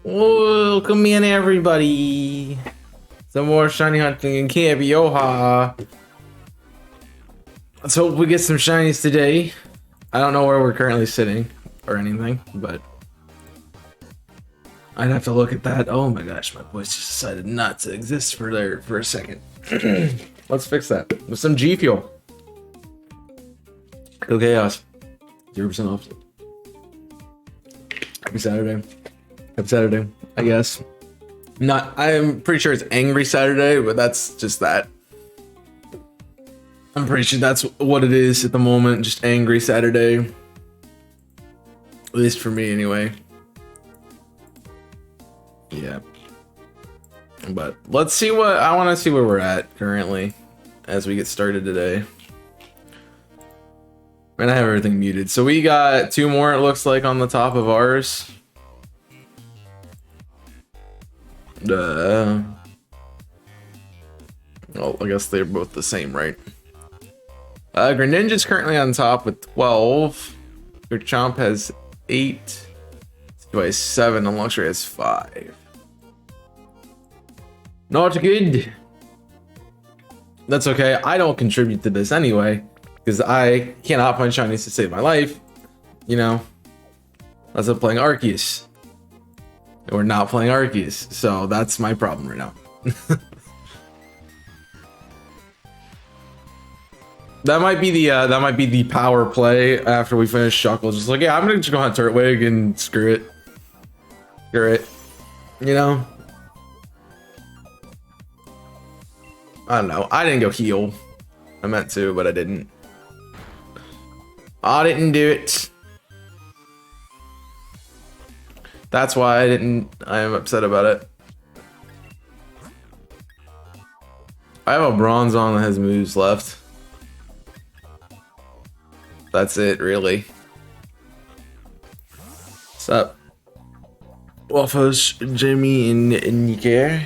Welcome in, everybody. Some more shiny hunting in Camp Yoha. Let's hope we get some shinies today. I don't know where we're currently sitting or anything, but I'd have to look at that. Oh my gosh, my voice just decided not to exist for a second. Let's fix that with some G Fuel. Go Chaos. 0% off. Happy Saturday. Happy Saturday, I guess. I'm pretty sure it's Angry Saturday, but that's just that. I'm pretty sure that's what it is at the moment, just Angry Saturday. At least for me, anyway. Yeah. But let's see I want to see where we're at currently as we get started today. And I have everything muted. So we got 2 more, it looks like, on the top of ours. Well, I guess they're both the same, right? Greninja's currently on top with 12. Garchomp has 8. Stu has 7, and Luxray has 5. Not good. That's okay. I don't contribute to this anyway, because I cannot find shinies to save my life. You know, unless I'm playing Arceus. We're not playing Arceus, so that's my problem right now. That might be the power play after we finish Shuckle. Just like, yeah, I'm gonna just go on Turtwig and screw it. Screw it. You know? I don't know. I didn't go heal. I meant to, but I didn't. I didn't do it. That's why I am upset about it. I have a Bronzong that has moves left. That's it, really. What's up? Waffles, Jimmy, and Nicker.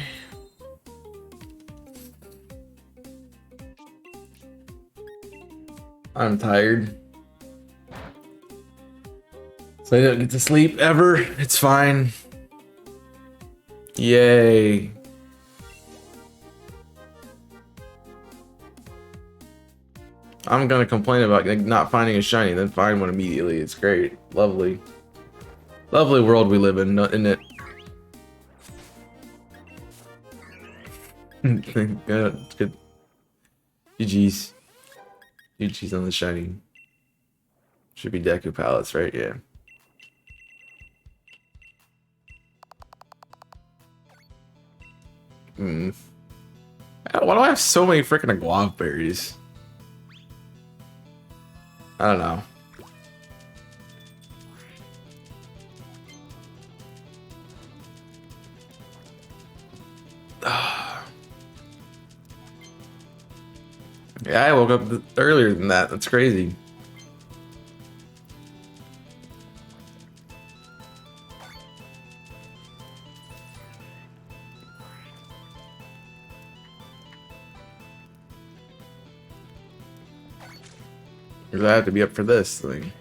I'm tired. So I don't get to sleep ever. It's fine. Yay. I'm gonna complain about not finding a shiny, then find one immediately. It's great. Lovely. Lovely world we live in, isn't it? Good. Good. GG's. GG's on the shiny. Should be Deku palettes, right? Yeah. Why do I have so many freaking guava berries? I don't know. Yeah, I woke up earlier than that. That's crazy. Because I have to be up for this thing.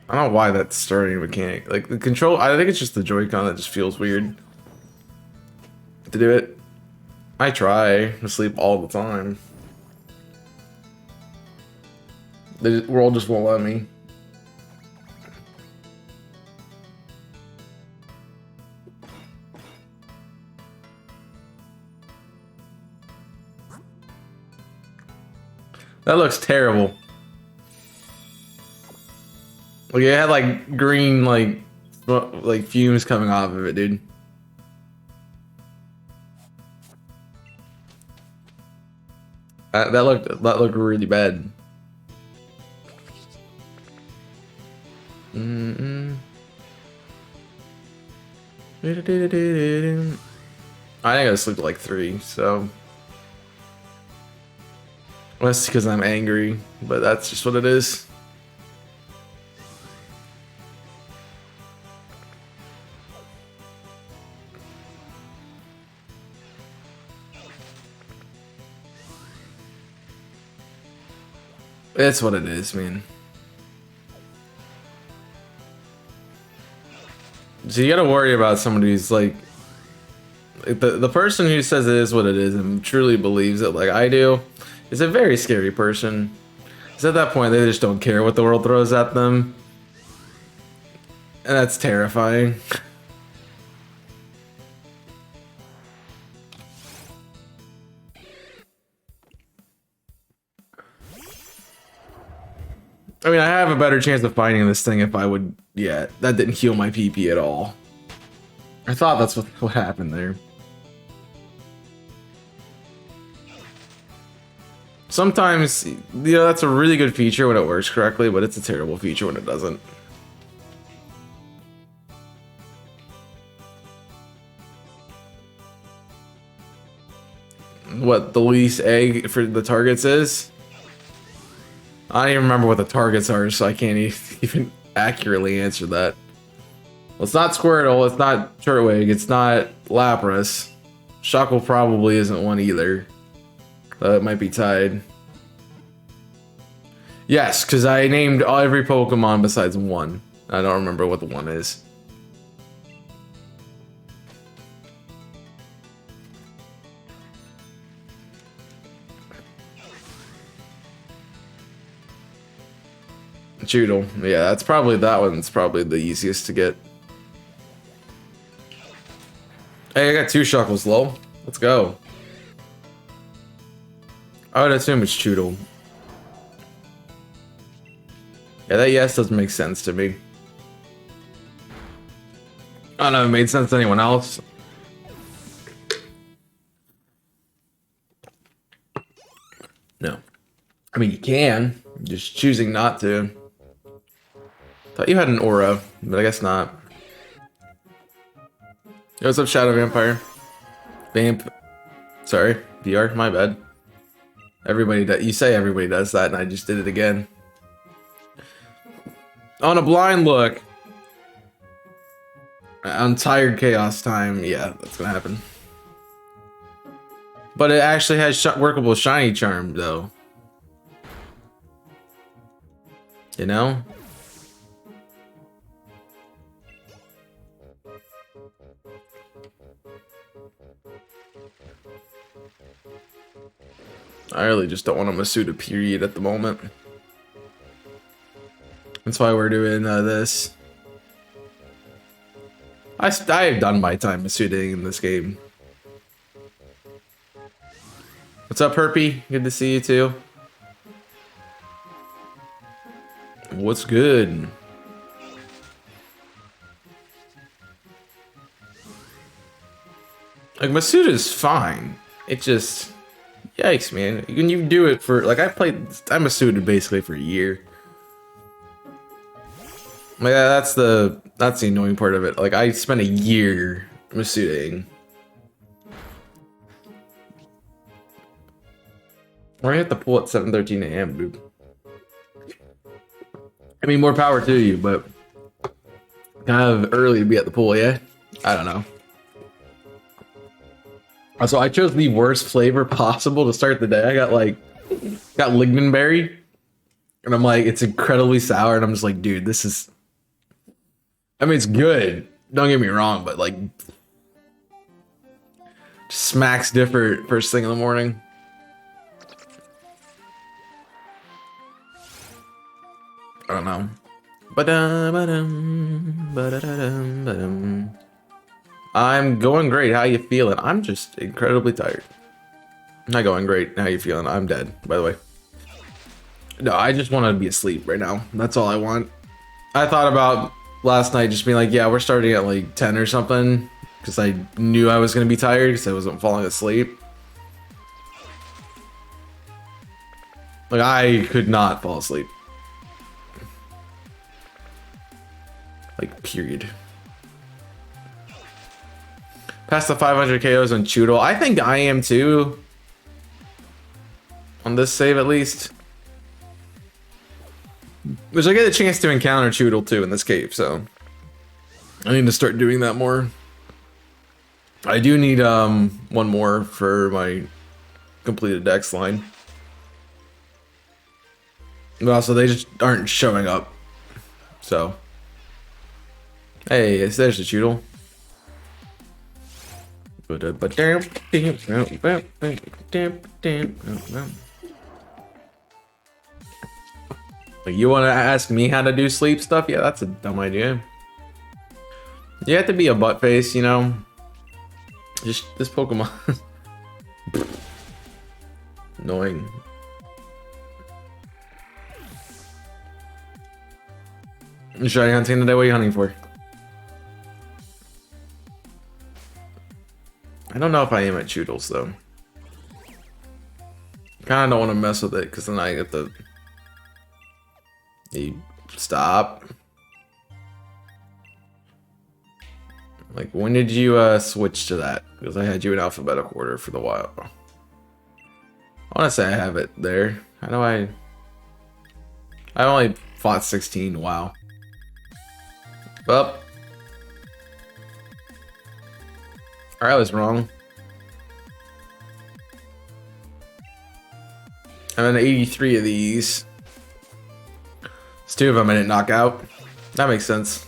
I don't know why that's starting mechanic. Like the control, I think it's just the Joy-Con that just feels weird. to do it. I try to sleep all the time. The world just won't let me. That looks terrible. Like it had like green like fumes coming off of it, dude. That looked really bad. I think I sleep at like 3, so well, that's because I'm angry, but that's just what it is. It's what it is, man. So you gotta worry about somebody who's like the person who says it is what it is and truly believes it like I do is a very scary person. Because at that point they just don't care what the world throws at them. And that's terrifying. I mean, I have a better chance of finding this thing if I would... Yeah, that didn't heal my PP at all. I thought that's what happened there. Sometimes, you know, that's a really good feature when it works correctly, but it's a terrible feature when it doesn't. What the least egg for the targets is? I don't even remember what the targets are, so I can't even accurately answer that. Well, it's not Squirtle, it's not Turtwig, it's not Lapras. Shuckle probably isn't one either. It might be tied. Yes, because I named every Pokemon besides one. I don't remember what the one is. Choodle. Yeah, that's probably that one's probably the easiest to get. Hey, I got 2 Shuckles, lol. Let's go. I would assume it's Choodle. Yeah, that yes doesn't make sense to me. I don't know if it made sense to anyone else. No. I mean, you can. You're just choosing not to. Thought you had an aura, but I guess not. Yo, what's up, Shadow Vampire? Vamp. Sorry, VR, my bad. Everybody does. You say everybody does that, and I just did it again. On a blind look. On tired chaos time, yeah, that's gonna happen. But it actually has workable shiny charm, though. You know? I really just don't want a Masuda period at the moment. That's why we're doing this. I've done my time Masudaing in this game. What's up, Herpy? Good to see you too. What's good? Like, Masuda's fine. It just... Yikes, man. You do it for... Like, I'm Masuda basically for a year. Like, that's the annoying part of it. Like, I spent a year Masudaing. We're at the pool at 7:13 a.m., dude. I mean, more power to you, but kind of early to be at the pool, yeah? I don't know. So I chose the worst flavor possible to start the day. I got lingonberry, and I'm like, it's incredibly sour, and I'm just like, dude, this is... I mean, it's good. Don't get me wrong, but like... Smacks different first thing in the morning. I don't know. I'm going great. How you feeling? I'm just incredibly tired. Not going great. How you feeling? I'm dead, by the way. No, I just want to be asleep right now. That's all I want. I thought about last night just being like, yeah, we're starting at like 10 or something. Because I knew I was going to be tired because I wasn't falling asleep. Like, I could not fall asleep. Like, period. Past the 500 KOs on Choodle. I think I am too. On this save, at least. Which I get a chance to encounter Choodle too in this cave, so I need to start doing that more. I do need one more for my completed Dex line. But also they just aren't showing up. So hey, there's the Choodle. Like, you want to ask me how to do sleep stuff? Yeah, that's a dumb idea. You have to be a butt face, you know? Just this Pokemon. Annoying. Shiny hunting today? What are you hunting for? I don't know if I am at Choodles though. Kinda don't want to mess with it because then I get the... You stop. Like, when did you switch to that? Because I had you in alphabetical order for the while. I want to say I have it there. How do I only fought 16. Wow. Well, I was wrong. I'm in 83 of these. It's 2 of them I didn't knock out. That makes sense.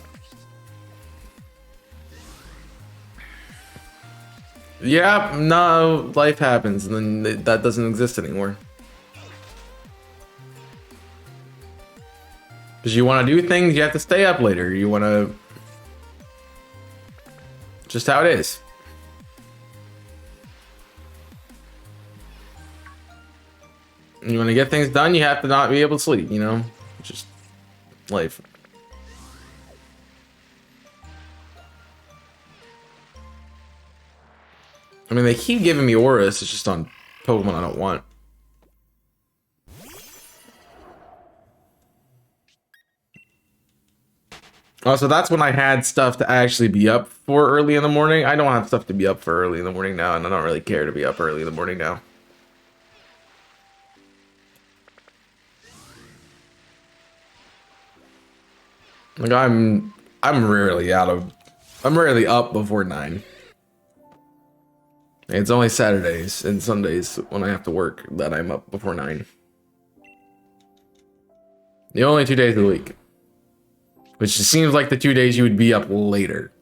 Yeah, no, life happens, and then that doesn't exist anymore. Because you want to do things, you have to stay up later. You want to... Just how it is. You want to get things done, you have to not be able to sleep, you know? Just life. I mean, they keep giving me auras, it's just on Pokemon I don't want. Also, that's when I had stuff to actually be up for early in the morning. I don't have stuff to be up for early in the morning now, and I don't really care to be up early in the morning now. Like, I'm rarely up before 9. It's only Saturdays and Sundays when I have to work that I'm up before 9. The only 2 days of the week. Which just seems like the 2 days you would be up later.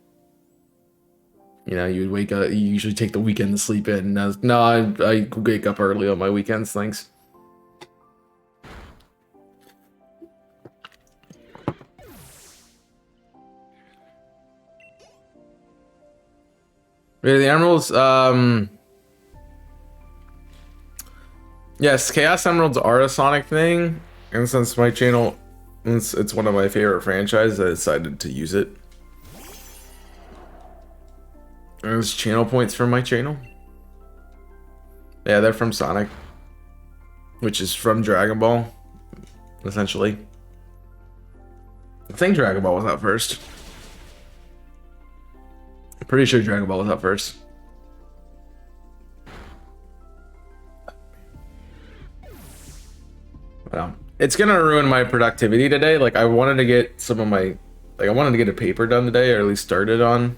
You know, you would wake up, you usually take the weekend to sleep in. No, I wake up early on my weekends, thanks. Yeah, the emeralds, yes, Chaos Emeralds are a Sonic thing, and since my channel, it's one of my favorite franchises, I decided to use it. There's channel points from my channel. Yeah, they're from Sonic, which is from Dragon Ball, essentially. I think Dragon Ball was out first. I'm pretty sure Dragon Ball was out first. Well, it's gonna ruin my productivity today. Like, I wanted to get some of my, like, I wanted to get a paper done today, or at least started on.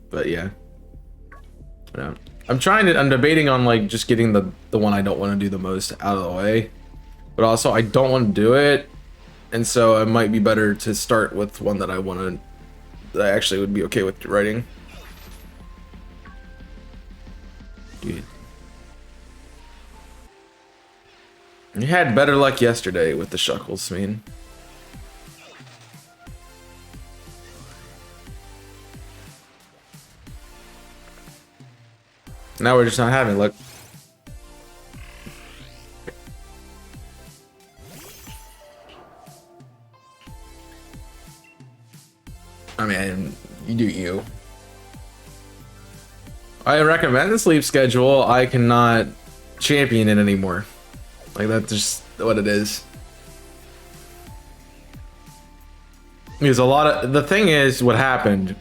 But yeah, I'm debating on like just getting the one I don't want to do the most out of the way, but also I don't want to do it, and so it might be better to start with one that I want to, that I actually would be okay with writing. You had better luck yesterday with the shuckles, man. Now we're just not having luck. I mean, you do you. I recommend the sleep schedule. I cannot champion it anymore. Like, that's just what it is. Because the thing is, what happened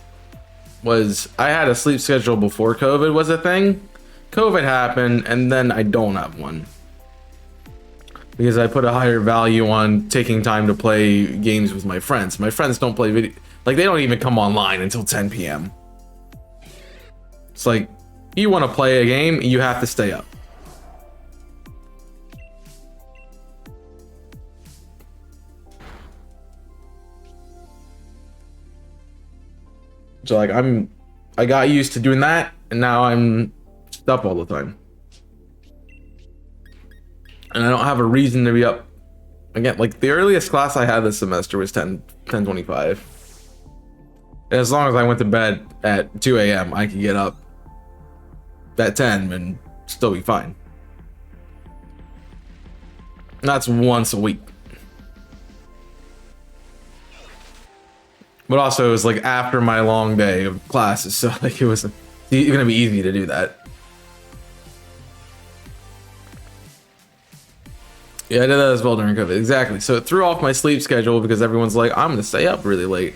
was I had a sleep schedule before COVID was a thing. COVID happened, and then I don't have one. Because I put a higher value on taking time to play games with my friends. My friends don't play video, like, they don't even come online until 10 p.m. It's like, you want to play a game, you have to stay up. So like I got used to doing that, and now I'm up all the time. And I don't have a reason to be up. Again, like the earliest class I had this semester was 10:25. And as long as I went to bed at 2 a.m., I could get up at 10 and still be fine. And that's once a week. But also, it was like after my long day of classes, so like it was gonna be easy to do that. Yeah, I did that as well during COVID. Exactly. So it threw off my sleep schedule because everyone's like, I'm gonna stay up really late.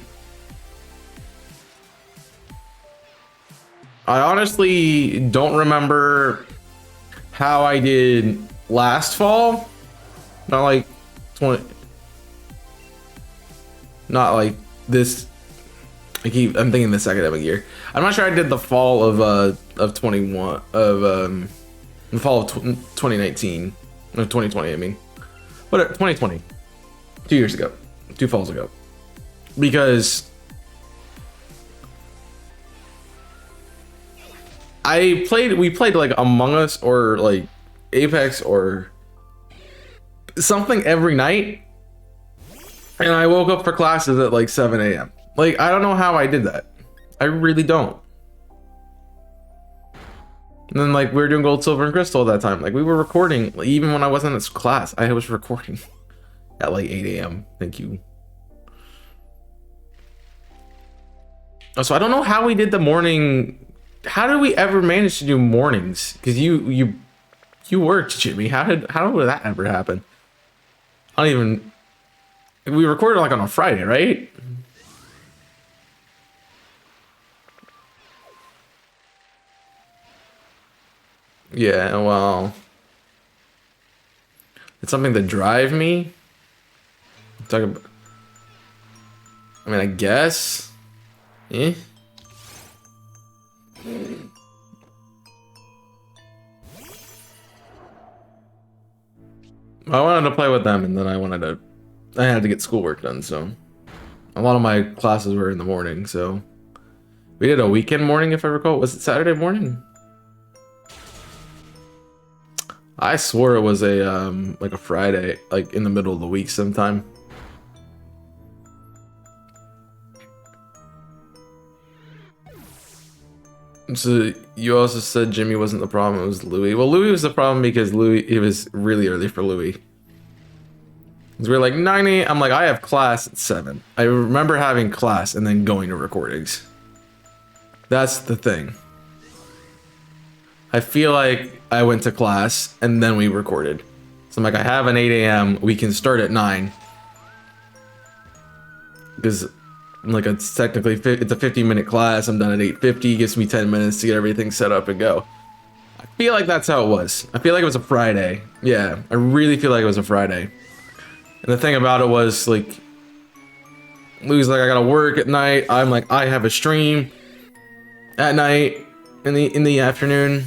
I honestly don't remember how I did last fall. Not like 20. Not like this. I'm thinking this academic year. I'm not sure I did the fall of 21 of the fall of 2019 or 2020. I mean, what 2020? 2 years ago, 2 falls ago, because we played like Among Us or like Apex or something every night. And I woke up for classes at like 7 a.m. Like, I don't know how I did that. I really don't. And then like we were doing Gold, Silver, and Crystal that time. Like we were recording, like, even when I wasn't in class, I was recording at like 8 a.m. Thank you. So I don't know how we did the morning. How did we ever manage to do mornings? Because you worked, Jimmy. How did that ever happen? I don't even. We recorded like on a Friday, right? Yeah, well, it's something to drive me. Talk about. I mean, I guess. Eh. I wanted to play with them, and then I had to get schoolwork done, so a lot of my classes were in the morning, so we did a weekend morning, if I recall. Was it Saturday morning? I swore it was a like a Friday, like in the middle of the week sometime. So you also said Jimmy wasn't the problem, it was Louis. Well, Louis was the problem because it was really early for Louis. Because we were like 9 a.m. I'm like, I have class at 7. I remember having class and then going to recordings. That's the thing. I feel like I went to class and then we recorded. So I'm like, I have an 8 a.m. We can start at 9. Because like it's technically it's a 50-minute class. I'm done at 8:50. Gives me 10 minutes to get everything set up and go. I feel like that's how it was. I feel like it was a Friday. Yeah, I really feel like it was a Friday. And the thing about it was like, Lou's like, I gotta work at night. I'm like, I have a stream at night in the afternoon.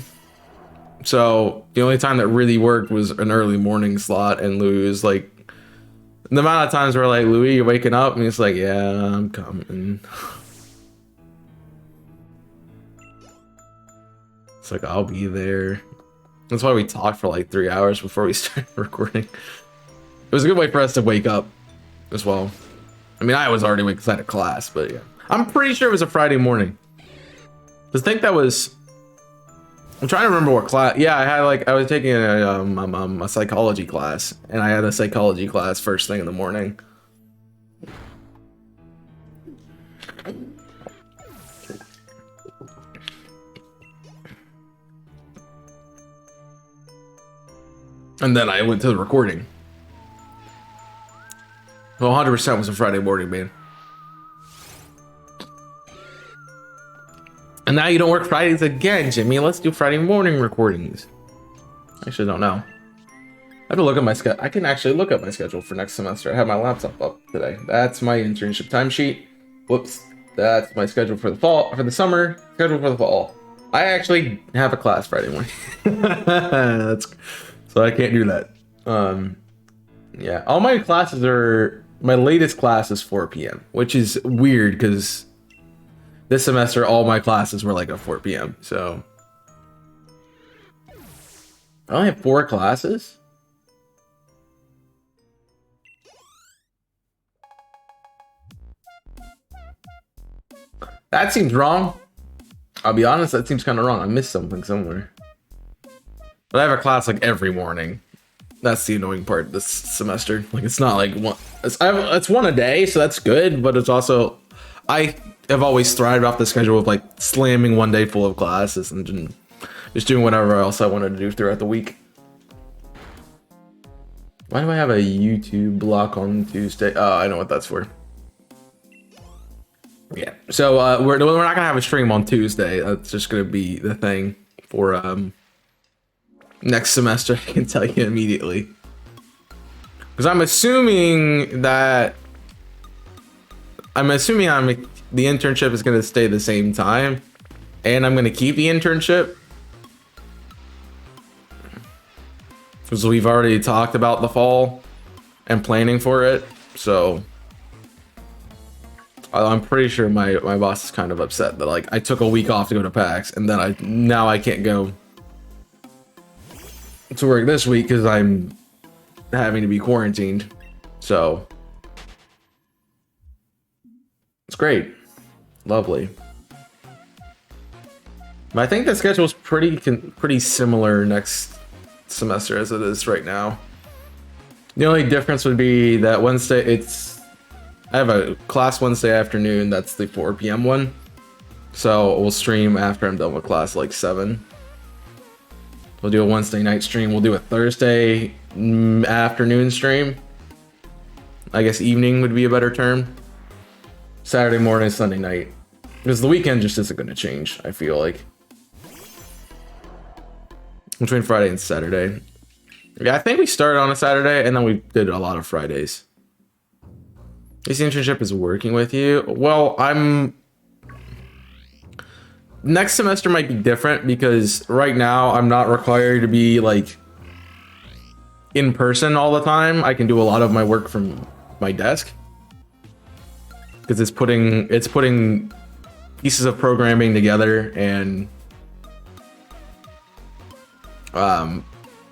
So the only time that really worked was an early morning slot, and Louis was like, the amount of times where like, Louis, you're waking up, and he's like, yeah, I'm coming. It's like, I'll be there. That's why we talked for like 3 hours before we started recording. It was a good way for us to wake up as well. I mean, I was already awake because I had a class, but yeah. I'm pretty sure it was a Friday morning. I think that was... I'm trying to remember what class. Yeah, I was taking a psychology class, and I had a psychology class first thing in the morning. And then I went to the recording. Well, 100% was a Friday morning, man. And now you don't work Fridays again, Jimmy. Let's do Friday morning recordings. I actually don't know. I have to look at my schedule. I can actually look at my schedule for next semester. I have my laptop up today. That's my internship timesheet. Whoops. That's my schedule for the fall, for the summer, schedule for the fall. I actually have a class Friday morning. So I can't do that. Yeah, all my classes are, my latest class is 4 p.m., which is weird because this semester all my classes were like at 4 p.m. So I only have 4 classes. That seems wrong. I'll be honest, that seems kind of wrong. I missed something somewhere. But I have a class like every morning. That's the annoying part this semester. Like, it's not like one. It's one a day, so that's good. But it's also, I have always thrived off the schedule of like slamming one day full of classes and just doing whatever else I wanted to do throughout the week. Why do I have a YouTube block on Tuesday? Oh, I know what that's for. Yeah. So we're not gonna have a stream on Tuesday. That's just gonna be the thing for next semester. I can tell you immediately, because I'm assuming the internship is going to stay the same time, and I'm going to keep the internship because we've already talked about the fall and planning for it. So I'm pretty sure my boss is kind of upset that like I took a week off to go to PAX, and then now I can't go to work this week because I'm having to be quarantined. So it's great, lovely. But I think the schedule is pretty similar next semester as it is right now. The only difference would be that Wednesday I have a class Wednesday afternoon. That's the 4 p.m. one. So we'll stream after I'm done with class, like 7. We'll do a Wednesday night stream. We'll do a Thursday afternoon stream. I guess evening would be a better term. Saturday morning, Sunday night. Because the weekend just isn't going to change, I feel like. Between Friday and Saturday. Yeah, I think we started on a Saturday and then we did a lot of Fridays. This internship is working with you. Well, next semester might be different because right now I'm not required to be like in person all the time. I can do a lot of my work from my desk because it's putting pieces of programming together and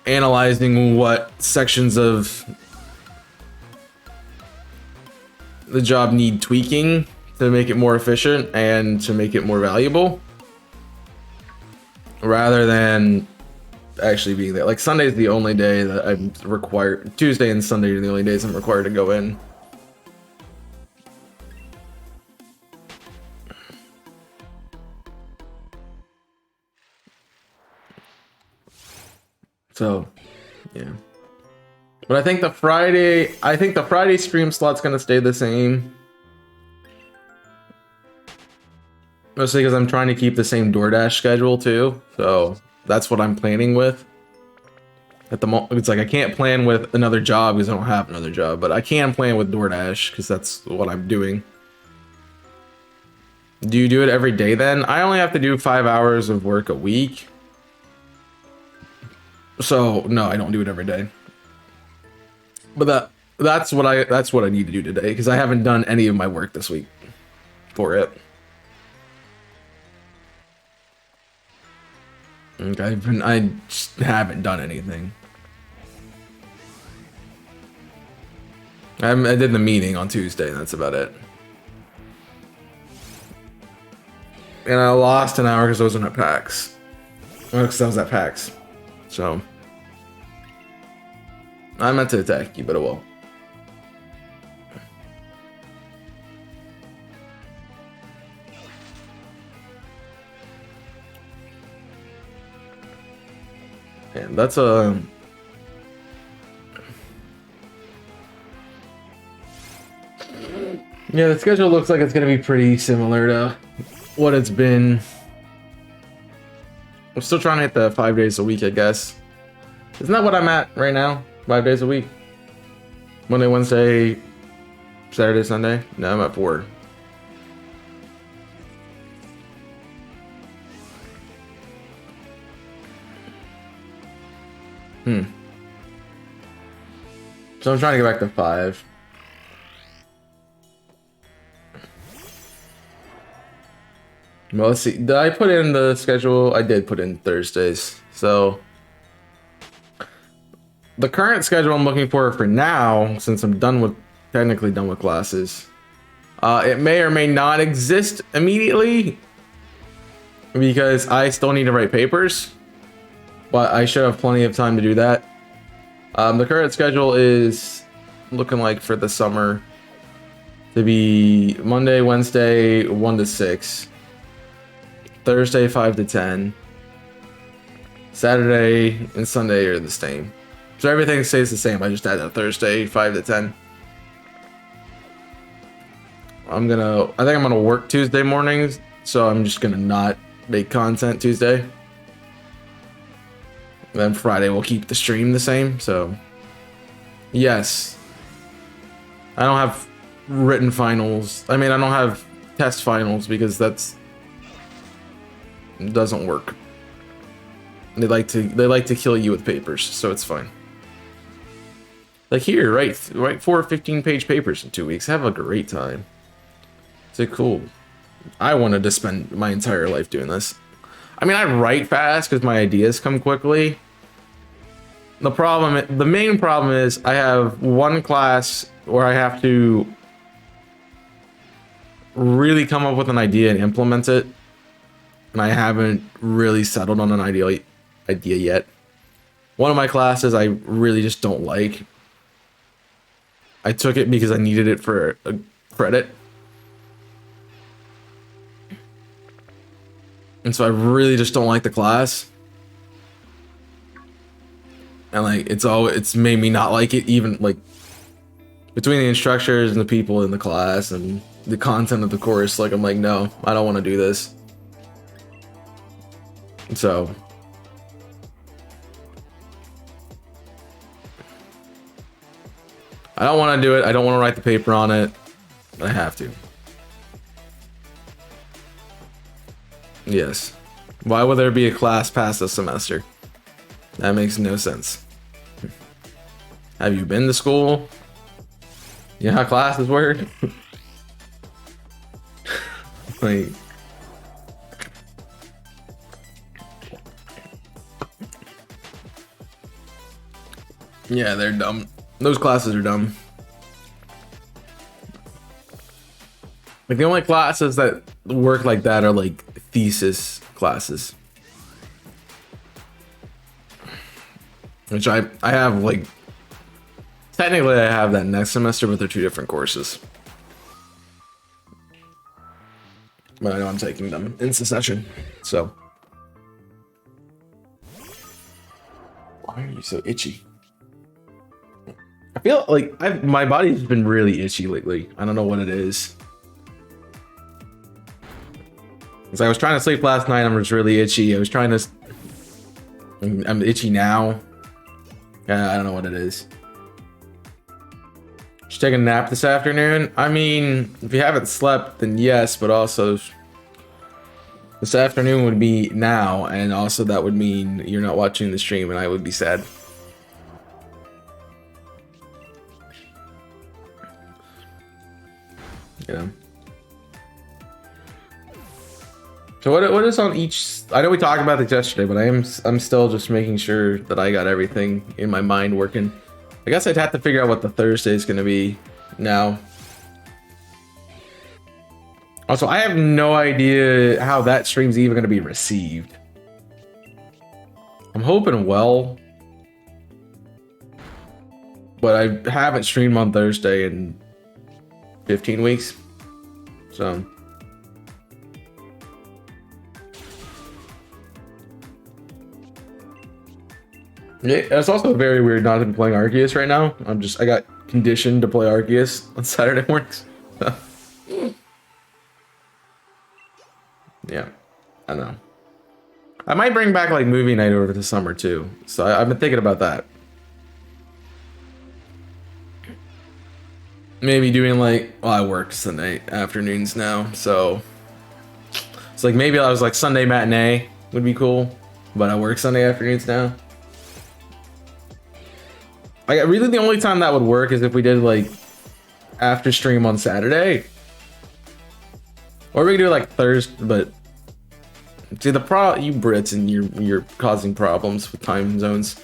analyzing what sections of the job need tweaking to make it more efficient and to make it more valuable, rather than actually being there. Like Sunday's the only day that I'm required. Tuesday and Sunday are the only days I'm required to go in. So, yeah. But I think the Friday stream slot's gonna stay the same. Mostly because I'm trying to keep the same DoorDash schedule too. So that's what I'm planning with. At the moment, it's like I can't plan with another job because I don't have another job, but I can plan with DoorDash because that's what I'm doing. Do you do it every day then? I only have to do 5 hours of work a week. So no, I don't do it every day. But that's what I need to do today because I haven't done any of my work this week for it. I just haven't done anything. I did the meeting on Tuesday, and that's about it. And I lost an hour because I wasn't at PAX. Because I was at PAX. So I meant to attack you, but it will. And that's a... Yeah, the schedule looks like it's going to be pretty similar to what it's been. I'm still trying to hit the 5 days a week, I guess. Isn't that what I'm at right now? 5 days a week? Monday, Wednesday, Saturday, Sunday? No, I'm at 4. So I'm trying to get back to 5. Well, let's see. Did I put in the schedule? I did put in Thursdays. So the current schedule I'm looking for now, since I'm technically done with classes, it may or may not exist immediately because I still need to write papers, but I should have plenty of time to do that. The current schedule is looking like for the summer to be Monday, Wednesday, 1 to 6. Thursday 5 to 10. Saturday and Sunday are the same. So everything stays the same. I just add a Thursday 5 to 10. I think I'm gonna work Tuesday mornings, so I'm just gonna not make content Tuesday. And then Friday we'll keep the stream the same. So yes, I don't have written finals. I mean, I don't have test finals because doesn't work. They like to kill you with papers, so it's fine. Like here, write 4 15-page papers in 2 weeks. Have a great time. It's cool. I wanted to spend my entire life doing this. I mean, I write fast because my ideas come quickly. The main problem is I have one class where I have to really come up with an idea and implement it. And I haven't really settled on an idea yet. One of my classes I really just don't like. I took it because I needed it for a credit. And so I really just don't like the class. And like it's made me not like it, even like between the instructors and the people in the class and the content of the course. Like I'm like, no, I don't want to do this. So I don't want to do it. I don't want to write the paper on it. But I have to. Yes. Why would there be a class past this semester? That makes no sense. Have you been to school? You know how classes work? Like, yeah, they're dumb. Those classes are dumb. Like the only classes that work like that are like thesis classes. Which I have like, technically I have that next semester, but they're 2 different courses. But I know I'm taking them in succession, so. Why are you so itchy? I feel like my body's been really itchy lately. I don't know what it is. Cause I was trying to sleep last night. I'm just really itchy. I'm itchy now. I don't know what it is. Should take a nap this afternoon. I mean, if you haven't slept, then yes, but also this afternoon would be now, and also that would mean you're not watching the stream, and I would be sad. You know. So what is on each? I know we talked about this yesterday, but I'm still just making sure that I got everything in my mind working. I guess I'd have to figure out what the Thursday is going to be now. Also, I have no idea how that stream's even going to be received. I'm hoping well, but I haven't streamed on Thursday in 15 weeks, so. Yeah, it's also very weird not to be playing Arceus right now. I got conditioned to play Arceus on Saturday mornings. Yeah, I know. I might bring back like movie night over the summer too. So I've been thinking about that. Maybe doing like, well, I work Sunday afternoons now, so it's like maybe I was like Sunday matinee would be cool, but I work Sunday afternoons now. Like really the only time that would work is if we did like after stream on Saturday. Or we could do like Thursday, but see the you Brits and you're causing problems with time zones.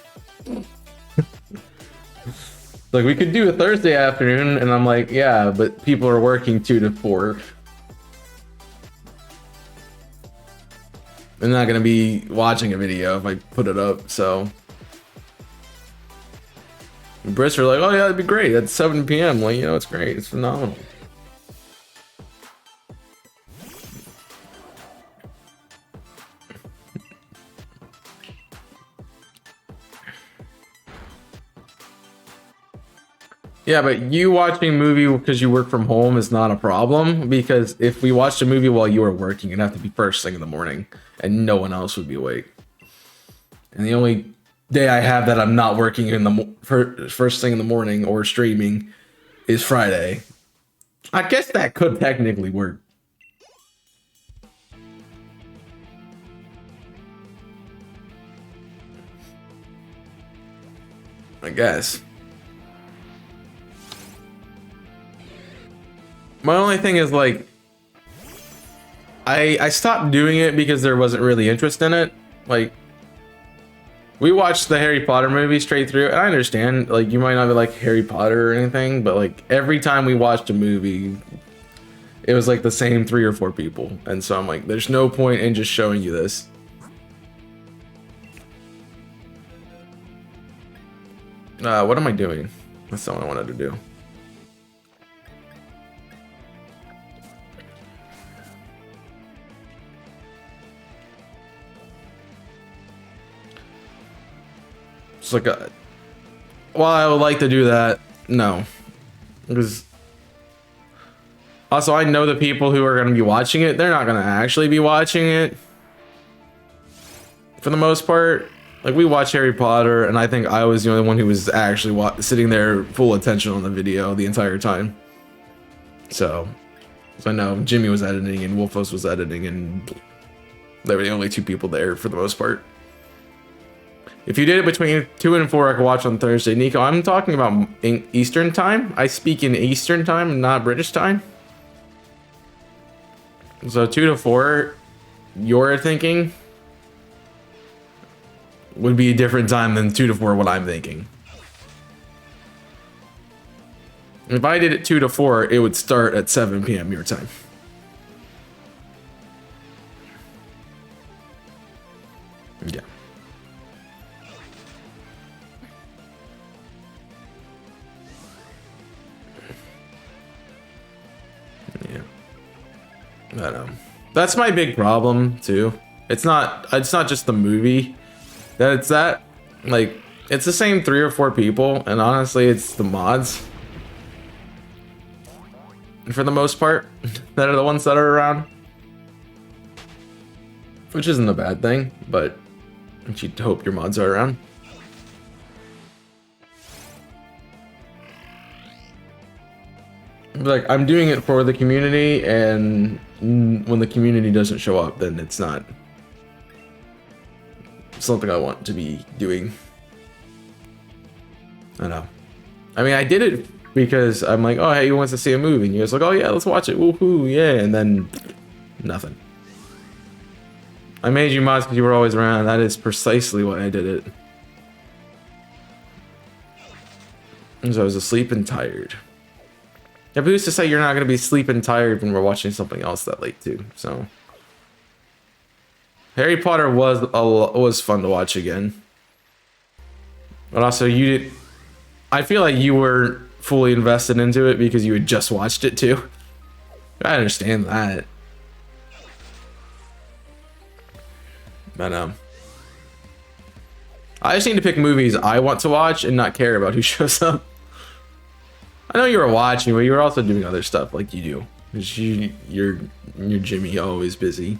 Like we could do a Thursday afternoon and I'm like, yeah, but people are working 2 to 4. I'm not gonna be watching a video if I put it up, so. Brits are like, oh yeah, that'd be great. That's 7 p.m. Like, you know, it's great. It's phenomenal. Yeah, but you watching a movie because you work from home is not a problem, because if we watched a movie while you were working, it'd have to be first thing in the morning and no one else would be awake. And the only day I have that I'm not working in the first thing in the morning or streaming is Friday. I guess that could technically work. I guess. My only thing is like, I stopped doing it because there wasn't really interest in it. Like, we watched the Harry Potter movie straight through, and I understand, like, you might not like Harry Potter or anything, but like every time we watched a movie, it was like the same 3 or 4 people. And so I'm like, there's no point in just showing you this. What am I doing? That's not what I wanted to do. It's like a, while I would like to do that, no. Because also I know the people who are going to be watching it, they're not going to actually be watching it. For the most part. Like, we watch Harry Potter, and I think I was the only one who was actually sitting there full attention on the video the entire time. So I know Jimmy was editing and Wolfos was editing, and they were the only 2 people there for the most part. If you did it between 2 and 4, I could watch on Thursday. Nico, I'm talking about in Eastern time. I speak in Eastern time, not British time. So 2 to 4, you're thinking, would be a different time than 2 to 4 what I'm thinking. If I did it 2 to 4, it would start at 7 p.m. your time. Yeah. Yeah. But that's my big problem too. It's not just the movie. It's that, like, it's the same 3 or 4 people, and honestly, it's the mods for the most part that are the ones that are around, which isn't a bad thing, but you'd hope your mods are around. Like, I'm doing it for the community, and when the community doesn't show up, then it's not something I want to be doing. I know. I mean, I did it because I'm like, oh, hey, who wants to see a movie? And you guys like, oh yeah, let's watch it. Woohoo, yeah. And then nothing. I made you mods because you were always around. That is precisely why I did it. Because I was asleep and tired. Yeah, but who's to say you're not going to be sleeping tired when we're watching something else that late too? So, Harry Potter was fun to watch again. But also, I feel like you were fully invested into it because you had just watched it too. I understand that. But I just need to pick movies I want to watch and not care about who shows up. I know you were watching, but you were also doing other stuff like you do. Because you're Jimmy, always busy.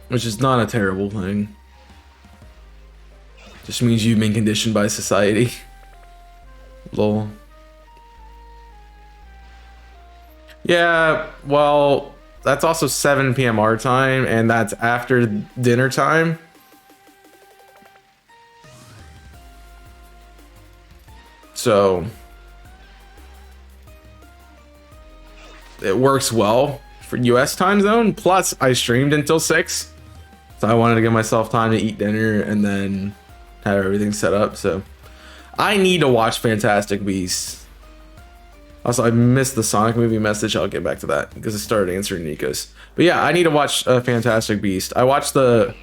Which is not a terrible thing. Just means you've been conditioned by society. Lol. Yeah, well, that's also 7 p.m. our time, and that's after dinner time. So it works well for US time zone. Plus, I streamed until 6. So I wanted to give myself time to eat dinner and then have everything set up. So I need to watch Fantastic Beasts. Also, I missed the Sonic movie message. I'll get back to that because I started answering Nico's. But yeah, I need to watch Fantastic Beast. I watched the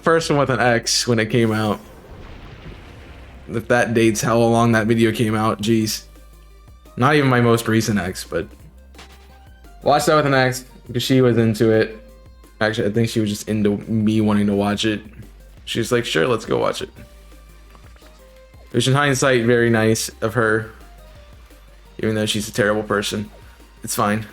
first one with an X when it came out. If that dates how long that video came out, geez. Not even my most recent X, but watched that with an X because she was into it. Actually, I think she was just into me wanting to watch it. She was like, sure, let's go watch it. Which in hindsight, very nice of her. Even though she's a terrible person. It's fine.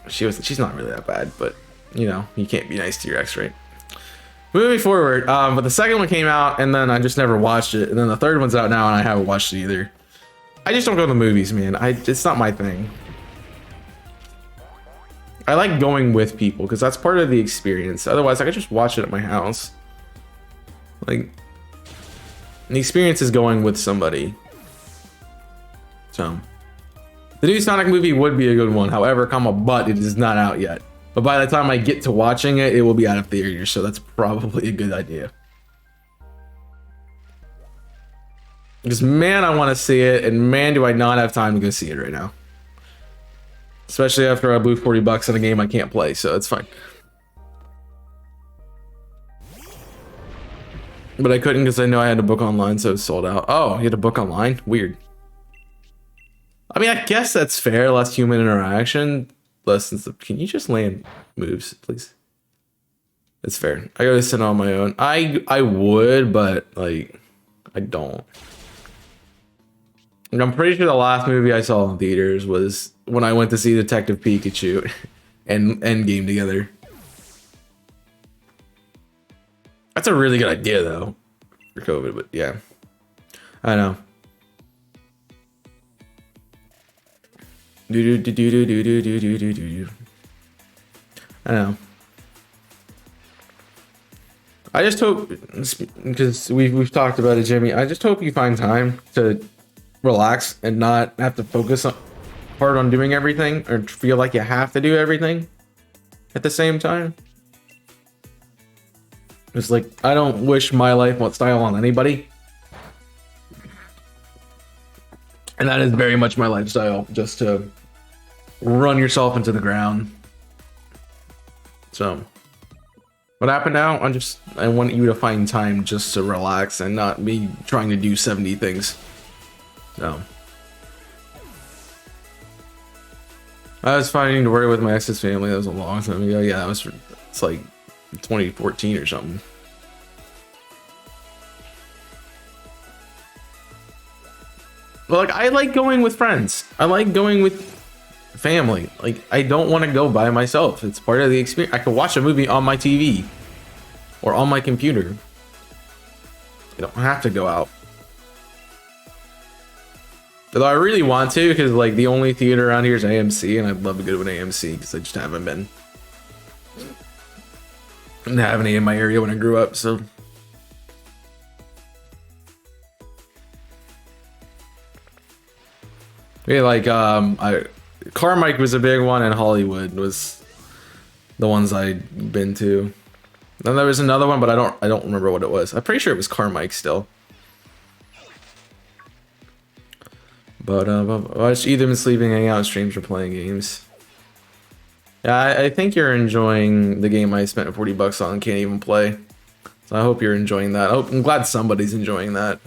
She's not really that bad, but you know, you can't be nice to your ex, right? Moving forward, but the second one came out and then I just never watched it. And then the third one's out now and I haven't watched it either. I just don't go to the movies, man. It's not my thing. I like going with people because that's part of the experience. Otherwise, I could just watch it at my house. Like, the experience is going with somebody. So, the new Sonic movie would be a good one. However, but it is not out yet. But by the time I get to watching it, it will be out of theaters. So that's probably a good idea. Because man, I want to see it, and man, do I not have time to go see it right now. Especially after I blew $40 on a game I can't play, so it's fine. But I couldn't because I know I had to book online, so it's sold out. Oh, you had to book online? Weird. I mean, I guess that's fair. Less human interaction. Can you just land moves, please? It's fair. I gotta sit on my own. I would, but like, I don't. I'm pretty sure the last movie I saw in theaters was when I went to see Detective Pikachu and Endgame together. That's a really good idea, though, for COVID, but yeah. I know. I know. I just hope, because we've talked about it, Jimmy, I just hope you find time to relax and not have to focus hard on doing everything or feel like you have to do everything at the same time. It's like, I don't wish my life style on anybody. And that is very much my lifestyle, just to run yourself into the ground. So, what happened now? I want you to find time just to relax and not be trying to do 70 things. So, I was fighting to worry with my ex's family. That was a long time ago. Yeah, it's like 2014 or something. But like, I like going with friends. I like going with family. Like, I don't want to go by myself. It's part of the experience. I could watch a movie on my TV or on my computer. I don't have to go out. Although I really want to, because like the only theater around here is AMC, and I'd love to go to an AMC because I just haven't been. I didn't have any in my area when I grew up, so. Yeah, like Carmike was a big one, and Hollywood was the ones I'd been to. Then there was another one, but I don't remember what it was. I'm pretty sure it was Carmike still. But I just either been sleeping, hanging out on streams, or playing games. Yeah, I think you're enjoying the game I spent 40 bucks on and can't even play. So I hope you're enjoying that. I'm glad somebody's enjoying that.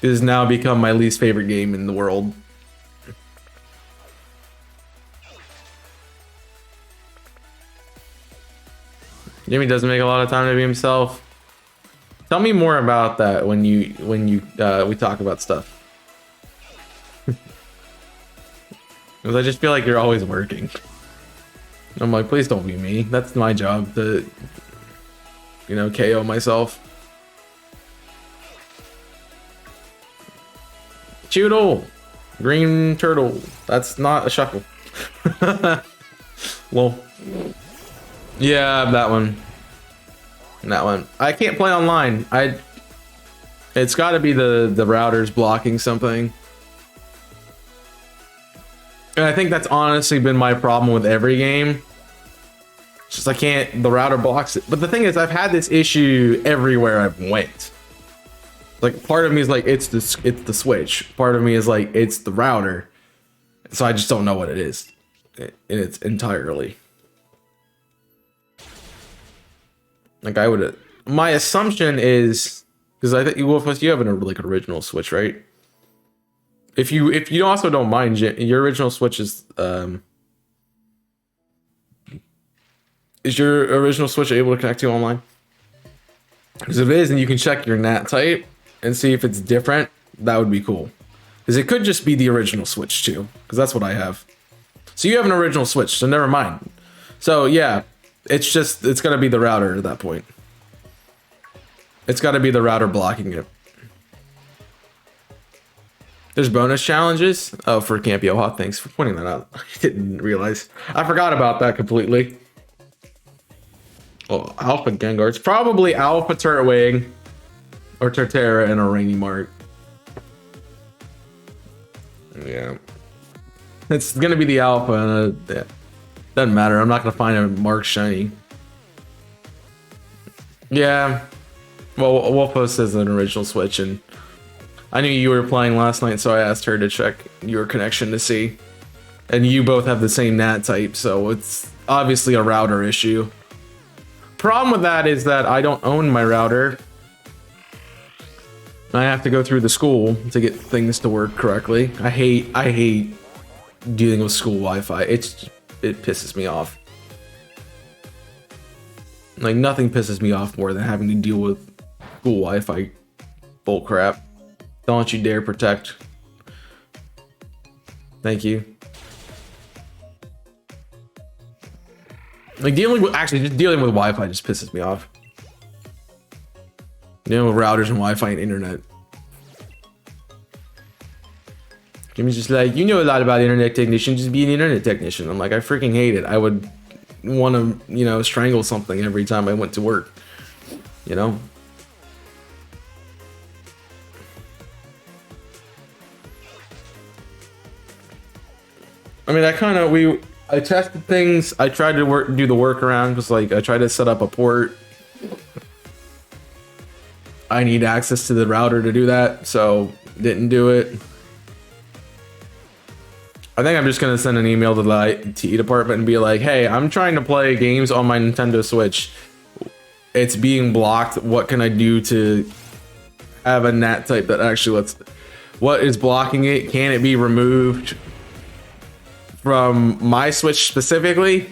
It has now become my least favorite game in the world. Jimmy doesn't make a lot of time to be himself. Tell me more about that when we talk about stuff. Because I just feel like you're always working. I'm like, please don't be me. That's my job to, you know, KO myself. Choodle! Green turtle. That's not a shuckle. Well, yeah, that one. That one. I can't play online. It's got to be the routers blocking something. And I think that's honestly been my problem with every game. It's just the router blocks it. But the thing is, I've had this issue everywhere I've went. Like, part of me is like, it's the Switch. Part of me is like, it's the router. So I just don't know what it is in its entirely. Like, my assumption is, because I think you have an like original Switch, right? If you also don't mind, your original Switch is your original Switch able to connect to online? Because if it is, and you can check your NAT type and see if it's different, that would be cool. Because it could just be the original Switch too, because that's what I have. So you have an original Switch, so never mind. So yeah, it's gotta be the router at that point. It's gotta be the router blocking it. There's bonus challenges. Oh, for Camp Yoha. Thanks for pointing that out. I didn't realize. I forgot about that completely. Oh, Alpha Gengar. It's probably Alpha Turtwig or Torterra and a Rainy Mark. Yeah. It's gonna be the Alpha, and yeah. Doesn't matter. I'm not gonna find a Mark shiny. Yeah. Well, Wolfo says an original Switch, and I knew you were playing last night, so I asked her to check your connection to see. And you both have the same NAT type, so it's obviously a router issue. Problem with that is that I don't own my router. I have to go through the school to get things to work correctly. I hate dealing with school Wi-Fi. It pisses me off. Like, nothing pisses me off more than having to deal with school Wi-Fi bull crap. Don't you dare protect. Thank you. Like, just dealing with Wi-Fi just pisses me off. Dealing with routers and Wi-Fi and internet. Jimmy's just like, you know a lot about internet technician, just be an internet technician. I'm like, I freaking hate it. I would want to, you know, strangle something every time I went to work. You know? I mean, I tested things. I tried to do the workaround, because like I tried to set up a port. I need access to the router to do that, so didn't do it. I think I'm just gonna send an email to the IT department and be like, hey, I'm trying to play games on my Nintendo Switch. It's being blocked. What can I do to have a NAT type that actually lets... What is blocking it? Can it be removed from my Switch specifically,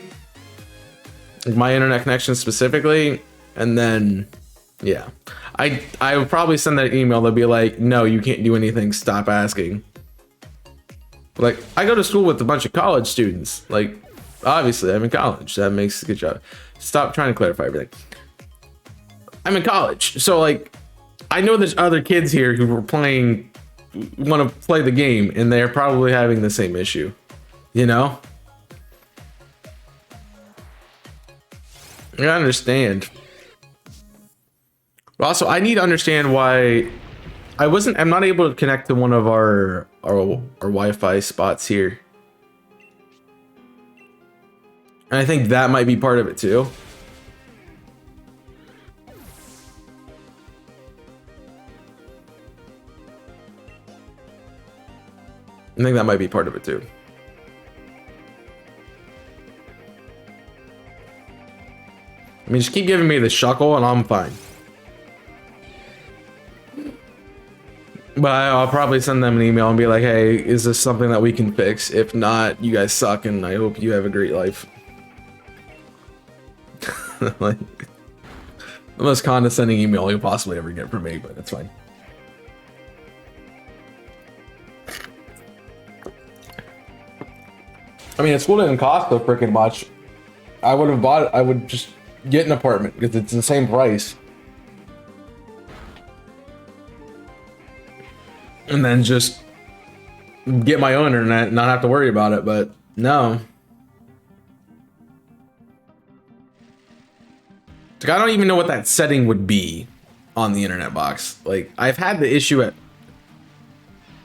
my internet connection specifically? And then, yeah, I would probably send that email. They'll be like, no, you can't do anything. Stop asking. Like, I go to school with a bunch of college students. Like, obviously, I'm in college. That makes a good job. Stop trying to clarify everything. I'm in college, so like, I know there's other kids here who want to play the game, and they're probably having the same issue. You know? I understand. But also, I need to understand why I'm not able to connect to one of our Wi-Fi spots here. And I think that might be part of it too. I think that might be part of it too. I mean, just keep giving me the shuckle and I'm fine. But I'll probably send them an email and be like, hey, is this something that we can fix? If not, you guys suck and I hope you have a great life. Like, the most condescending email you'll possibly ever get from me, but it's fine. I mean, school didn't cost so freaking much. I would have bought it. I would just get an apartment because it's the same price. And then just get my own internet and not have to worry about it, but no. Like, I don't even know what that setting would be on the internet box. Like, I've had the issue at...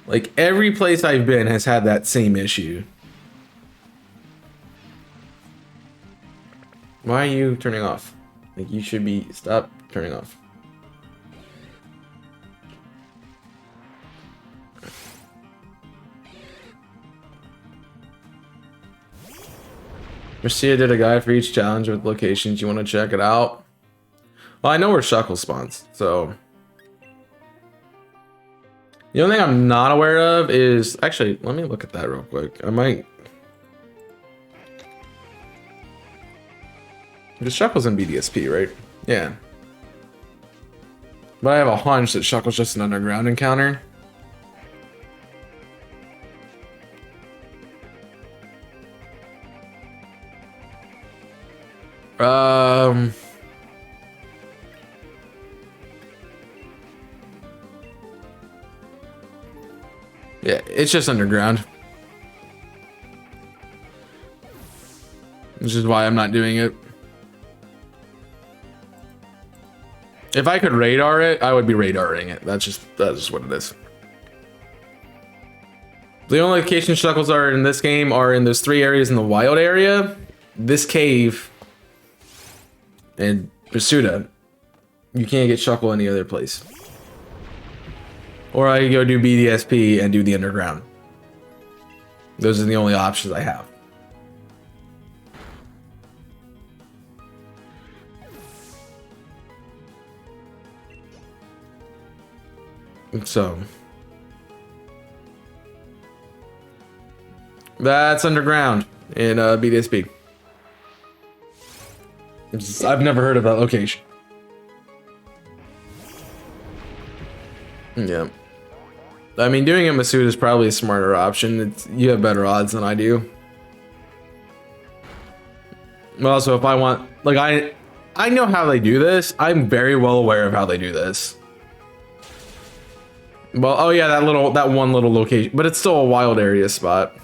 Like, every place I've been has had that same issue. Why are you turning off? Like, you should be... Stop turning off. Marcia did a guide for each challenge with locations. You want to check it out? Well, I know where Shuckle spawns, so... The only thing I'm not aware of is... Actually, let me look at that real quick. I might... The Shuckle's in BDSP, right? Yeah. But I have a hunch that Shuckle's just an underground encounter. Yeah, it's just underground. Which is why I'm not doing it. If I could radar it, I would be radaring it. That's just what it is. The only location Shuckles are in this game are in those 3 areas in the wild area, this cave, and Pursuta. You can't get Shuckle any other place. Or I can go do BDSP and do the underground. Those are the only options I have. So that's underground in BDSP. I've never heard of that location. Yeah. I mean, doing it in Masood is probably a smarter option. You have better odds than I do. But also, if I want, like, I know how they do this. I'm very well aware of how they do this. Well, oh yeah, that one little location, but it's still a wild area spot.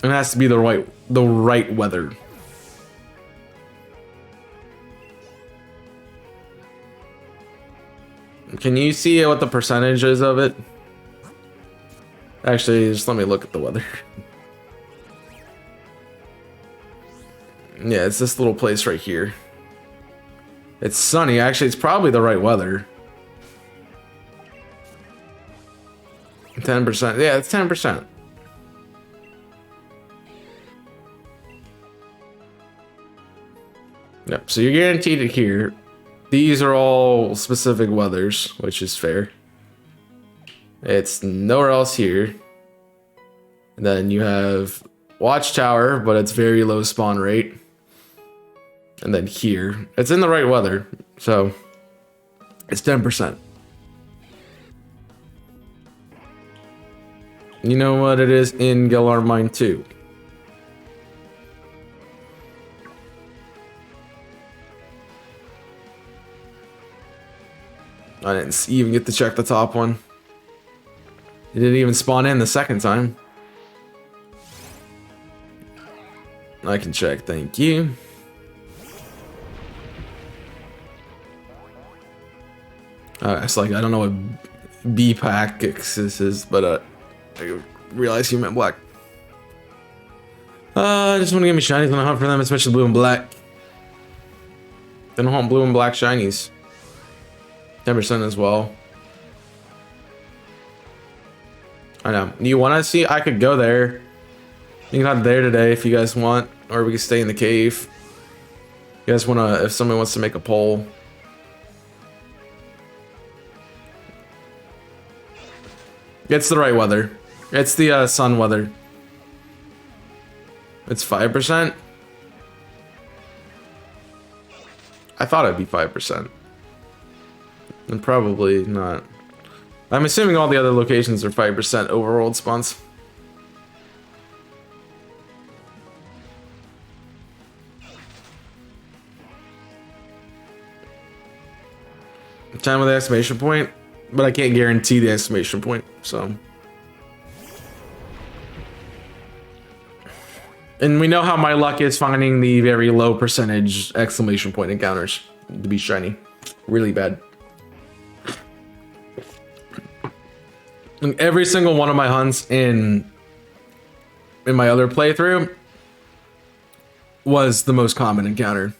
It has to be the right weather. Can you see what the percentage is of it? Actually, just let me look at the weather. Yeah, it's this little place right here. It's sunny. Actually, it's probably the right weather. 10%. Yeah, it's 10%. Yep, so you're guaranteed it here. These are all specific weathers, which is fair. It's nowhere else here. And then you have Watchtower, but it's very low spawn rate. And then here, it's in the right weather, so it's 10%. You know what it is in Galar Mine 2? I didn't even get to check the top one. It didn't even spawn in the second time. I can check, thank you. It's like, I don't know what B-Pack is, but I realized you meant black. I just want to get me shinies when I hunt for them, especially blue and black. Then hunt blue and black shinies. 10% as well. I know. You want to see? I could go there. You can hunt there today if you guys want, or we can stay in the cave. You guys want to? If somebody wants to make a poll. It's the right weather. It's the sun weather. It's 5%. I thought it'd be 5%. And probably not. I'm assuming all the other locations are 5% overworld spawns. Time with the exclamation point, but I can't guarantee the exclamation point, so. And we know how my luck is finding the very low percentage exclamation point encounters to be shiny. Really bad. And every single one of my hunts in my other playthrough was the most common encounter.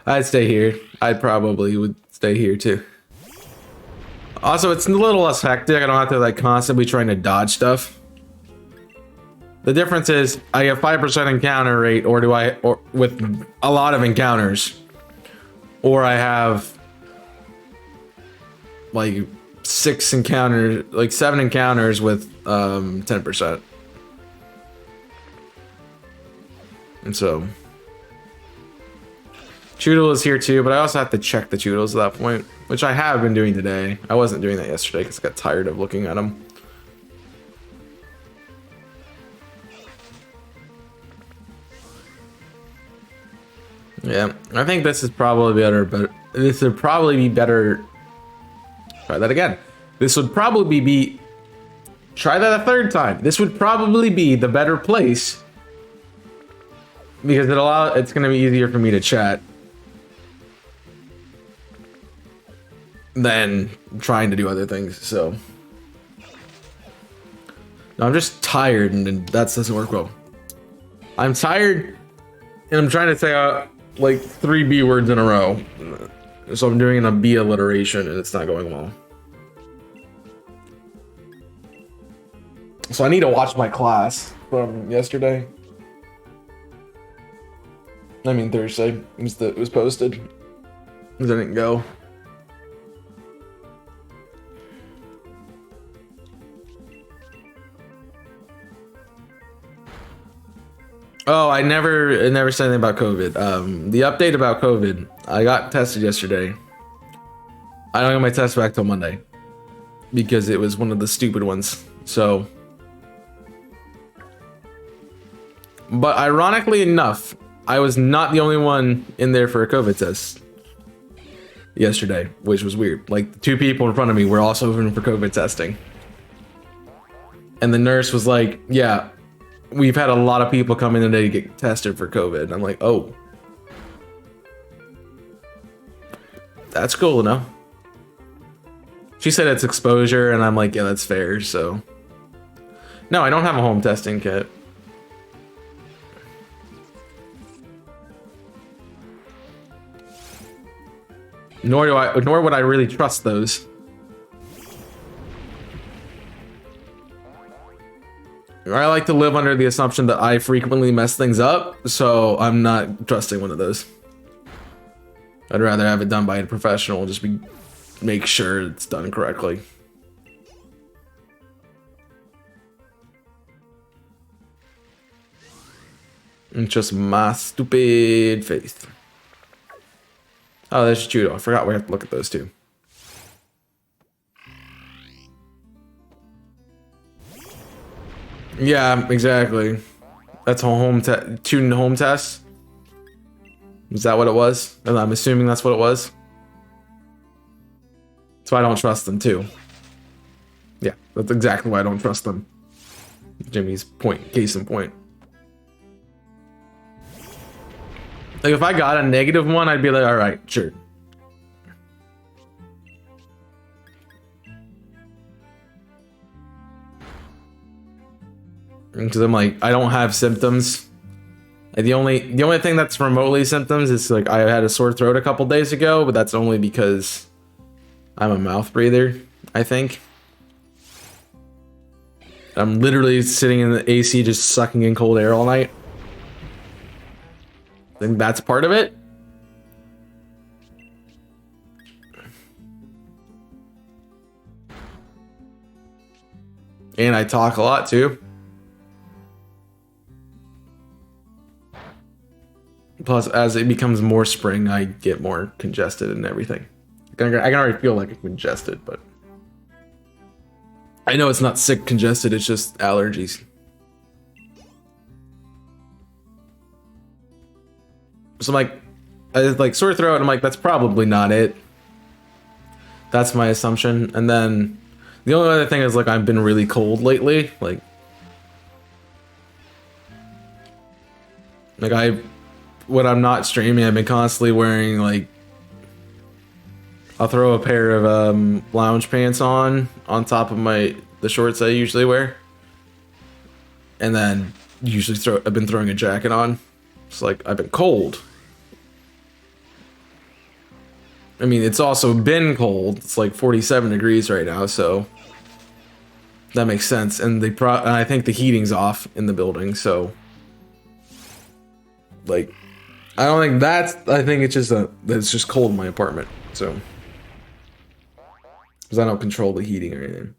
I'd stay here. I probably would stay here too. Also, it's a little less hectic. I don't have to like constantly trying to dodge stuff. The difference is I have 5% encounter rate, or with a lot of encounters, or I have like 7 encounters with 10%. And so Choodle is here too, but I also have to check the Choodles at that point, which I have been doing today. I wasn't doing that yesterday because I got tired of looking at them. Yeah, I think this is probably better, but this would probably be better. Try that again. This would probably be. Try that a third time. This would probably be the better place because it's going to be easier for me to chat than trying to do other things. So no, I'm just tired, and that doesn't work well. I'm tired, and I'm trying to say like 3 B words in a row. So I'm doing a B alliteration, and it's not going well. So I need to watch my class from yesterday. I mean Thursday. It was posted. I didn't go. Oh, I never said anything about COVID. The update about COVID. I got tested yesterday. I don't get my test back till Monday because it was one of the stupid ones. So, but ironically enough, I was not the only one in there for a COVID test yesterday, which was weird. Like the 2 people in front of me were also in for COVID testing, and the nurse was like, "Yeah, we've had a lot of people come in today to get tested for COVID." I'm like, oh, that's cool to know. She said it's exposure, and I'm like, yeah, that's fair. So, no, I don't have a home testing kit. Nor would I really trust those. I like to live under the assumption that I frequently mess things up, so I'm not trusting one of those. I'd rather have it done by a professional and just make sure it's done correctly. It's just my stupid faith. Oh, there's Judo. I forgot we have to look at those two. Yeah, exactly. That's a home test. 2 home tests. Is that what it was? And I'm assuming that's what it was. So I don't trust them too. Yeah, that's exactly why I don't trust them. Jimmy's point, case in point. Like if I got a -1, I'd be like, all right, sure. because I'm like, I don't have symptoms. Like, the only thing that's remotely symptoms is like I had a sore throat a couple days ago, but that's only because I'm a mouth breather, I think. I'm literally sitting in the AC just sucking in cold air all night. I think that's part of it. And I talk a lot too. Plus, as it becomes more spring, I get more congested and everything. I can already feel like I'm congested, but I know it's not sick congested, it's just allergies. So I'm like, I like sore throat, and I'm like, that's probably not it. That's my assumption. And then the only other thing is like I've been really cold lately. Like when I'm not streaming, I've been constantly wearing like, I'll throw a pair of lounge pants on top of the shorts I usually wear, and then usually I've been throwing a jacket on. It's like I've been cold. I mean, it's also been cold. It's like 47 degrees right now, so that makes sense. And and I think the heating's off in the building, so like I don't think I think it's just cold in my apartment, so because I don't control the heating or anything.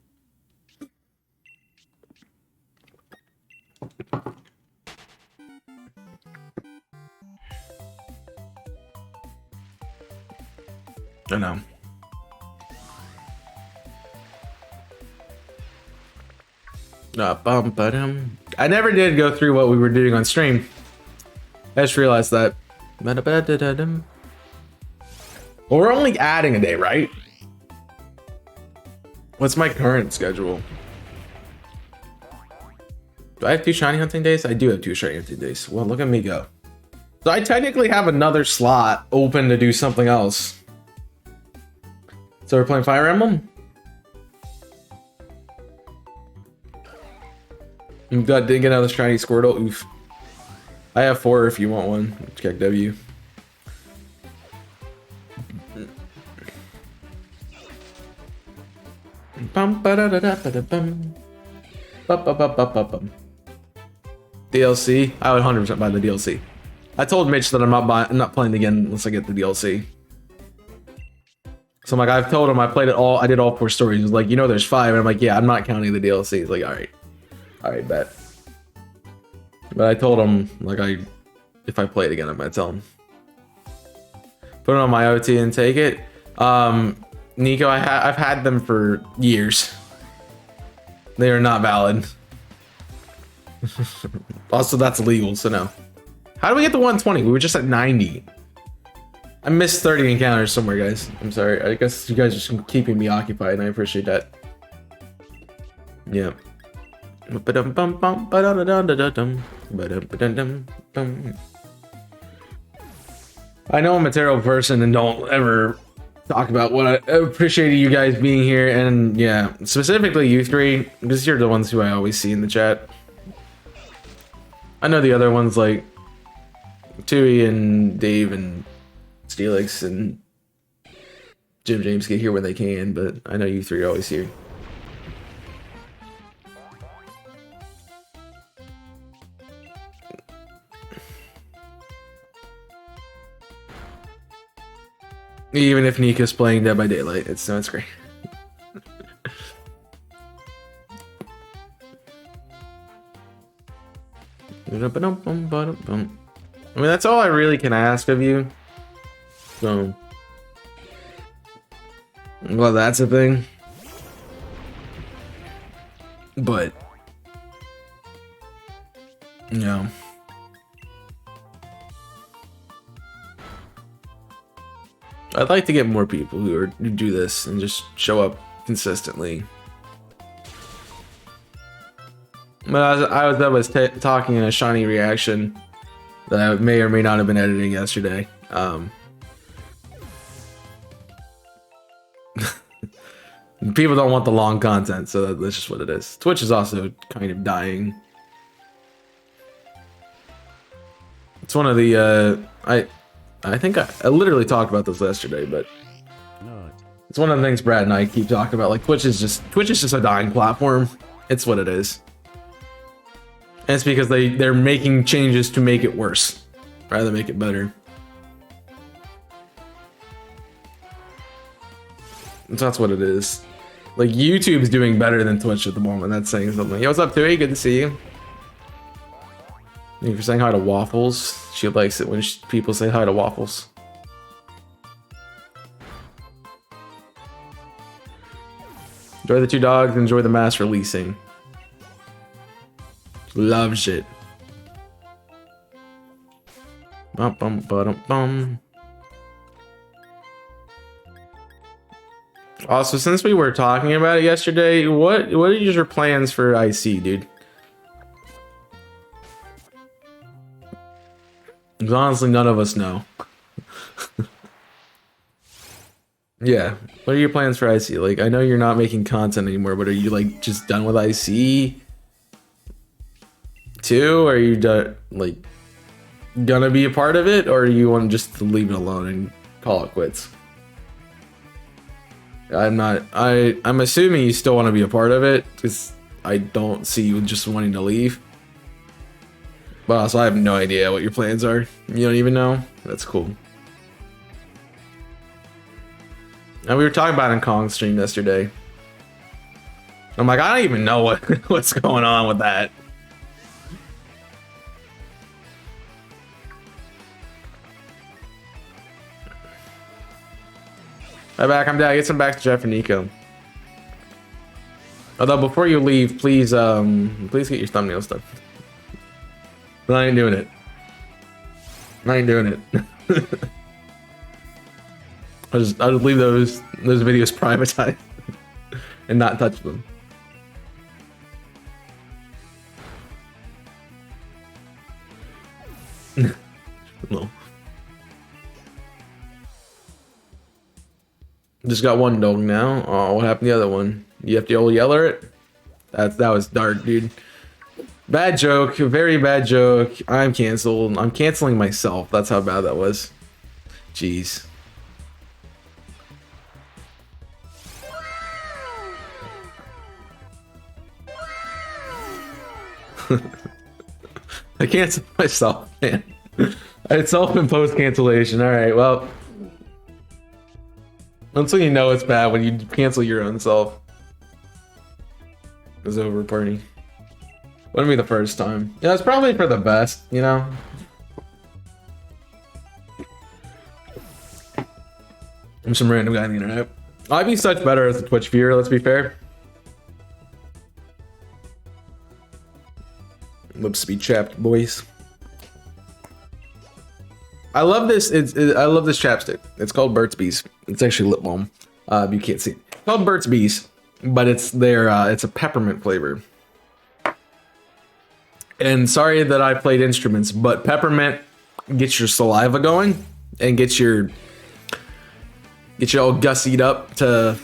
I know. I never did go through what we were doing on stream. I just realized that. Well, we're only adding a day, right? What's my current schedule? Do I have 2 shiny hunting days? I do have 2 shiny hunting days. Well, look at me go. So I technically have another slot open to do something else. So we're playing Fire Emblem? Didn't get another shiny Squirtle. Oof. I have 4 if you want one. Check W. DLC? I would 100% buy the DLC. I told Mitch that I'm not playing again unless I get the DLC. So I'm like, I've told him I played it all. I did all 4 stories. He's like, you know, there's 5. And I'm like, yeah, I'm not counting the DLC. He's like, all right, bet. But I told him like if I play it again, I'm gonna tell him. Put it on my OT and take it. Nico, I've had them for years. They are not valid. Also, that's illegal, so no. How do we get to 120? We were just at 90. I missed 30 encounters somewhere, guys. I'm sorry. I guess you guys are just keeping me occupied, and I appreciate that. Yeah. I know I'm a terrible person and don't ever talk about what I appreciate you guys being here, and yeah, specifically you 3, because you're the ones who I always see in the chat. I know the other ones like Tui and Dave and Steelix and Jim James get here when they can, but I know you 3 are always here. Even if Nika's playing Dead by Daylight, it's great. I mean, that's all I really can ask of you. So, well, that's a thing. But, you know. I'd like to get more people who do this and just show up consistently. But I was talking in a shiny reaction that I may or may not have been editing yesterday. People don't want the long content, so that's just what it is. Twitch is also kind of dying one of the I think I literally talked about this yesterday, but it's one of the things Brad and I keep talking about. Like Twitch is just a dying platform. It's what it is. And it's because they're making changes to make it worse rather than make it better. That's what it is. Like YouTube's doing better than Twitch at the moment. That's saying something. Yo, what's up, Tui? Good to see you. Thank you for saying hi to Waffles. She likes it when people say hi to Waffles. Enjoy the 2 dogs. Enjoy the mass releasing. Loves it. Bum bum bum bum. Also, since we were talking about it yesterday, what are your plans for IC, dude? Because honestly, none of us know. Yeah, what are your plans for IC? Like, I know you're not making content anymore, but are you like just done with IC too? Or are you done, like, gonna be a part of it, or do you want just to leave it alone and call it quits? I'm assuming you still want to be a part of it, because I don't see you just wanting to leave. But also, I have no idea what your plans are. You don't even know? That's cool. And we were talking about it in Kong's stream yesterday. I'm like, I don't even know what's going on with that. I'm back. I'm down. Get some back to Jeff and Nico. Although before you leave, please please get your thumbnails done. I ain't doing it. I ain't doing it. I'll just leave those videos privatized and not touch them. No. Just got one dog now. Oh, what happened to the other one? You have to yeller it? That was dark, dude. Bad joke, very bad joke. I'm canceled. I'm canceling myself. That's how bad that was. Jeez. I canceled myself, man. It's self-imposed cancellation. All right, well. Until you know it's bad when you cancel your own self. It's over, party. Wouldn't be the first time. Yeah, it's probably for the best, you know? I'm some random guy on the internet. I'd be such better as a Twitch viewer, let's be fair. Lips be chapped, boys. I love this. I love this chapstick. It's called Burt's Bees. It's actually lip balm. You can't see it. It's called Burt's Bees, but it's it's a peppermint flavor. And sorry that I played instruments, but peppermint gets your saliva going and gets you all gussied up to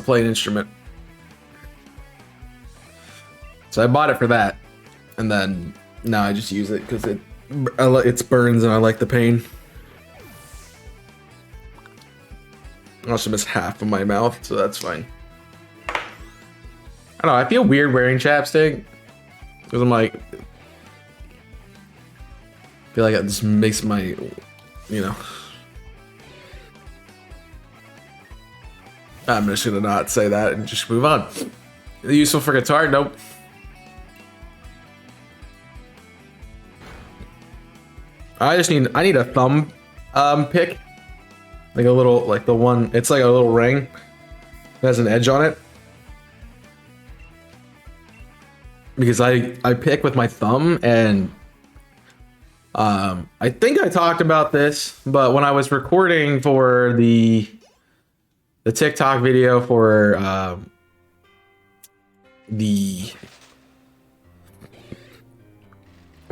play an instrument. So I bought it for that, and then now I just use it because it burns and I like the pain. I also missed half of my mouth, so that's fine. I don't know, I feel weird wearing chapstick because I'm like, I feel like it just makes my, you know. I'm just gonna not say that and just move on. Useful for guitar? Nope. I need a thumb pick. Like a little, like the one, it's like a little ring that has an edge on it. Because I pick with my thumb, and I think I talked about this, but when I was recording for the TikTok video for the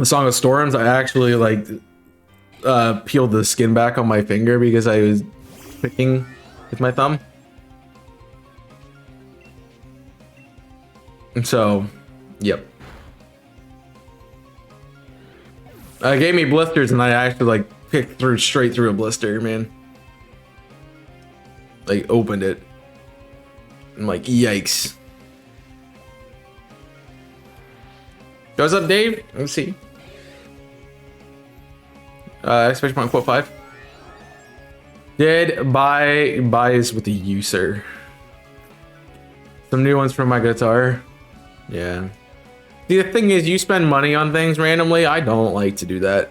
Song of Storms, I actually like peeled the skin back on my finger because I was picking with my thumb. And so, yep. It gave me blisters, and I actually like picked through straight through a blister, man. Like opened it. I'm like, yikes. What's up, Dave? Let me see. Exclamation point quote 5. Did buys with the user. Some new ones from my guitar. Yeah. See, the thing is, you spend money on things randomly. I don't like to do that.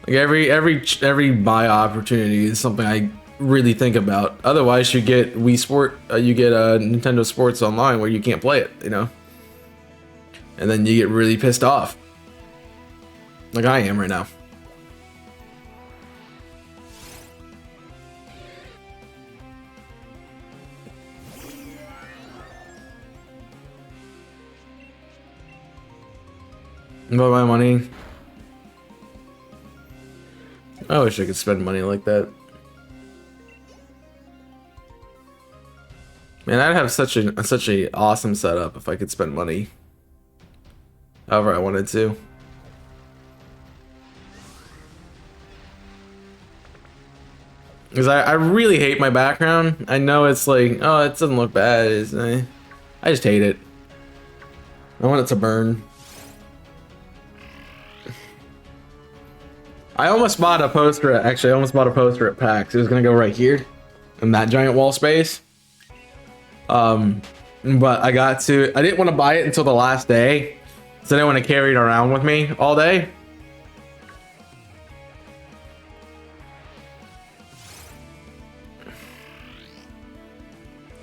Like every buy opportunity is something I really think about. Otherwise, you get Wii Sport, you get Nintendo Sports Online where you can't play it, you know. And then you get really pissed off, like I am right now. About my money. I wish I could spend money like that. Man, I'd have such a awesome setup if I could spend money however I wanted to. Because I really hate my background. I know it's like, oh, it doesn't look bad. I just hate it. I want it to burn. I almost bought a poster, actually I almost bought a poster at PAX. It was gonna go right here in that giant wall space. But I didn't want to buy it until the last day. So I didn't want to carry it around with me all day.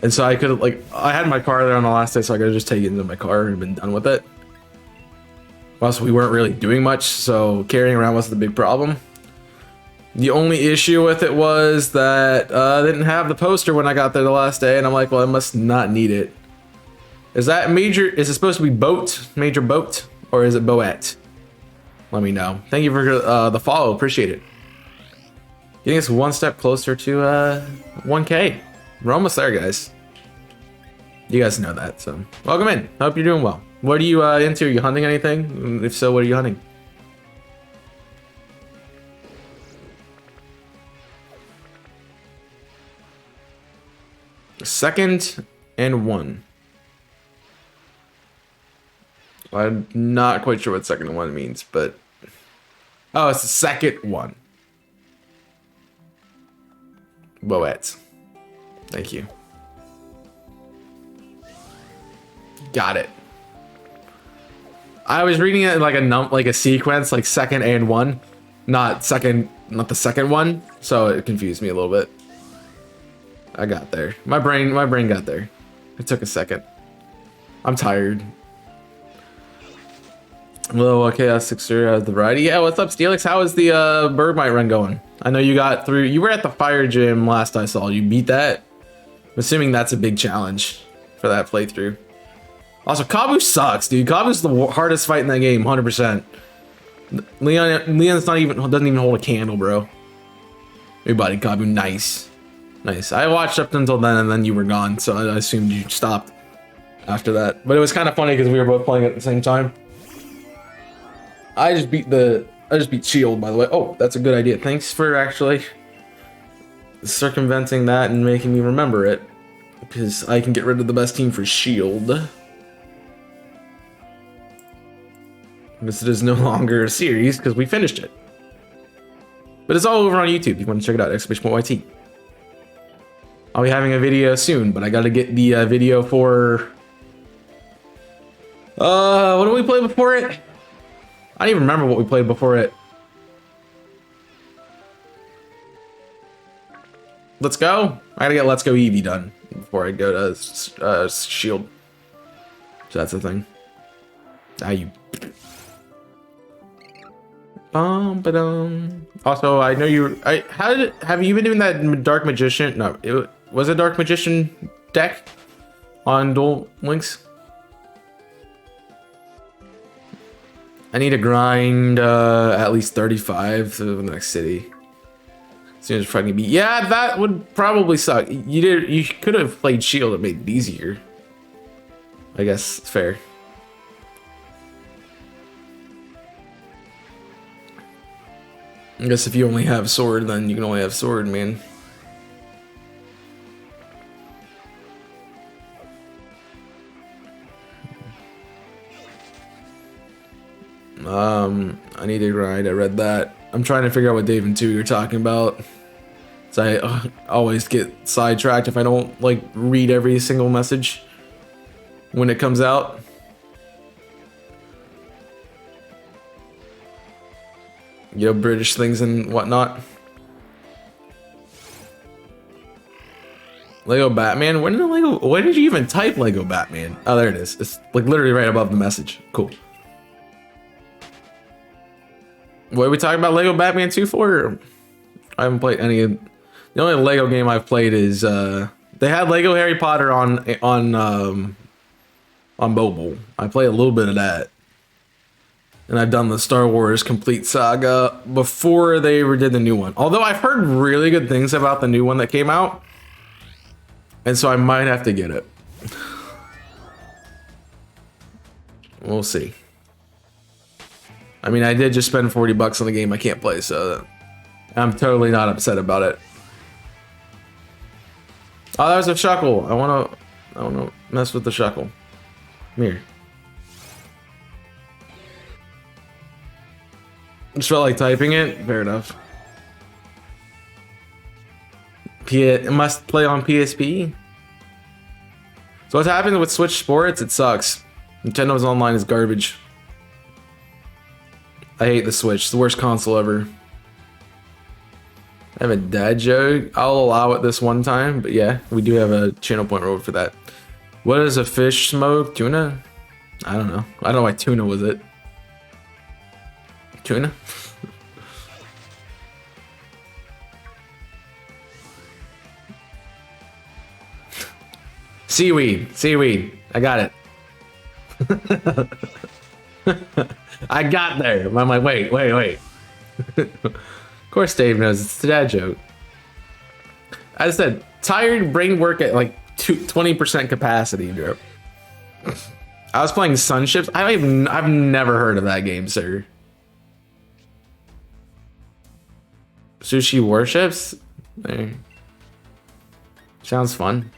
And so I could I had my car there on the last day, so I could just take it into my car and been done with it. Plus, we weren't really doing much, so carrying around wasn't the big problem. The only issue with it was that I didn't have the poster when I got there the last day, and I'm like, well, I must not need it. Is that major? Is it supposed to be boat, major boat, or is it Boet? Let me know. Thank you for the follow, appreciate it. Getting us one step closer to 1K. We're almost there, guys. You guys know that, so welcome in. Hope you're doing well. What are you into? Are you hunting anything? If so, what are you hunting? Second and 1. I'm not quite sure what second and 1 means, but oh, it's the second one. Boet. Thank you. Got it. I was reading it in like a sequence, like second and 1, not the second one, so it confused me a little bit. I got there. My brain got there. It took a second. I'm tired. Hello, Chaos Sixer has the variety. Yeah, what's up, Steelix? How is the Birdmite run going? I know you got through. You were at the fire gym last I saw. You beat that. I'm assuming that's a big challenge for that playthrough. Also, Kabu sucks, dude. Kabu's the hardest fight in that game, 100%. Leon's doesn't even hold a candle, bro. Hey, buddy, Kabu, nice. Nice. I watched up until then, and then you were gone, so I assumed you stopped after that. But it was kind of funny because we were both playing at the same time. I just beat Shield, by the way. Oh, that's a good idea. Thanks for actually circumventing that and making me remember it, because I can get rid of the best team for Shield. Because it is no longer a series, because we finished it. But it's all over on YouTube. If you want to check it out, !YT. I'll be having a video soon, but I gotta get the video for... what did we play before it? I don't even remember what we played before it. Let's Go? I gotta get Let's Go Eevee done before I go to Shield. So that's the thing. Ah, you... Also, I know you... have you been doing that Dark Magician? No, it was a Dark Magician deck on Duel Links. I need to grind at least 35 to the next city. As soon as fighting beat. Yeah, that would probably suck. You could have played Shield and made it easier. I guess it's fair. I guess if you only have sword, then you can only have sword, man. I need to grind. I read that. I'm trying to figure out what Dave and 2 you're talking about. So I always get sidetracked if I don't like read every single message when it comes out. You know, British things and whatnot. Lego Batman? When did Lego? Why did you even type Lego Batman? Oh, there it is. It's like literally right above the message. Cool. What are we talking about Lego Batman 2 for? I haven't played any of... The only Lego game I've played is they had Lego Harry Potter on mobile. I play a little bit of that. And I've done the Star Wars Complete Saga before they ever did the new one. Although I've heard really good things about the new one that came out. And so I might have to get it. We'll see. I mean, I did just spend 40 bucks on the game I can't play, so I'm totally not upset about it. Oh, that was a Shuckle. I wanna mess with the Shuckle. Come here. Just felt like typing it. Fair enough. It must play on PSP. So what's happening with Switch Sports? It sucks. Nintendo's online is garbage. I hate the Switch. It's the worst console ever. I have a dad joke. I'll allow it this one time, but yeah, we do have a channel point road for that. What is a fish smoke? Tuna? I don't know. I don't know why tuna was it. Tuna? Seaweed. Seaweed. I got it. I got there. I'm like, wait. Of course Dave knows. It's the dad joke. I said, tired brain work at like 20% capacity, bro. I was playing Sunships. I've never heard of that game, sir. Sushi Warships? There. Sounds fun.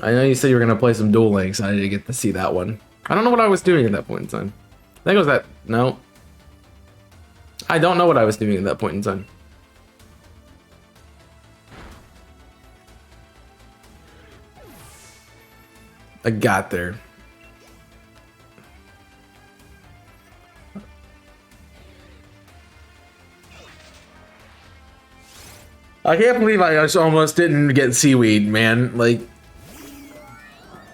I know you said you were gonna play some Duel Links. I didn't get to see that one. I don't know what I was doing at that point in time. I think it was that. No. I don't know what I was doing at that point in time. I got there. I can't believe I just almost didn't get seaweed, man. Like,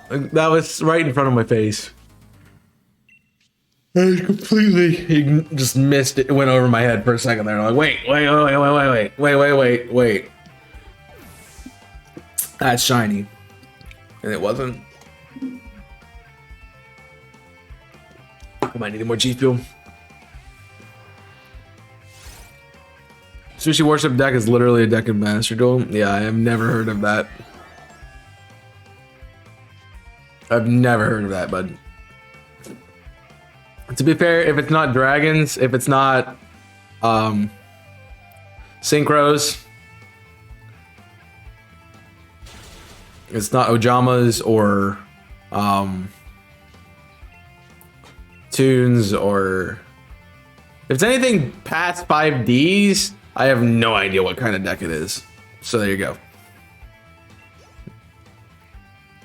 that was right in front of my face. I completely just missed it. It went over my head for a second there. I'm like, wait. That's shiny. And it wasn't. I might need more G fuel. Sushi Warship deck is literally a deck of Master Duel. Yeah, I have never heard of that. I've never heard of that, bud. To be fair, if it's not dragons, if it's not synchros, it's not Ojamas or tunes, or if it's anything past 5Ds, I have no idea what kind of deck it is. So there you go.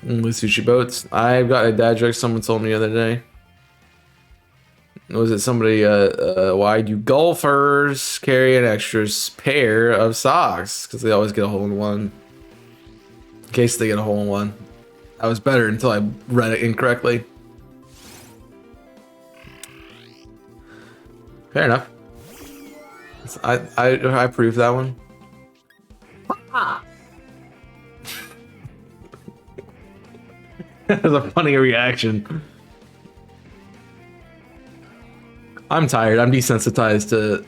With sushi boats. I've got a dad joke someone told me the other day. Was it somebody, why do golfers carry an extra pair of socks? Because they always get a hole in one. In case they get a hole in one. I was better until I read it incorrectly. Fair enough. I approve that one. That was a funny reaction. I'm tired. I'm desensitized to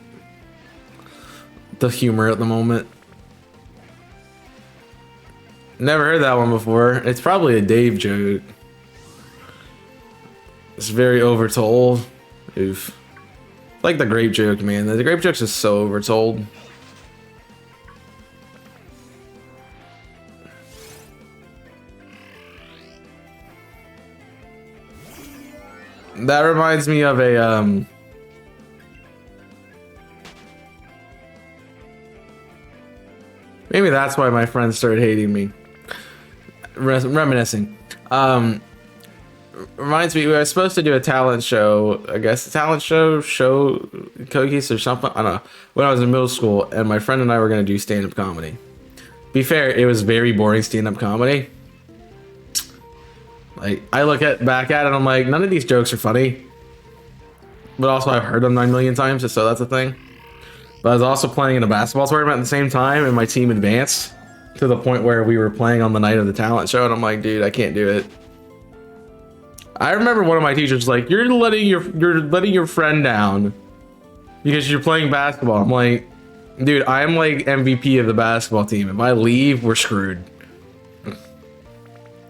the humor at the moment. Never heard that one before. It's probably a Dave joke. It's very overtold. Oof. Like the grape joke, man. The grape joke's just so overtold. That reminds me of a maybe that's why my friends started hating me. Reminiscing. Reminds me, we were supposed to do a talent show, I guess, show cookies or something. I don't know. When I was in middle school, and my friend and I were gonna do stand-up comedy. Be fair, it was very boring stand-up comedy. Like, I look back at it, I'm like, none of these jokes are funny. But also, I've heard them 9 million times, so that's a thing. But I was also playing in a basketball tournament at the same time, and my team advanced to the point where we were playing on the night of the talent show, and I'm like, dude, I can't do it. I remember one of my teachers was like, you're letting your friend down because you're playing basketball. I'm like, dude, I'm like MVP of the basketball team. If I leave, we're screwed.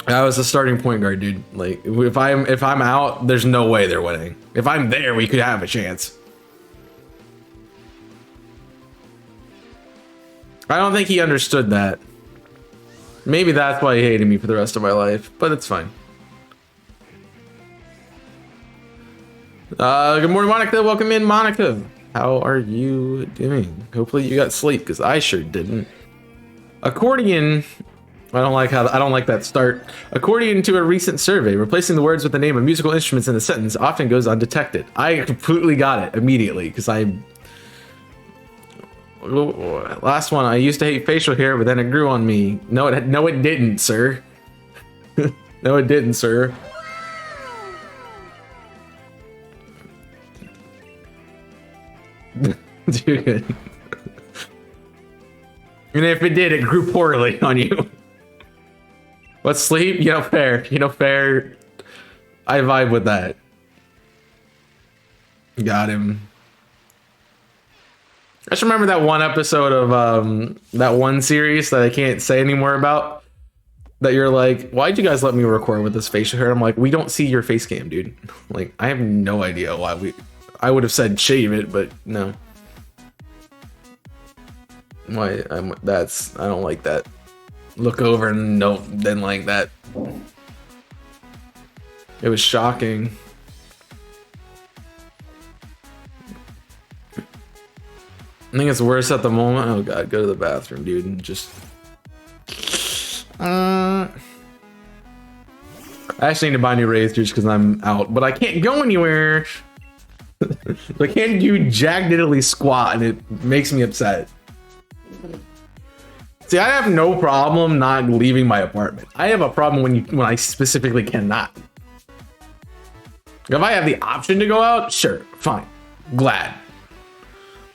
I was the starting point guard, dude. Like, if I'm out, there's no way they're winning. If I'm there, we could have a chance. I don't think he understood that. Maybe that's why he hated me for the rest of my life, but it's fine. Good morning, Monica. Welcome in, Monica. How are you doing? Hopefully you got sleep, because I sure didn't. Accordion. I don't like that start. According to a recent survey, replacing the words with the name of musical instruments in the sentence often goes undetected. I completely got it immediately, because last one, I used to hate facial hair, but then it grew on me. No, it didn't, sir. No, it didn't, sir. Dude. And if it did, it grew poorly on you. What's sleep? You know, fair. You know, fair. I vibe with that. Got him. I just remember that one episode of that one series that I can't say anymore about. That you're like, why'd you guys let me record with this facial hair? I'm like, we don't see your face cam, dude. Like, I have no idea why I would have said shave it, but no. Why? I don't like that. Look over and no, didn't like that. It was shocking. I think it's worse at the moment. Oh god, go to the bathroom, dude, and just. I actually need to buy new razors because I'm out, but I can't go anywhere. I can't do jack diddly squat, and it makes me upset. See, I have no problem not leaving my apartment. I have a problem when I specifically cannot. If I have the option to go out, sure, fine, glad.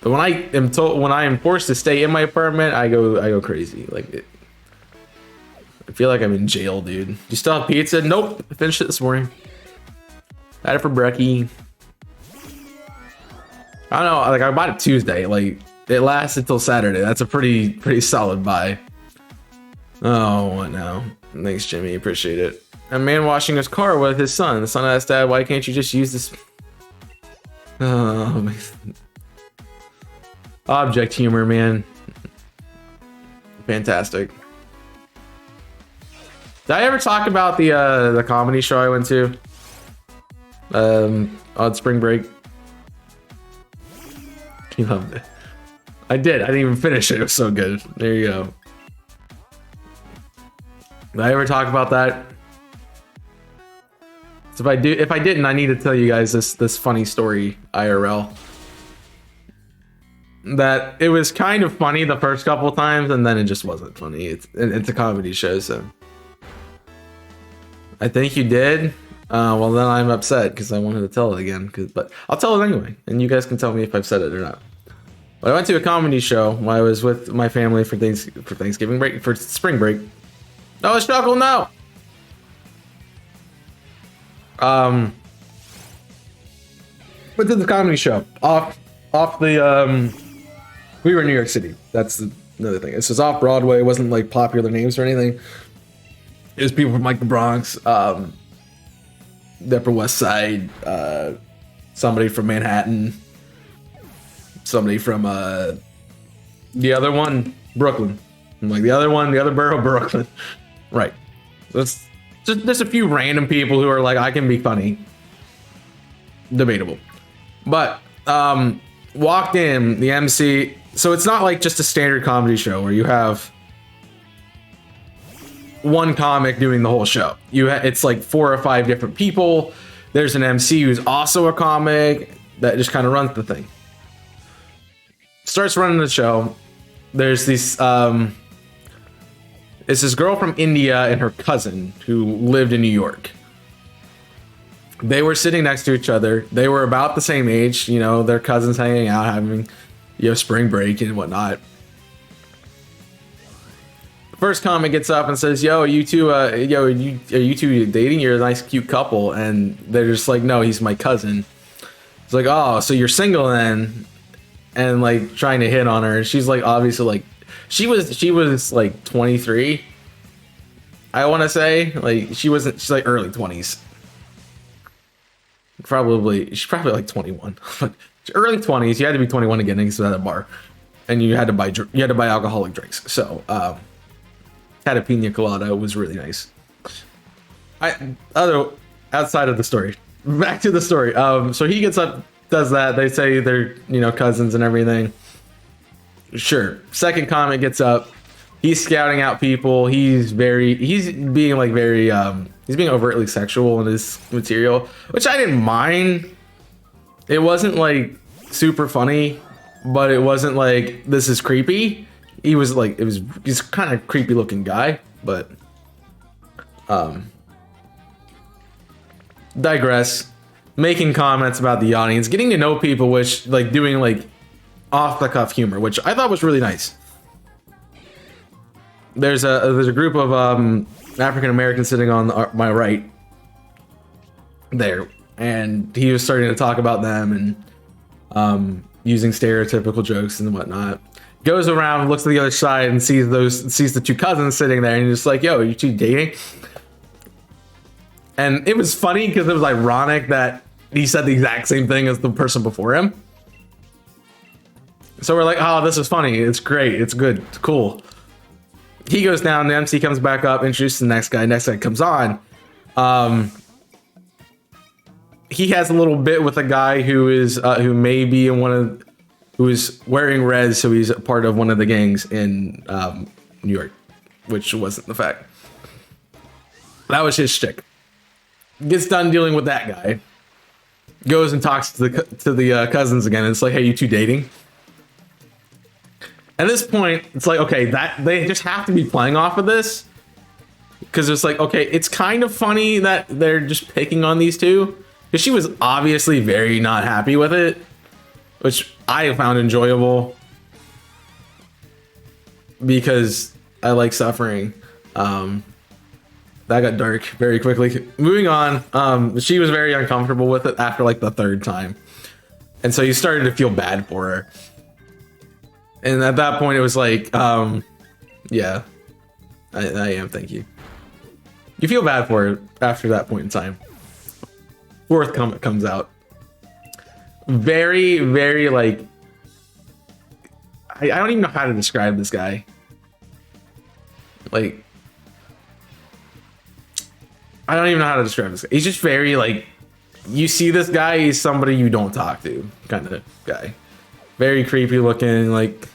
But when I am forced to stay in my apartment, I go crazy. Like, I feel like I'm in jail, dude. You still have pizza? Nope, I finished it this morning. Had it for brekkie. I don't know, like I bought it Tuesday. Like, it lasted till Saturday. That's a pretty solid buy. Oh, what now? Thanks, Jimmy. Appreciate it. A man washing his car with his son. The son asked Dad, "Why can't you just use this?" Oh, object humor, man. Fantastic. Did I ever talk about the comedy show I went to? On spring break. You loved it. I did. I didn't even finish it. It was so good. There you go. Did I ever talk about that? So if I didn't, I need to tell you guys this funny story, IRL. That it was kind of funny the first couple times, and then it just wasn't funny. It's a comedy show, so. I think you did. Well, then I'm upset because I wanted to tell it again. But I'll tell it anyway, and you guys can tell me if I've said it or not. But I went to a comedy show while I was with my family for Thanksgiving break, for spring break. No, it's Chuckle, no. Went to the comedy show off the we were in New York City. That's another thing. This was off Broadway. It wasn't like popular names or anything. It was people from like the Bronx. the Upper West Side, somebody from Manhattan, somebody from the other one, Brooklyn. I'm like the other borough, Brooklyn. Right. So it's just there's a few random people who are like, I can be funny. Debatable. But walked in the MC. So it's not like just a standard comedy show where you have one comic doing the whole show. It's like 4 or 5 different people. There's an MC who's also a comic that just kind of runs the thing. Starts running the show. There's this it's this girl from India and her cousin who lived in New York. They were sitting next to each other. They were about the same age, you know, their cousins hanging out, having, you know, spring break and whatnot. First comic gets up and says, "Yo, you two, are you two dating? You're a nice, cute couple." And they're just like, "No, he's my cousin." It's like, "Oh, so you're single then?" And like trying to hit on her. She's like, obviously, like she was like 23. I want to say, like she's like early 20s. She's probably like 21. Early 20s. You had to be 21 to get in at a bar, and you had to buy alcoholic drinks. So. Had a pina colada. It was really nice. Outside of the story, back to the story. So he gets up, does that. They say they're, you know, cousins and everything. Sure. Second comic gets up. He's scouting out people. He's being overtly sexual in his material, which I didn't mind. It wasn't like super funny, but it wasn't like this is creepy. He was like, he's kind of creepy looking guy, but digress. Making comments about the audience, getting to know people, which like doing like off the cuff humor, which I thought was really nice. There's a group of African Americans sitting on my right there, and he was starting to talk about them and using stereotypical jokes and whatnot. Goes around, looks to the other side, and sees the 2 cousins sitting there, and he's just like, "Yo, are you 2 dating?" And it was funny because it was ironic that he said the exact same thing as the person before him. So we're like, "Oh, this is funny. It's great. It's good. It's cool." He goes down. The MC comes back up, introduces the next guy. Next guy comes on. He has a little bit with a guy who may be in who is wearing red, so he's a part of one of the gangs in New York, which wasn't the fact. That was his shtick. Gets done dealing with that guy. Goes and talks to the cousins again. And it's like, "Hey, you 2 dating?" At this point, it's like, okay, that they just have to be playing off of this, because it's like, okay, it's kind of funny that they're just picking on these 2, because she was obviously very not happy with it, which I found enjoyable because I like suffering. That got dark very quickly. Moving on, she was very uncomfortable with it after like the 3rd time. And so you started to feel bad for her. And at that point it was like, yeah, I am, thank you. You feel bad for her after that point in time. 4th comic comes out. Very, very like, I don't even know how to describe this guy. Like, I don't even know how to describe this guy. He's just very like, you see this guy, he's somebody you don't talk to kind of guy. Very creepy looking, like,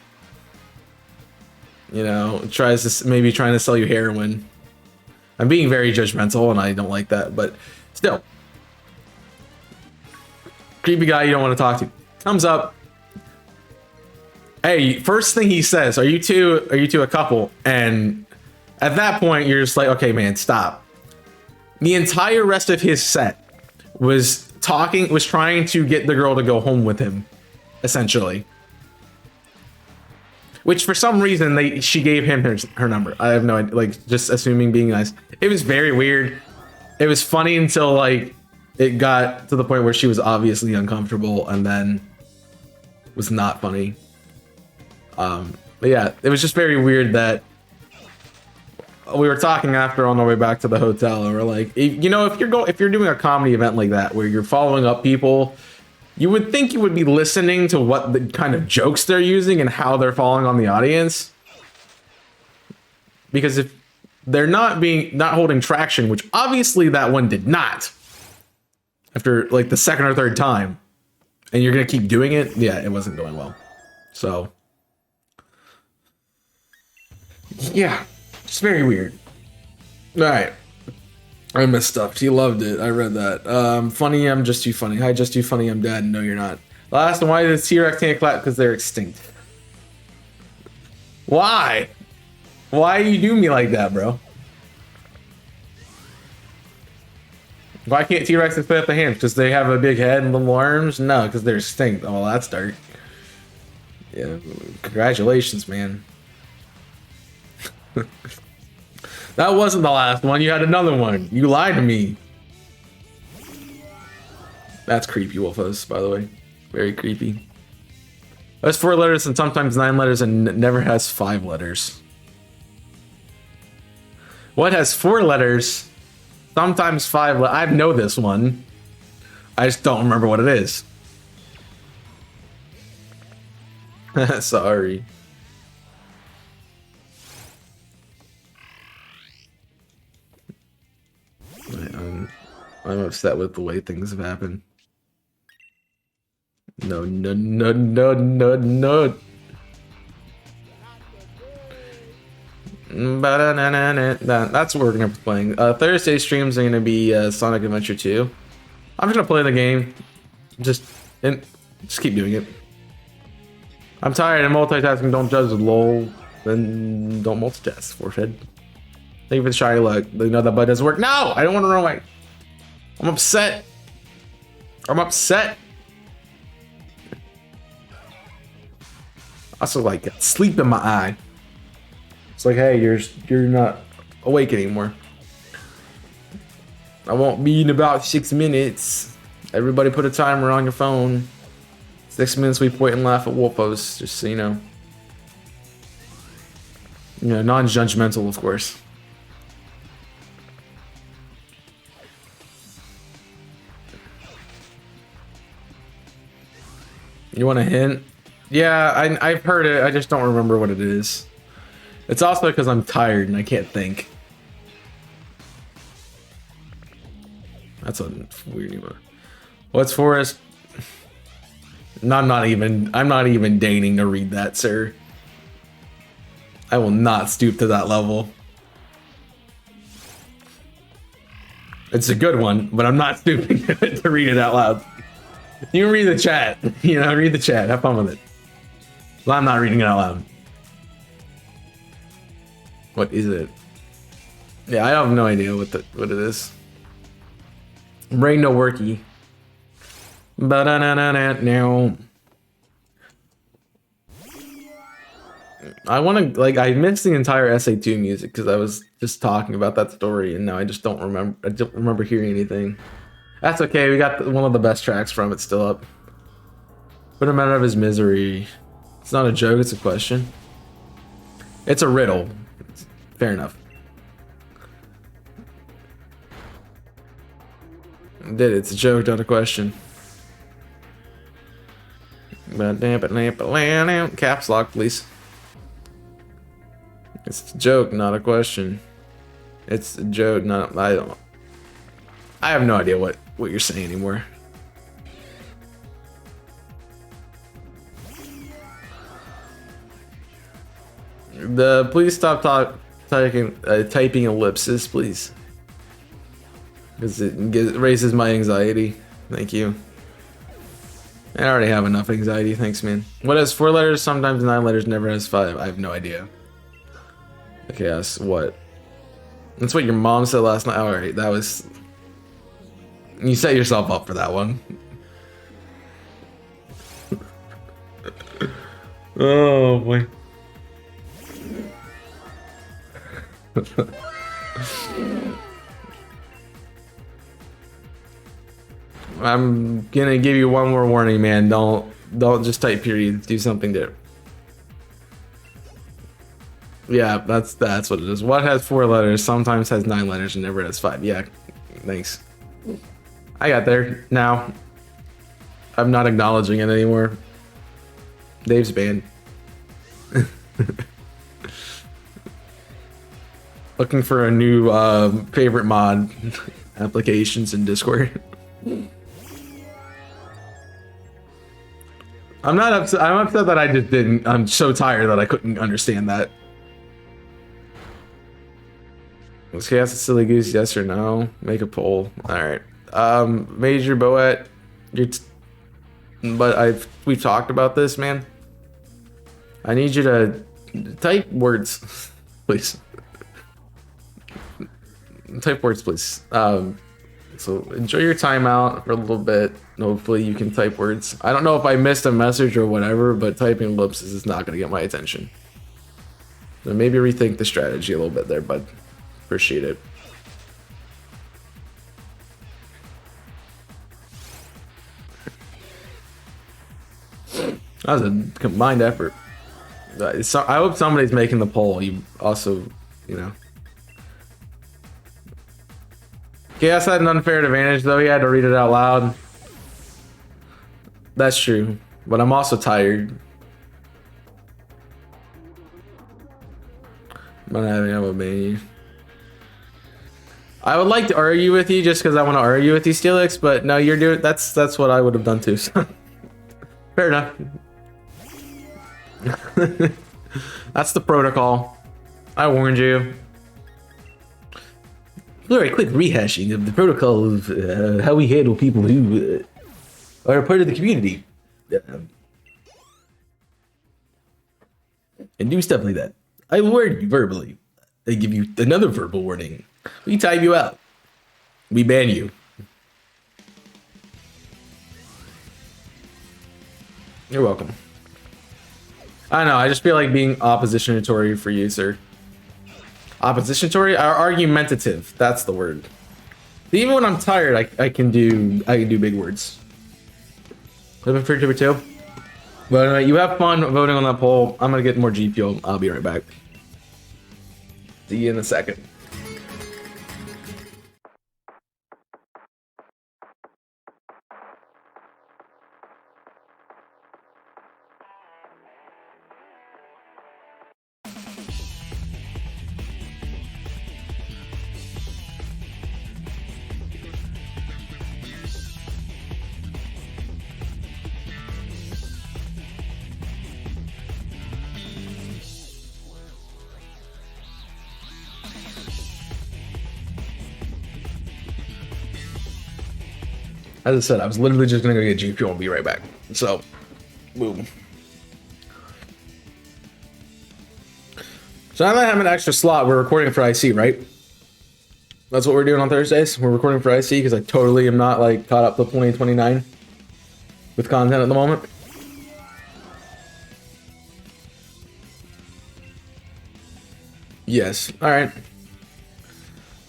you know, trying to sell you heroin. I'm being very judgmental and I don't like that, but still. Creepy guy you don't want to talk to. Comes up. Hey, first thing he says, are you two a couple? And at that point, you're just like, okay, man, stop. The entire rest of his set was trying to get the girl to go home with him, essentially. Which for some reason she gave him her number. I have no idea, like just assuming being nice. It was very weird. It was funny until like it got to the point where she was obviously uncomfortable and then was not funny. But yeah, it was just very weird that we were talking after on our way back to the hotel, and we're like, you know, if you're doing a comedy event like that where you're following up people, you would think you would be listening to what the kind of jokes they're using and how they're falling on the audience. Because if they're not holding traction, which obviously that one did not, after like the second or third time, and you're gonna keep doing it, yeah, it wasn't going well. So yeah, it's very weird. All right, I missed stuff. She loved it. I read that. Funny, I'm just too funny. Hi, just too funny. I'm dead. No, you're not. Last one. Why did the T-Rex can't clap? Because they're extinct. Why? Why you do me like that, bro? Why can't T-Rexes put up the hands? Because they have a big head and little arms? No, because they're extinct. Oh, that's dark. Yeah, congratulations, man. That wasn't the last one. You had another one. You lied to me. That's creepy, Wolfos, by the way. Very creepy. That's 4 letters and sometimes 9 letters and never has 5 letters. What has 4 letters? Sometimes 5 letters. I know this one. I just don't remember what it is. Sorry. I'm upset with the way things have happened. No, no, no, no, no, no. That's what we're gonna be playing. Thursday streams are gonna be Sonic Adventure 2. I'm just gonna play the game. Just keep doing it. I'm tired of multitasking. Don't judge. Lol. Then don't multitask. Forehead. Thank you for the shiny luck. You know that button doesn't work. No, I don't want to run away. I'm upset. I'm upset. Also, like sleep in my eye. It's like, hey, you're not awake anymore. I won't be in about 6 minutes. Everybody put a timer on your phone. 6 minutes we point and laugh at Wolfos, just so you know. You know, non-judgmental, of course. You want a hint? Yeah, I've heard it. I just don't remember what it is. It's also because I'm tired and I can't think. That's a weird email. What's Forest? No, I'm not even deigning to read that, sir. I will not stoop to that level. It's a good one, but I'm not stooping to read it out loud. You read the chat. You know, read the chat. Have fun with it. Well, I'm not reading it out loud. What is it? Yeah, I have no idea what it is. Brain no worky. Now. I want to, like, I missed the entire SA2 music because I was just talking about that story, and now I just don't remember. I don't remember hearing anything. That's okay. We got one of the best tracks from it still up. Put him out of his misery. It's not a joke. It's a question. It's a riddle. Fair enough. Did it? It's a joke, not a question. Caps lock, please. It's a joke, not a question. It's a joke, not. I have no idea what you're saying anymore. Please stop typing ellipsis, please. Because it raises my anxiety. Thank you. I already have enough anxiety. Thanks, man. What has 4 letters? Sometimes 9 letters. Never has 5. I have no idea. Okay, yes. What? That's what your mom said last night. All right, that was. You set yourself up for that one. Oh boy. I'm gonna give you one more warning, man. Don't just type periods. Do something different. Yeah, that's what it is. What has 4 letters, sometimes has 9 letters, and never has 5. Yeah, thanks. I got there. Now, I'm not acknowledging it anymore. Dave's banned. Looking for a new favorite mod applications in Discord. I'm not upset. I'm upset that I just didn't. I'm so tired that I couldn't understand that. Was Chaos a silly goose? Yes or no? Make a poll. All right. Major Boet, but we've talked about this, man. I need you to type words, please. Type words, please. So enjoy your timeout for a little bit. Hopefully you can type words. I don't know if I missed a message or whatever, but typing ellipses is not going to get my attention. So maybe rethink the strategy a little bit there, bud. Appreciate it. That was a combined effort. So I hope somebody's making the poll. You also, you know. Chaos had an unfair advantage, though. He had to read it out loud. That's true. But I'm also tired. I'm not having a baby. I would like to argue with you just because I want to argue with you, Steelix, but no, you're doing that's what I would have done too. So. Fair enough. That's the protocol. I warned you. Very quick rehashing of the protocol of how we handle people who are a part of the community and do stuff like that. I warn you verbally. I give you another verbal warning. We time you out. We ban you. You're welcome. I know, I just feel like being oppositionatory for you, sir. Oppositionatory? Argumentative. That's the word. Even when I'm tired, I can do big words. Living for number 2. But anyway, you have fun voting on that poll. I'm gonna get more G Fuel. I'll be right back. See you in a second. As I said, I was literally just gonna go get GPU and be right back. So, boom. So now that I have an extra slot, we're recording for IC, right? That's what we're doing on Thursdays. We're recording for IC because I totally am not like caught up to 2029 with content at the moment. Yes. All right.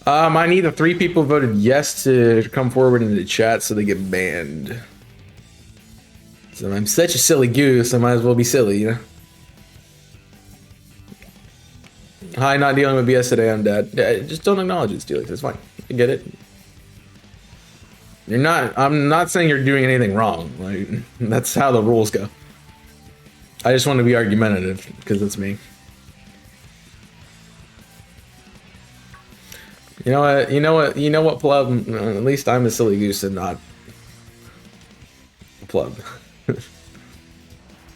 I need the 3 people voted yes to come forward into the chat so they get banned. So I'm such a silly goose, I might as well be silly, you know? Hi, not dealing with BS today, I'm dead. Yeah, just don't acknowledge it, Steelix, it's fine. I get it. I'm not saying you're doing anything wrong. Like, that's how the rules go. I just want to be argumentative, because it's me. You know what, pleb? At least I'm a silly goose and not a pleb. At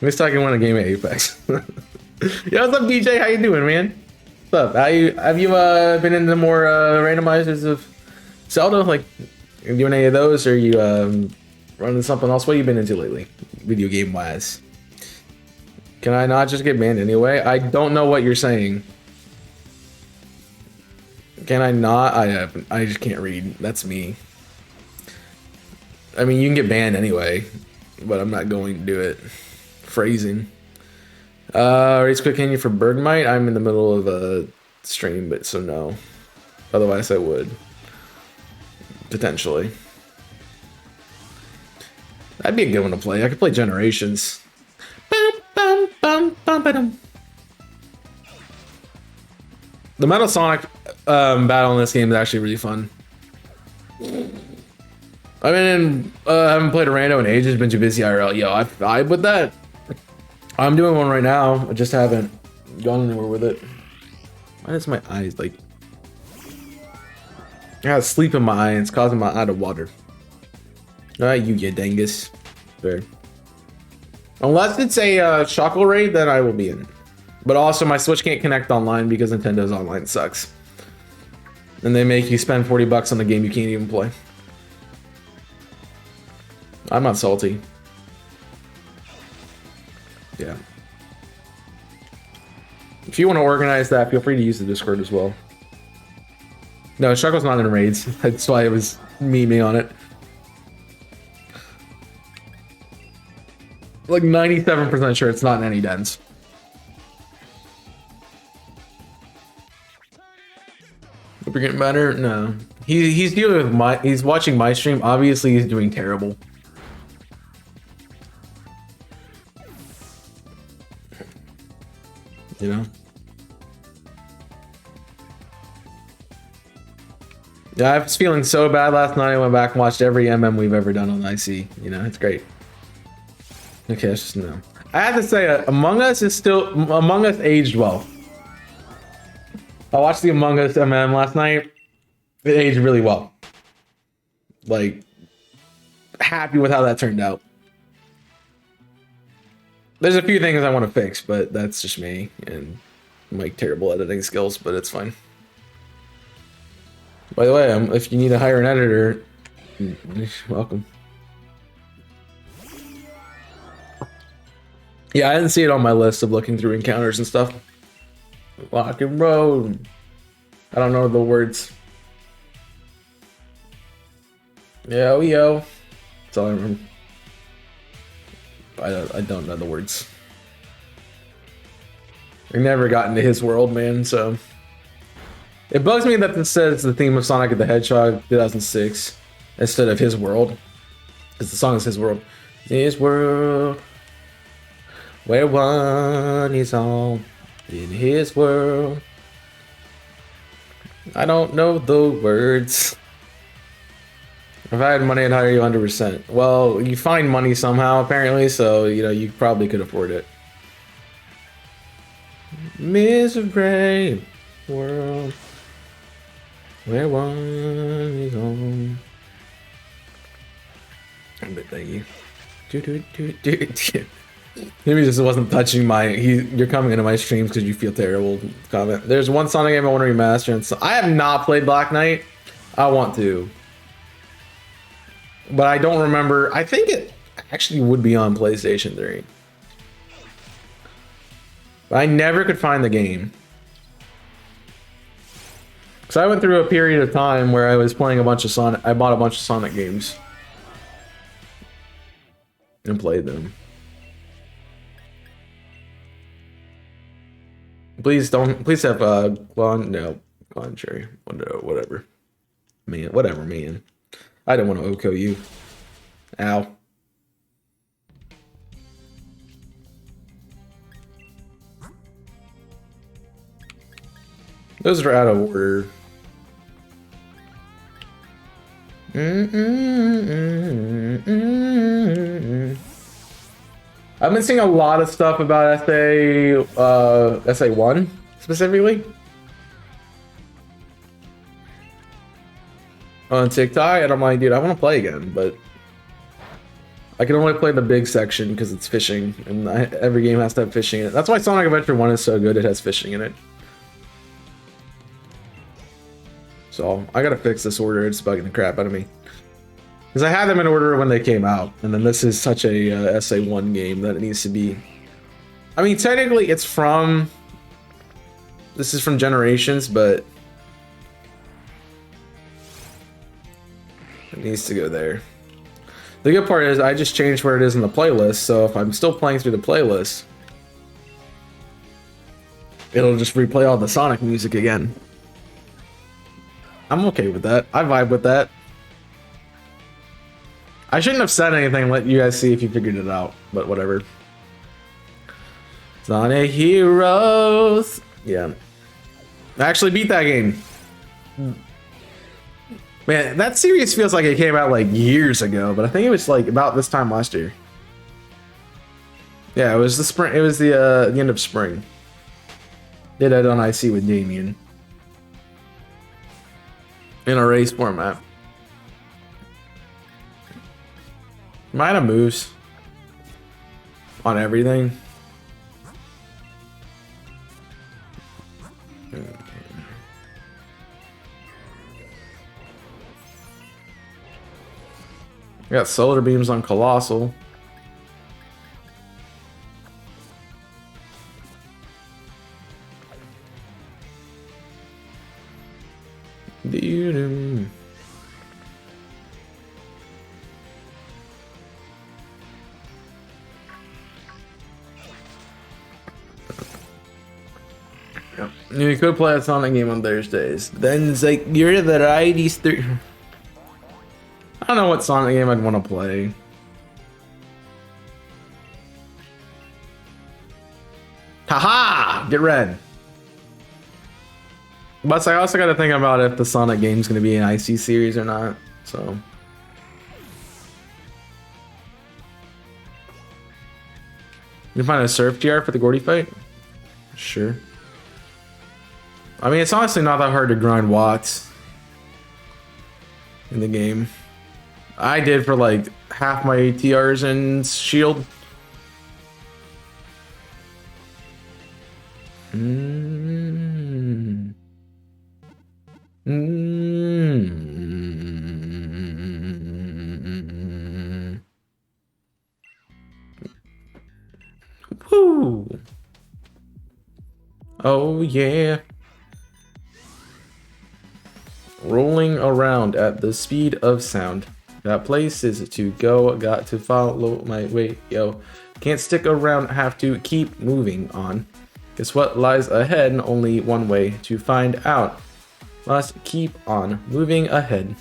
least I can win a game of Apex. Yo, what's up, DJ? How you doing, man? What's up? Have you been into more randomizers of Zelda? Like, are you doing any of those, or are you running something else? What have you been into lately, video game wise? Can I not just get banned anyway? I don't know what you're saying. Can I not? I just can't read. That's me. I mean, you can get banned anyway, but I'm not going to do it. Phrasing. Race quick canyon for Bergmite. I'm in the middle of a stream, but so no. Otherwise, I would. Potentially. That'd be a good one to play. I could play Generations. Bum, bum, bum, bum, ba-dum. The Metal Sonic battle in this game is actually really fun. I mean, I haven't played a rando in ages, been too busy IRL. Yo, I vibe with that. I'm doing one right now. I just haven't gone anywhere with it. Why does my eyes like... I got sleep in my eye and it's causing my eye to water. Alright, you get dangus. Fair. Unless it's a Shackle raid, then I will be in. But also my Switch can't connect online because Nintendo's online sucks. And they make you spend 40 bucks on the game you can't even play. I'm not salty. Yeah. If you want to organize that, feel free to use the Discord as well. No, Shackle's not in raids. That's why it was memeing on it. Like 97% sure it's not in any dens. Hope you're getting better. No, he's dealing with he's watching my stream. Obviously, he's doing terrible. You know. Yeah, I was feeling so bad last night. I went back and watched every MM we've ever done on IC. You know, it's great. Okay, it's just no. I have to say, Among Us is still Among Us aged well. I watched the Among Us MM last night. It aged really well. Like, happy with how that turned out. There's a few things I want to fix, but that's just me and my terrible editing skills, but it's fine. By the way, if you need to hire an editor, welcome. Yeah, I didn't see it on my list of looking through encounters and stuff. Lock and road. I don't know the words. Yo, yo. That's all I remember. I don't know the words. I never got into his world, man, so... It bugs me that this says the theme of Sonic the Hedgehog 2006 instead of his world. Because the song is his world. His world. Where one is on in his world. I don't know the words. If I had money, I'd hire you 100%. Well, you find money somehow, apparently, so, you know, you probably could afford it. Misery world. Where one is on. But thank you. Maybe just wasn't touching my. You're coming into my streams because you feel terrible. Comment. There's one Sonic game I want to remaster, and so I have not played Black Knight. I want to, but I don't remember. I think it actually would be on PlayStation 3. But I never could find the game. So I went through a period of time where I was playing a bunch of Sonic. I bought a bunch of Sonic games and played them. Please don't. Please have no, Cherry. No, whatever. Man, whatever, man. I don't want to OHKO you. Ow. Those are out of order. I've been seeing a lot of stuff about SA1 specifically on TikTok, and I'm like, dude, I want to play again, but I can only play the big section because it's fishing, and every game has to have fishing in it. That's why Sonic Adventure 1 is so good; it has fishing in it. So I gotta fix this order. It's bugging the crap out of me. Because I had them in order when they came out. And then this is such a SA1 game that it needs to be... I mean, technically it's from... This is from Generations, but... It needs to go there. The good part is I just changed where it is in the playlist. So if I'm still playing through the playlist... It'll just replay all the Sonic music again. I'm okay with that. I vibe with that. I shouldn't have said anything, let you guys see if you figured it out, but whatever. Sonic Heroes. Yeah. I actually beat that game. Man, that series feels like it came out like years ago, but I think it was like about this time last year. Yeah, it was the spring. It was the end of spring. Did it on IC with Damien in a race format. Might have moves on everything. We got solar beams on Colossal. You could play a Sonic game on Thursdays. Then it's like, you're the righties. I don't know what Sonic game I'd want to play. Haha! Get red. But I also got to think about if the Sonic game's going to be an IC series or not. So. You can find a surf TR for the Gordy fight? Sure. I mean, it's honestly not that hard to grind watts in the game. I did for like half my TRs in Shield. Woo! Oh yeah. Rolling around at the speed of sound. Got places to go, got to follow my way, yo. Can't stick around, have to keep moving on. Guess what lies ahead? Only one way to find out. Must keep on moving ahead.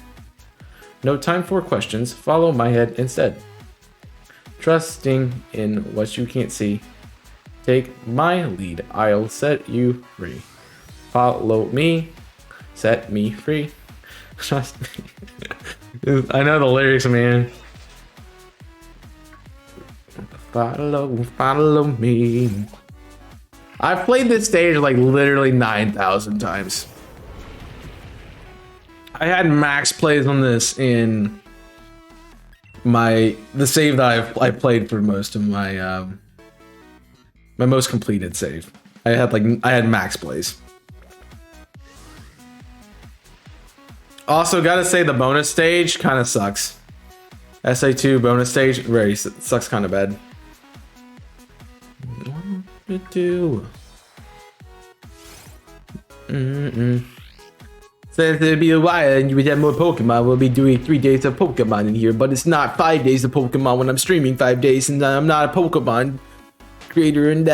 No time for questions, follow my head instead. Trusting in what you can't see. Take my lead, I'll set you free. Follow me, set me free. Trust me. I know the lyrics, man. Follow me. I've played this stage like literally 9,000 times. I had max plays on this in the save that I played for most of my my most completed save. I had max plays. Also, gotta say the bonus stage kind of sucks. SA2 bonus stage sucks kind of bad. What to do? Says it'd be a while and you would have more Pokemon. We'll be doing 3 days of Pokemon in here, but it's not 5 days of Pokemon when I'm streaming 5 days and I'm not a Pokemon creator and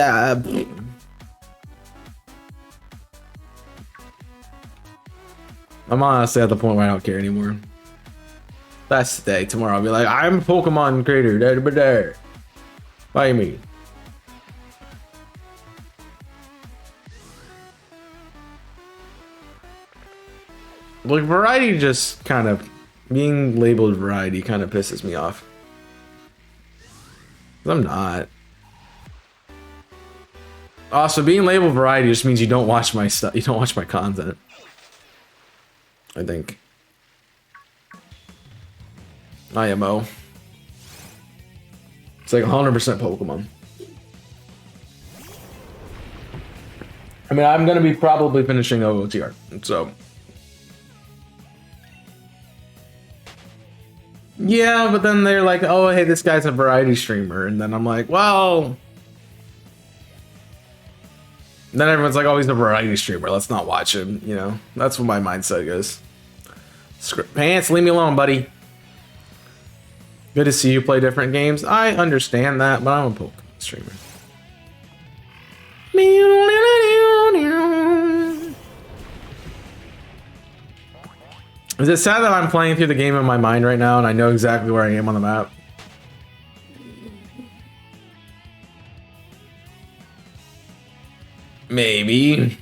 I'm honestly at the point where I don't care anymore. That's the day. Tomorrow I'll be like, I'm a Pokemon creator. There. Buy me. Like, variety just kind of... Being labeled variety kind of pisses me off. I'm not. Also, being labeled variety just means you don't watch my stuff. You don't watch my content. I think. IMO. It's like 100% Pokemon. I mean, I'm going to be probably finishing OOTR, so... Yeah, but then they're like, oh, hey, this guy's a variety streamer. And then I'm like, well... Then everyone's like, oh, he's a variety streamer. Let's not watch him, you know? That's what my mindset goes. Pants, leave me alone, buddy. Good to see you play different games. I understand that, but I'm a Pokemon streamer. Is it sad that I'm playing through the game in my mind right now and I know exactly where I am on the map? Maybe.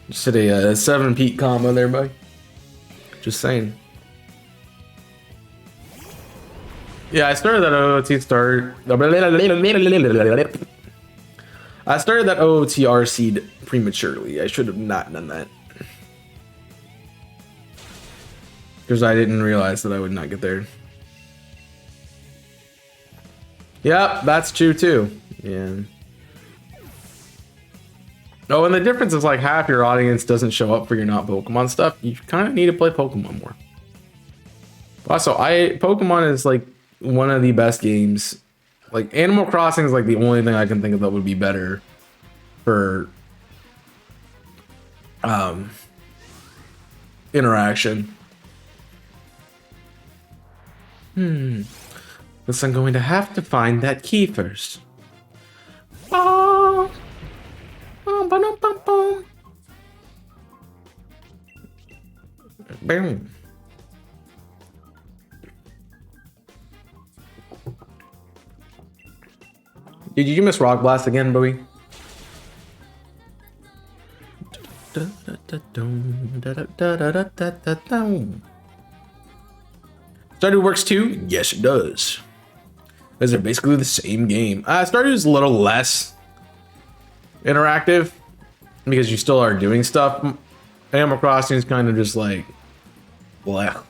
Just hit a 7-peat combo there, buddy. Just saying. Yeah, I started that OOT I started that OOTR seed prematurely. I should have not done that. Because I didn't realize that I would not get there. Yep, that's true too. Yeah. Oh, and the difference is like half your audience doesn't show up for your not Pokemon stuff. You kind of need to play Pokemon more. Also, Pokemon is like one of the best games. Like Animal Crossing is like the only thing I can think of that would be better for interaction. Guess I'm going to have to find that key first. Oh. Boom. Did you miss Rock Blast again, Bowie? Stardew works too? Yes, it does. Those are basically the same game. Stardew is a little less interactive because you still are doing stuff. Animal Crossing is kind of just like, bleh.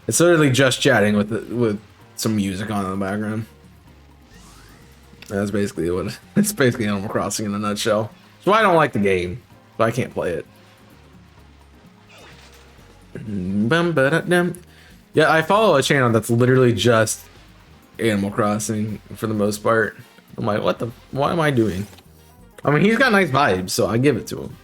It's literally just chatting with some music on in the background. That's basically what it's basically Animal Crossing in a nutshell. So I don't like the game, but I can't play it. Yeah, I follow a channel that's literally just Animal Crossing for the most part. I'm like, what am I doing? I mean, he's got nice vibes, so I give it to him.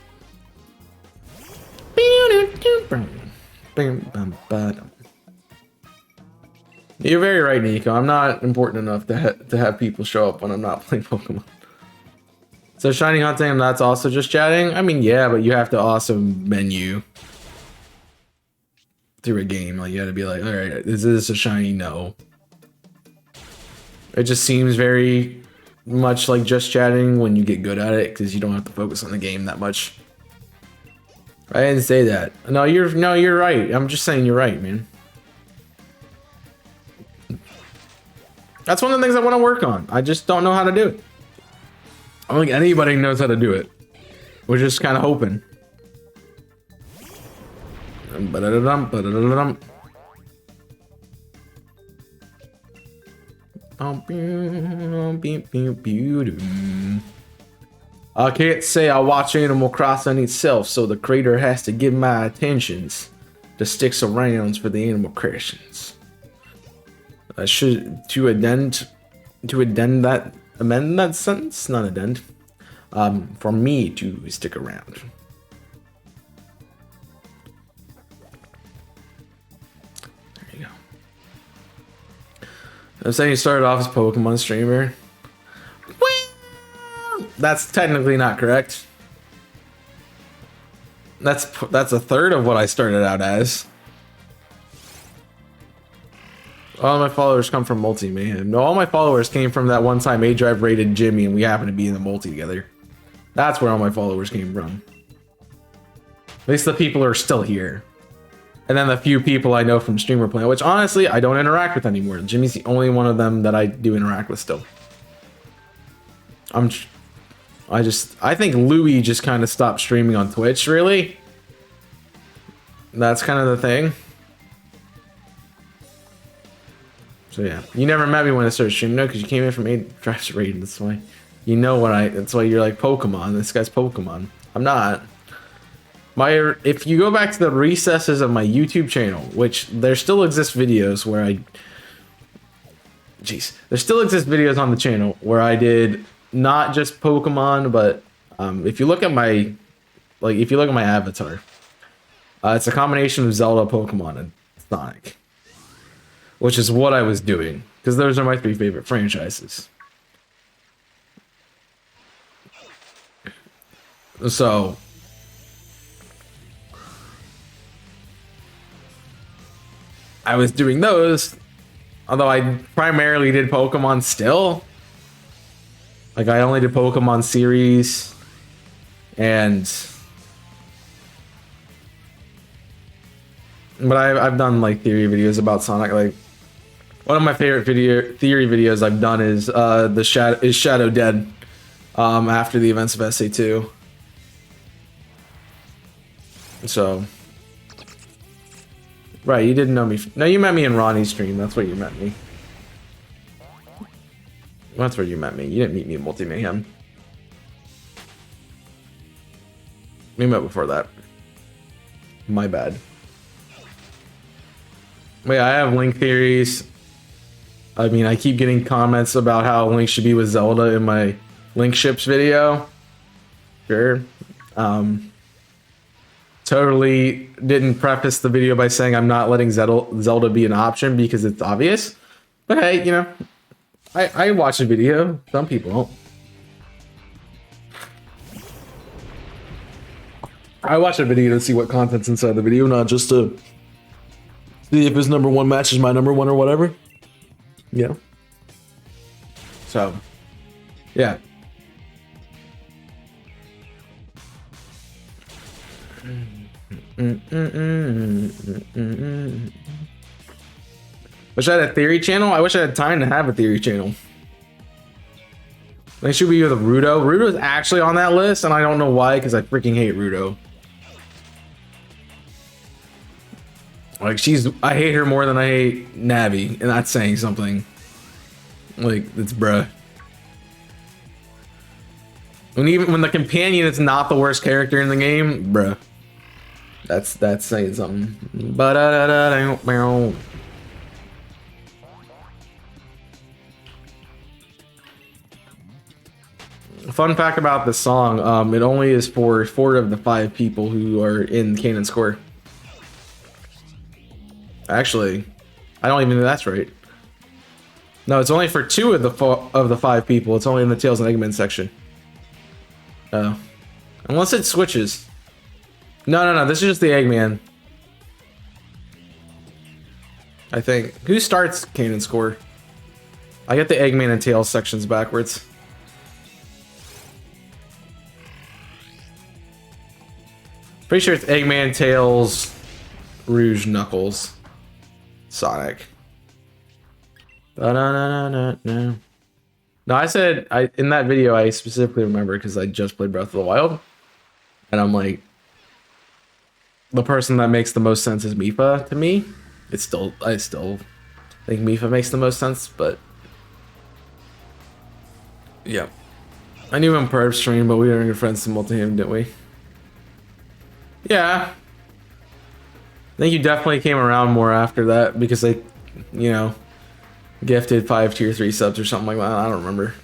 You're very right, Nico. I'm not important enough to have people show up when I'm not playing Pokemon. So shiny hunting, that's also just chatting? I mean, yeah, but you have to also menu through a game. Like, you gotta be like, all right, is this a shiny? No. It just seems very much like just chatting when you get good at it, because you don't have to focus on the game that much. I didn't say that. No, you're right. I'm just saying you're right, man. That's one of the things I want to work on. I just don't know how to do it. I don't think anybody knows how to do it. We're just kind of hoping. I can't say I watch Animal Crossing itself, so the creator has to give my attentions to sticks arounds for the Animal Crossings. I should amend that sentence, not addend. For me to stick around. There you go. I'm saying you started off as a Pokemon streamer. That's technically not correct. That's a third of what I started out as. All my followers come from multi, man. No, all my followers came from that one time A-Drive rated Jimmy and we happened to be in the multi together. That's where all my followers came from. At least the people are still here. And then the few people I know from Streamer Plan, which honestly I don't interact with anymore. Jimmy's the only one of them that I do interact with still. I think Louis just kind of stopped streaming on Twitch, really. That's kind of the thing. So yeah, you never met me when I started streaming, no, because you came in from A-Drive's raid. That's why you know that's why you're like Pokemon. This guy's Pokemon. I'm not. If you go back to the recesses of my YouTube channel, which there still exist videos where there still exist videos on the channel where I did not just Pokemon, but if you look at my avatar, it's a combination of Zelda, Pokemon, and Sonic. Which is what I was doing, because those are my 3 favorite franchises. So I was doing those, although I primarily did Pokemon still. Like I only did Pokemon series, and but I've done like theory videos about Sonic. Like one of my favorite theory videos I've done is Shadow dead after the events of SA2. So right, you didn't know me. No, you met me in Ronnie's stream. That's where you met me. That's where you met me. You didn't meet me in Multi Mayhem. We met before that. My bad. Wait, I have Link theories. I mean, I keep getting comments about how Link should be with Zelda in my Link ships video. Sure. Totally didn't preface the video by saying I'm not letting Zelda be an option because it's obvious. But hey, you know, I watch a video. Some people don't. I watch a video to see what content's inside the video, not just to see if his number one matches my number one or whatever. Yeah. So, yeah. Wish I had a theory channel. I wish I had time to have a theory channel. They should be with Rudo. Rudo's actually on that list, and I don't know why, because I freaking hate Rudo. Like I hate her more than I hate Navi, and that's saying something. Like it's bruh. When the companion is not the worst character in the game, bruh. That's saying something. Fun fact about this song, it only is for 4 of the 5 people who are in Cannon Square. Actually, I don't even know that's right. No, it's only for 2 of the 5 people. It's only in the Tails and Eggman section. Oh. Unless it switches. No, this is just the Eggman. I think. Who starts Cannon Square? I get the Eggman and Tails sections backwards. Pretty sure it's Eggman, Tails, Rouge, Knuckles, Sonic. No, I said in that video I specifically remember because I just played Breath of the Wild, and I'm like, the person that makes the most sense is Mipha to me. I still think Mipha makes the most sense, but yeah, I knew him per stream, but we were good friends to multi-him, didn't we? Yeah, I think you definitely came around more after that because they, you know, gifted 5 tier 3 subs or something like that. I don't remember.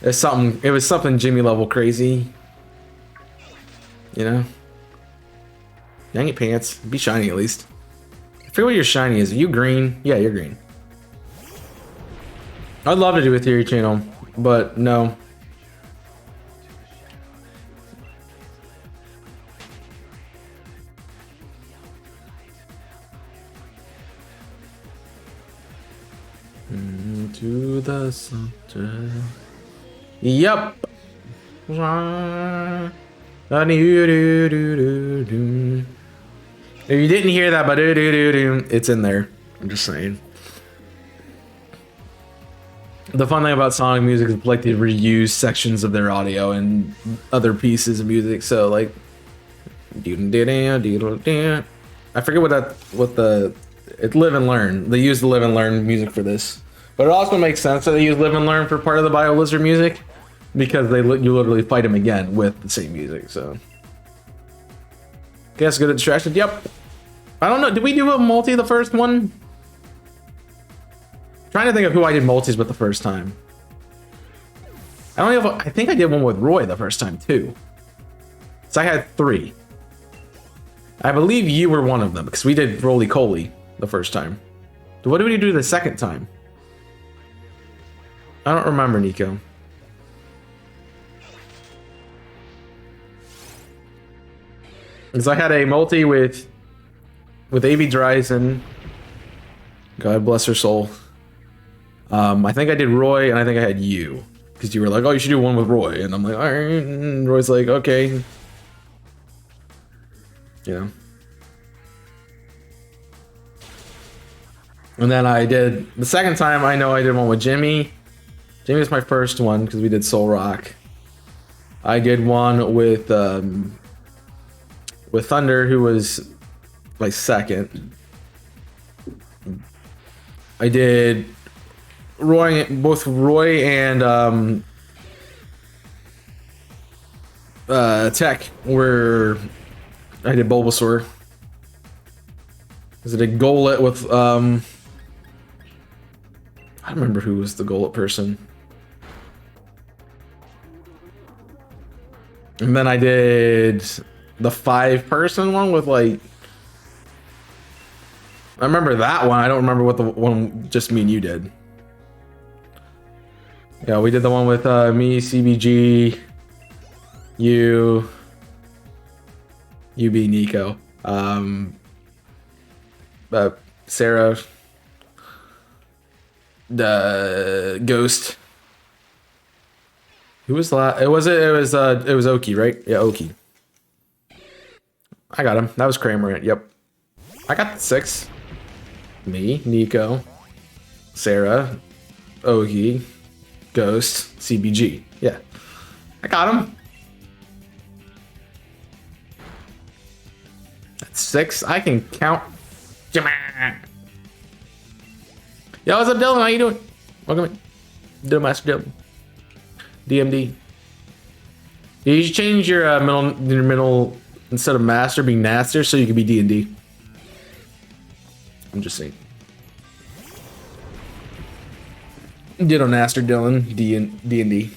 It was something Jimmy level crazy. You know? Dang it, pants. Be shiny at least. I forget what your shiny is. Are you green? Yeah, you're green. I'd love to do a theory channel, but no. To the center. Yup. If you didn't hear that, but it's in there. I'm just saying. The fun thing about Sonic music is like they reuse sections of their audio and other pieces of music. So like, I forget it's Live and Learn. They use the Live and Learn music for this, but it also makes sense that they use Live and Learn for part of the Bio Lizard music because you literally fight him again with the same music. So, guess good at distraction. Yep. I don't know. Did we do a multi the first one? Trying to think of who I did multis with the first time. I think I did one with Roy the first time too. So I had 3. I believe you were one of them because we did Roly Coly the first time. What did we do the second time? I don't remember, Nico. Because I had a multi with Avi Dryzen. God bless her soul. I think I did Roy, and I think I had you. Because you were like, oh, you should do one with Roy. And I'm like, all right. And Roy's like, okay. You know. And then I did, the second time I know I did one with Jimmy. Jimmy was my first one because we did Soul Rock. I did one with Thunder, who was my second. I did both Roy and Tech, where I did Bulbasaur. Because I did Golett with I don't remember who was the Golett person. And then I did the 5-person one with like, I remember that one. I don't remember what the one just me and you did. Yeah, we did the one with me, CBG, you, UB, Nico, Sarah, the Ghost. Who was the last? It was Oki, right? Yeah, Oki. I got him. That was Kramer. Yep. I got 6. Me, Nico, Sarah, Oki, Ghost, CBG. Yeah. I got him. That's 6. I can count. Yo, what's up, Dylan? How you doing? Welcome in. Dylan Master Dylan. DMD. You should change your middle instead of master being Naster so you can be D&D. I'm just saying. Ditto Naster Dylan, D&D.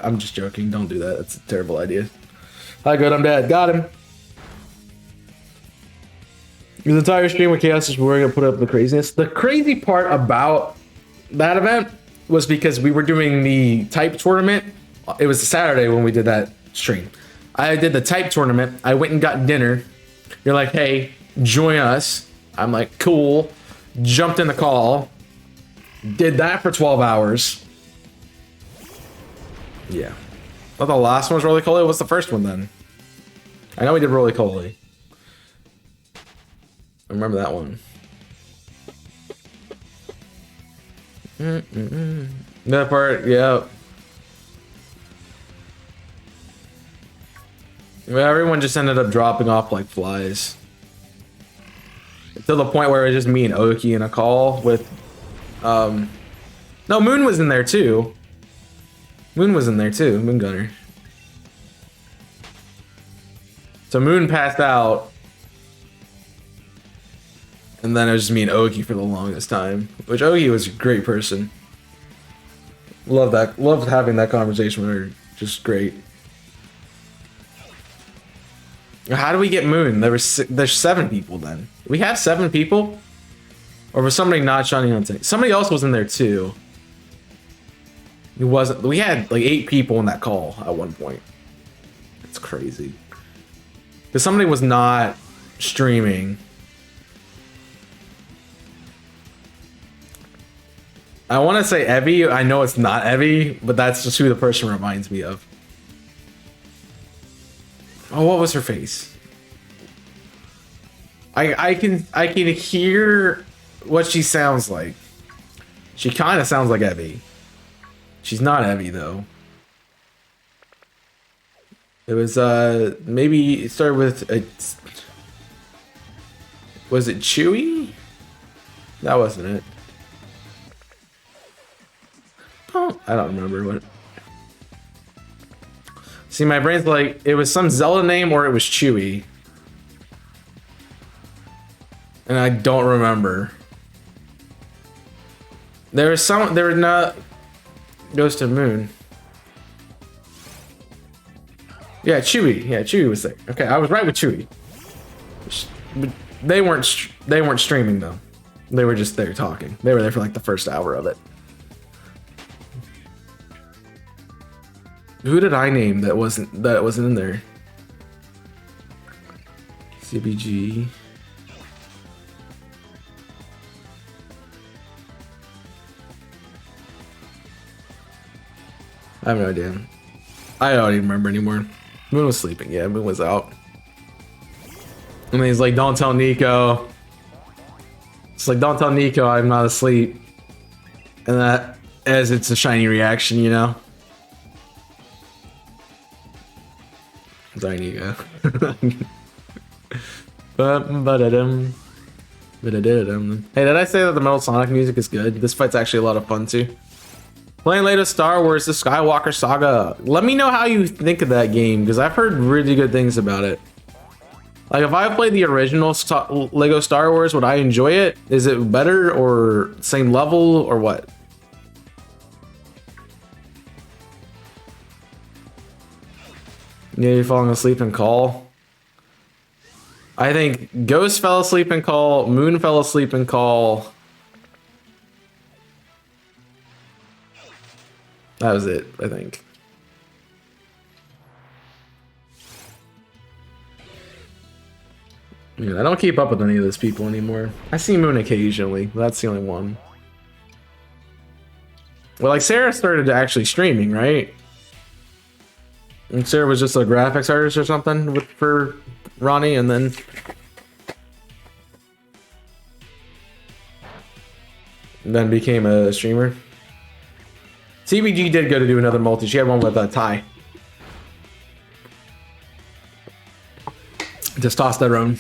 I'm just joking. Don't do that. That's a terrible idea. Hi, good. I'm dead. Got him. The entire stream with Chaos is we're gonna put up the craziness. The crazy part about that event was because we were doing the type tournament. It was a Saturday when we did that stream. I did the type tournament. I went and got dinner. You're like, hey, join us. I'm like, cool. Jumped in the call. Did that for 12 hours. Yeah. I thought the last one was Roly Coly. What's the first one then? I know we did Roly Coly. I remember that one. That part, yeah. Everyone just ended up dropping off like flies. To the point where it was just me and Oki in a call with... No, Moon was in there too. Moon was in there too, Moon Gunner. So Moon passed out. And then it was just me and Oki for the longest time. Which Oki was a great person. Love that. Loved having that conversation with her. Just great. How do we get Moon? There's 7 people then. We have 7 people? Or was somebody not shining on things? Somebody else was in there too. It wasn't. We had like 8 people in that call at one point. It's crazy. Because somebody was not streaming. I want to say Evie. I know it's not Evie, but that's just who the person reminds me of. Oh, what was her face? I can hear what she sounds like. She kind of sounds like Evie. She's not Evie though. It was maybe it started with a. Was it Chewy? That wasn't it. Oh, I don't remember what. See, my brain's like, it was some Zelda name or it was Chewy. And I don't remember. There was not Ghost of Moon. Yeah, Chewy. Yeah, Chewy was there. Okay, I was right with Chewy. They weren't streaming though. They were just there talking. They were there for like the first hour of it. Who did I name that wasn't in there? CBG. I have no idea. I don't even remember anymore. Moon was sleeping. Yeah, Moon was out. And then he's like, don't tell Nico. It's like, don't tell Nico I'm not asleep. And that, as it's a shiny reaction, you know? Sorry, Nico. Ba-da-dum. Ba-da-da-dum. Hey, did I say that the Metal Sonic music is good? This fight's actually a lot of fun, too. Playing latest Star Wars, the Skywalker Saga. Let me know how you think of that game, because I've heard really good things about it. Like, if I played the original Lego Star Wars, would I enjoy it? Is it better or same level or what? Yeah, you're falling asleep in Call. I think Ghost fell asleep in Call, Moon fell asleep in Call. That was it, I think. Man, I don't keep up with any of those people anymore. I see Moon occasionally, but that's the only one. Well, like Sarah started actually streaming, right? And Sarah was just a graphics artist or something for Ronnie, and then became a streamer. CBG did go to do another multi. She had one with Ty. Testosterone.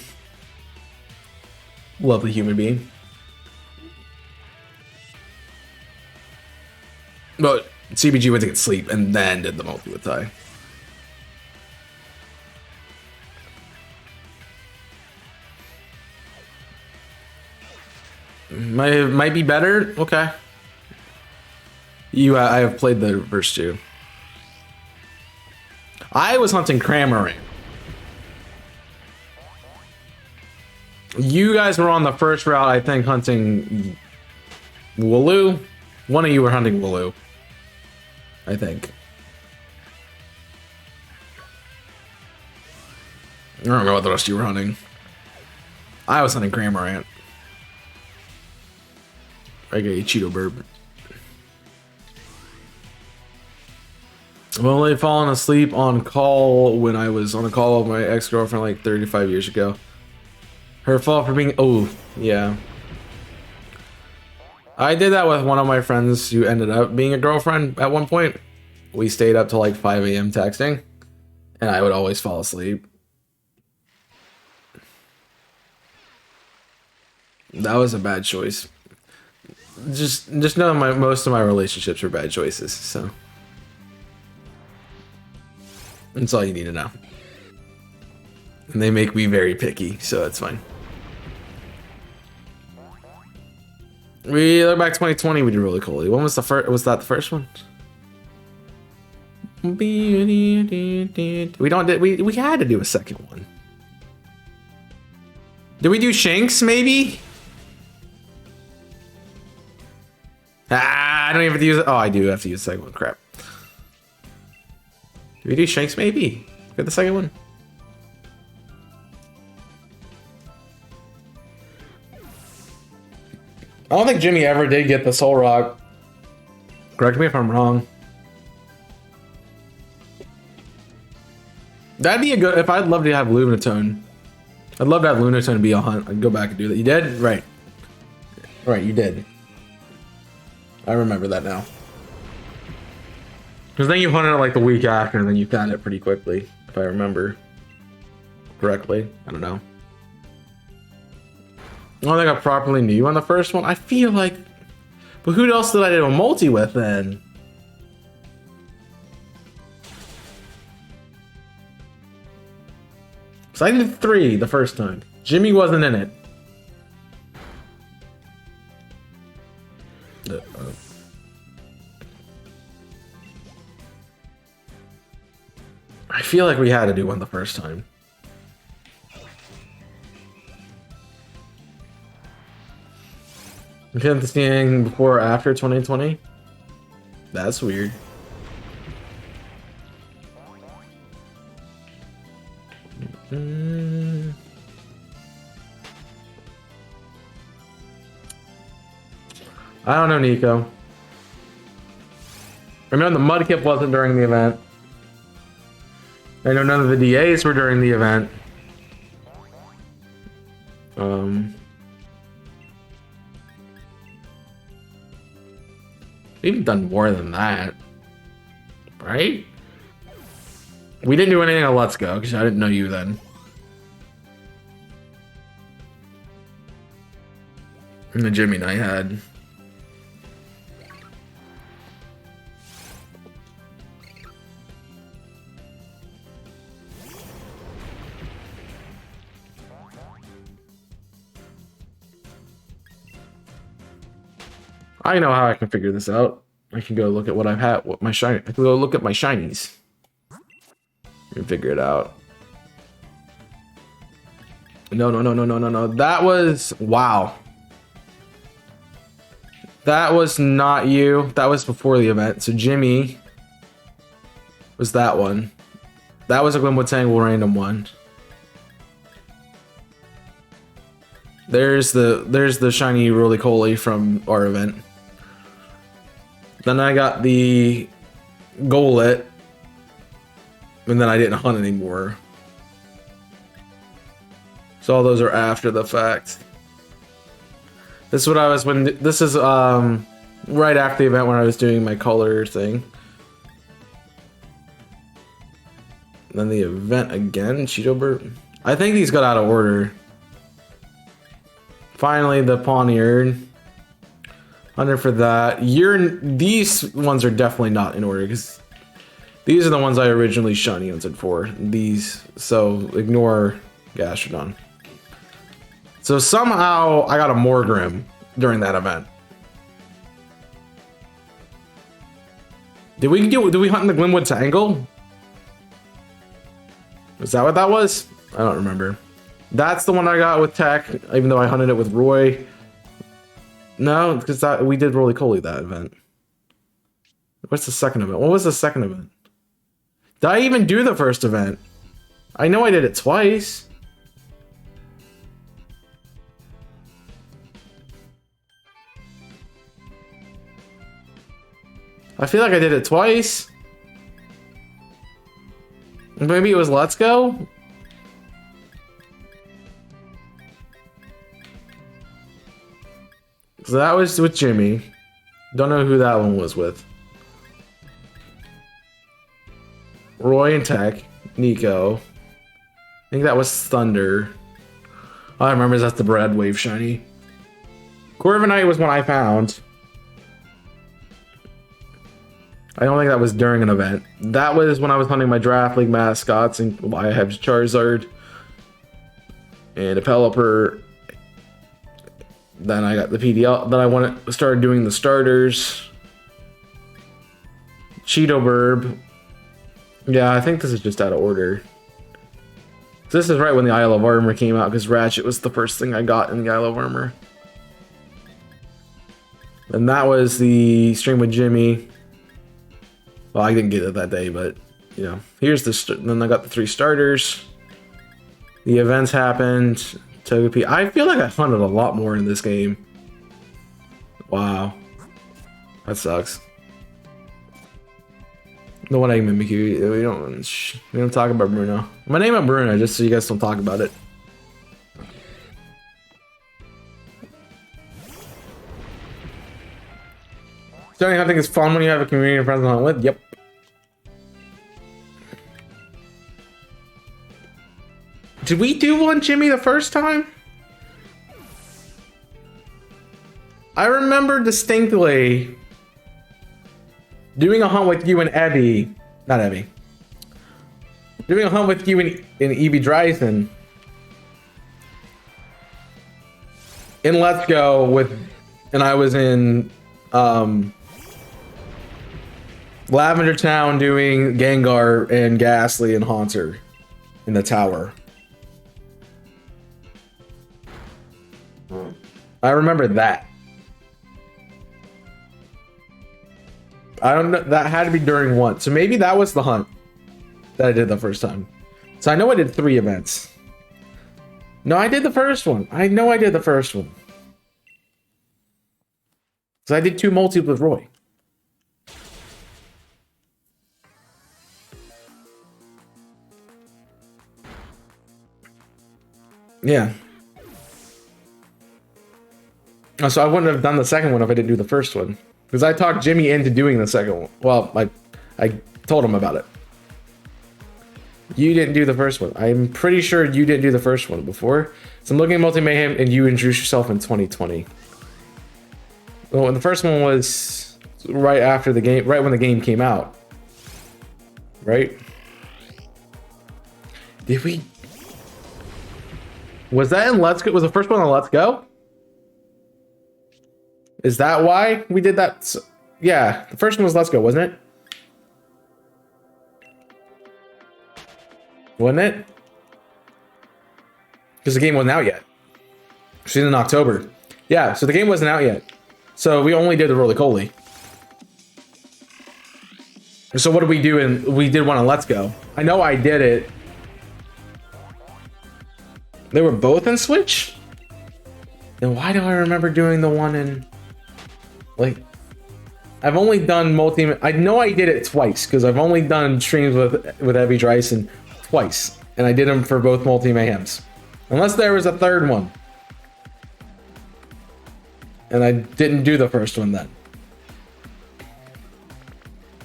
Lovely human being. But CBG went to get sleep and then did the multi with Ty. Might be better. Okay. I have played the first two. I was hunting Cramorant. You guys were on the first route, I think, hunting Wooloo. One of you were hunting Wooloo, I think. I don't remember what the rest of you were hunting. I was hunting Cramorant. I got a Cheeto Burb. I've only fallen asleep on Call when I was on a call with my ex-girlfriend like 35 years ago. Her fault for being... Oh, yeah. I did that with one of my friends who ended up being a girlfriend at one point. We stayed up till like 5 a.m. texting, and I would always fall asleep. That was a bad choice. Just know most of my relationships are bad choices, so... That's all you need to know. And they make me very picky, so that's fine. We look back 2020, we did really cool. When was the first? Was that the first one? We had to do a second one. Did we do Shanks maybe? I don't even have to use it. Oh, I do have to use the second one. Crap. Did we do Shanks maybe? Get the second one. I don't think Jimmy ever did get the Soul Rock. Correct me if I'm wrong. That'd be a good... If I'd love to have Lunatone. I'd love to have Lunatone be a hunt. I'd go back and do that. You did? Right. Right, you did. I remember that now. Because then you hunted it like the week after, and then you found it pretty quickly, if I remember correctly. I don't know. I don't think I properly knew you on the first one. I feel like... But who else did I do a multi with then? So I did 3 the first time. Jimmy wasn't in it. I feel like we had to do one the first time. You can't seeing before or after 2020? That's weird. I don't know, Nico. I know the Mudkip wasn't during the event. I know none of the DAs were during the event. We've done more than that, right? We didn't do anything on Let's Go because I didn't know you then. And the Jimmy and I had. I know how I can figure this out. I can go look at what I've had, what my shiny. I can go look at my shinies and figure it out. No. That was wow. That was not you. That was before the event. So Jimmy was that one. That was a Glenwood Tangle random one. There's the shiny roly-poly from our event. Then I got the Golett, and then I didn't hunt anymore. So all those are after the fact. This is what I was when this is right after the event when I was doing my color thing. And then the event again, Cheeto Burp. I think these got out of order. Finally, the Pawniard. 100 for that. These ones are definitely not in order because these are the ones I originally shiny hunted for. These, so ignore Gastrodon. So somehow I got a Morgrim during that event. Did we hunt in the Glenwood Tangle? Is that what that was? I don't remember. That's the one I got with Tech, even though I hunted it with Roy. No, because we did roly-poly that event. What's the second event? What was the second event? Did I even do the first event? I know I did it twice. I feel like I did it twice. Maybe it was Let's Go? So that was with Jimmy. Don't know who that one was with. Roy and Tech. Nico. I think that was Thunder. All I remember is that's the Brad Wave shiny. Corviknight was one I found. I don't think that was during an event. That was when I was hunting my Draft League mascots, and I have Charizard and a Pelipper. Then I got the PDL. Then I started doing the starters. Cheeto Burb. Yeah, I think this is just out of order. This is right when the Isle of Armor came out because Ratchet was the first thing I got in the Isle of Armor. And that was the stream with Jimmy. Well, I didn't get it that day, but you know, here's the. Then I got the 3 starters. The events happened. Togepi. I feel like I hunted a lot more in this game. Wow. That sucks. No one I Mimikyu. We don't talk about Bruno. My name is Bruno, just so you guys don't talk about it. Starting hunting is fun when you have a community of friends to hunt with. Yep. Did we do one, Jimmy, the first time? I remember distinctly doing a hunt with you and Ebby. Not Ebby. Doing a hunt with you and Evie Dryson. In Let's Go with... And I was in... Lavender Town doing Gengar and Ghastly and Haunter in the tower. I remember that. I don't know. That had to be during one. So maybe that was the hunt that I did the first time. So I know I did 3 events. No, I did the first one. I know I did the first one. So I did 2 multis with Roy. Yeah. So I wouldn't have done the second one if I didn't do the first one. Because I talked Jimmy into doing the second one. Well, I told him about it. You didn't do the first one. I'm pretty sure you didn't do the first one before. So I'm looking at Multi Mayhem and you introduced yourself in 2020. Well, and the first one was right after the game, right when the game came out. Right? Did we... Was that in Let's Go? Was the first one on Let's Go? Is that why we did that? Yeah, the first one was Let's Go, wasn't it? Wasn't it? Because the game wasn't out yet. She's in October. Yeah, so the game wasn't out yet. So we only did the roly-coly. So what did we do? And we did one on Let's Go. I know I did it. They were both in Switch? Then why do I remember doing the one in... Like... I've only done multi... I know I did it twice, because I've only done streams with Evie Dryson twice. And I did them for both multi-mayhems. Unless there was a third one. And I didn't do the first one then.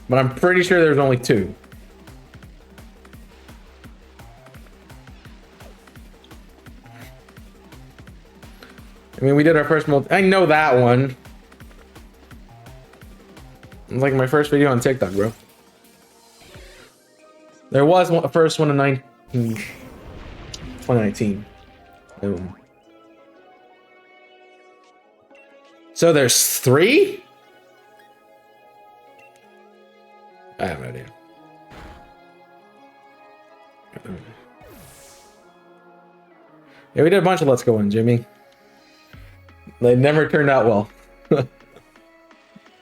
But I'm pretty sure there's only two. I mean, we did our first multi... I know that one. It's like my first video on TikTok, bro. There was a first one in 2019. Boom. So there's 3? I have no idea. Yeah, we did a bunch of Let's Go in, Jimmy. They never turned out well.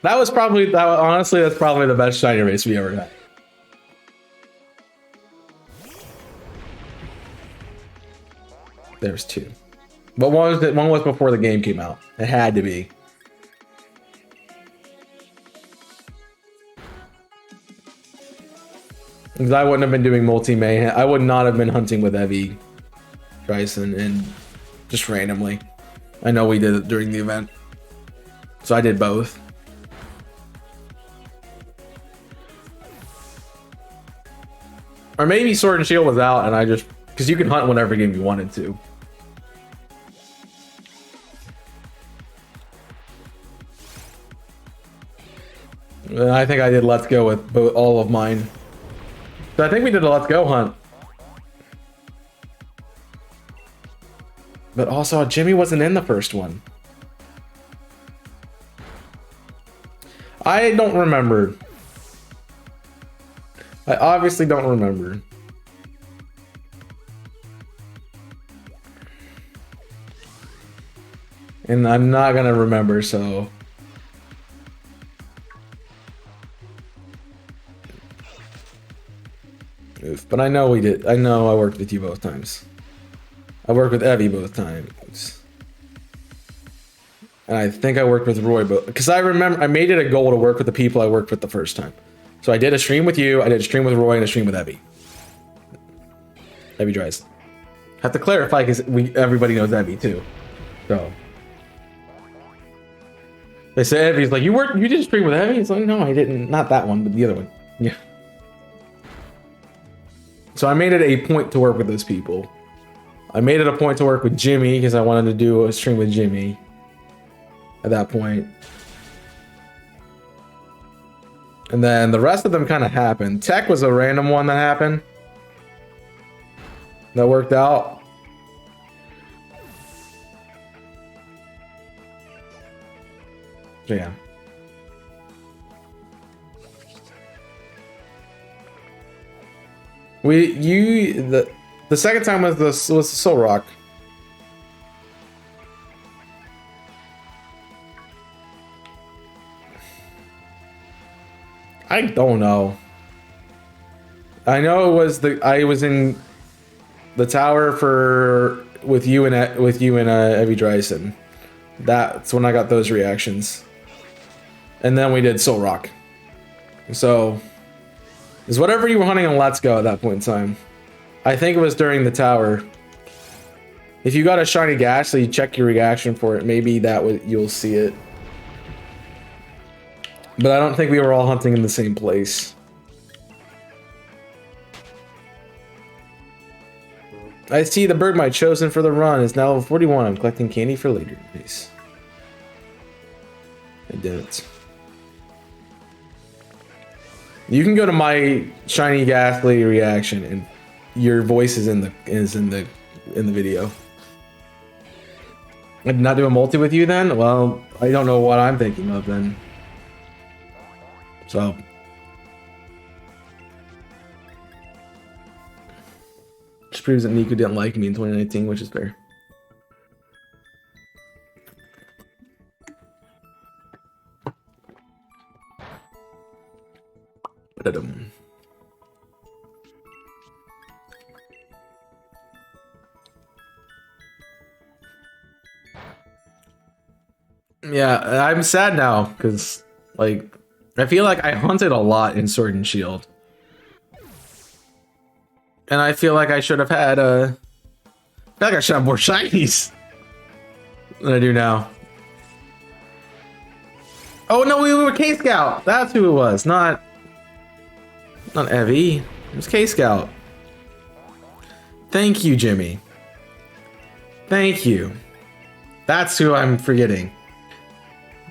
That was probably, honestly, that's probably the best shiny race we ever had. There's 2. But one was before the game came out. It had to be. Because I wouldn't have been doing multi-mayhem. I would not have been hunting with Evie Dryson and just randomly. I know we did it during the event. So I did both. Or maybe Sword and Shield was out and I just... Because you can hunt whenever game you wanted to. And I think I did Let's Go with all of mine. So I think we did a Let's Go hunt. But also, Jimmy wasn't in the first one. I don't remember. I obviously don't remember. And I'm not gonna remember, so... Oof. But I know we did. I know I worked with you both times. I worked with Evie both times. And I think I worked with Roy both. Because I remember I made it a goal to work with the people I worked with the first time. So I did a stream with you, I did a stream with Roy, and a stream with Evie. Evie Dryson. Have to clarify because everybody knows Evie too. So they say Evie's like, you did a stream with Evie? It's like, no, I didn't. Not that one, but the other one. Yeah. So I made it a point to work with those people. I made it a point to work with Jimmy because I wanted to do a stream with Jimmy at that point. And then the rest of them kind of happened. Tech was a random one that happened. That worked out. So yeah. The second time was the Soul Rock. I don't know. I know it was I was in the tower with you and Evie Dryson. That's when I got those reactions. And then we did Soul Rock. So it's whatever you were hunting on Let's Go at that point in time. I think it was during the tower. If you got a shiny Ghastly, check your reaction for it. Maybe that would you'll see it. But I don't think we were all hunting in the same place. I see the Bergmite chosen for the run is now level 41. I'm collecting candy for later. Nice. I didn't. You can go to my shiny Ghastly reaction, and your voice is in the video. I did not do a multi with you then? Well, I don't know what I'm thinking of then. So. Just proves that Nico didn't like me in 2019, which is fair. Yeah, I'm sad now because, like, I feel like I hunted a lot in Sword and Shield, and I feel like I should have had I feel like I should have more shinies than I do now. Oh no, we were K Scout. That's who it was, not Evie. It was K Scout. Thank you, Jimmy. Thank you. That's who I'm forgetting.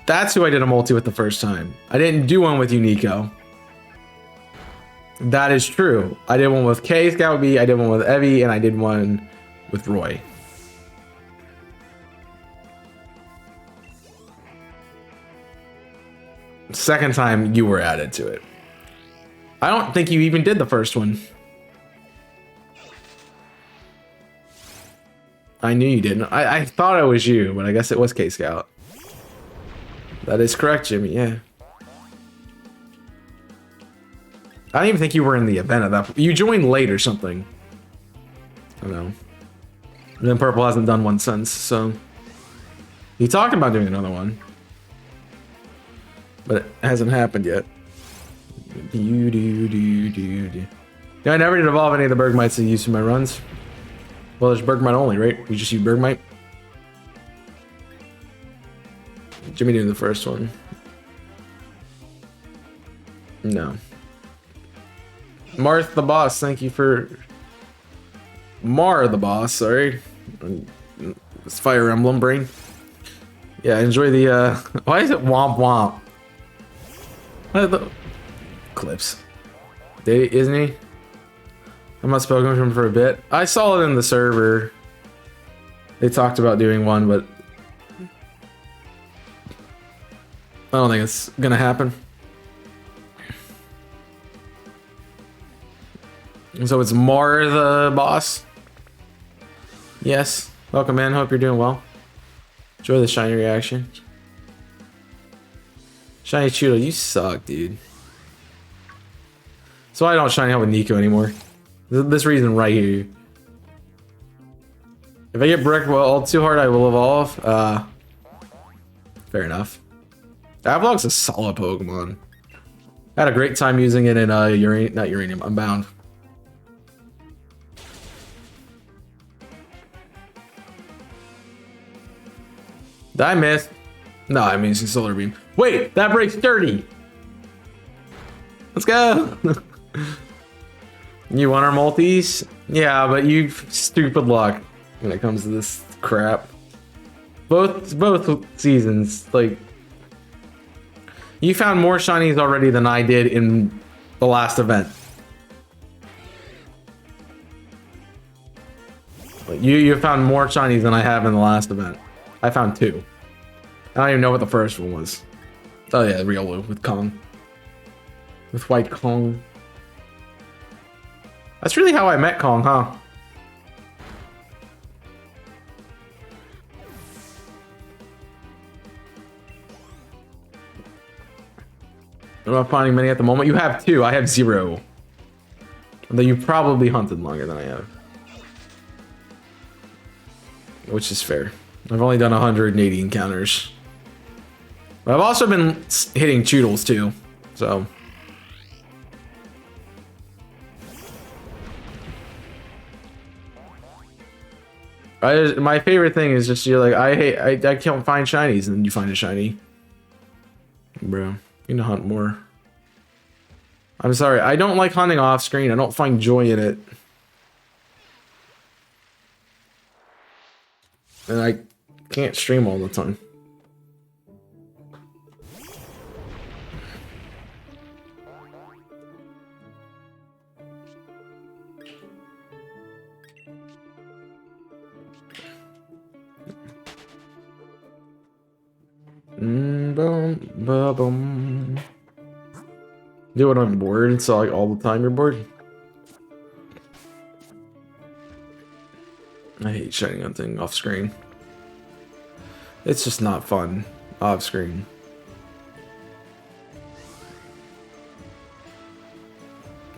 That's who I did a multi with the first time. I didn't do one with you, Nico. That is true. I did one with K Scout B, I did one with Evie, and I did one with Roy. Second time you were added to it. I don't think you even did the first one. I knew you didn't. I thought it was you, but I guess it was K Scout. That is correct, Jimmy, yeah. I don't even think you were in the event of that. You joined late or something. I don't know. And then Purple hasn't done one since, so. He talked about doing another one. But it hasn't happened yet. Yeah, I never did evolve any of the Bergmites to use for my runs. Well, there's Bergmite only, right? We just use Bergmite. Jimmy did the first one. No. Marth the boss, thank you for... Mar the boss, sorry. It's Fire Emblem brain. Yeah, enjoy the, why is it womp womp? What are the... Clips. Isn't he? I'm not spoken to him for a bit. I saw it in the server. They talked about doing one, but... I don't think it's gonna happen. So it's Mar the boss. Yes. Welcome in. Hope you're doing well. Enjoy the shiny reaction. Shiny Chudo, you suck, dude. So I don't shiny out with Nico anymore. This reason right here. If I get bricked well too hard, I will evolve. Fair enough. Avalok's a solid Pokemon. I had a great time using it in not Uranium, Unbound. Did I miss? No, I'm using Solar Beam. Wait, that breaks 30. Let's go. You want our multis? Yeah, but you stupid luck when it comes to this crap. Both seasons, like, you found more shinies already than I did in the last event. Like, you found more shinies than I have in the last event. I found 2. I don't even know what the first one was. Oh yeah, Riolu with Kong. With White Kong. That's really how I met Kong, huh? I'm not finding many at the moment. You have 2. I have 0. Although you probably hunted longer than I have. Which is fair. I've only done 180 encounters. But I've also been hitting Choodles too, so. My favorite thing is just you're like, I can't find shinies, and then you find a shiny. Bro, you know, hunt more. I'm sorry, I don't like hunting off screen. I don't find joy in it. And I can't stream all the time. Boom, ba boom. Do it when I'm bored, so like all the time you're bored. I hate shiny hunting off screen. It's just not fun off screen.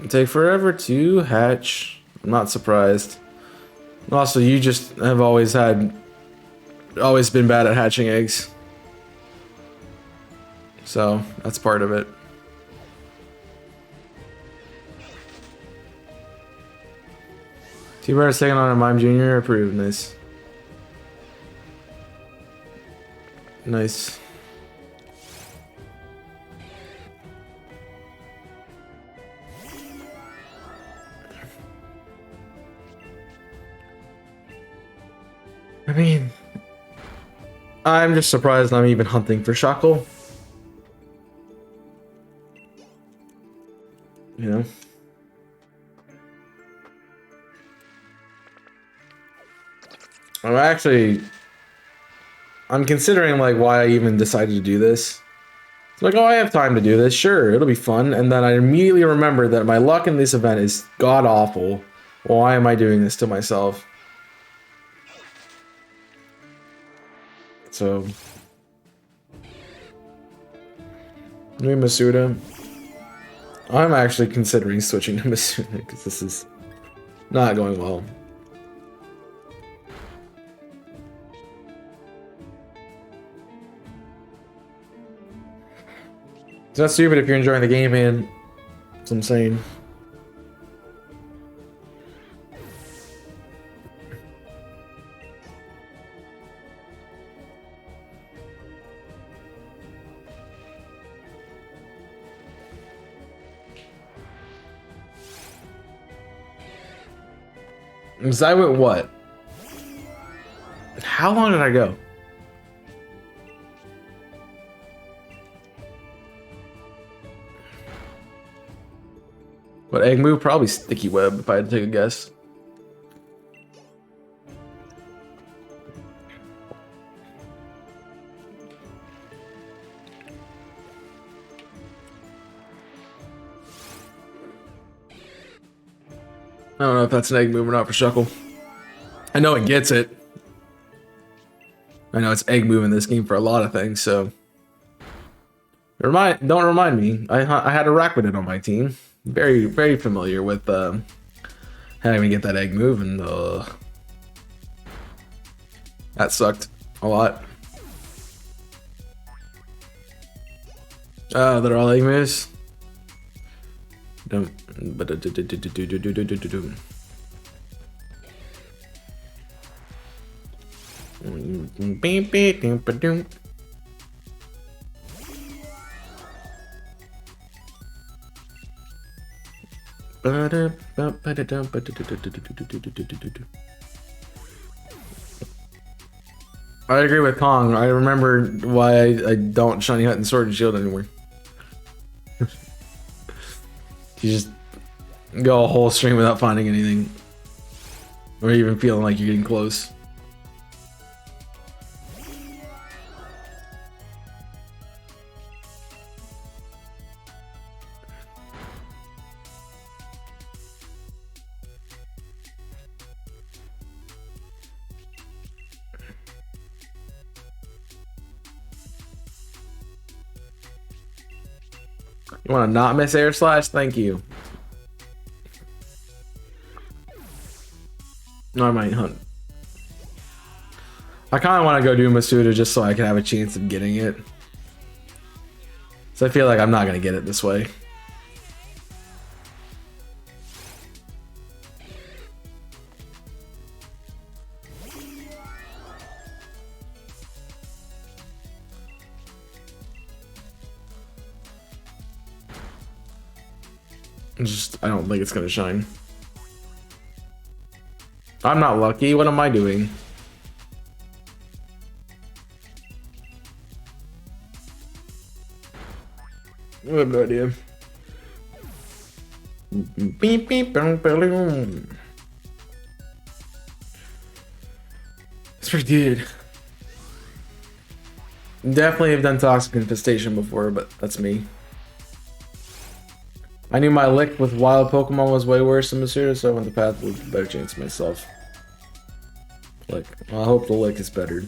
It take forever to hatch. I'm not surprised. Also, you just have always been bad at hatching eggs. So that's part of it. T-Bar second on a Mime Jr. Approved. Nice. Nice. I mean, I'm just surprised I'm even hunting for Shackle. You know? I'm considering like why I even decided to do this. It's like, oh, I have time to do this. Sure, it'll be fun. And then I immediately remember that my luck in this event is god awful. Why am I doing this to myself? So, maybe Masuda. I'm actually considering switching to Masuda because this is not going well. It's not stupid if you're enjoying the game, man. That's what I'm saying. Because I went what? How long did I go? What egg move? Probably sticky web if I had to take a guess. I don't know if that's an egg move or not for Shuckle. I know it gets it. I know it's egg move in this game for a lot of things, so. Don't remind me. I had a Rakuten on my team. Very, very familiar with having to get that egg move, and that sucked a lot. They're all egg moves. Don't. I agree with Kong. I remember why I don't shiny hunt in Sword and Shield anymore. You just go a whole stream without finding anything, or even feeling like you're getting close. You want to not miss Air Slash? Thank you. No, I might hunt. I kind of want to go do Masuda just so I can have a chance of getting it. So I feel like I'm not going to get it this way. I don't think it's gonna shine. I'm not lucky. What am I doing? I have no idea. Beep beep boom boom. It's pretty good. Definitely have done Toxic Infestation before, but that's me. I knew my lick with wild Pokemon was way worse than Masura, so I went the path with a better chance myself. Like, well, I hope the lick is better.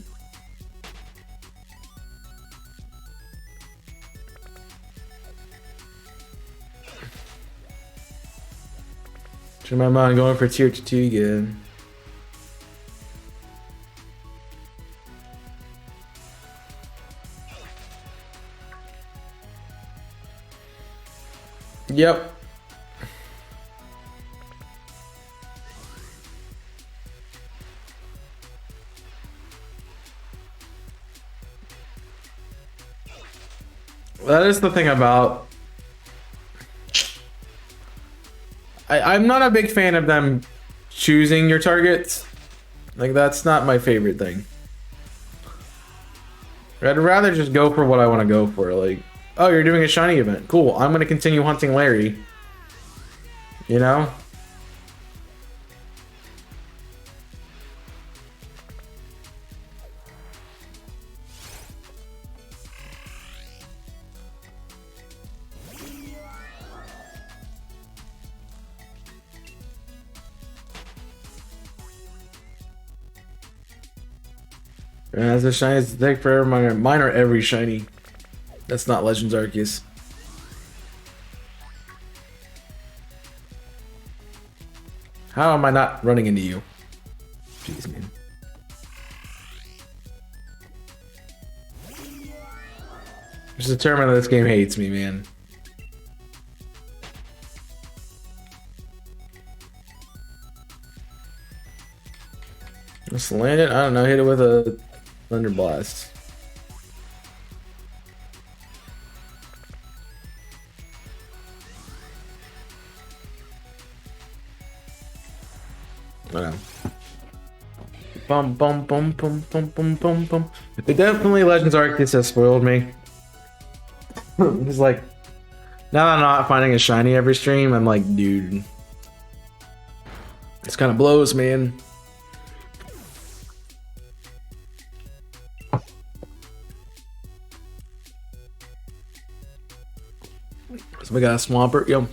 Turn my mind going for tier 2 again. Yep. That is the thing about... I'm not a big fan of them choosing your targets. Like, that's not my favorite thing. I'd rather just go for what I want to go for. Like, oh, you're doing a shiny event. Cool. I'm going to continue hunting Larry. You know? As the shiniest to take forever, mine are every shiny. That's not Legends Arceus. How am I not running into you? Jeez, man. Just determined that this game hates me, man. Just land it. I don't know. Hit it with a Thunder Blast. Bum bum bum bum bum bum bum bum. It definitely Legends Arceus has spoiled me. It's like, now that I'm not finding a shiny every stream, I'm like, dude, this kind of blows, man. So we got a Swampert, yo.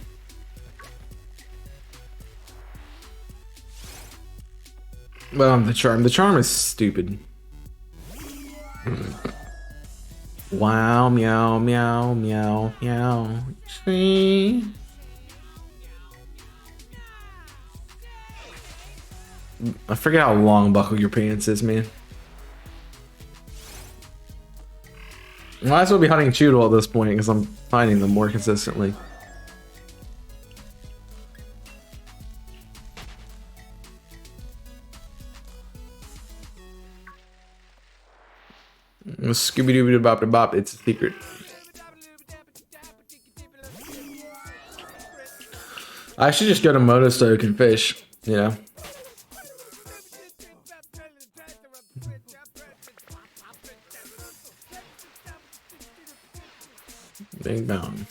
Well, the charm. The charm is stupid. Wow, meow, meow, meow, meow. See? I forget how long Buckle Your Pants is, man. Might as well be hunting Choodle at this point because I'm finding them more consistently. Scooby Doo Bop Bop, it's a secret. I should just go to Motostoke and fish, you know. Bing bong.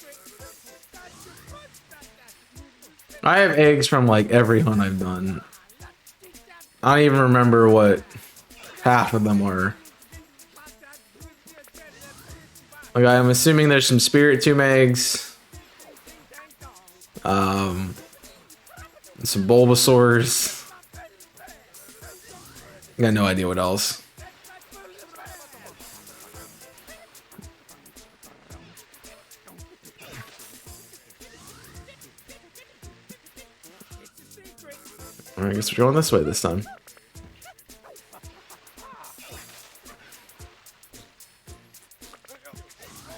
I have eggs from like every hunt I've done. I don't even remember what half of them were. Okay, I'm assuming there's some Spiritomb eggs. Some Bulbasaurs. I got no idea what else. Alright, I guess we're going this way this time.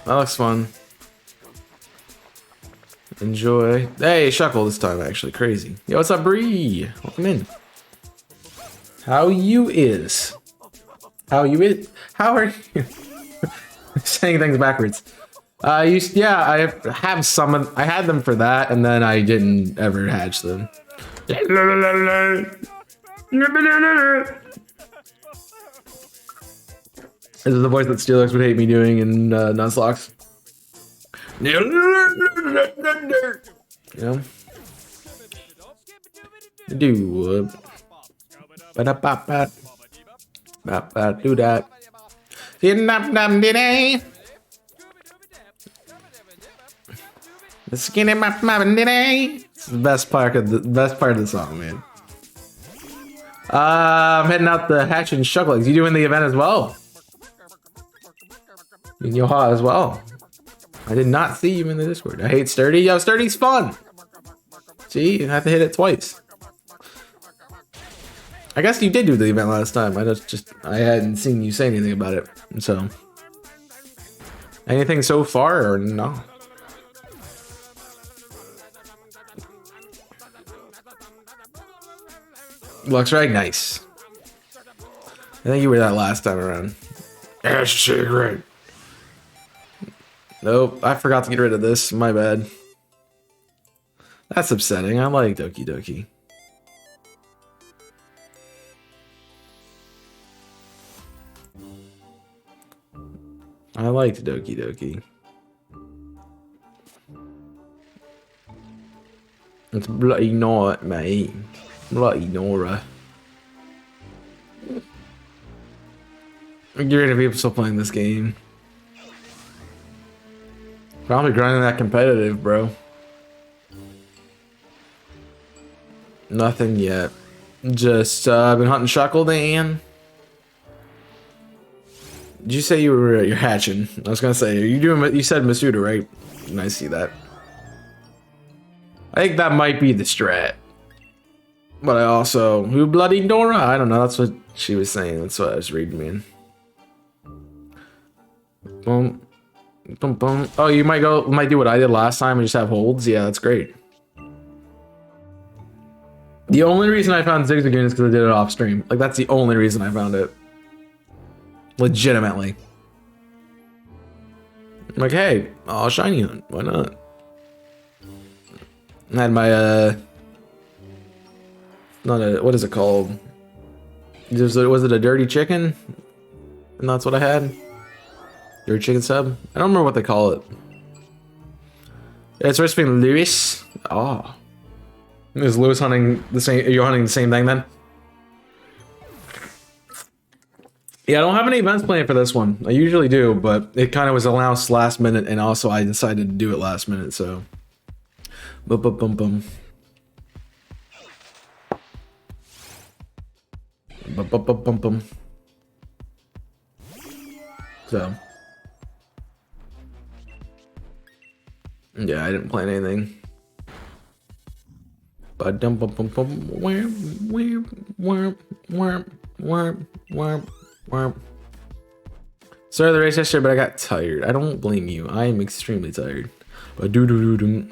That looks fun. Enjoy. Hey, Shuckle this time, actually. Crazy. Yo, what's up, Bree? Welcome in. How you is? How you is? How are you? Saying things backwards. Yeah, I have some. I had them for that, and then I didn't ever hatch them. This is the voice that Steelix would hate me doing in Nuzlocke. You know? Do do that. The skinny it's the best part of the song, man. I'm heading out the Hatch and Shucklegs. You doing the event as well? In Yoha as well. I did not see you in the Discord. I hate Sturdy. Yo, Sturdy's fun. See, you have to hit it twice. I guess you did do the event last time. I hadn't seen you say anything about it. So, anything so far or no? Looks right, nice. I think you were that last time around. Ash cigarette. Nope, I forgot to get rid of this. My bad. That's upsetting. I like Doki Doki. I liked Doki Doki. It's bloody not, mate. Bloody Nora. Get rid of people still playing this game. Probably grinding that competitive, bro. Nothing yet. Just been hunting Shuckledan. Did you say you're hatching? I was gonna say, are you doing? You said Masuda, right? And I see that. I think that might be the strat. But I also, who bloody Nora? I don't know. That's what she was saying. That's what I was reading, man. Boom, boom, boom. Oh, you might do what I did last time and just have holds. Yeah, that's great. The only reason I found Zigzagoon is because I did it off stream. Like, that's the only reason I found it. Legitimately. I'm like, hey, I'll shiny hunt. Why not? I had my, what is it called? Was it a dirty chicken? And that's what I had? Dirty chicken sub? I don't remember what they call it. It's supposed to be Lewis. Oh. Is Lewis hunting the same? Are you hunting the same thing then? Yeah, I don't have any events planned for this one. I usually do, but it kind of was announced last minute, and also I decided to do it last minute, so. Bum bum bum bum. Bum bum bum bum bum. So. Yeah, I didn't plan anything. But dum bum bum bum. Sorry the race yesterday, but I got tired. I don't blame you. I am extremely tired. But do do do do.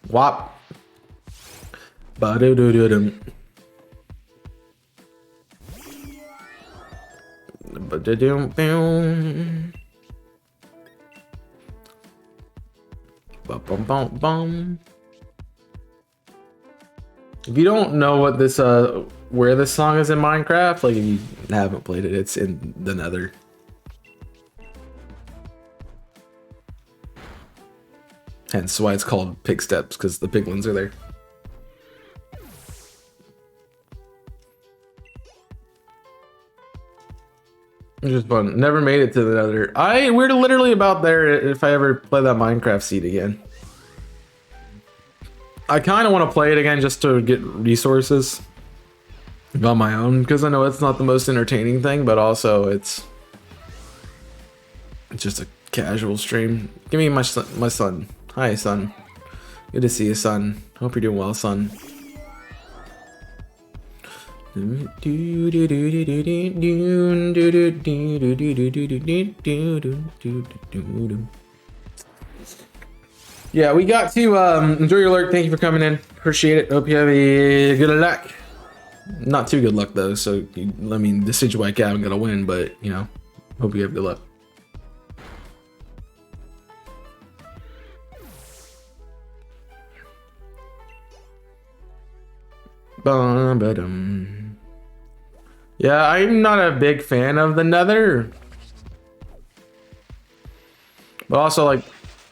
Wop. Ba do do do dum. Ba do do boom. Ba bum bum bum. If you don't know what this where this song is in Minecraft, like if you haven't played it, it's in the Nether. Hence why it's called Pig Steps, because the piglins are there. It's just fun. Never made it to the Nether. We're literally about there if I ever play that Minecraft seed again. I kind of want to play it again just to get resources on my own, because I know it's not the most entertaining thing, but also it's just a casual stream. Give me my son. Hi, son. Good to see you, son. Hope you're doing well, son. Yeah, we got to enjoy your lurk. Thank you for coming in. Appreciate it. Hope you have a good luck. Not too good luck though. So I mean, the Sidgewike Cabin gonna win, but you know, hope you have good luck. Bum-ba-dum. Yeah, I'm not a big fan of the Nether. But also, like,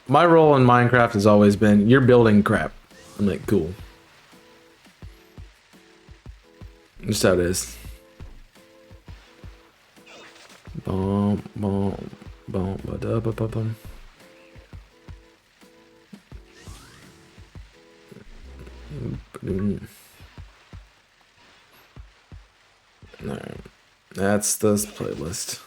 my role in Minecraft has always been, you're building crap. I'm like, cool. Just how it is. Bum, bum, bum, ba-da-ba-ba-bum. Alright. That's the playlist.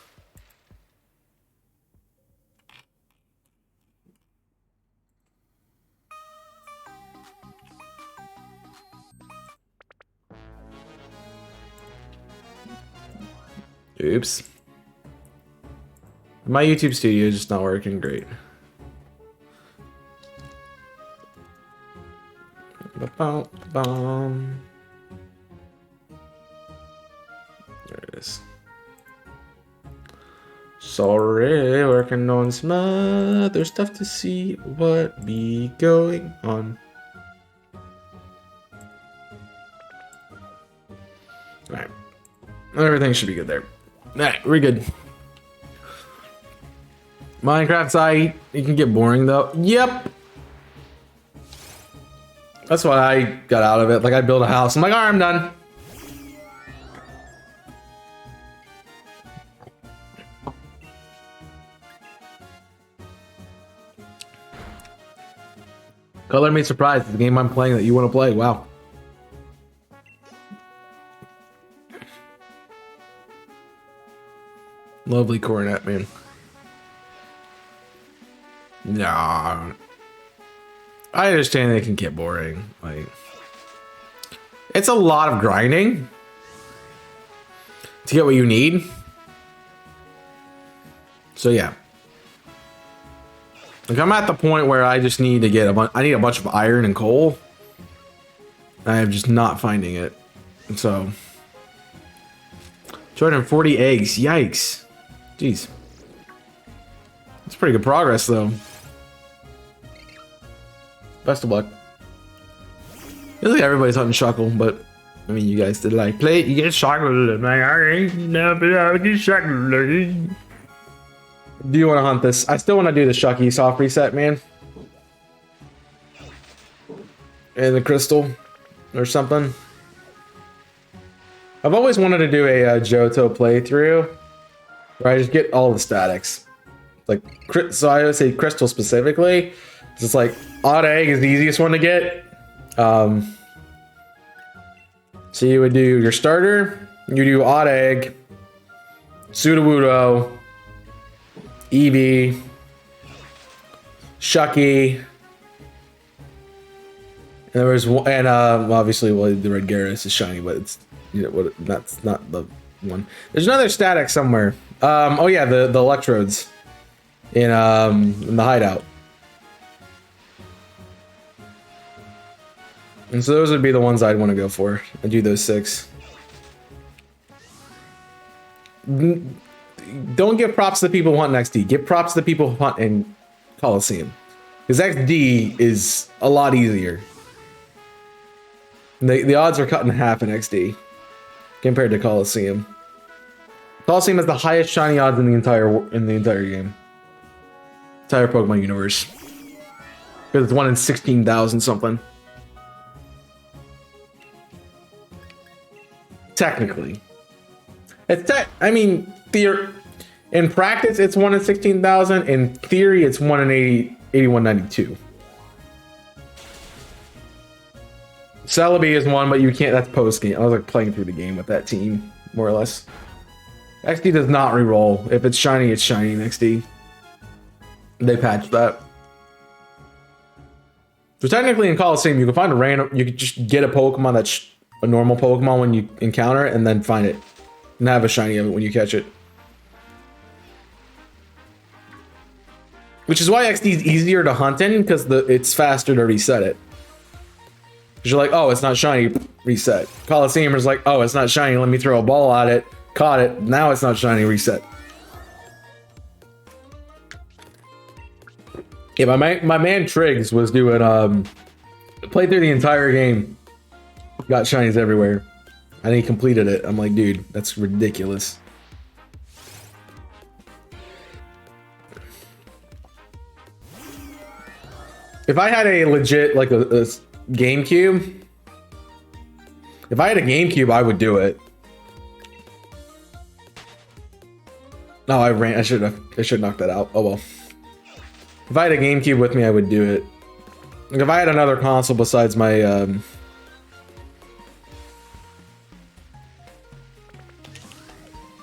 Oops. My YouTube studio is just not working great. Ba-bum. There it is. Sorry, working on some other stuff to see what be going on. Alright. Everything should be good there. Alright, we're good. Minecraft site, it can get boring though. Yep. That's why I got out of it. Like, I built a house. I'm like, alright, I'm done. Color me surprised. It's the game I'm playing that you want to play. Wow. Lovely coronet, man. Nah. I understand they can get boring. Like, it's a lot of grinding to get what you need. So yeah. Like, I'm at the point where I just need to get I need a bunch of iron and coal. I'm just not finding it. So 240 eggs. Yikes. Jeez. That's pretty good progress though. Best of luck. Feels like everybody's hunting Shuckle, but I mean, you guys did like play it, you get Shuckle. Like, I ain't never get Shuckle. Do you want to hunt this? I still want to do the Shucky soft reset, man. And the crystal or something. I've always wanted to do a Johto playthrough where I just get all the statics. Like, so I would say crystal specifically. It's like odd egg is the easiest one to get. So you would do your starter, you do odd egg, Sudowoodo, Eevee, Shucky, and there was one, and obviously, well, the red Gyarados is shiny, but it's, you know what, that's not the one. There's another static somewhere. Oh yeah, the electrodes in the hideout. And so those would be the ones I'd want to go for. I'd do those 6. Don't give props to the people who hunt in XD. Give props to the people who hunt in Coliseum. Because XD is a lot easier. The odds are cut in half in XD compared to Coliseum. Coliseum has the highest shiny odds in the entire game. Entire Pokemon universe. Because it's 1 in 16,000 something. Technically. I mean, in practice, it's 1 in 16,000. In theory, it's 1 in 8192. Celebi is 1, but you can't. That's post game. I was like playing through the game with that team, more or less. XD does not reroll. If it's shiny, it's shiny in XD. They patched that. So technically, in Coliseum, you can find a random. You could just get a Pokemon that's a normal Pokemon when you encounter it, and then find it and have a shiny of it when you catch it. Which is why XD is easier to hunt in, because it's faster to reset it. Because you're like, oh, it's not shiny, reset. Coliseum is like, oh, it's not shiny, let me throw a ball at it, caught it, now it's not shiny, reset. Yeah, my man Triggs was doing played through the entire game Got shinies everywhere. And he completed it. I'm like, dude, that's ridiculous. If I had a legit, like a GameCube, if I had a GameCube, I would do it. No, I ran. I should knock that out. Oh well. If I had a GameCube with me, I would do it. Like if I had another console besides my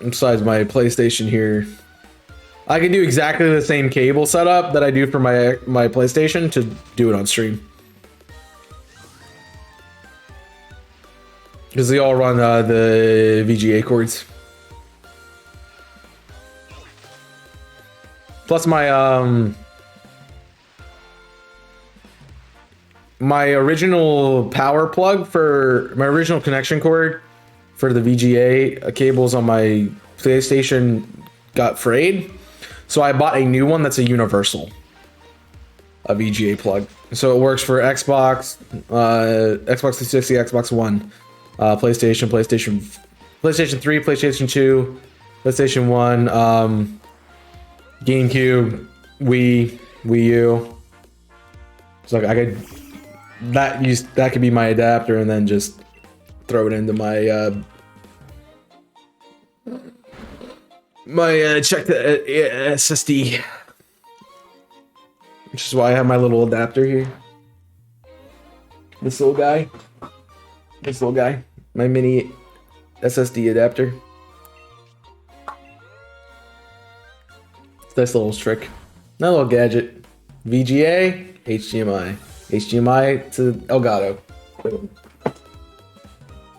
PlayStation here, I can do exactly the same cable setup that I do for my PlayStation to do it on stream. Because they all run the VGA cords. Plus my my original power plug for my original connection cord for the VGA cables on my PlayStation got frayed. So I bought a new one that's a universal, a VGA plug. So it works for Xbox, Xbox 360, Xbox One, PlayStation 3, PlayStation 2, PlayStation 1, GameCube, Wii U. So I could that could be my adapter, and then just throw it into my check the SSD, which is why I have my little adapter here. This little guy, my mini SSD adapter. It's a nice little trick, nice little gadget. VGA, HDMI to Elgato.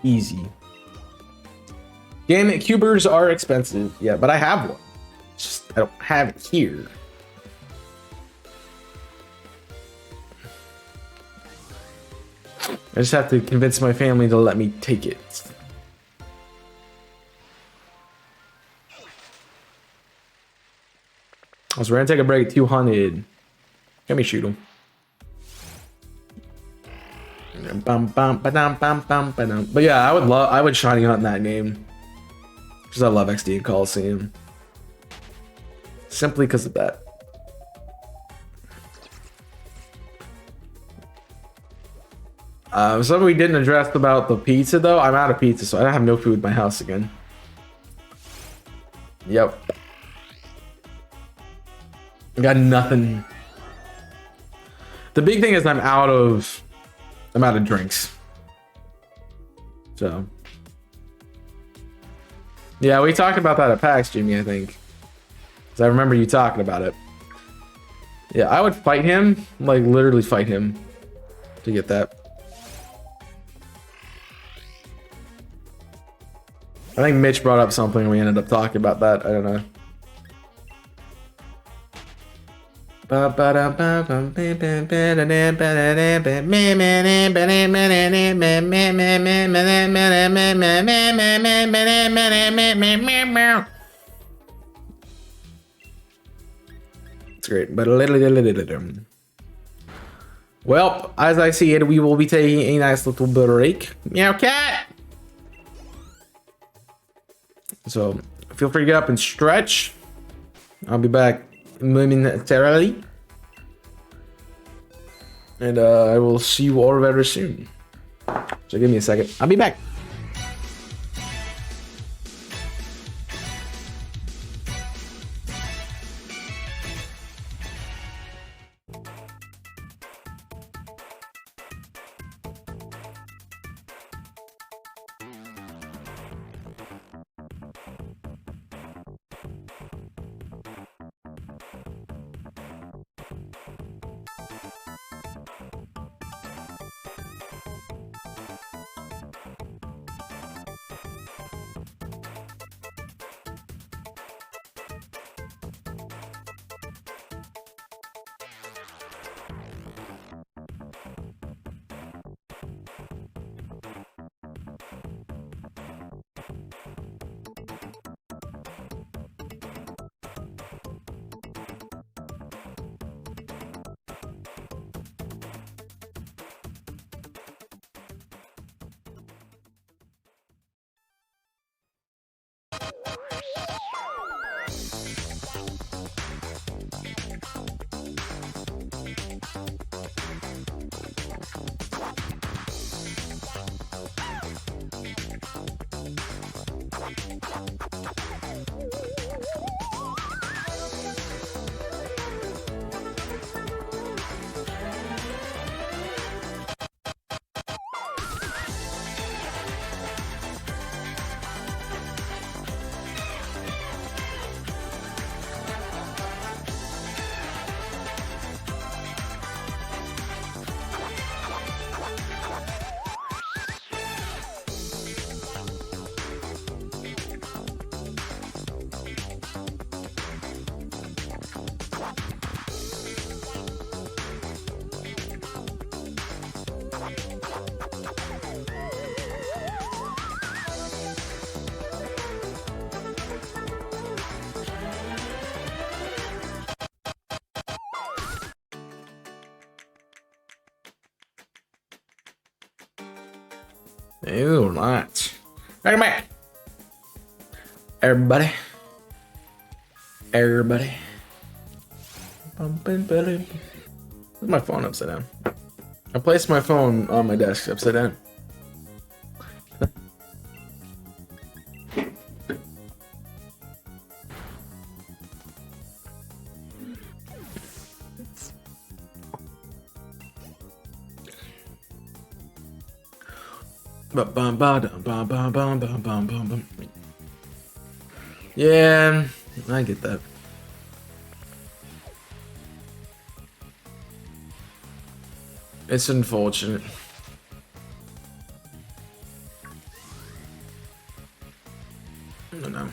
Easy. Damn it, cubers are expensive. Yeah, but I have one. It's just I don't have it here. I just have to convince my family to let me take it. So we're gonna take a break at 200. Let me shoot him. But yeah, I would shiny hunt in that game. Because I love XD and Coliseum. Simply because of that. Something we didn't address about the pizza though. I'm out of pizza, so I have no food in my house again. Yep. I got nothing. The big thing is I'm out of drinks. So yeah, we talked about that at PAX, Jimmy, I think. Because I remember you talking about it. Yeah, I would fight him, like literally fight him to get that. I think Mitch brought up something and we ended up talking about that. I don't know. It's great, but well, as I see it, we will be taking a nice little break. Meow cat. So feel free to get up and stretch. I'll be back momentarily, and I will see you all very soon. So give me a second. I'll be back. Ew, not. Welcome back. Everybody. Everybody. Where's my phone upside down? I placed my phone on my desk upside down. Yeah, I get that. It's unfortunate. I don't know.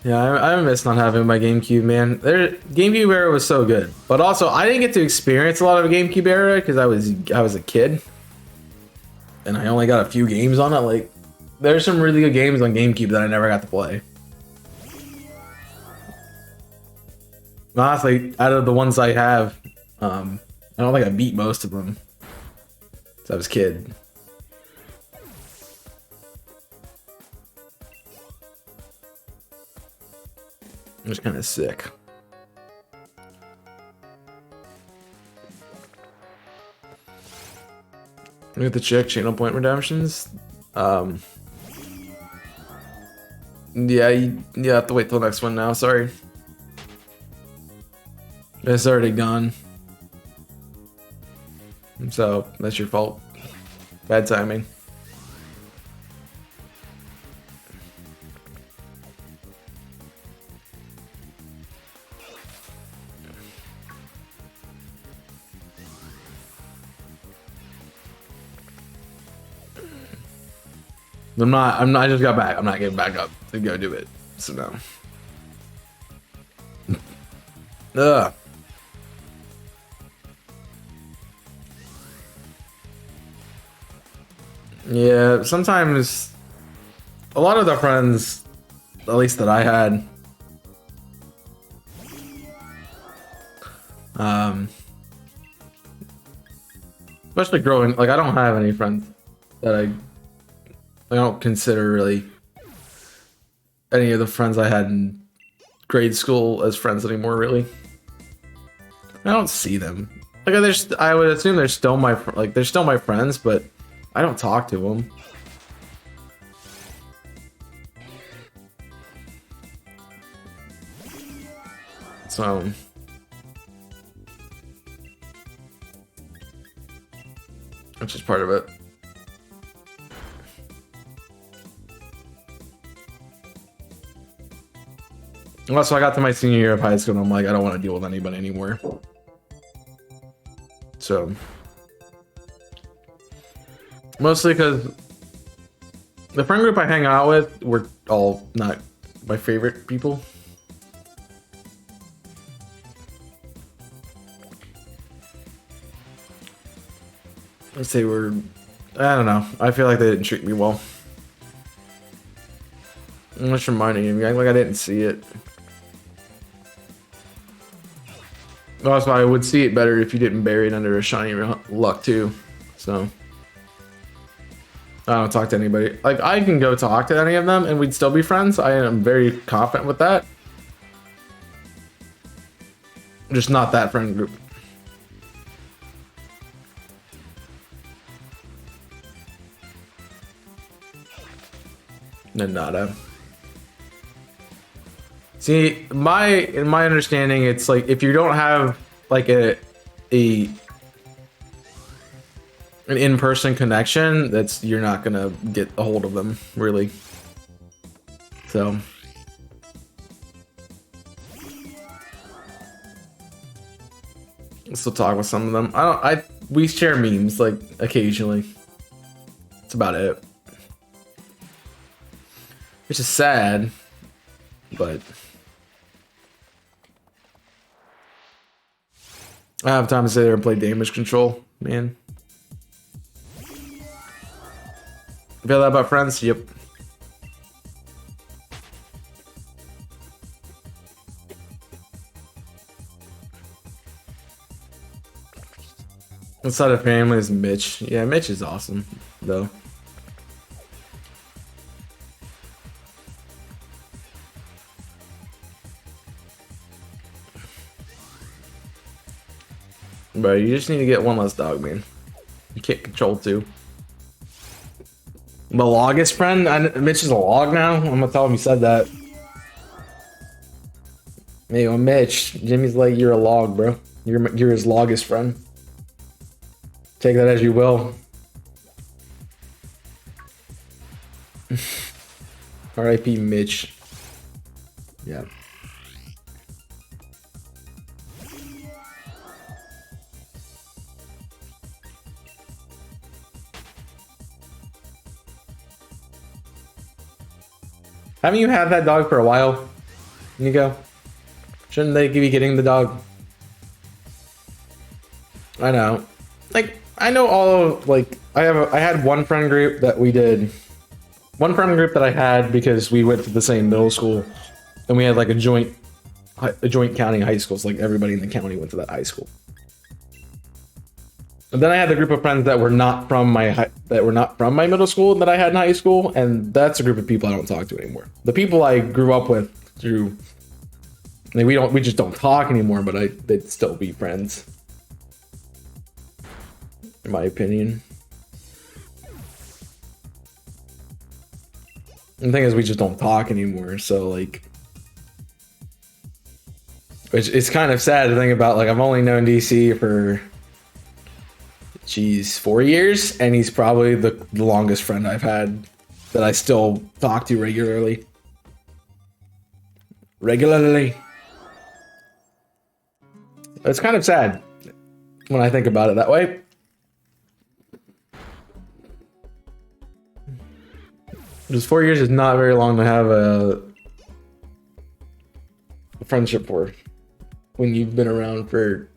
Yeah, I miss not having my GameCube, man. GameCube era was so good, but also I didn't get to experience a lot of GameCube era because I was a kid, and I only got a few games on it. Like, there's some really good games on GameCube that I never got to play. Honestly, out of the ones I have, I don't think I beat most of them since I was a kid. I'm just kind of sick. Look at the channel point redemptions. Yeah, you have to wait till the next one now. Sorry. It's already gone. So, that's your fault. Bad timing. I just got back. I'm not getting back up to go do it. So no. Ugh. Yeah, sometimes a lot of the friends, at least that I had, especially growing, like I don't have any friends that I don't consider really any of the friends I had in grade school as friends anymore, really. I don't see them. Like I would assume they're still my friends, but I don't talk to them. So that's just part of it. Also, I got to my senior year of high school and I'm like, I don't want to deal with anybody anymore. So, mostly because the friend group I hang out with were all not my favorite people. Let's say I don't know. I feel like they didn't treat me well. I'm just reminding me, like I didn't see it. Also, I would see it better if you didn't bury it under a shiny luck too. So I don't talk to anybody. Like I can go talk to any of them and we'd still be friends. I am very confident with that. Just not that friend group. Nada. See, in my understanding, it's like if you don't have like an in-person connection, you're not gonna get a hold of them, really. So I'll still talk with some of them. We share memes like occasionally. That's about it. Which is sad, but I have time to sit there and play damage control, man. Feel that about friends? Yep. Inside of family is Mitch. Yeah, Mitch is awesome, though. Bro, you just need to get one less dog, man. You can't control two. The longest friend? Mitch is a log now? I'm gonna tell him you said that. Hey, well, Mitch, Jimmy's like, you're a log, bro. You're his longest friend. Take that as you will. R.I.P. Mitch. Yeah. Haven't you had that dog for a while, Nico? Shouldn't they be getting the dog? I know. Like, I know all of, like, I had one friend group that we did. One friend group that I had because we went to the same middle school, and we had like a joint county high school. So like everybody in the county went to that high school. And then I had a group of friends that were not from my middle school that I had in high school, and that's a group of people I don't talk to anymore. The people I grew up with through, like, we just don't talk anymore, but they'd still be friends, in my opinion. And the thing is, we just don't talk anymore, so like, which it's kind of sad to think about. Like, I've only known DC for, geez, 4 years, and he's probably the longest friend I've had that I still talk to regularly. It's kind of sad when I think about it that way. Because 4 years is not very long to have a friendship for when you've been around for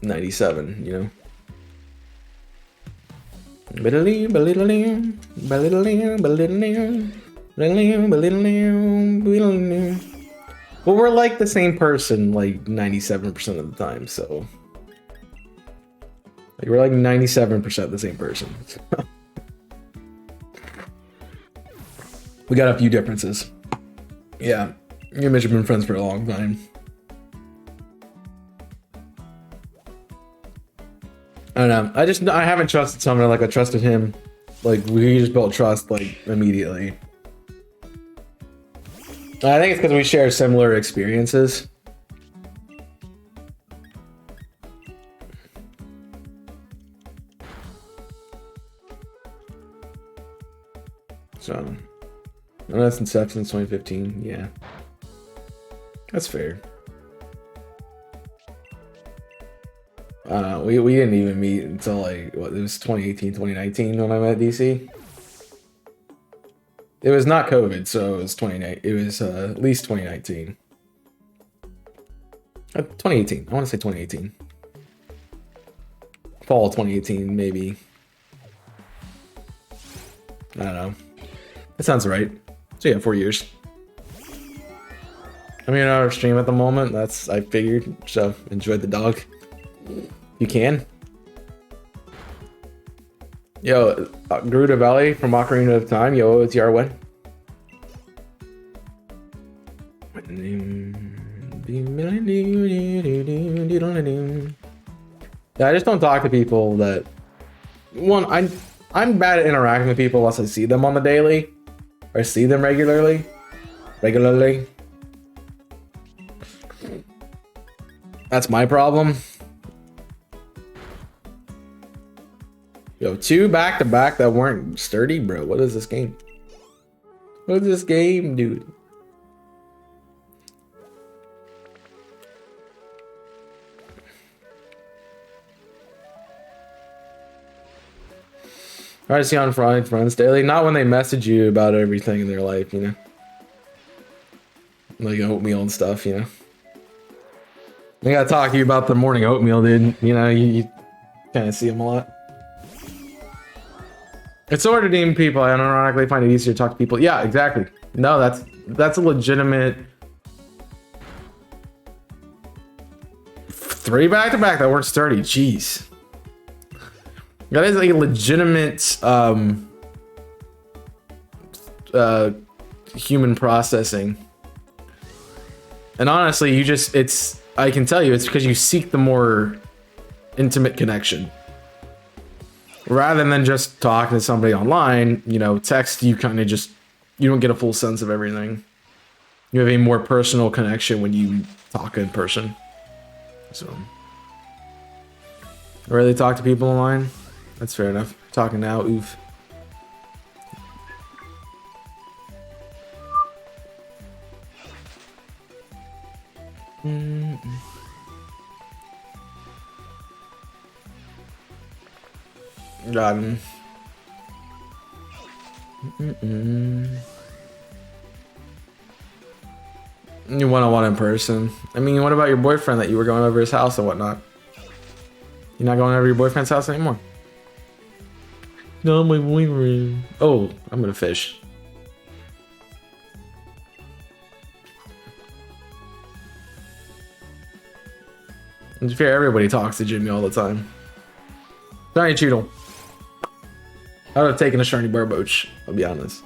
97, you know? Well, we're like the same person like 97% of the time, so like we're like 97% the same person. We got a few differences. Yeah, me and Mitch have been friends for a long time. I don't know. I haven't trusted someone like I trusted him. Like, we just built trust like immediately. I think it's because we share similar experiences. So, well, that's inception since 2015. Yeah, that's fair. We didn't even meet until like, what, it was 2018, 2019 when I met DC. It was not COVID, so it was 2019. It was at least 2019. 2018. I want to say 2018. Fall 2018, maybe. I don't know. That sounds right. So yeah, 4 years. I'm in our stream at the moment. I figured. So enjoy the dog. You can. Yo, Garuda Valley from Ocarina of Time. Yo, it's your win. Yeah, I just don't talk to people that. One, I'm bad at interacting with people unless I see them on the daily or see them regularly. That's my problem. Yo, 2 back-to-back that weren't sturdy, bro. What is this game? What is this game, dude? Try to see on friends daily. Not when they message you about everything in their life, you know? Like oatmeal and stuff, you know? I gotta talk to you about the morning oatmeal, dude. You know, you kind of see them a lot. It's so hard to name people. I ironically find it easier to talk to people. Yeah, exactly. No, that's a legitimate 3 back-to-back that weren't sturdy. Jeez. That is like a legitimate human processing. And honestly, I can tell you it's because you seek the more intimate connection. Rather than just talking to somebody online, you know, text, you kind of just, you don't get a full sense of everything. You have a more personal connection when you talk in person. So, rarely talk to people online. That's fair enough. Talking now, oof. Got him. You one-on-one in person. I mean, what about your boyfriend that you were going over his house and whatnot? You're not going over your boyfriend's house anymore? No, my boyfriend. Oh, I'm gonna fish. And to be fair, everybody talks to Jimmy all the time. Sorry, Cheetle. I would have taken a shiny barboach, I'll be honest.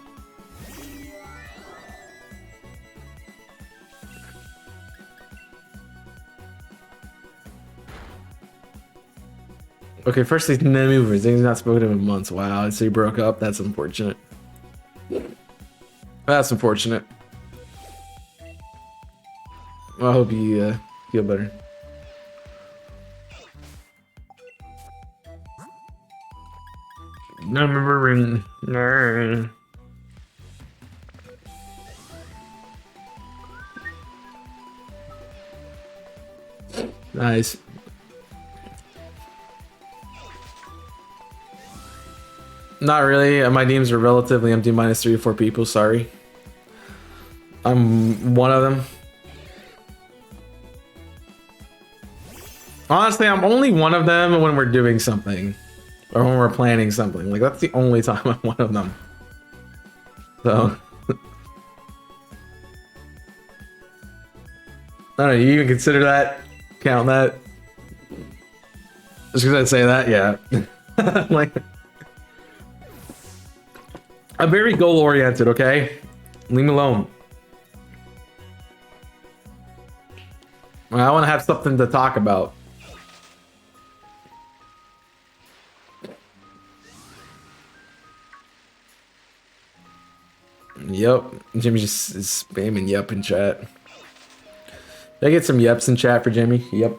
Okay, first he's no movers. He's not spoken to him in months. Wow, so he broke up. That's unfortunate. That's unfortunate. Well, I hope you feel better. No remembering. No. Nice. Not really. My teams are relatively empty, minus 3 to 4 people. Sorry. I'm one of them. Honestly, I'm only one of them when we're doing something. Or when we're planning something. Like, that's the only time I'm one of them. So. I don't know, you even consider that? Count that? Just because I'd say that? Yeah. Like, I'm very goal-oriented, okay? Leave me alone. I want to have something to talk about. Yep, Jimmy just is spamming yep in chat. Did I get some yeps in chat for Jimmy? Yep.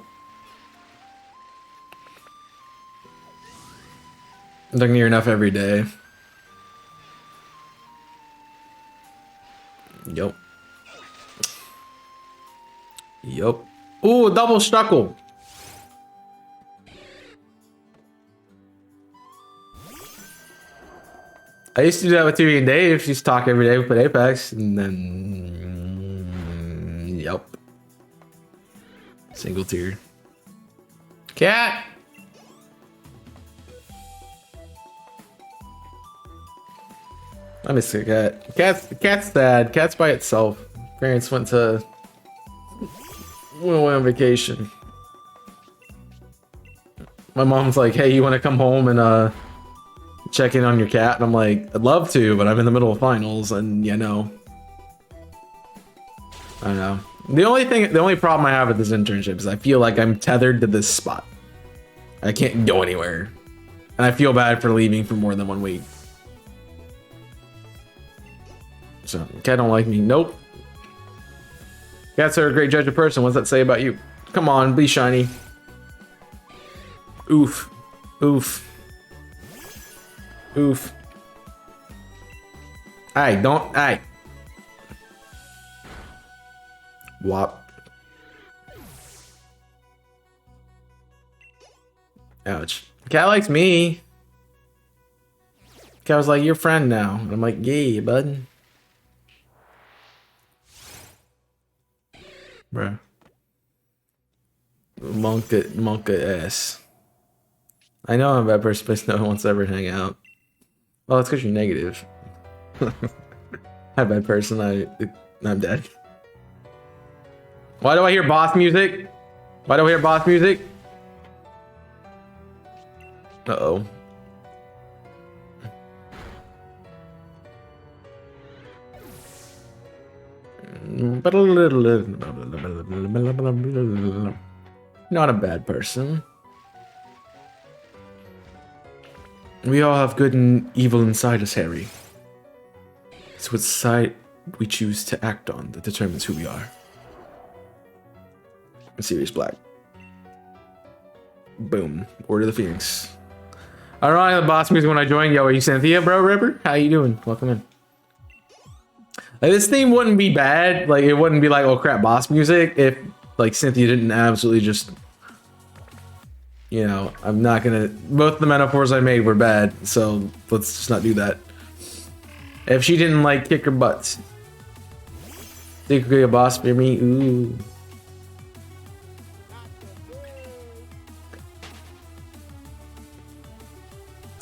I'm talking near enough every day. Yep. Yep. Ooh, double stuckle. I used to do that with TV and Dave. She used to talk every day. We put Apex, and then yep. Single tier. Cat. I miss the cat. Cat's sad. Cat's by itself. Parents went on vacation. My mom's like, "Hey, you want to come home and check in on your cat?" And I'm like, "I'd love to, but I'm in the middle of finals, and you know, I don't know." The only problem I have with this internship is I feel like I'm tethered to this spot. I can't go anywhere, and I feel bad for leaving for more than 1 week. So, cat don't like me. Nope. Cats are a great judge of person. What's that say about you? Come on, be shiny. Oof. Oof. Oof. Hey, don't. Hey. Wop. Ouch. Cat likes me. Cat was like, "Your friend now." And I'm like, "Yeah, bud." Bruh. Monka S. I know I'm a bad person, but no one wants to ever hang out. Well, it's because you're negative. I'm a bad person. I'm dead. Why do I hear boss music? Why do I hear boss music? Uh-oh. Not a bad person. We all have good and evil inside us, Harry. It's what side we choose to act on that determines who we are. Sirius Black. Boom. Order the Phoenix. I don't know the boss music when I joined. Yo, are you Cynthia, bro, Ripper? How you doing? Welcome in. Like, this theme wouldn't be bad. Like, it wouldn't be like, oh crap, boss music. If, like, Cynthia didn't absolutely just... You know, I'm not gonna... Both the metaphors I made were bad, so let's just not do that. If she didn't, like, kick her butts. Think you could be a boss for me? Ooh.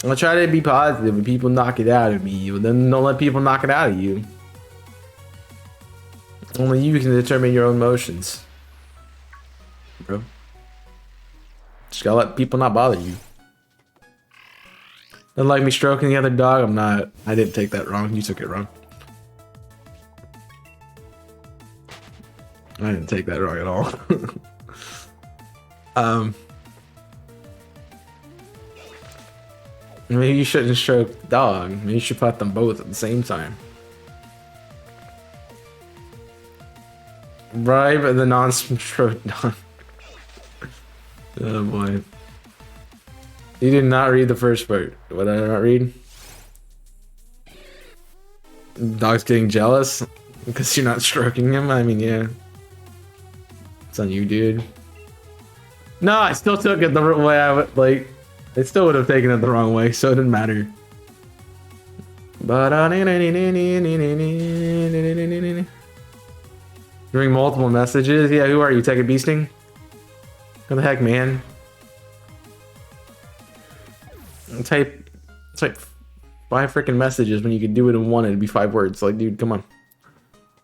I'll try to be positive when people knock it out of me, but then don't let people knock it out of you. Only you can determine your own emotions. Bro. Just gotta let people not bother you. Don't like me stroking the other dog? I'm not. I didn't take that wrong. You took it wrong. I didn't take that wrong at all. Maybe you shouldn't stroke the dog. Maybe you should pet them both at the same time. Bribe the non-stroke dog. Oh boy. You did not read the first part. What did I not read? Dog's getting jealous because you're not stroking him? I mean, yeah. It's on you, dude. No, I still took it the way I would, like... I still would have taken it the wrong way, so it didn't matter. But doing multiple messages? Yeah, who are you? Tech Beasting? What the heck, man? Type 5 freaking messages when you could do it in one, it'd be 5 words. Like, dude, come on.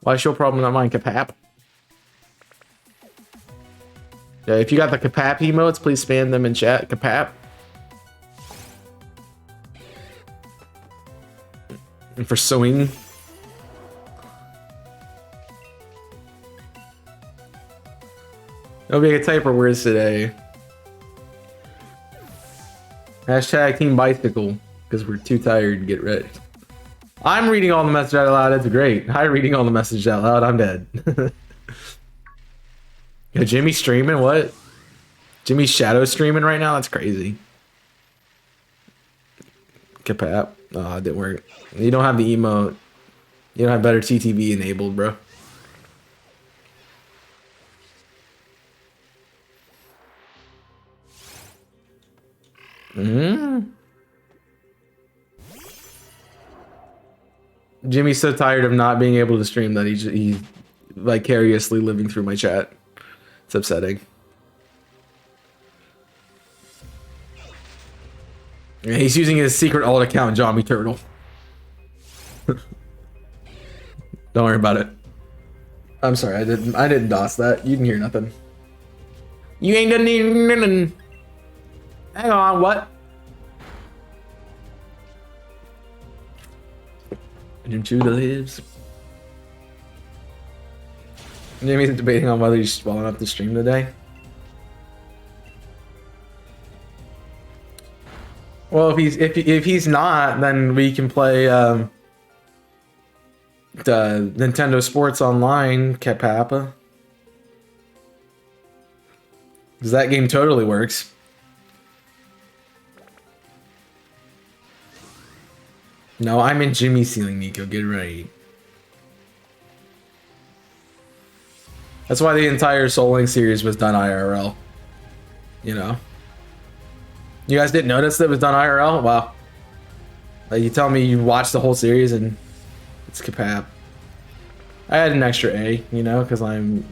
Why show problem not mine, Kapap? Yeah, if you got the Kapap emotes, please spam them in chat. Kapap. And for sewing. It'll be a type of words today. Hashtag Team Bicycle, because we're too tired to get ready. I'm reading all the messages out loud. That's great. Hi, reading all the messages out loud. I'm dead. Yo, Jimmy's streaming? What? Jimmy's shadow streaming right now? That's crazy. Kapap. Oh, it didn't work. You don't have the emote. You don't have better TTV enabled, bro. Jimmy's so tired of not being able to stream that he's vicariously living through my chat. It's upsetting. Yeah, he's using his secret alt account, Zombie Turtle. Don't worry about it. I'm sorry, I didn't DOS that. You didn't hear nothing. You ain't done nothing. Hang on, what? Jim Chew lives. Jimmy's debating on whether he's swelling up the stream today. Well, if he's not, then we can play the Nintendo Sports Online, Kapapa. Because that game totally works. No, I'm in Jimmy's ceiling, Nico. Get ready. That's why the entire Soul Link series was done IRL. You know? You guys didn't notice that it was done IRL? Wow. Like, you tell me you watched the whole series and it's Kapap. I had an extra A, you know, because I'm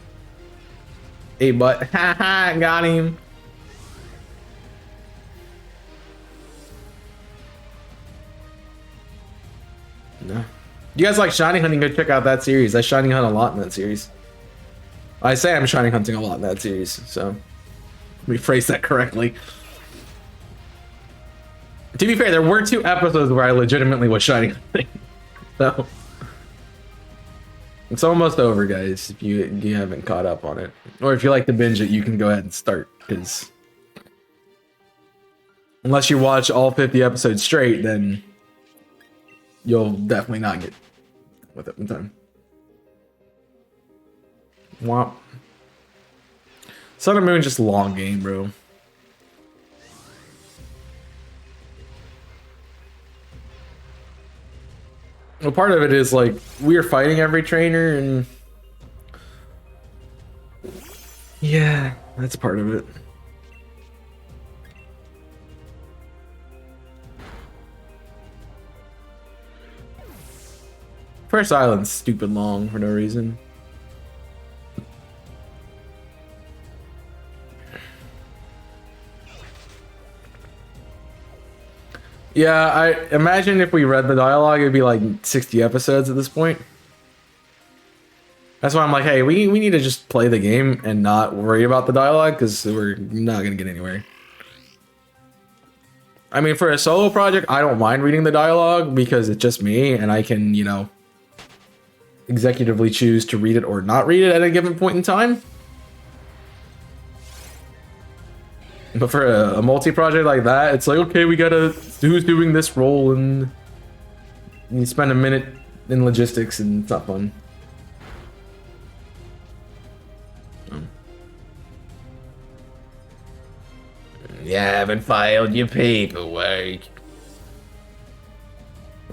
A butt. Haha, got him. No. You guys like shiny hunting? Go check out that series. I shiny hunt a lot in that series. I say I'm shiny hunting a lot in that series, so let me phrase that correctly. To be fair, there were 2 episodes where I legitimately was shiny hunting. So It's almost over, guys. If you haven't caught up on it, or if you like to binge it, you can go ahead and start. Because unless you watch all 50 episodes straight, then you'll definitely not get with it in time. Womp. Sun and Moon just a long game, bro. Well, part of it is like we're fighting every trainer, and yeah, that's part of it. First Island's stupid long for no reason. Yeah, I imagine if we read the dialogue, it'd be like 60 episodes at this point. That's why I'm like, hey, we need to just play the game and not worry about the dialogue, because we're not gonna get anywhere. I mean, for a solo project, I don't mind reading the dialogue because it's just me and I can, you know, executively choose to read it or not read it at a given point in time. But for a multi-project like that, it's like, okay, we gotta, who's doing this role, and you spend a minute in logistics and it's not fun. You haven't filed your paperwork.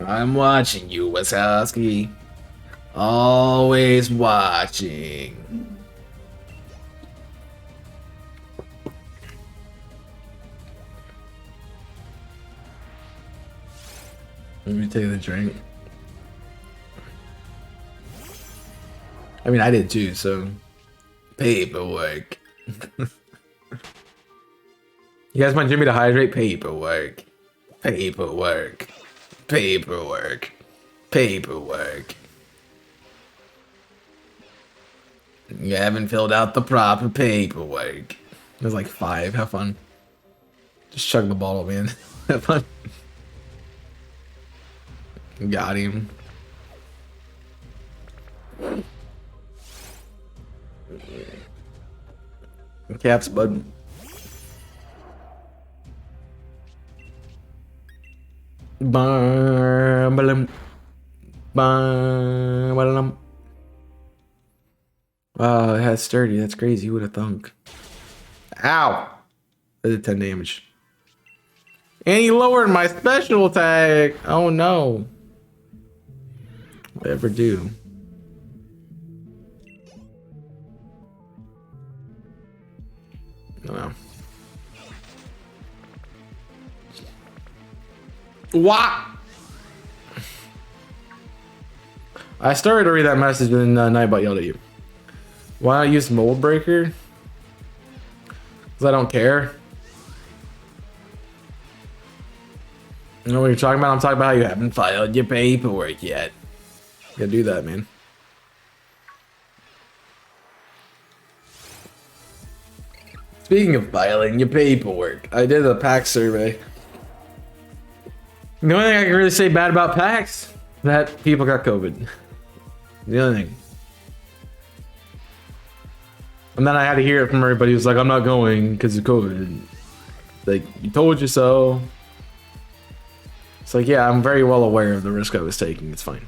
I'm watching you, Wazowski. Always watching. Let me take the drink. I mean, I did too, so. Paperwork. You guys want Jimmy to hydrate? Paperwork. Paperwork. Paperwork. Paperwork. You haven't filled out the proper paperwork. There's like 5. Have fun. Just chug the bottle, man. Have fun. Got him. Caps, bud. Wow, it has sturdy. That's crazy. Who would have thunk? Ow! I did 10 damage. And he lowered my special attack. Oh no. Whatever do. No. What? I started to read that message and then Nightbot yelled at you. Why not use Mold Breaker? Because I don't care. You know what you're talking about? I'm talking about how you haven't filed your paperwork yet. You gotta do that, man. Speaking of filing your paperwork, I did a PAX survey. The only thing I can really say bad about PAX, that people got COVID. The only thing. And then I had to hear it from everybody who's like, I'm not going because of COVID. Like, you told you so. It's like, yeah, I'm very well aware of the risk I was taking. It's fine.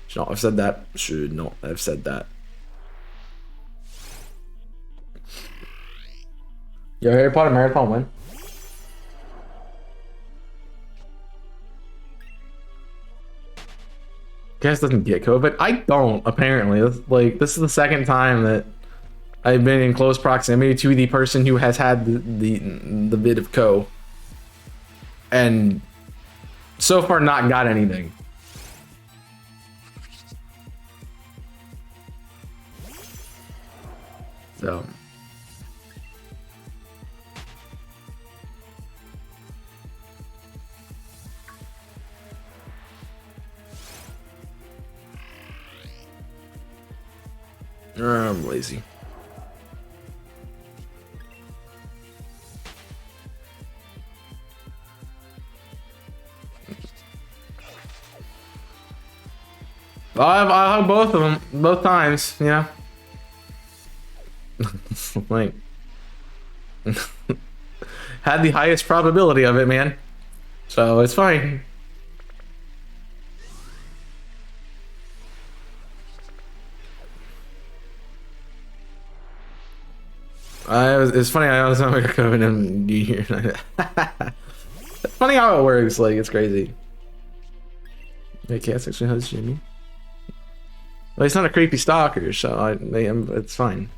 Should not have said that. Should not have said that. Yo, Harry Potter Marathon win. Guess doesn't get COVID. I don't, apparently. Like, this is the second time that I've been in close proximity to the person who has had the bit of CO. And so far not got anything. So I'm lazy. I hug both of them, both times, you know? Like, had the highest probability of it, man. So it's fine. It's funny. I was on coming in New Year. It's funny how it works. Like, it's crazy. They can't actually host Jimmy. Well, he's not a creepy stalker, so it's fine.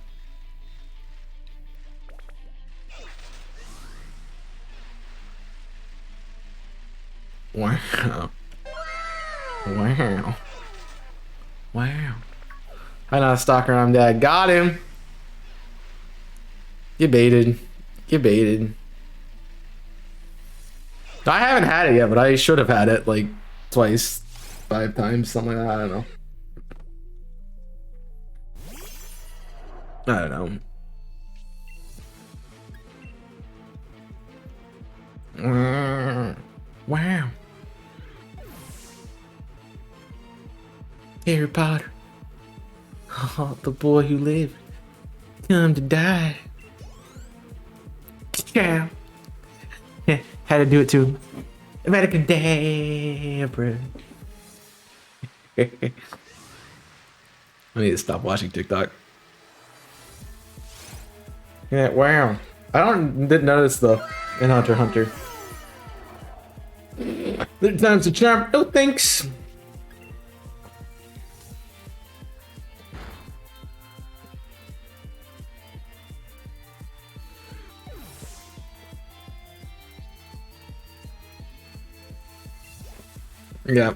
Wow. Wow. Wow. I'm not a stalker, I'm dead. Got him. You baited. You baited. I haven't had it yet, but I should have had it like twice, 5 times, something like that. I don't know. I don't know. Wow. Harry Potter. Oh, the boy who lived. Come to die. Yeah. Had to do it too. Abracadabra. I need to stop watching TikTok. Yeah, wow. Didn't notice though in Hunter x Hunter. Third time's a charm. Oh, thanks. Yeah.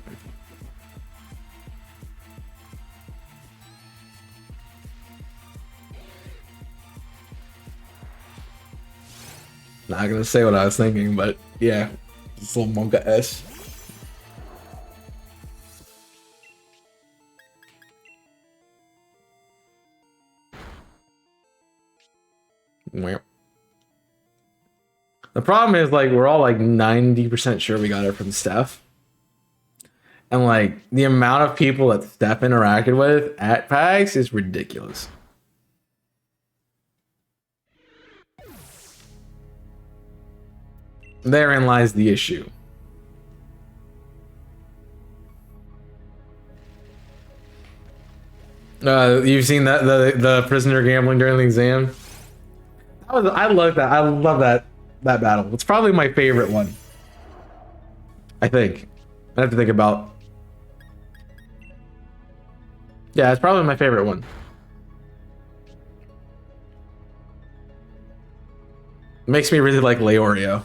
Not gonna say what I was thinking, but yeah, it's a little Monka S. Well, the problem is like we're all like 90% sure we got it from Steph, and like the amount of people that Steph interacted with at PAX is ridiculous. Therein lies the issue. You've seen that the prisoner gambling during the exam? I love that. I love that battle. It's probably my favorite one. I think. I have to think about. Yeah, it's probably my favorite one. Makes me really like Leorio.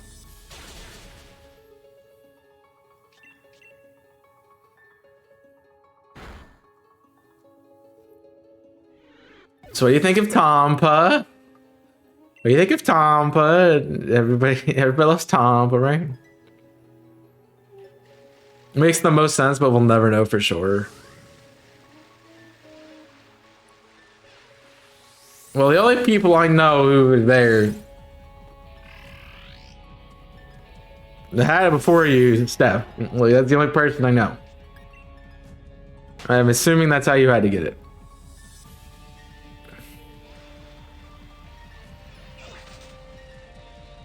So what do you think of Tompa? What do you think of Tompa? Everybody loves Tompa, right? It makes the most sense, but we'll never know for sure. Well, the only people I know who were there that had it before you is Steph. Well, that's the only person I know. I'm assuming that's how you had to get it.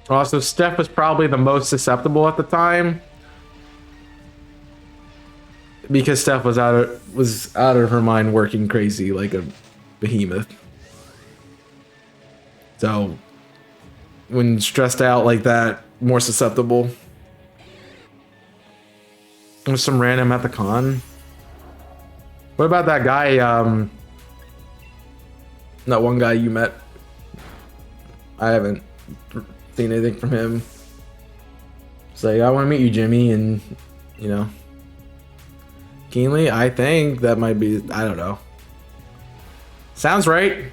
Also, Steph was probably the most susceptible at the time because Steph was out of her mind, working crazy like a behemoth. So, when stressed out like that, more susceptible. There's some random at the con. What about that guy? That one guy you met. I haven't seen anything from him. It's like, I want to meet you, Jimmy, and you know, Keenly. I think that might be. I don't know. Sounds right.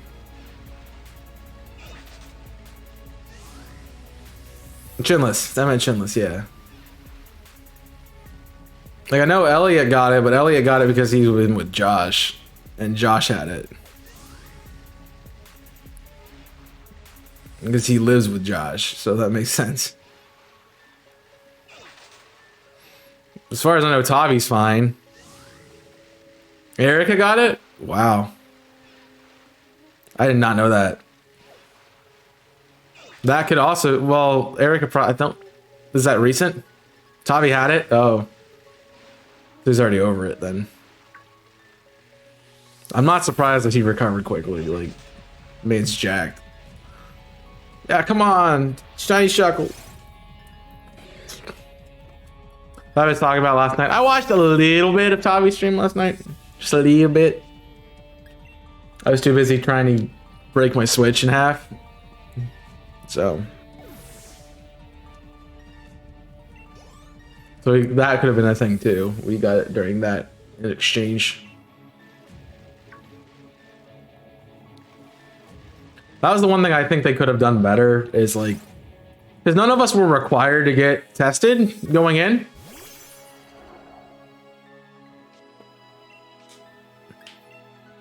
Chinless. That meant Chinless. Yeah. Like I know Elliot got it, but Elliot got it because he was in with Josh, and Josh had it. Because he lives with Josh, so that makes sense. As far as I know, Tavi's fine. Erica got it? Wow. I did not know that. That could also, well, Erica probably, I don't, is that recent? Tavi had it? Oh. He's already over it then. I'm not surprised that he recovered quickly. Like, man's jacked. Yeah, come on. Shiny Shuckle. I was talking about last night. I watched a little bit of Tavi's stream last night. Just a little bit. I was too busy trying to break my Switch in half. So that could have been a thing too. We got it during that in exchange. That was the one thing I think they could have done better is like, because none of us were required to get tested going in.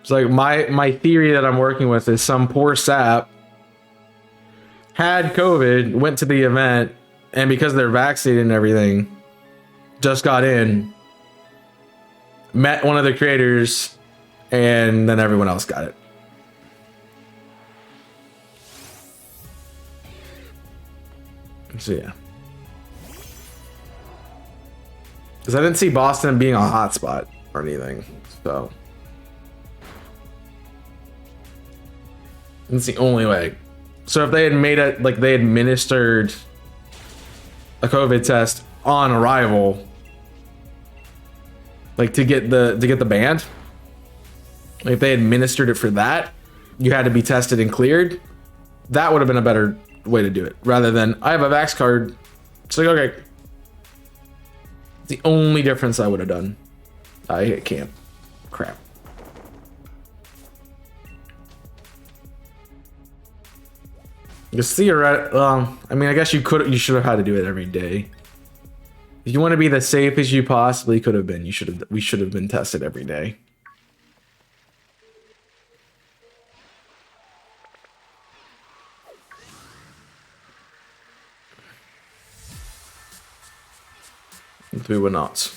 It's like my theory that I'm working with is some poor sap had COVID, went to the event, and because they're vaccinated and everything, just got in, met one of the creators, and then everyone else got it. So yeah. Because I didn't see Boston being a hotspot or anything, so it's the only way. So if they had made it like they administered a COVID test on arrival, like to get the band, like if they administered it for that, you had to be tested and cleared. That would have been a better way to do it, rather than I have a Vax card. It's like, okay, it's the only difference I would have done. I can't. Crap. Because theoretically, I mean, I guess you should have had to do it every day. If you want to be the safest you possibly could have been, we should have been tested every day. If we were not.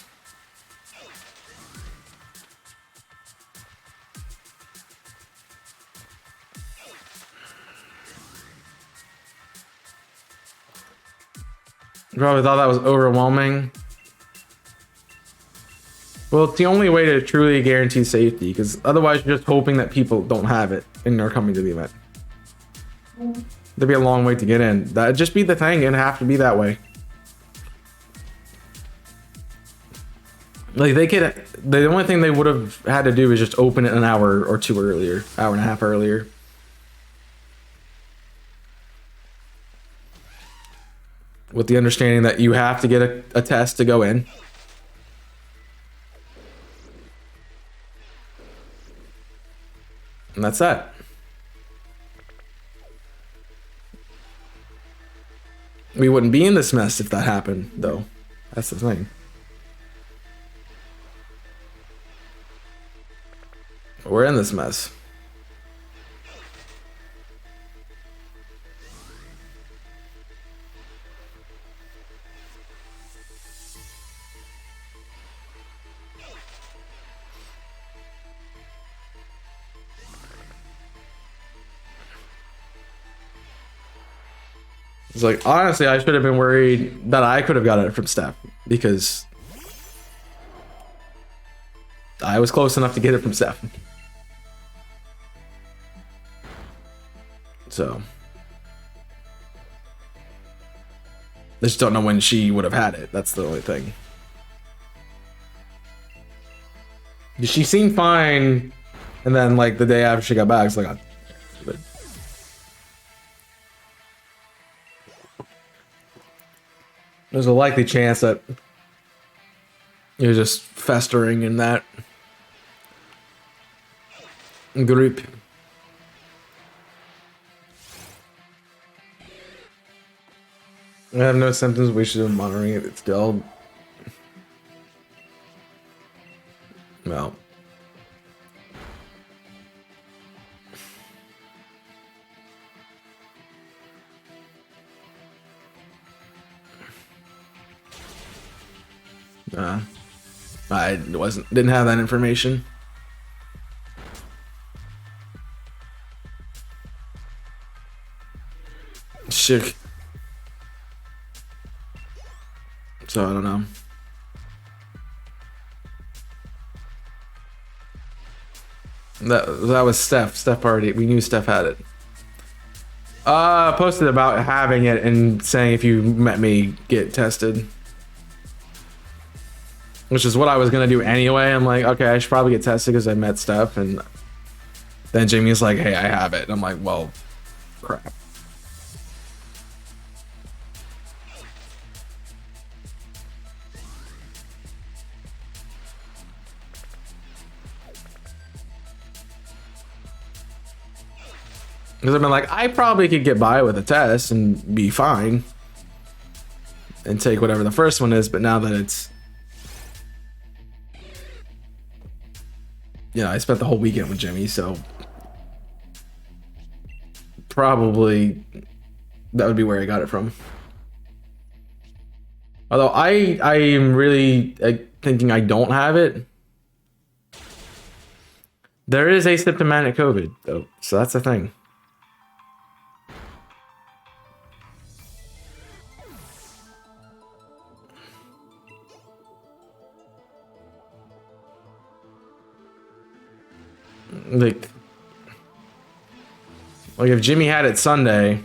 Probably thought that was overwhelming. Well, it's the only way to truly guarantee safety, because otherwise you're just hoping that people don't have it and are coming to the event. There'd be a long wait to get in. That'd just be the thing. It'd have to be that way. Like the only thing they would have had to do is just open it an hour or two earlier, hour and a half earlier. With the understanding that you have to get a test to go in. And that's that. We wouldn't be in this mess if that happened, though. That's the thing. We're in this mess. It's like, honestly, I should have been worried that I could have gotten it from Steph, because I was close enough to get it from Steph. So I just don't know when she would have had it. That's the only thing. She seemed fine, and then like the day after she got back, it's like, there's a likely chance that you're just festering in that group. I have no symptoms. We should have been monitoring it. It's still. Well. I didn't have that information. sick. So I don't know. That was Steph. Steph already, we knew Steph had it. Posted about having it and saying if you met me, get tested. Which is what I was gonna do anyway. I'm like, okay, I should probably get tested because I met Steph, and then Jamie's like, hey, I have it. And I'm like, well, crap. Because I've been like, I probably could get by with a test and be fine and take whatever the first one is, but now that it's, you know, I spent the whole weekend with Jimmy, so probably that would be where I got it from. Although I am really thinking I don't have it. There is asymptomatic COVID though, so that's the thing. Like if Jimmy had it Sunday,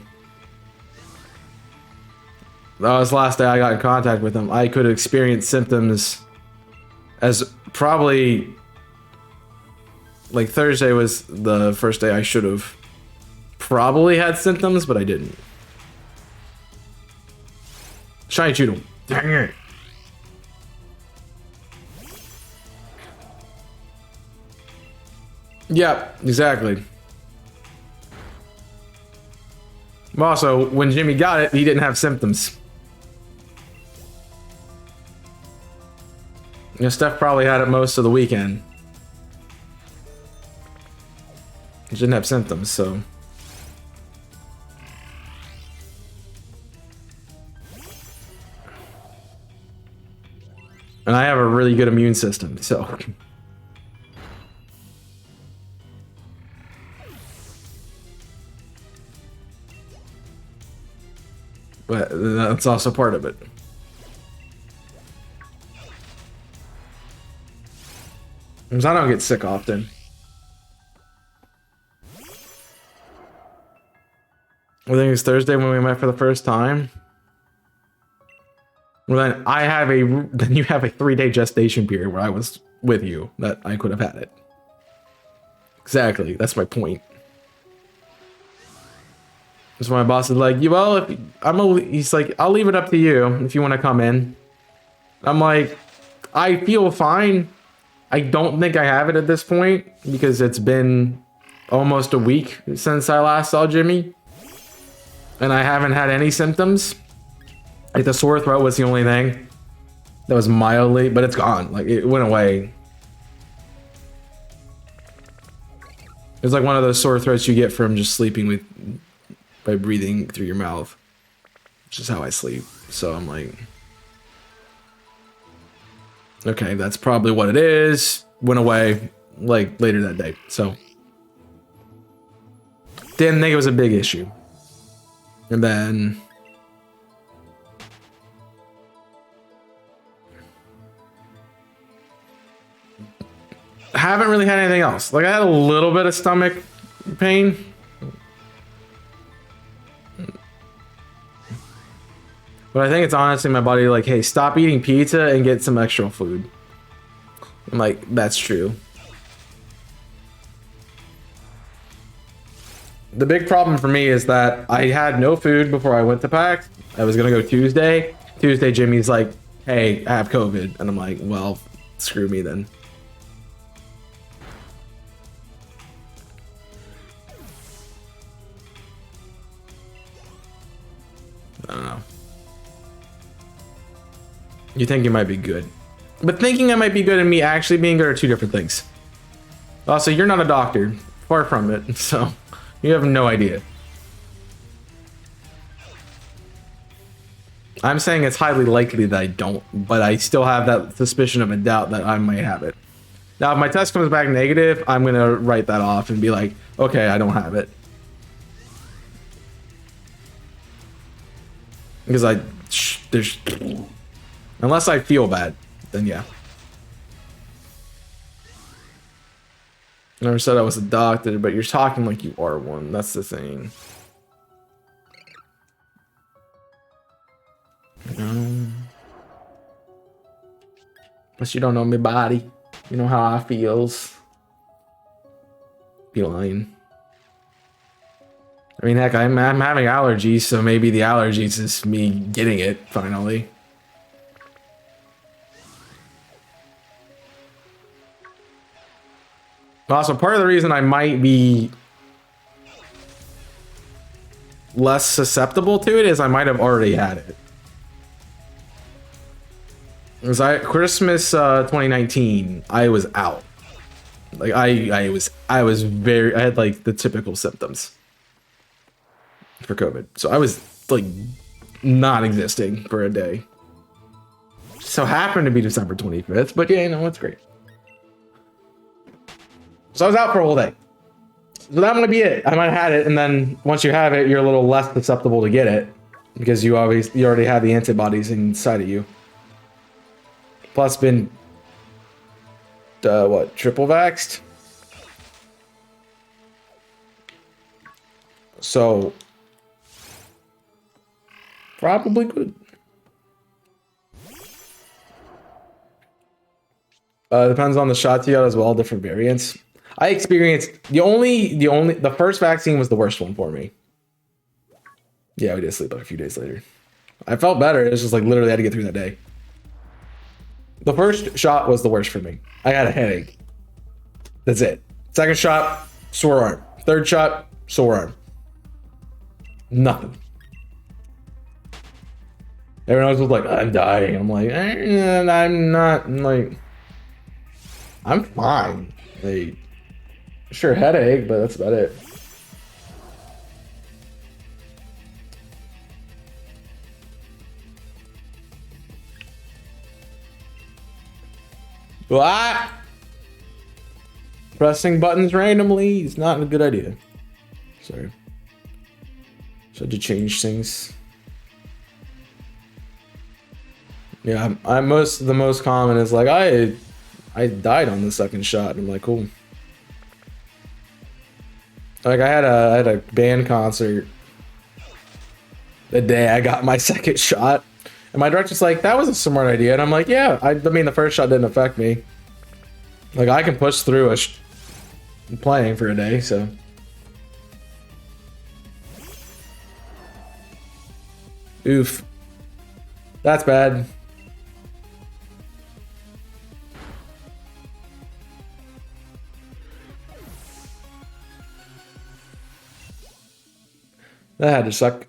that was the last day I got in contact with him, I could have experienced symptoms as probably like Thursday was the first day I should have probably had symptoms, but I didn't. Shiny Choodle. Dang it. Yeah, exactly. Also, when Jimmy got it, he didn't have symptoms. You know, Steph probably had it most of the weekend. He didn't have symptoms, so. And I have a really good immune system, so. But that's also part of it. Because I don't get sick often. I think it's Thursday when we met for the first time. Well, then you have a 3-day gestation period where I was with you that I could have had it. Exactly, that's my point. That's why my boss is like, well, he's like, I'll leave it up to you if you want to come in. I'm like, I feel fine. I don't think I have it at this point because it's been almost a week since I last saw Jimmy. And I haven't had any symptoms. Like the sore throat was the only thing that was mildly, but it's gone. Like it went away. It's like one of those sore throats you get from just sleeping by breathing through your mouth, which is how I sleep. So I'm like, okay, that's probably what it is. Went away like later that day. So didn't think it was a big issue. And then haven't really had anything else. Like I had a little bit of stomach pain. But I think it's honestly my body like, hey, stop eating pizza and get some extra food. I'm like, that's true. The big problem for me is that I had no food before I went to PAX. I was gonna go Tuesday. Tuesday, Jimmy's like, hey, I have COVID. And I'm like, well, screw me then. I don't know. You think you might be good. But thinking I might be good and me actually being good are two different things. Also, you're not a doctor. Far from it. So, you have no idea. I'm saying it's highly likely that I don't, but I still have that suspicion of a doubt that I might have it. Now, if my test comes back negative, I'm going to write that off and be like, okay, I don't have it. Because there's, unless I feel bad, then yeah. Never said I was a doctor, but you're talking like you are one. That's the thing. Plus you don't know my body. You know how I feels. Feeling. I mean, heck, I'm having allergies, so maybe the allergies is me getting it finally. Also, part of the reason I might be less susceptible to it is I might have already had it. Because Christmas 2019, I was out. Like I had like the typical symptoms for COVID. So I was like not existing for a day. So happened to be December 25th, but yeah, you know, it's great. So I was out for a whole day. So that might be it. I might have had it, and then once you have it, you're a little less susceptible to get it because you already have the antibodies inside of you. Plus, been triple vaxxed. So probably good. Depends on the shots you got as well. Different variants. I experienced the first vaccine was the worst one for me. Yeah, we did sleep a few days later. I felt better. It was just like literally had to get through that day. The first shot was the worst for me. I had a headache. That's it. Second shot, sore arm. Third shot, sore arm. Nothing. Everyone else was like, I'm dying. I'm like, I'm not. I'm like, I'm fine. Like, sure, headache, but that's about it. What? Pressing buttons randomly is not a good idea. Sorry. So to change things. Yeah, the most common is like I died on the second shot. I'm like, cool. Like I had a band concert the day I got my second shot. And my director's like, that was a smart idea. And I'm like, yeah, I mean, the first shot didn't affect me. Like, I can push through playing for a day, so. Oof. That's bad. That had to suck.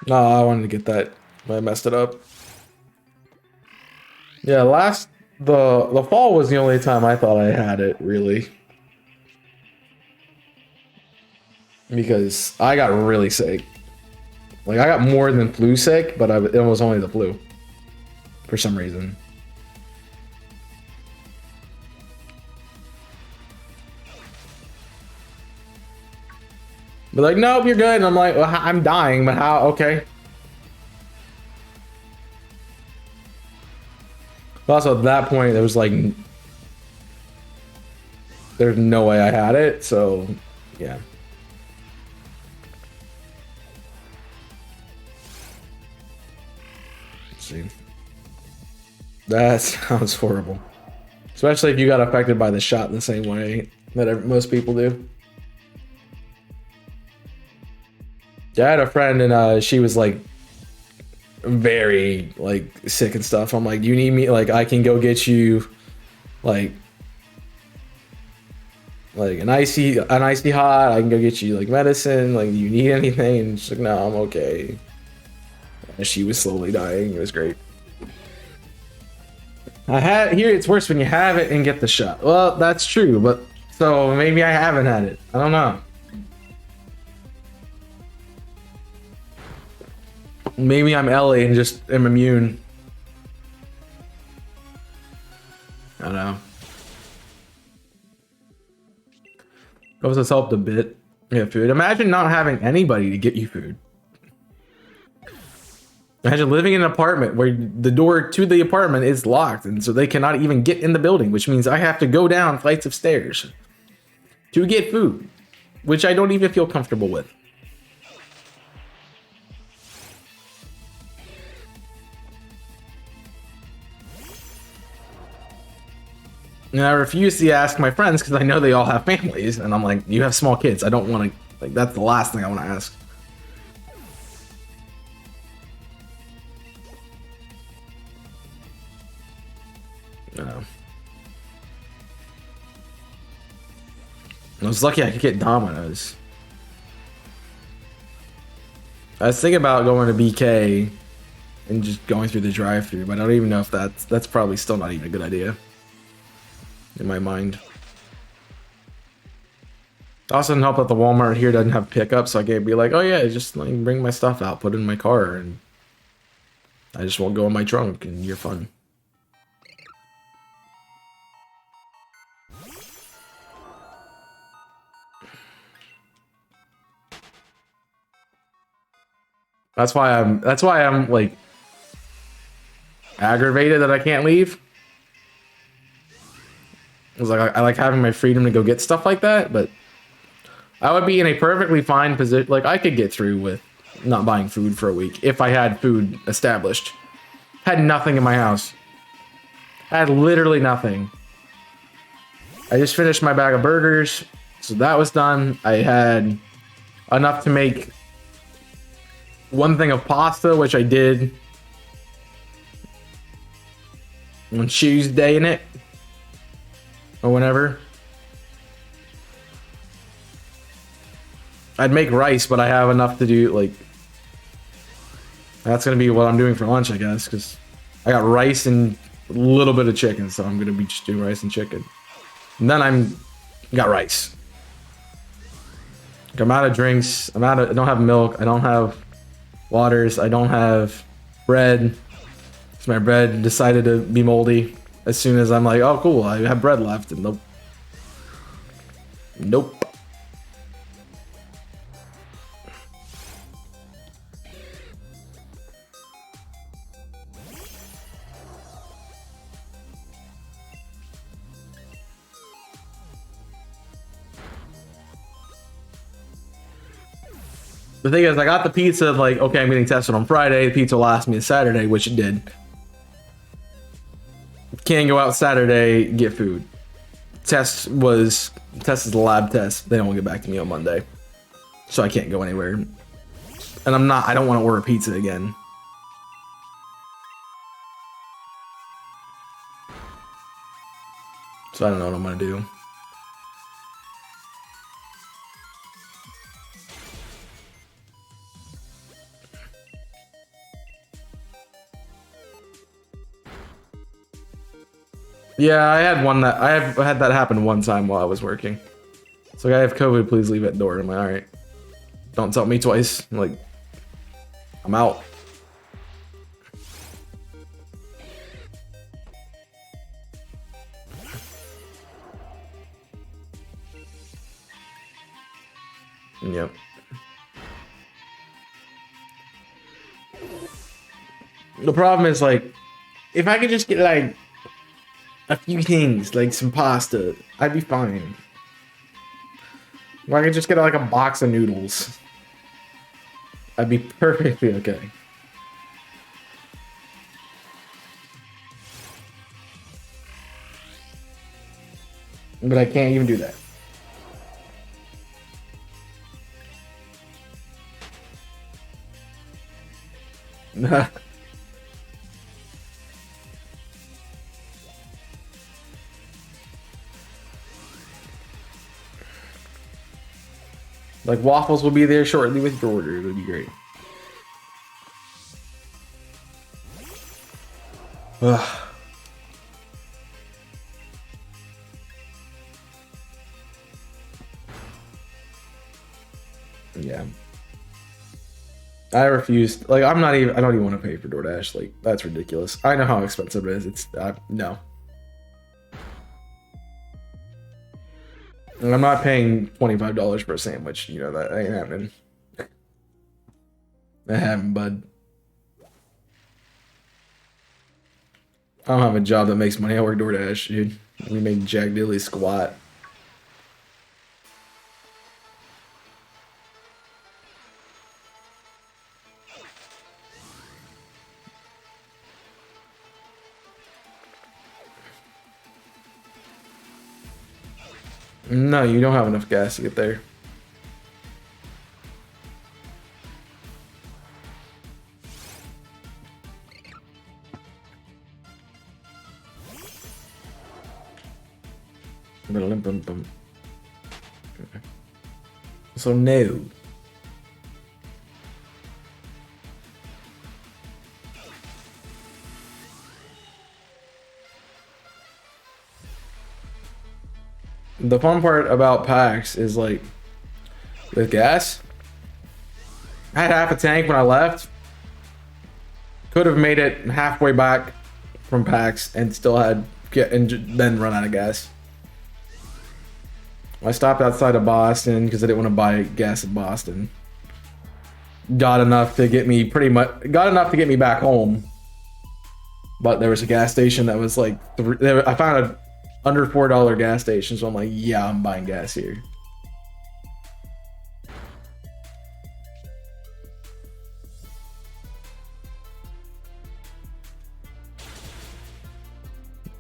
No, I wanted to get that, but I messed it up. Yeah, the fall was the only time I thought I had it, really. Because I got really sick. Like, I got more than flu sick, but it was only the flu. For some reason. But like, nope, you're good. And I'm like, well, I'm dying, but how? Okay. Also, at that point, there was like, there's no way I had it. So, yeah. Let's see. That sounds horrible. Especially if you got affected by the shot in the same way that most people do. Yeah, I had a friend and she was like very like sick and stuff. I'm like, you need me? Like, I can go get you like an icy hot. I can go get you like medicine. Like, do you need anything? And she's like, no, I'm okay. And she was slowly dying. It was great. It's worse when you have it and get the shot. Well, that's true, but so maybe I haven't had it. I don't know. Maybe I'm Ellie and just am immune. I don't know. Those has helped a bit. Yeah, food. Imagine not having anybody to get you food. Imagine living in an apartment where the door to the apartment is locked, and so they cannot even get in the building, which means I have to go down flights of stairs to get food, which I don't even feel comfortable with. And I refuse to ask my friends because I know they all have families, and I'm like, you have small kids. I don't want to, like, that's the last thing I want to ask. I was lucky I could get Domino's. I was thinking about going to BK and just going through the drive-thru, but I don't even know if that's probably still not even a good idea in my mind. Also didn't help that the Walmart here doesn't have pickup, so I can't be like, oh yeah, just like bring my stuff out, put it in my car, and I just won't go in my trunk, and you're fun. That's why I'm like aggravated that I can't leave. It's like I like having my freedom to go get stuff like that, but I would be in a perfectly fine position. Like I could get through with not buying food for a week if I had food established. Had nothing in my house. I had literally nothing. I just finished my bag of burgers, so that was done. I had enough to make one thing of pasta, which I did on Tuesday in it, or whenever. I'd make rice, but I have enough to do, like, that's gonna be what I'm doing for lunch, I guess, because I got rice and a little bit of chicken, so I'm gonna be just doing rice and chicken. And then got rice. Like, I'm out of drinks. I don't have milk. I don't have waters. I don't have bread. So my bread decided to be moldy as soon as I'm like, oh cool, I have bread left, and nope. Nope. The thing is, I got the pizza, like, okay, I'm getting tested on Friday. The pizza will last me a Saturday, which it did. Can't go out Saturday, get food. Test is the lab test. They don't get back to me on Monday. So I can't go anywhere. And I don't want to order pizza again. So I don't know what I'm going to do. Yeah, I have had that happen one time while I was working. So I have COVID, please leave at door. I'm like, all right. Don't tell me twice. I'm like, I'm out. Yep. The problem is, like, if I could just get like a few things, like some pasta, I'd be fine. Or I could just get like a box of noodles. I'd be perfectly okay. But I can't even do that. Like, waffles will be there shortly with your order. It'll be great. Ugh. Yeah. I refuse. Like, I don't even want to pay for DoorDash. Like, that's ridiculous. I know how expensive it is. No. I'm not paying $25 for a sandwich. You know, that ain't happening. That happened, bud. I don't have a job that makes money. I work DoorDash, dude. We make Jack Dilly squat. No, you don't have enough gas to get there. So no. The fun part about packs is like with gas. I had half a tank when I left. Could have made it halfway back from packs and still had then run out of gas. I stopped outside of Boston because I didn't want to buy gas in Boston. Got enough to get me back home. But there was a gas station that was like I found a under $4 gas station, so I'm like, yeah, I'm buying gas here.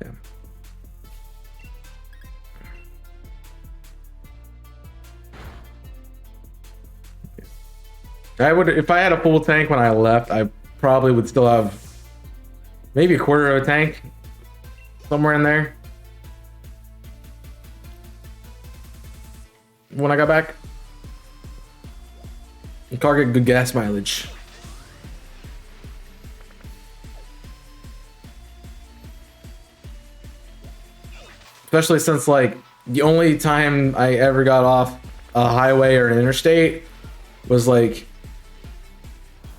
Yeah. I would, if I had a full tank when I left, I probably would still have maybe a quarter of a tank somewhere in there when I got back. The car get good gas mileage. Especially since like the only time I ever got off a highway or an interstate was like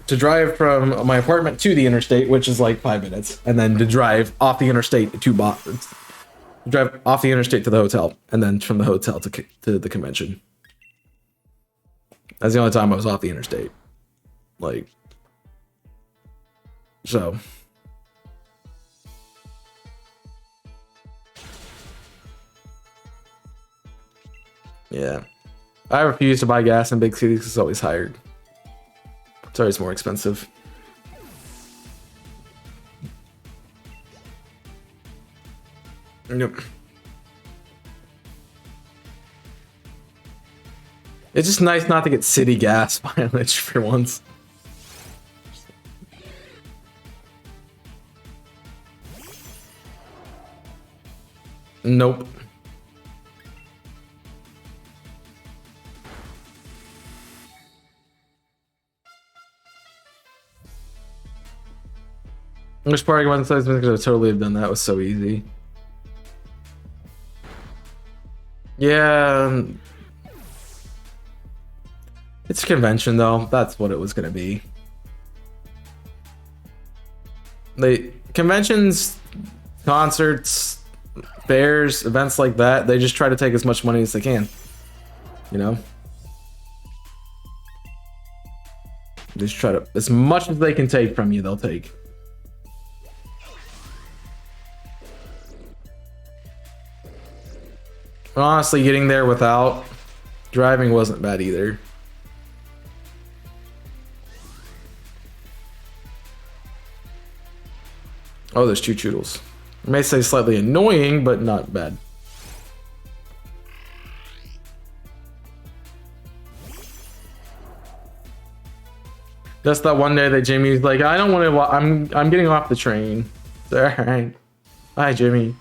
to drive from my apartment to the interstate, which is like 5 minutes, and then to drive off the interstate to Boston. Drive off the interstate to the hotel, and then from the hotel to the convention. That's the only time I was off the interstate. Like, so. Yeah. I refuse to buy gas in big cities because it's always higher. It's always more expensive. Yep. It's just nice not to get city gas mileage for once. Nope. Which party one size could have totally have done that. It was so easy. Yeah. It's a convention though. That's what it was gonna be. Conventions, concerts, fairs, events like that, they just try to take as much money as they can. You know? They just try to, as much as they can take from you, they'll take. Honestly, getting there without driving wasn't bad either. Oh, there's 2 choodles. I may say slightly annoying, but not bad. Just that one day that Jimmy's like, I don't want to. I'm getting off the train. All right. Bye, Jimmy.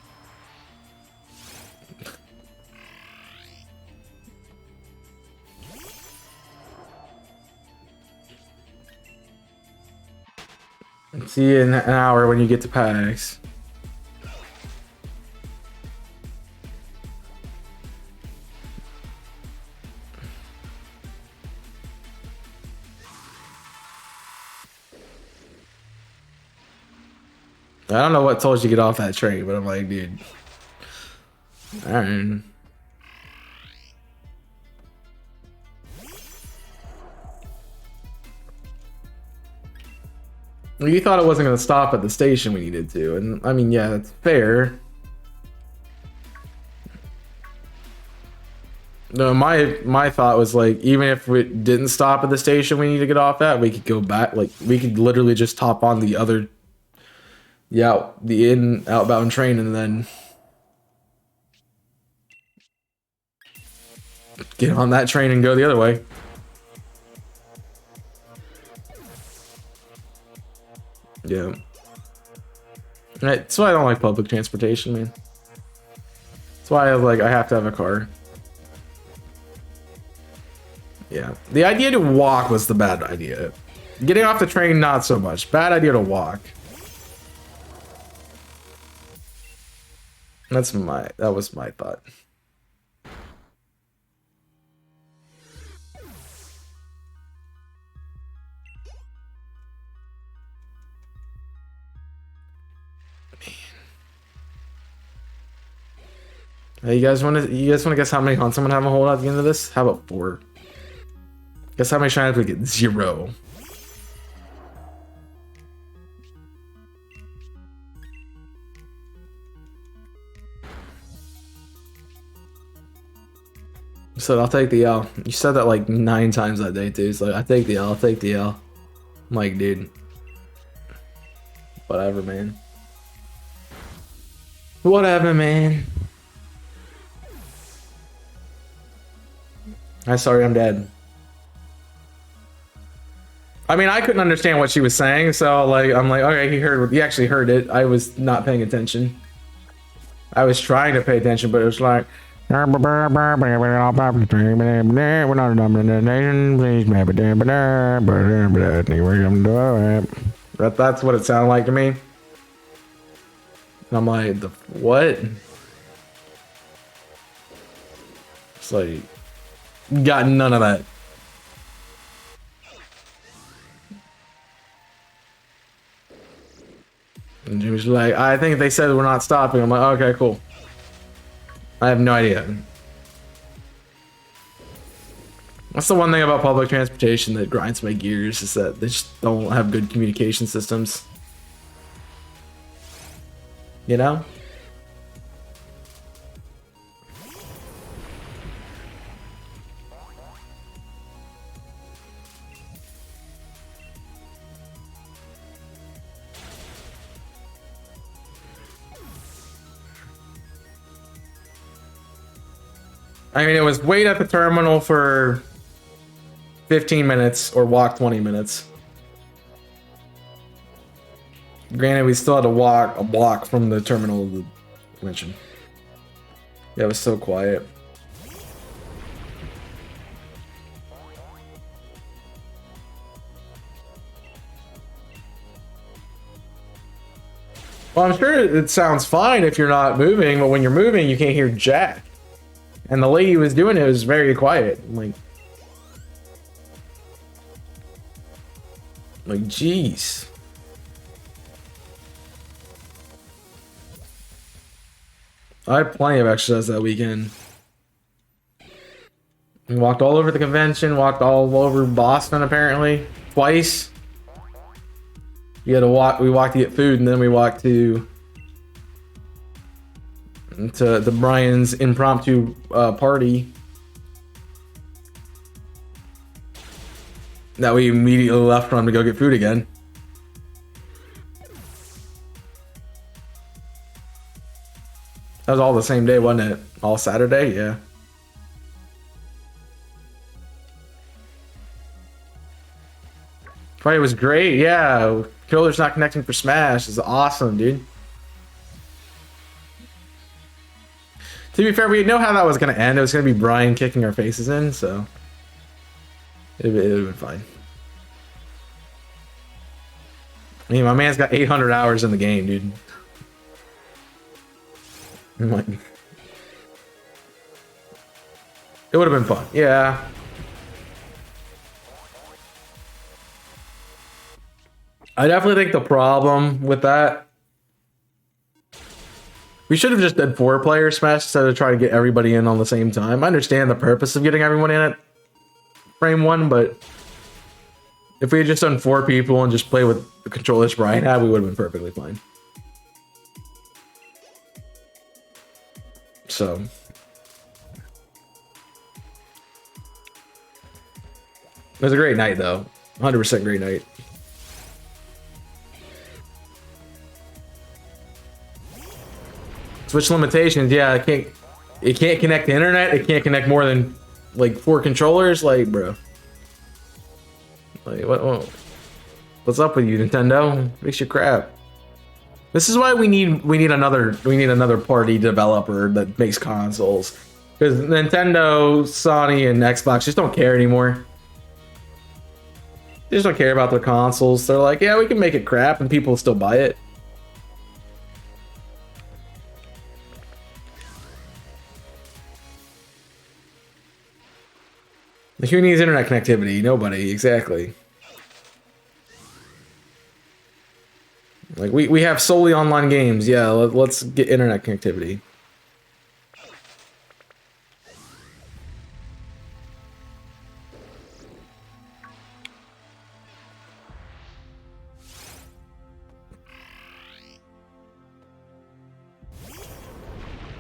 See you in an hour when you get to PAX. I don't know what told you to get off that train, but I'm like, dude. Alright. You thought it wasn't going to stop at the station we needed to, and I mean, yeah, that's fair. No, my thought was like, even if it didn't stop at the station we need to get off at, we could go back. Like, we could literally just hop on the other, the outbound train, and then get on that train and go the other way. Yeah. That's why I don't like public transportation, man. That's why I have to have a car. Yeah. The idea to walk was the bad idea. Getting off the train, not so much. Bad idea to walk. That was my thought. Hey, you guys want to guess how many hunts I'm gonna have a hold at the end of this? How about 4? Guess how many shines we get? 0. You said I'll take the L. You said that like 9 times that day too. It's like, I take the L. I'll take the L. I'm like, dude, whatever, man. Whatever, man. I'm sorry, I'm dead. I mean, I couldn't understand what she was saying, so like, I'm like, okay, he actually heard it. I was not paying attention. I was trying to pay attention, but it was like, we're not a dominant nation, please, that's what it sounded like to me. And I'm like, what? It's like, got none of that. And she was like, I think they said we're not stopping. I'm like, okay, cool. I have no idea. That's the one thing about public transportation that grinds my gears, is that they just don't have good communication systems. You know? I mean, it was wait at the terminal for 15 minutes or walk 20 minutes. Granted, we still had to walk a block from the terminal of the convention. Yeah, it was so quiet. Well, I'm sure it sounds fine if you're not moving, but when you're moving, you can't hear jack. And the lady who was doing it was very quiet. Like, jeez. I had plenty of exercise that weekend. We walked all over the convention, walked all over Boston apparently, twice. You had to walk. We walked to get food, and then we walked to the Brian's impromptu party that we immediately left from to go get food again. That was all the same day, wasn't it? All Saturday, yeah. Friday was great, yeah. Controller's not connecting for Smash is awesome, dude. To be fair, we know how that was going to end. It was going to be Brian kicking our faces in, so it would have been fine. I mean, my man's got 800 hours in the game, dude. I'm like, it would have been fun, yeah. I definitely think the problem with that, we should have just done 4-player Smash instead of trying to get everybody in on the same time. I understand the purpose of getting everyone in at frame 1, but If we had just done 4 people and just play with the controllers Brian had, we would have been perfectly fine. So. It was a great night, though. 100% great night. Switch limitations, yeah, it can't connect to internet, it can't connect more than like 4 controllers, like, bro. Like, what's up with you, Nintendo? Fix your crap. This is why we need another party developer that makes consoles. Because Nintendo, Sony, and Xbox just don't care anymore. They just don't care about their consoles. They're like, yeah, we can make it crap and people will still buy it. Who needs internet connectivity? Nobody, exactly. Like, we have solely online games. Yeah, let's get internet connectivity.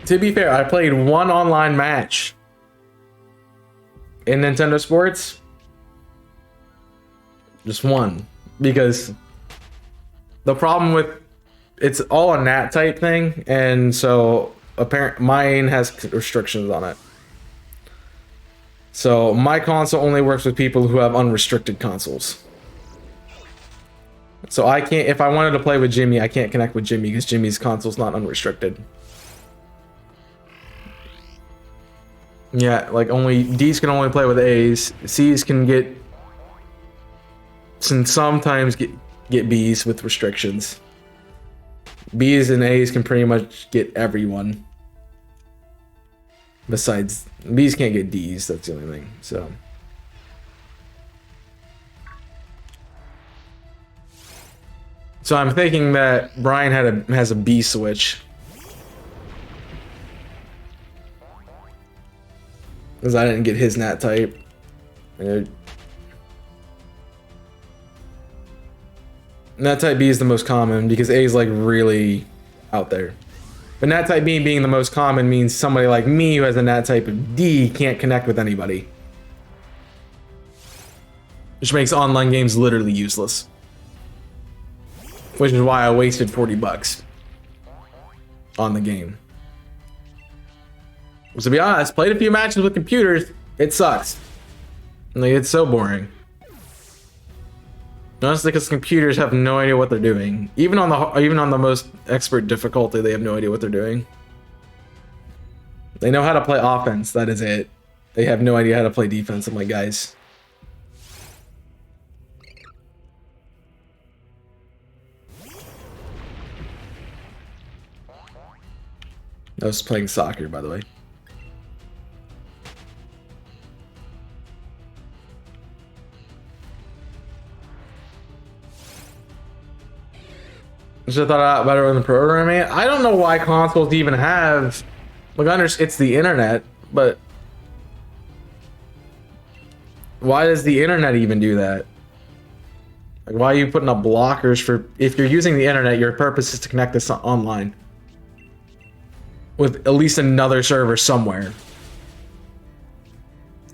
To be fair, I played 1 online match in Nintendo Sports. Just 1. Because the problem with it's all a NAT type thing, and so mine has restrictions on it. So my console only works with people who have unrestricted consoles. So I can't, if I wanted to play with Jimmy, I can't connect with Jimmy because Jimmy's console's not unrestricted. Yeah, like only D's can only play with A's. C's can sometimes get B's with restrictions. B's and A's can pretty much get everyone. Besides, B's can't get D's, that's the only thing, so. So I'm thinking that Brian has a B switch. Because I didn't get his NAT type. NAT type B is the most common because A is like really out there. But NAT type B being the most common means somebody like me who has a NAT type of D can't connect with anybody. Which makes online games literally useless. Which is why I wasted $40 on the game. To be honest, played a few matches with computers, it sucks. Like, it's so boring. Honestly, because computers have no idea what they're doing. Even on the most expert difficulty, they have no idea what they're doing. They know how to play offense, that is it. They have no idea how to play defense. I'm like, guys. I was playing soccer, by the way. Should have thought out better in the programming. I don't know why consoles even have, like, it's the internet, but why does the internet even do that? Like, why are you putting up blockers for, if you're using the internet, your purpose is to connect this online with at least another server somewhere.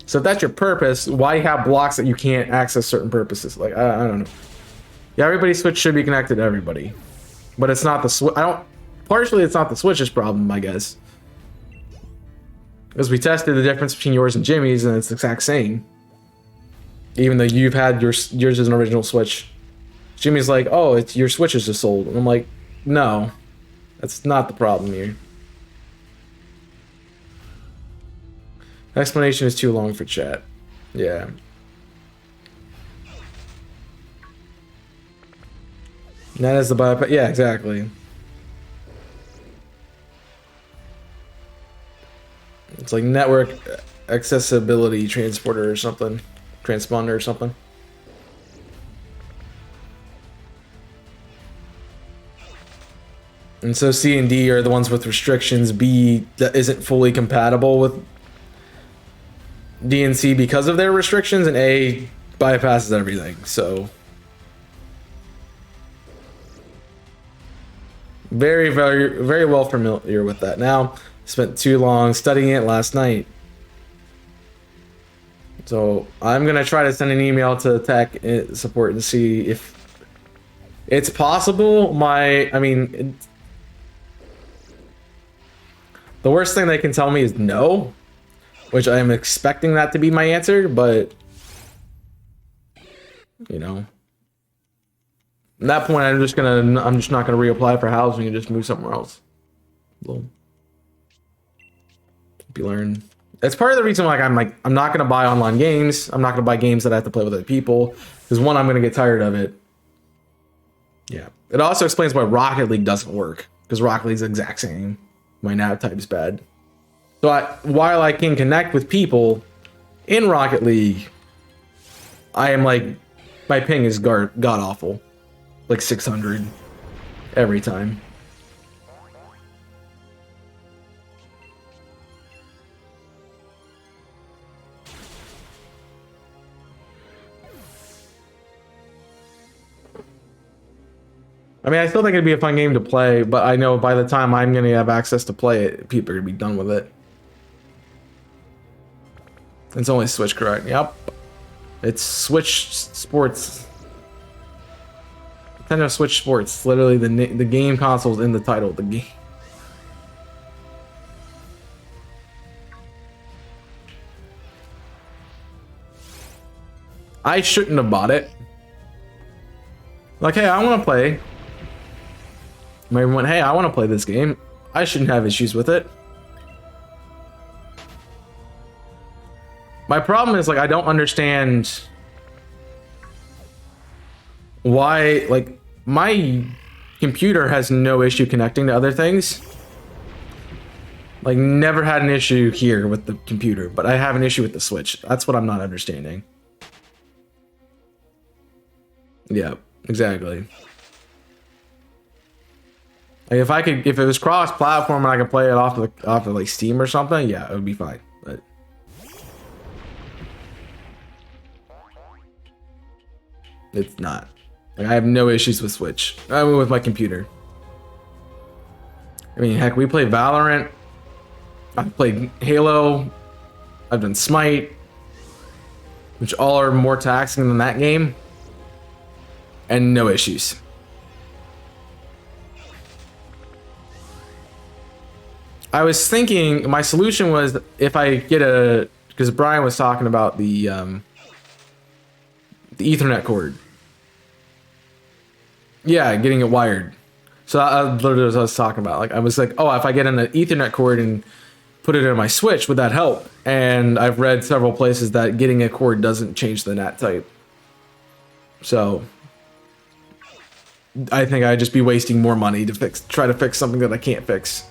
So if that's your purpose, why have blocks that you can't access certain purposes? Like, I don't know. Yeah, everybody's Switch should be connected to everybody. But it's not the Switch. Partially it's not the Switch's problem, I guess. Because we tested the difference between yours and Jimmy's, and it's the exact same. Even though you've had yours as an original Switch. Jimmy's like, oh, it's your Switch is just sold. And I'm like, no. That's not the problem here. Explanation is too long for chat. Yeah. That is the bypass. Yeah, exactly. It's like network accessibility transporter or something. Transponder or something. And so C and D are the ones with restrictions. B that isn't fully compatible with D and C because of their restrictions, and A bypasses everything. So very, very, very well familiar with that. Now, spent too long studying it last night. So I'm gonna try to send an email to tech support and see if it's possible. The worst thing they can tell me is no, which I am expecting that to be my answer, but you know, at that point, I'm just not gonna reapply for housing and just move somewhere else. Hope you learn. That's part of the reason why I'm not gonna buy online games. I'm not gonna buy games that I have to play with other people because one, I'm gonna get tired of it. Yeah, it also explains why Rocket League doesn't work because Rocket League's the exact same. My nav type is bad. So while I can connect with people in Rocket League, I am like, my ping is god awful, like 600 every time. I mean, I still think it'd be a fun game to play, but I know by the time I'm going to have access to play it, people are going to be done with it. It's only Switch, correct? Yep. It's Switch Sports. Nintendo Switch Sports. Literally, the game console's in the title of the game. I shouldn't have bought it. Like, hey, I want to play. Maybe went, hey, I want to play this game. I shouldn't have issues with it. My problem is, like, I don't understand why, like, my computer has no issue connecting to other things. Like, never had an issue here with the computer, but I have an issue with the Switch. That's what I'm not understanding. Yeah, exactly. Like if it was cross-platform and I could play it off of like Steam or something, yeah, it would be fine. But it's not. Like, I have no issues with Switch. I mean, with my computer. I mean, heck, we play Valorant. I've played Halo. I've done Smite, which all are more taxing than that game, and no issues. I was thinking my solution was if I get because Brian was talking about the Ethernet cord. Yeah, getting it wired. So that literally was what I was talking about. Like, I was like, oh, if I get an Ethernet cord and put it in my Switch, would that help? And I've read several places that getting a cord doesn't change the NAT type. So I think I'd just be wasting more money to try to fix something that I can't fix.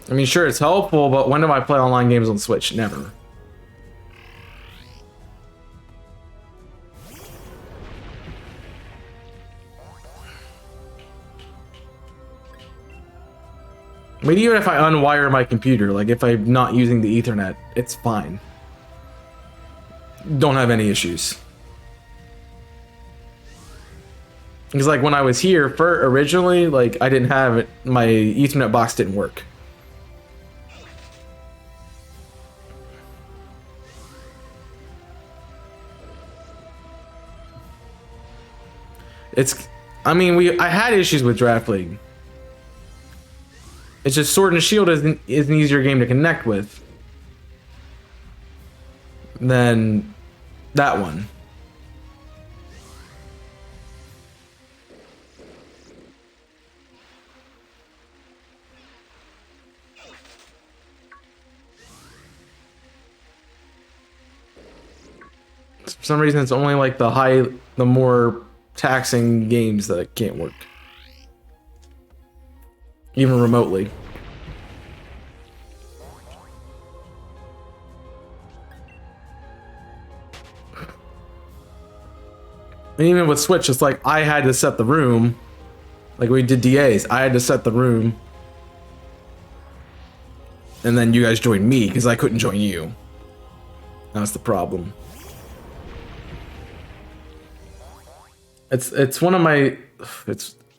I mean, sure, it's helpful, but when do I play online games on Switch? Never. I mean, even if I unwire my computer, like if I'm not using the Ethernet, it's fine. Don't have any issues. Because like when I was here originally, like I didn't have it, my Ethernet box didn't work. I mean, I had issues with Draft League. It's just Sword and Shield is an easier game to connect with than that one. For some reason, it's only like the more taxing games that can't work, even remotely. And even with Switch, it's like I had to set the room Like we did DAs. I had to set the room. And then you guys joined me because I couldn't join you. That's the problem. It's one of my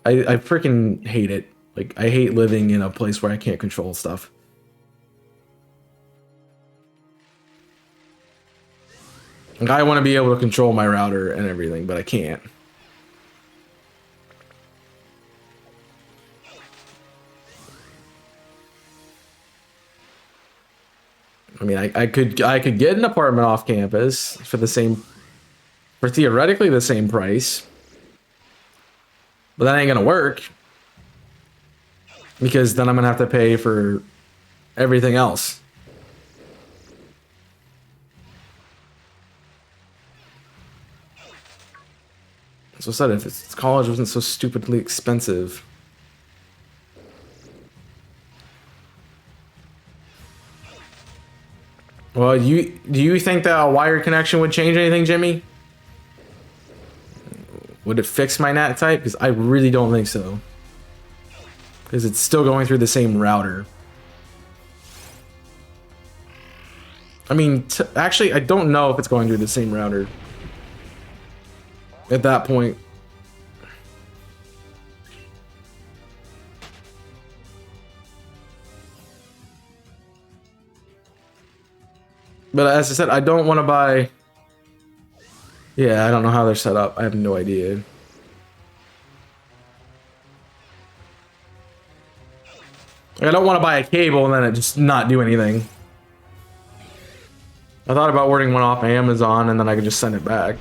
I freaking hate it. Like I hate living in a place where I can't control stuff. Like I want to be able to control my router and everything, but I can't. I mean, I could get an apartment off campus for theoretically the same price, but that ain't gonna work because then I'm gonna have to pay for everything else. So I said, if college wasn't so stupidly expensive. Well, do you think that a wired connection would change anything, Jimmy? Would it fix my NAT type? Because I really don't think so. Because it's still going through the same router. I mean, actually, I don't know if it's going through the same router. At that point. But as I said, I don't want to buy... Yeah, I don't know how they're set up. I have no idea. I don't want to buy a cable and then it just not do anything. I thought about ordering one off Amazon and then I could just send it back.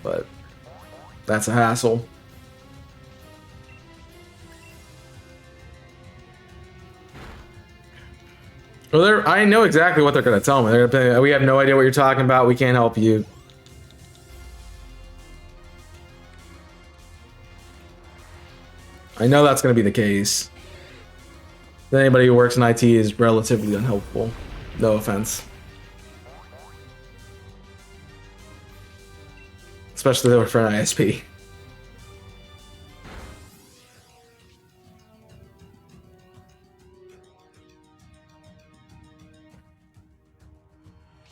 But that's a hassle. Well, I know exactly what they're going to tell me. They're going to say, we have no idea what you're talking about. We can't help you. I know that's going to be the case. Anybody who works in IT is relatively unhelpful. No offense. Especially for an ISP.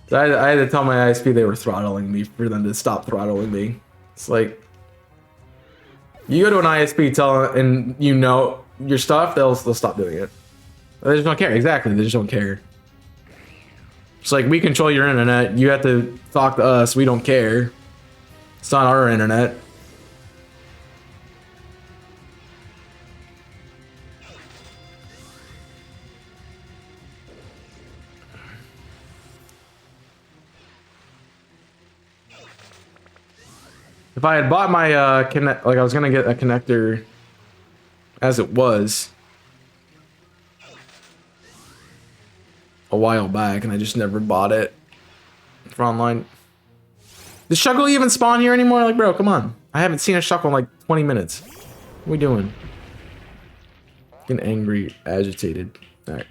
I had to tell my ISP they were throttling me for them to stop throttling me. It's like, you go to an ISP and you know your stuff, they'll stop doing it. They just don't care. Exactly, they just don't care. It's like, we control your internet. You have to talk to us. We don't care. It's not our internet. If I had bought my like I was gonna get a connector as it was a while back, and I just never bought it for online. Does Shuckle even spawn here anymore? Like, bro, come on. I haven't seen a Shuckle in like 20 minutes. What are we doing? Getting angry, agitated. Alright.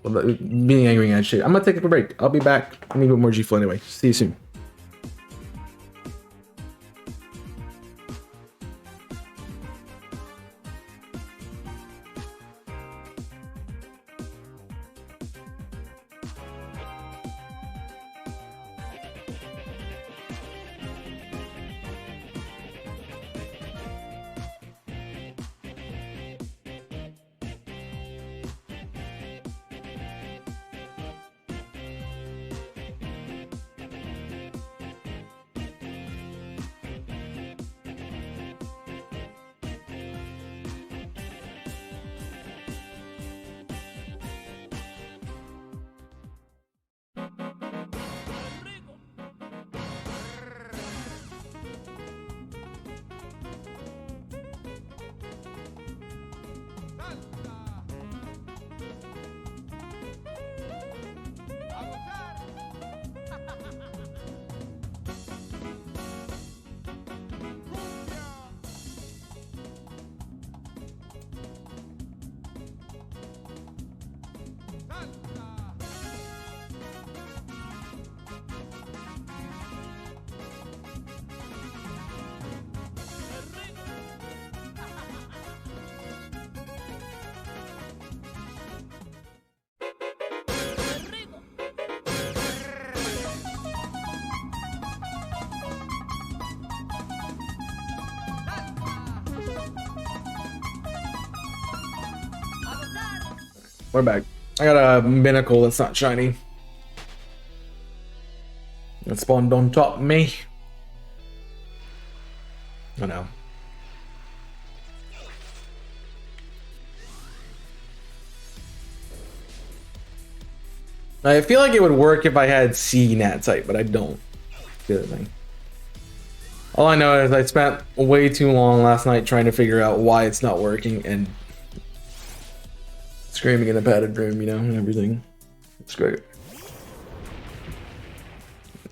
Well, being angry and agitated. I'm gonna take a break. I'll be back. I need more G-Flow anyway. See you soon. We're back. I got a binnacle that's not shiny. It spawned on top of me. I know. I feel like it would work if I had C nat type, but I don't. Good thing. All I know is I spent way too long last night trying to figure out why it's not working and screaming in a padded room, you know, and everything. It's great.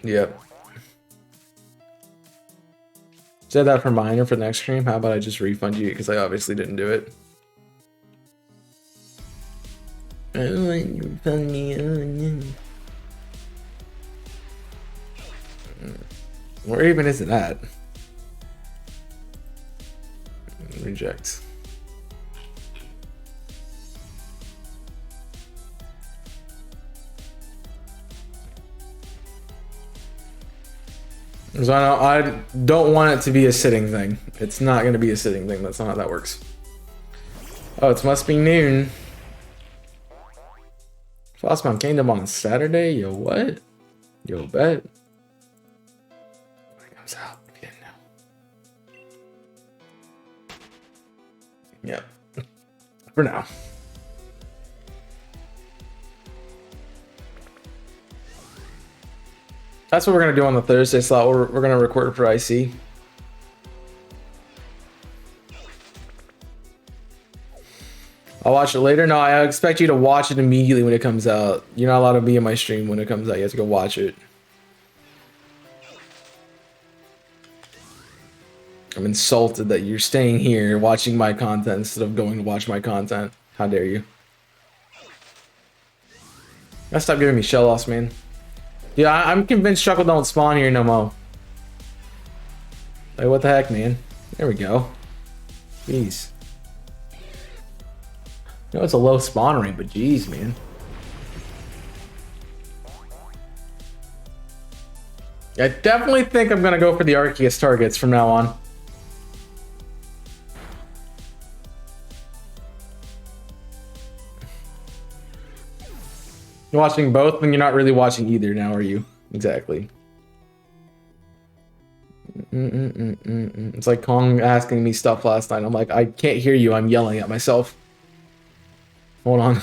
Yep. Said that for mine or for the next stream. How about I just refund you because I obviously didn't do it. I don't want you to refund me. Where even is it at? Reject. So I don't want it to be a sitting thing. It's not going to be a sitting thing. That's not how that works. Oh, it must be noon. Frostbound Kingdom on Saturday? Yo, what? Yo, bet. When it comes out, we didn't know. Yep. For now. That's what we're going to do on the Thursday slot. We're going to record for IC. I'll watch it later. No, I expect you to watch it immediately when it comes out. You're not allowed to be in my stream when it comes out. You have to go watch it. I'm insulted that you're staying here watching my content instead of going to watch my content. How dare you? Gotta stop giving me shell offs, man. Yeah, I'm convinced Chuckle don't spawn here no more. Like, what the heck, man? There we go. Jeez. I know it's a low spawn rate, but jeez, man. I definitely think I'm gonna go for the Arceus targets from now on. You're watching both, and you're not really watching either now, are you? Exactly. It's like Kong asking me stuff last night. I'm like, I can't hear you. I'm yelling at myself. Hold on.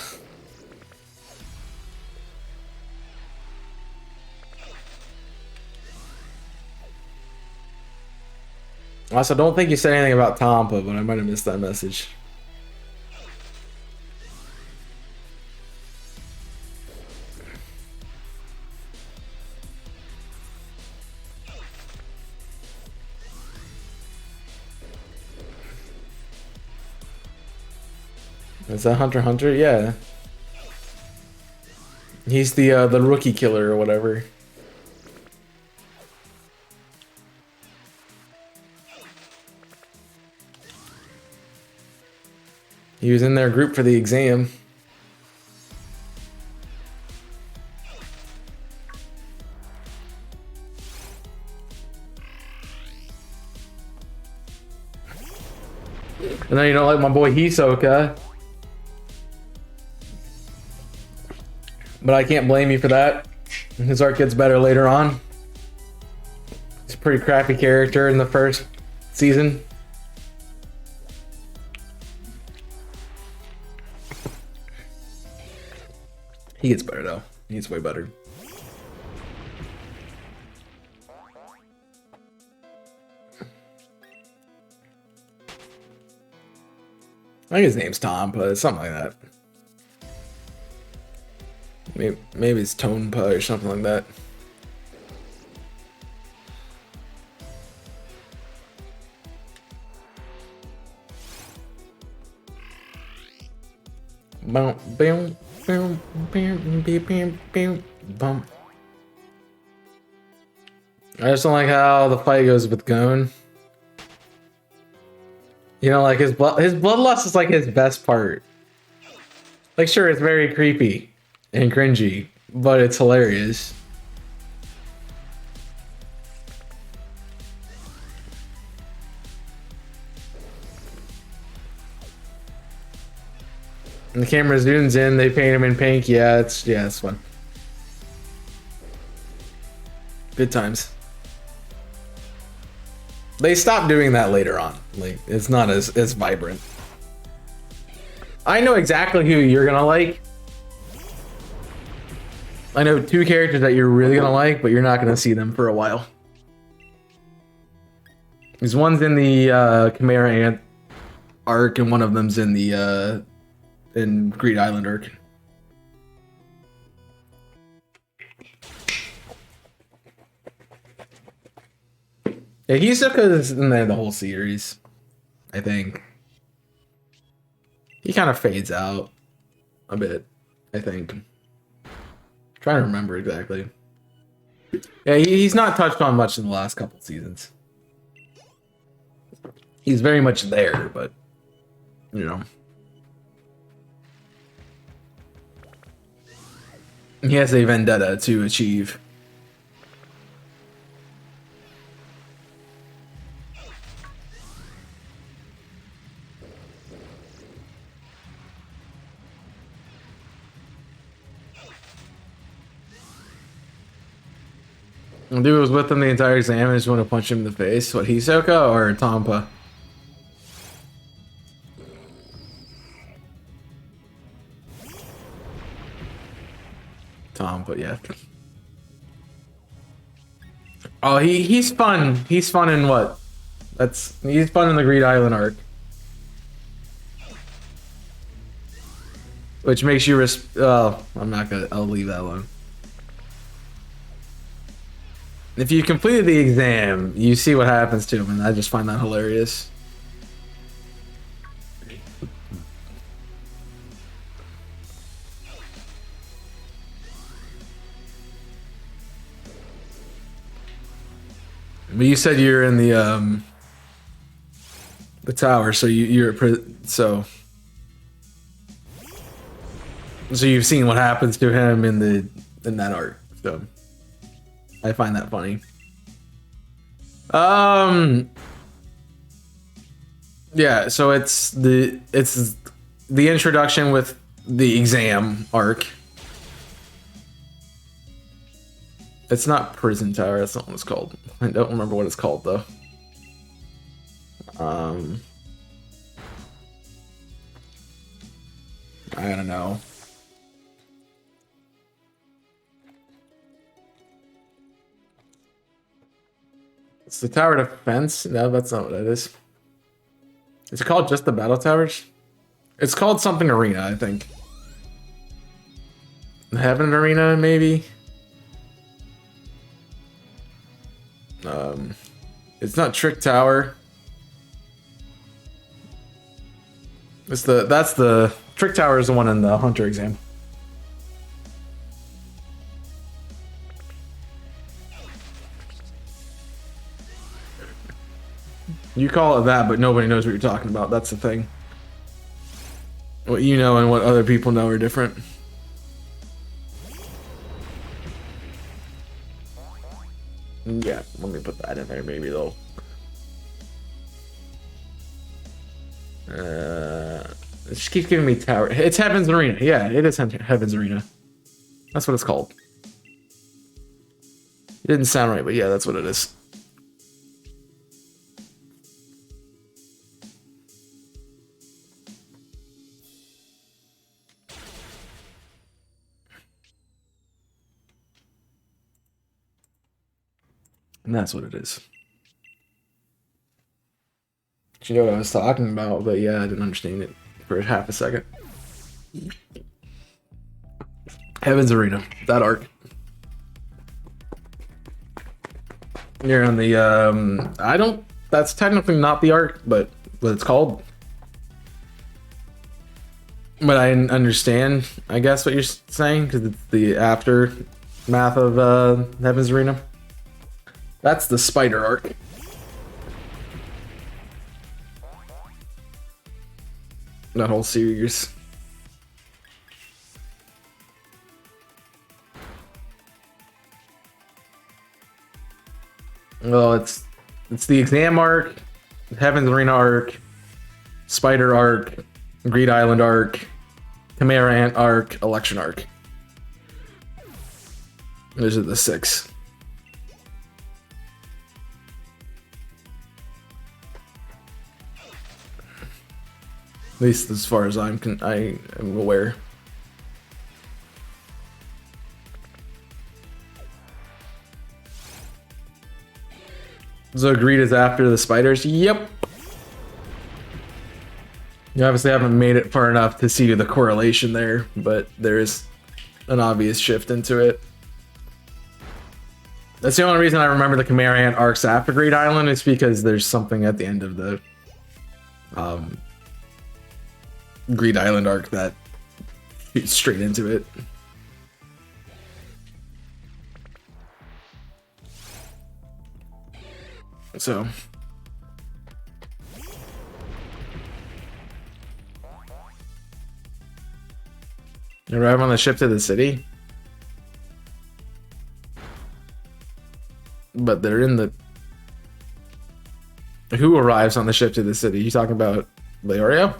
Also, don't think you said anything about Tampa, but I might have missed that message. Is that Hunter x Hunter? Yeah. He's the rookie killer or whatever. He was in their group for the exam. And then you don't like my boy Hisoka. But I can't blame you for that. His art gets better later on. He's a pretty crappy character in the first season. He gets better though. He gets way better. I think his name's Tom, but it's something like that. Maybe it's Tonpa or something like that. Boom, boom, boom, boom, boom, boom, boom. I just don't like how the fight goes with Gon. You know, like his bloodlust is like his best part. Like, sure, it's very creepy and cringy, but it's hilarious. And the camera zooms in, they paint him in pink. Yeah, it's fun. Good times. They stopped doing that later on. Like, it's not as vibrant. I know exactly who you're gonna like. I know 2 characters that you're really gonna like, but you're not gonna see them for a while. There's one's in the Chimera Ant arc, and one of them's in the in Greed Island arc. Yeah, Hisoka's in there the whole series, I think. He kind of fades out a bit, I think. Trying to remember exactly. Yeah, he's not touched on much in the last couple seasons. He's very much there, but you know, he has a vendetta to achieve. The dude was with him the entire exam and just want to punch him in the face. What, Hisoka or Tompa? Tompa, yeah. Oh, he's fun. He's fun in what? He's fun in the Greed Island arc. Which makes you oh, I'll leave that alone. If you completed the exam, you see what happens to him, and I just find that hilarious. But you said you're in the tower, so so you've seen what happens to him in that arc, so I find that funny. Yeah, so it's the introduction with the exam arc. It's not Prison Tower, that's not what it's called. I don't remember what it's called though. I don't know. It's the Tower Defense? No, that's not what it is. Is it called just the Battle Towers? It's called something Arena, I think. Heaven Arena, maybe? It's not Trick Tower. That's the Trick Tower is the one in the Hunter exam. You call it that, but nobody knows what you're talking about. That's the thing. What you know and what other people know are different. Yeah, let me put that in there, maybe though. It just keeps giving me tower. It's Heaven's Arena. Yeah, it is Heaven's Arena. That's what it's called. It didn't sound right, but yeah, that's what it is. And that's what it is. You know what I was talking about, but yeah, I didn't understand it for half a second. Heaven's Arena, that arc. You're on the that's technically not the arc, but what it's called. But I understand, I guess, what you're saying, because it's the aftermath of Heaven's Arena. That's the spider arc. That whole series. Well, it's the exam arc, Heaven's Arena arc, Spider arc, Greed Island arc, Chimera Ant Arc, Election Arc. Those are the 6. At least as far as I am aware. So greed is after the spiders? Yep. You obviously haven't made it far enough to see the correlation there, but there is an obvious shift into it. That's the only reason I remember the Chimera Ant arcs after Greed Island is because there's something at the end of the Greed Island arc that shoots straight into it. So you arrive on the ship to the city, but they're in the. Who arrives on the ship to the city? You talking about Leorio?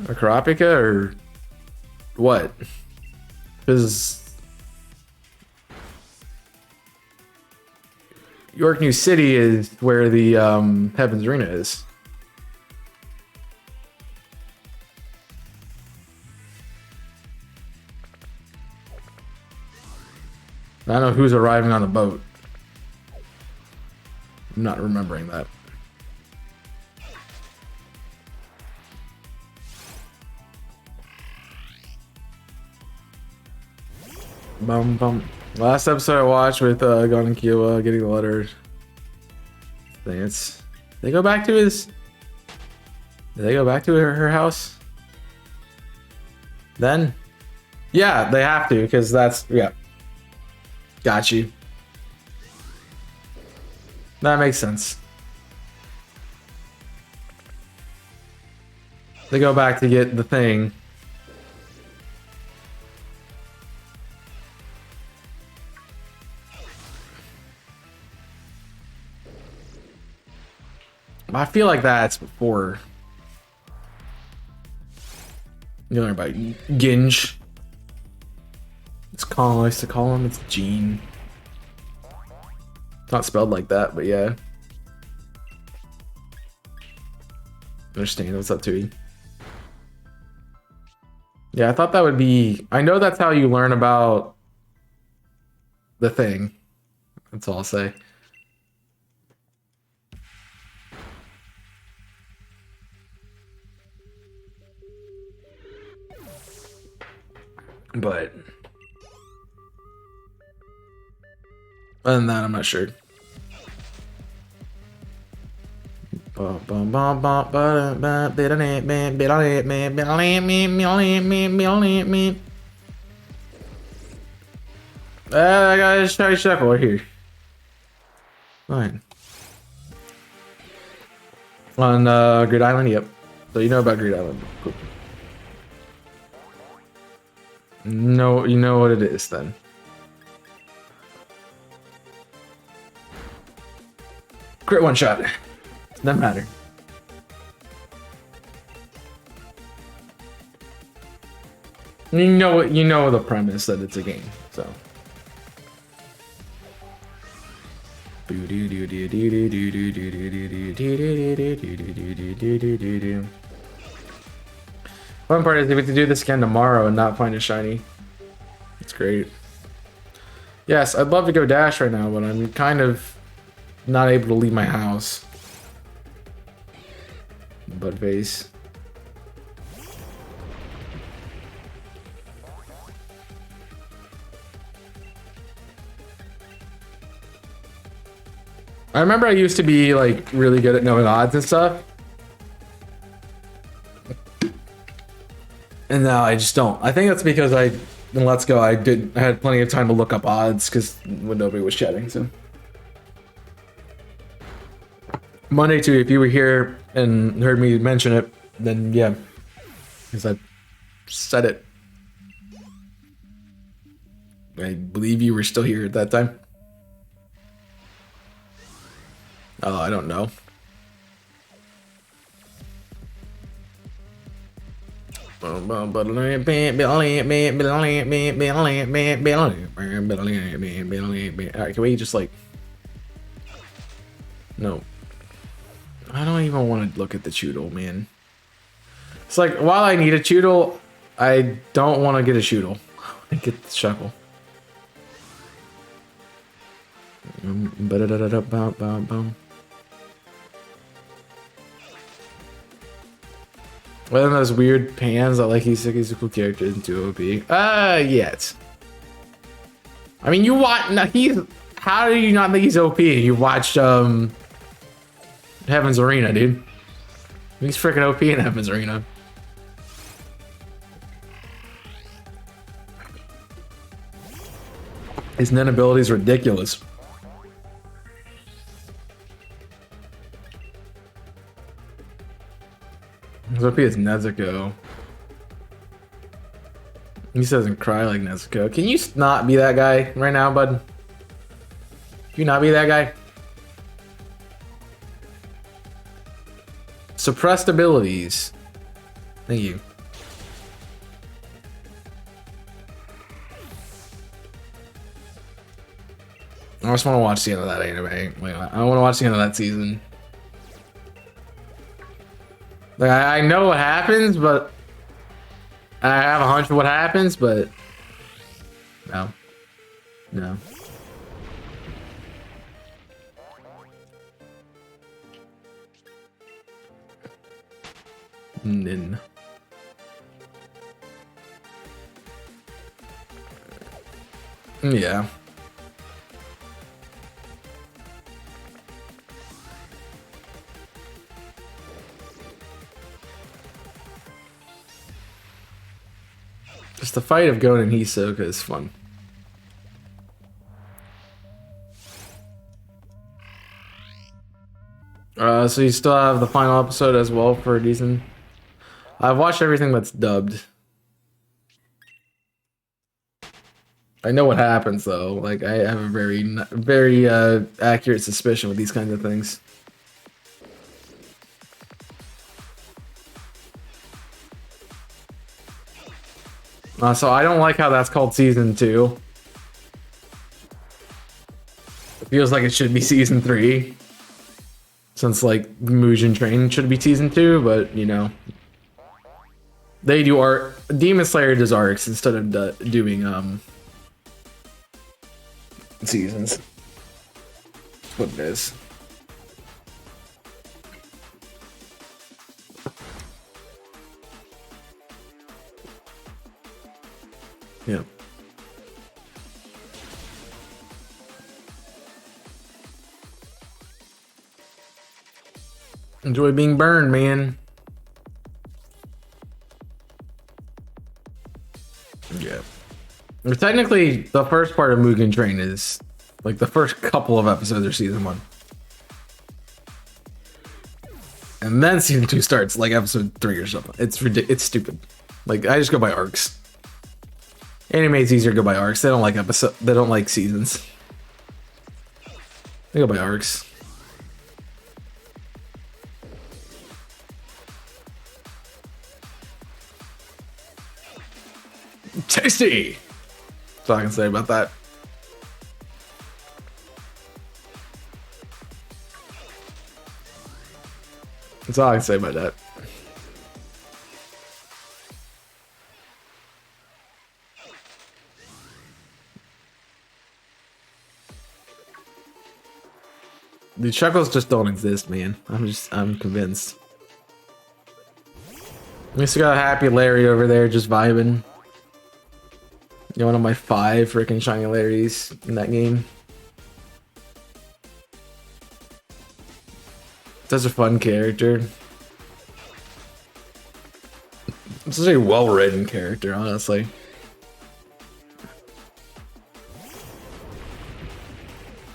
Or Karapika or what? Because York New City is where the Heaven's Arena is. I don't know who's arriving on the boat. I'm not remembering that. Bum bum. Last episode I watched with Gon and Kiowa getting the letter. Did they go back to his? Did they go back to her house? Then? Yeah, they have to because that's yeah. Got you. That makes sense. They go back to get the thing. I feel like that's before. You learn about Ginge. It's Colin likes to call him. It's Gene. It's not spelled like that, but yeah. Understand what's up to you. Yeah, I thought that would be. I know that's how you learn about the thing. That's all I'll say. But other than that, I'm not sure. I gotta try shuffle right here. Fine. On Grid Island, yep. So you know about Grid Island. Cool. No, you know what it is then. Crit one shot. Doesn't matter. You know the premise that it's a game, so. Fun part is we have to do this again tomorrow and not find a shiny. It's great. Yes, I'd love to go dash right now, but I'm kind of not able to leave my house. Bud face. I remember I used to be like really good at knowing odds and stuff. And now I just don't. I think that's because in Let's Go I had plenty of time to look up odds because when nobody was chatting. So Monday too, if you were here and heard me mention it, then yeah, because I said it. I believe you were still here at that time. Oh, I don't know. Alright, can we just like... No. I don't even want to look at the Choodle, man. It's like, while I need a Choodle, I don't want to get a Choodle. I get the Shuckle. One of those weird pans that like he's a cool character in 2OP. Yet. I mean, you watch. How do you not think he's OP? You watched Heaven's Arena, dude. He's freaking OP in Heaven's Arena. His Nen ability is ridiculous. His OP is Nezuko. He doesn't cry like Nezuko. Can you not be that guy right now, bud? Can you not be that guy? Suppressed abilities. Thank you. I just want to watch the end of that anime. Like, I want to watch the end of that season. Like, I know what happens, but I have a hunch of what happens, but no. No. Nin. Yeah. Just the fight of Gon and Hisoka is fun. So you still have the final episode as well for a decent. I've watched everything that's dubbed. I know what happens though. Like I have a very accurate suspicion with these kinds of things. So I don't like how that's called season 2. It feels like it should be season 3. Since like Mugen Train should be season 2, but you know. They do art. Demon Slayer does arcs instead of doing seasons. That's what it is. Yeah. Enjoy being burned, man. Yeah. Or technically, the first part of Mugen Train is like the first couple of episodes are season 1. And then season 2 starts like episode 3 or something. It's ridiculous. It's stupid. Like I just go by arcs. Anime is easier to go by arcs. They don't like They don't like seasons. They go by arcs. Tasty. That's all I can say about that. That's all I can say about that. The chuckles just don't exist, man. I'm convinced. We still got a happy Larry over there just vibing. You're one of my 5 freaking shiny Larrys in that game. Such a fun character. Such a well-written character, honestly.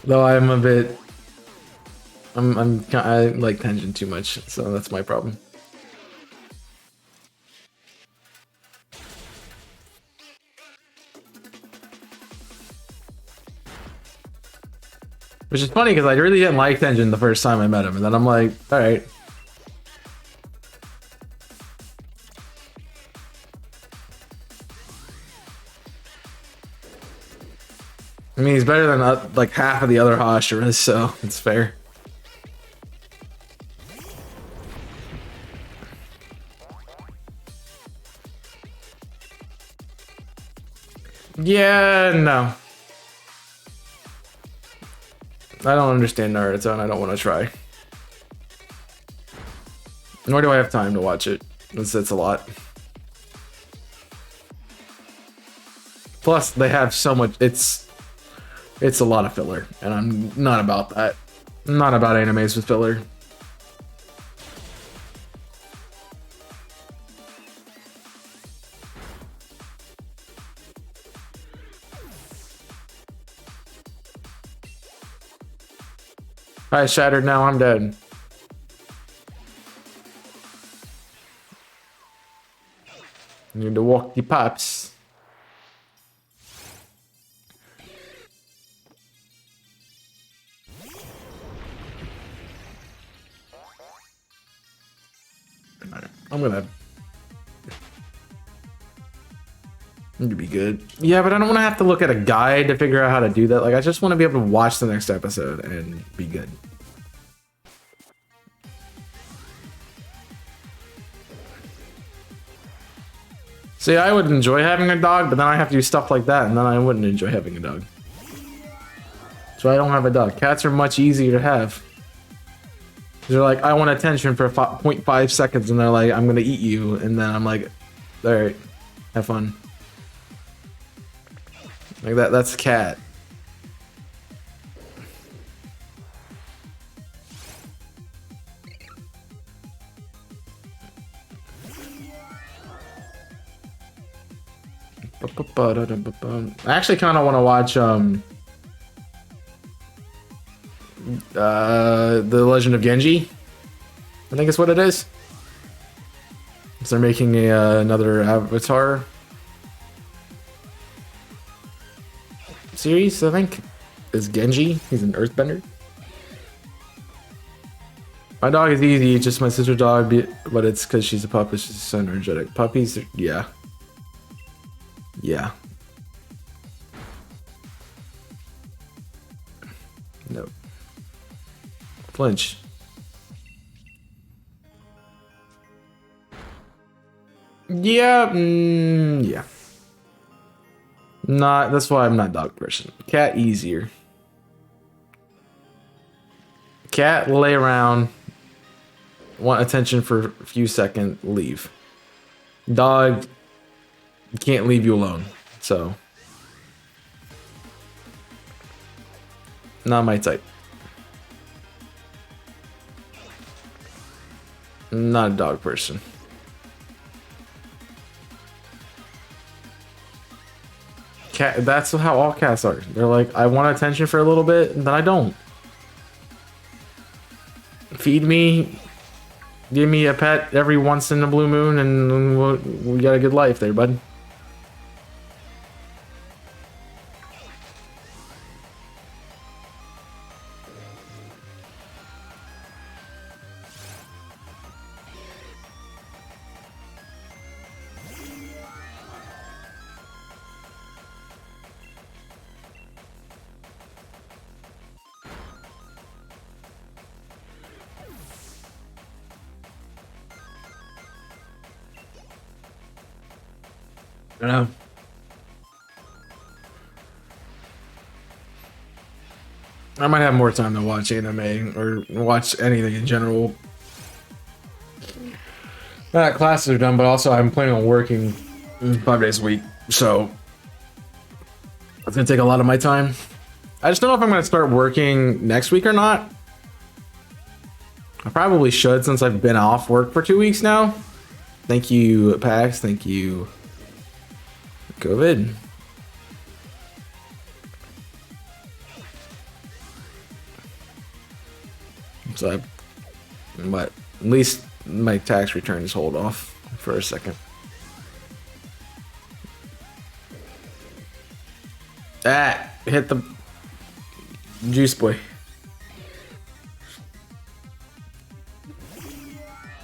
Though I'm a bit... I like Tenjin too much, so that's my problem. Which is funny because I really didn't like Tenjin the first time I met him, and then I'm like, all right. I mean, he's better than like half of the other Hashiras, so it's fair. Yeah, no. I don't understand Naruto and I don't want to try. Nor do I have time to watch it. It's a lot. Plus, they have so much. It's a lot of filler, and I'm not about that. I'm not about animes with filler. I shattered, now I'm dead. Need to walk the pops. I'm gonna need to be good. Yeah, but I don't want to have to look at a guide to figure out how to do that. Like, I just want to be able to watch the next episode and be good. See, I would enjoy having a dog, but then I have to do stuff like that, and then I wouldn't enjoy having a dog. So I don't have a dog. Cats are much easier to have. They're like, I want attention for 0.5 seconds, and they're like, I'm gonna eat you, and then I'm like, alright, have fun. Like that's a cat. I actually kind of want to watch The Legend of Genji. I think it's what it is. So they're making another Avatar series, I think. Is Genji. He's an earthbender. My dog is easy, it's just my sister's dog, but it's because she's a puppy, she's so energetic. Puppies, yeah. Yeah. Nope. Flinch. Yeah, yeah. That's why I'm not dog person. Cat easier. Cat lay around, want attention for a few seconds, leave. Dog can't leave you alone, so not my type. Not a dog person. Cat, that's how all cats are. They're like, I want attention for a little bit, and then I don't. Feed me, give me a pet every once in a blue moon, and we got a good life there, bud. I don't know. I might have more time to watch anime or watch anything in general. Not classes are done, but also I'm planning on working 5 days a week, so it's gonna take a lot of my time. I just don't know if I'm gonna start working next week or not. I probably should, since I've been off work for 2 weeks now. Thank you, PAX. Thank you, COVID. So but at least my tax return is hold off for a second. Ah, hit the juice boy.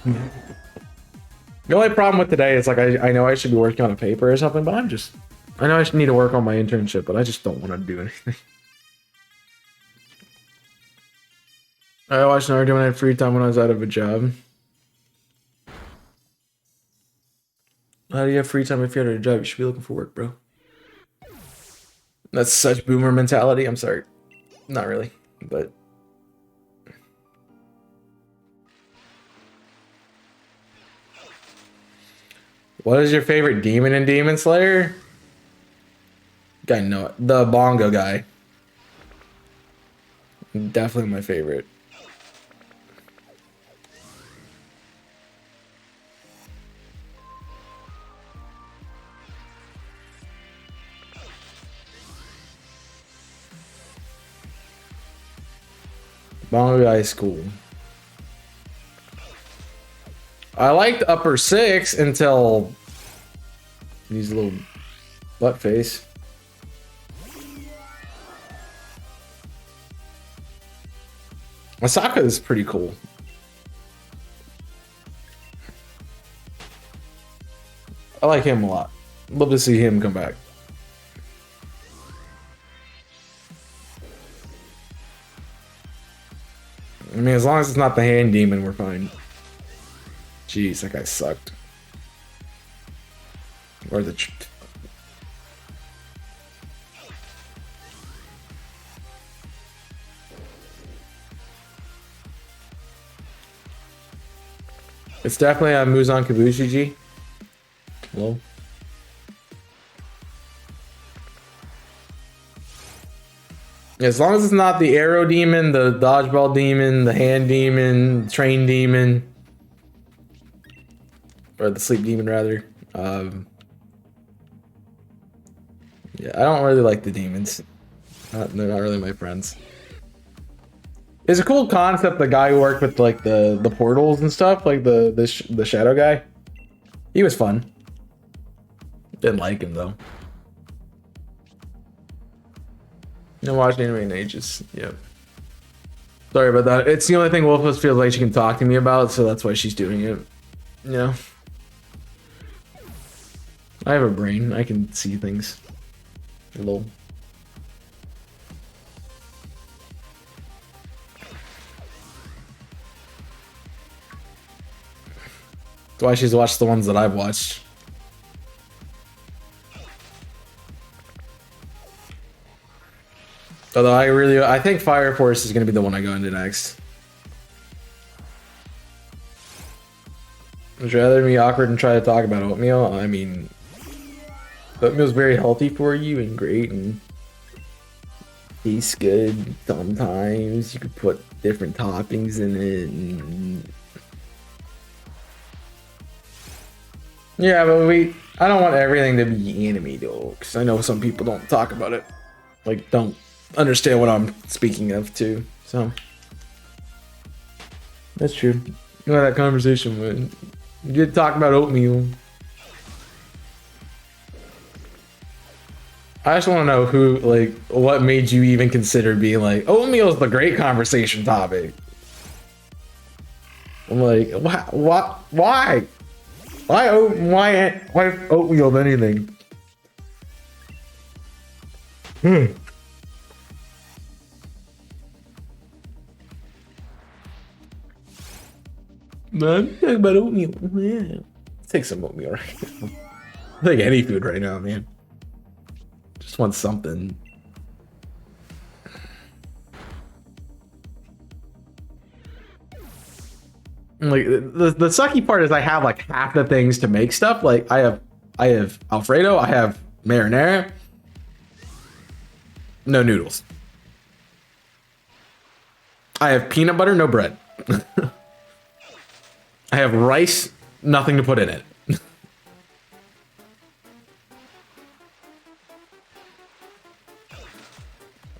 The only problem with today is like I know I should be working on a paper or something, but I'm just I know I need to work on my internship, but I just don't want to do anything. I watched Naruto when I had free time when I was out of a job. How do you have free time if you're out of a job? You should be looking for work, bro. That's such boomer mentality. I'm sorry. Not really, but... What is your favorite demon in Demon Slayer? Guy, no, the bongo guy. Definitely my favorite. Bongo guy is cool. I liked Upper Six until he's a little butt face. Asaka is pretty cool. I like him a lot. Love to see him come back. I mean, as long as it's not the hand demon, we're fine. Jeez, that guy sucked. Or the... It's definitely a Muzan Kabushiji. Hello? As long as it's not the arrow demon, the dodgeball demon, the hand demon, train demon, or the sleep demon rather. Yeah, I don't really like the demons. They're not really my friends. It's a cool concept. The guy who worked with like the portals and stuff, like the shadow guy. He was fun. Didn't like him though. No watched anime in ages. Yep. Sorry about that. It's the only thing Wolfus feels like she can talk to me about, so that's why she's doing it. You know? I have a brain. I can see things. Hello. That's why she's watched the ones that I've watched. Although I think Fire Force is going to be the one I go into next. Would you rather be awkward and try to talk about oatmeal? I mean, oatmeal's very healthy for you and great and tastes good sometimes. You could put different toppings in it. And... Yeah, but I don't want everything to be anime though, because I know some people don't talk about it. Like, don't understand what I'm speaking of too, so that's true. You know that conversation when you did talk about oatmeal. I just want to know who, like, what made you even consider being like, oatmeal is the great conversation topic. I'm like, why oatmeal of anything? Man, talking about oatmeal. Yeah. Let's take some oatmeal right now. I'll take any food right now, man. Just want something. Like the sucky part is I have like half the things to make stuff. Like I have Alfredo, I have marinara. No noodles. I have peanut butter, no bread. I have rice, nothing to put in it.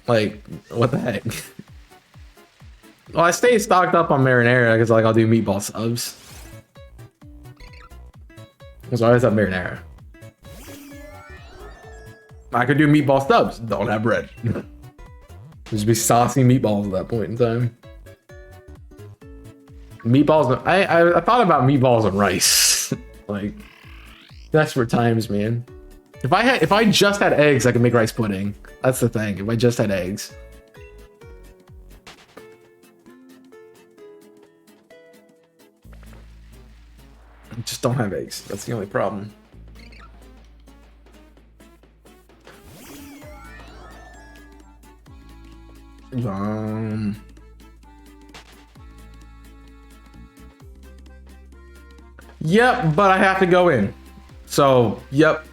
Like, what the heck? Well, I stay stocked up on marinara because like I'll do meatball subs. So I always have marinara. I could do meatball subs, don't have bread. Just be saucy meatballs at that point in time. Meatballs, I thought about meatballs and rice. Like, desperate times, man. If I just had eggs, I could make rice pudding. That's the thing. If I just had eggs. I just don't have eggs. That's the only problem. Yep, but I have to go in. So, yep.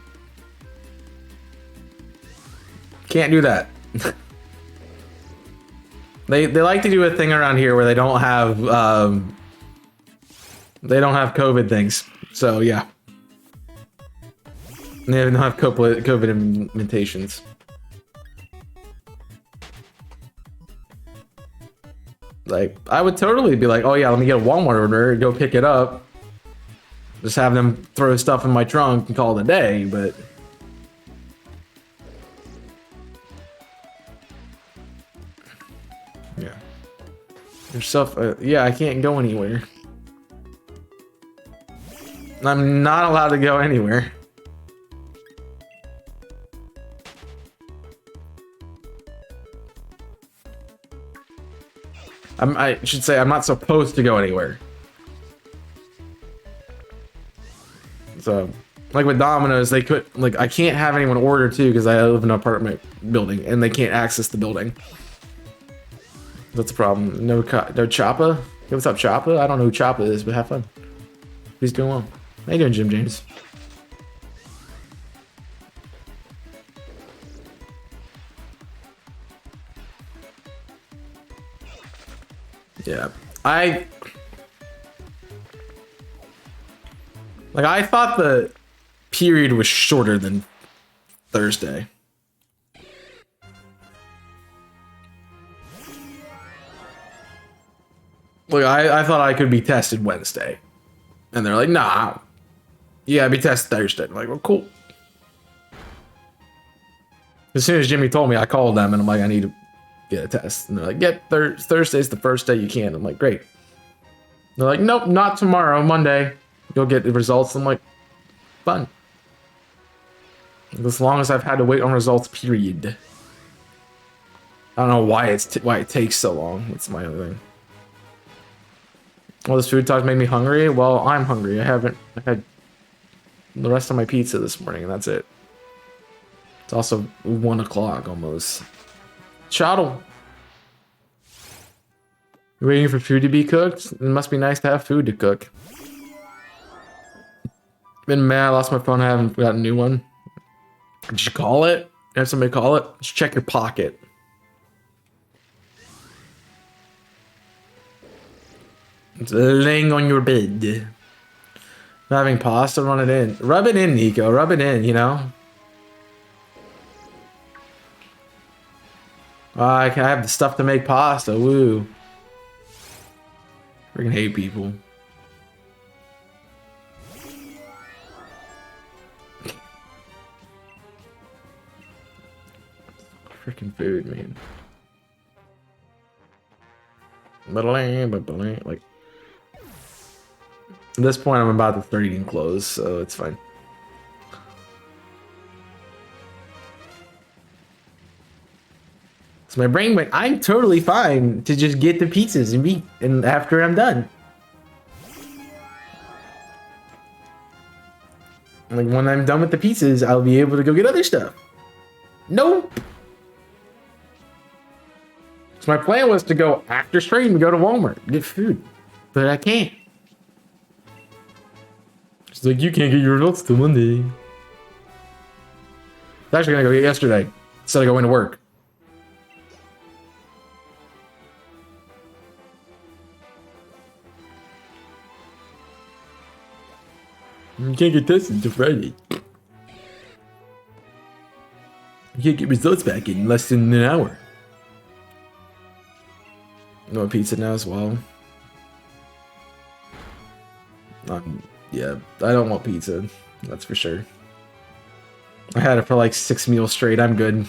Can't do that. They like to do a thing around here where they don't have COVID things. So yeah. They don't have COVID implementations. Like, I would totally be like, oh yeah, let me get a Walmart order and go pick it up. Just have them throw stuff in my trunk and call it a day, but... yeah. There's stuff, yeah, I can't go anywhere. I'm not allowed to go anywhere. I should say I'm not supposed to go anywhere. So, like with Domino's, they could, like, I can't have anyone order too because I live in an apartment building and they can't access the building. That's a problem. No Choppa? Hey, what's up, Choppa? I don't know who Choppa is, but have fun. He's doing well. How you doing, Jim James? Yeah, I thought the period was shorter than Thursday. Like, I thought I could be tested Wednesday. And they're like, nah. Yeah, be tested Thursday. I'm like, well, cool. As soon as Jimmy told me, I called them and I'm like, I need to get a test. And they're like, yeah, Thursday's the first day you can. I'm like, great. They're like, nope, not tomorrow, Monday. You'll get the results. I'm like, fun. As long as I've had to wait on results, period. I don't know why it takes so long. That's my other thing. Well, this food talk made me hungry. Well, I'm hungry. I had the rest of my pizza this morning, and that's it. It's also 1 o'clock almost. Chottle. You're waiting for food to be cooked? It must be nice to have food to cook. Been mad. I lost my phone. I haven't got a new one. Did you call it? Have somebody call it? Just check your pocket. It's laying on your bed. Not having pasta, run it in. Rub it in, Nico. Rub it in, you know? I can have the stuff to make pasta. Woo. Freaking hate people. Freaking food, man. Like, at this point, I'm about to start eating clothes, so it's fine. So my brain went, I'm totally fine to just get the pizzas and eat, and after I'm done. Like, when I'm done with the pizzas, I'll be able to go get other stuff. Nope. So my plan was to go after stream and go to Walmart and get food, but I can't. She's like, you can't get your results till Monday. I was actually gonna go get yesterday instead of going to work. You can't get tested until Friday. You can't get results back in less than an hour. No pizza now as well. Yeah, I don't want pizza. That's for sure. I had it for like 6 meals straight. I'm good.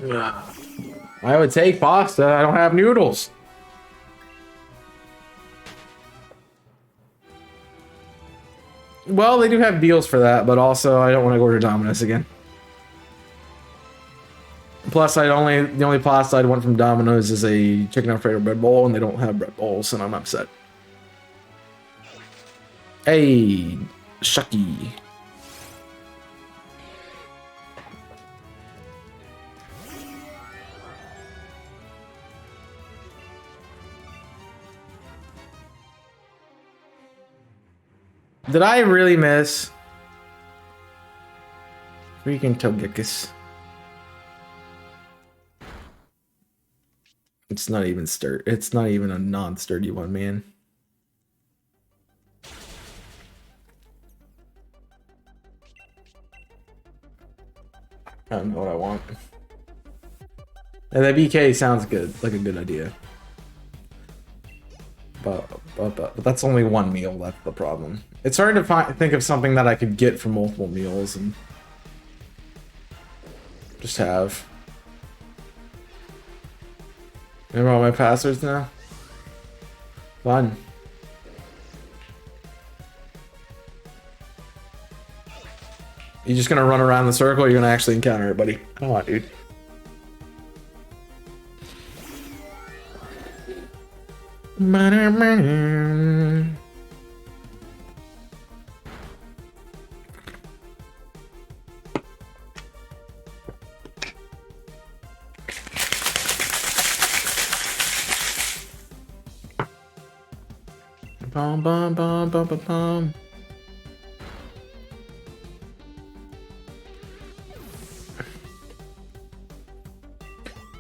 I would take pasta. I don't have noodles. Well, they do have deals for that, but also I don't want to go to Domino's again. Plus, the only pasta I'd want from Domino's is a chicken Alfredo bread bowl, and they don't have bread bowls, and I'm upset. Hey, shucky. Did I really miss freaking Togekiss? It's not even it's not even a non-sturdy one, man. I don't know what I want. And that BK sounds good, like a good idea. But that's only one meal, that's the problem. It's hard to think of something that I could get from multiple meals and just have. Remember all my passwords now? Fun. You just gonna run around the circle, or you're gonna actually encounter it, buddy? Come on, dude. Bum bum bum bum bum bum.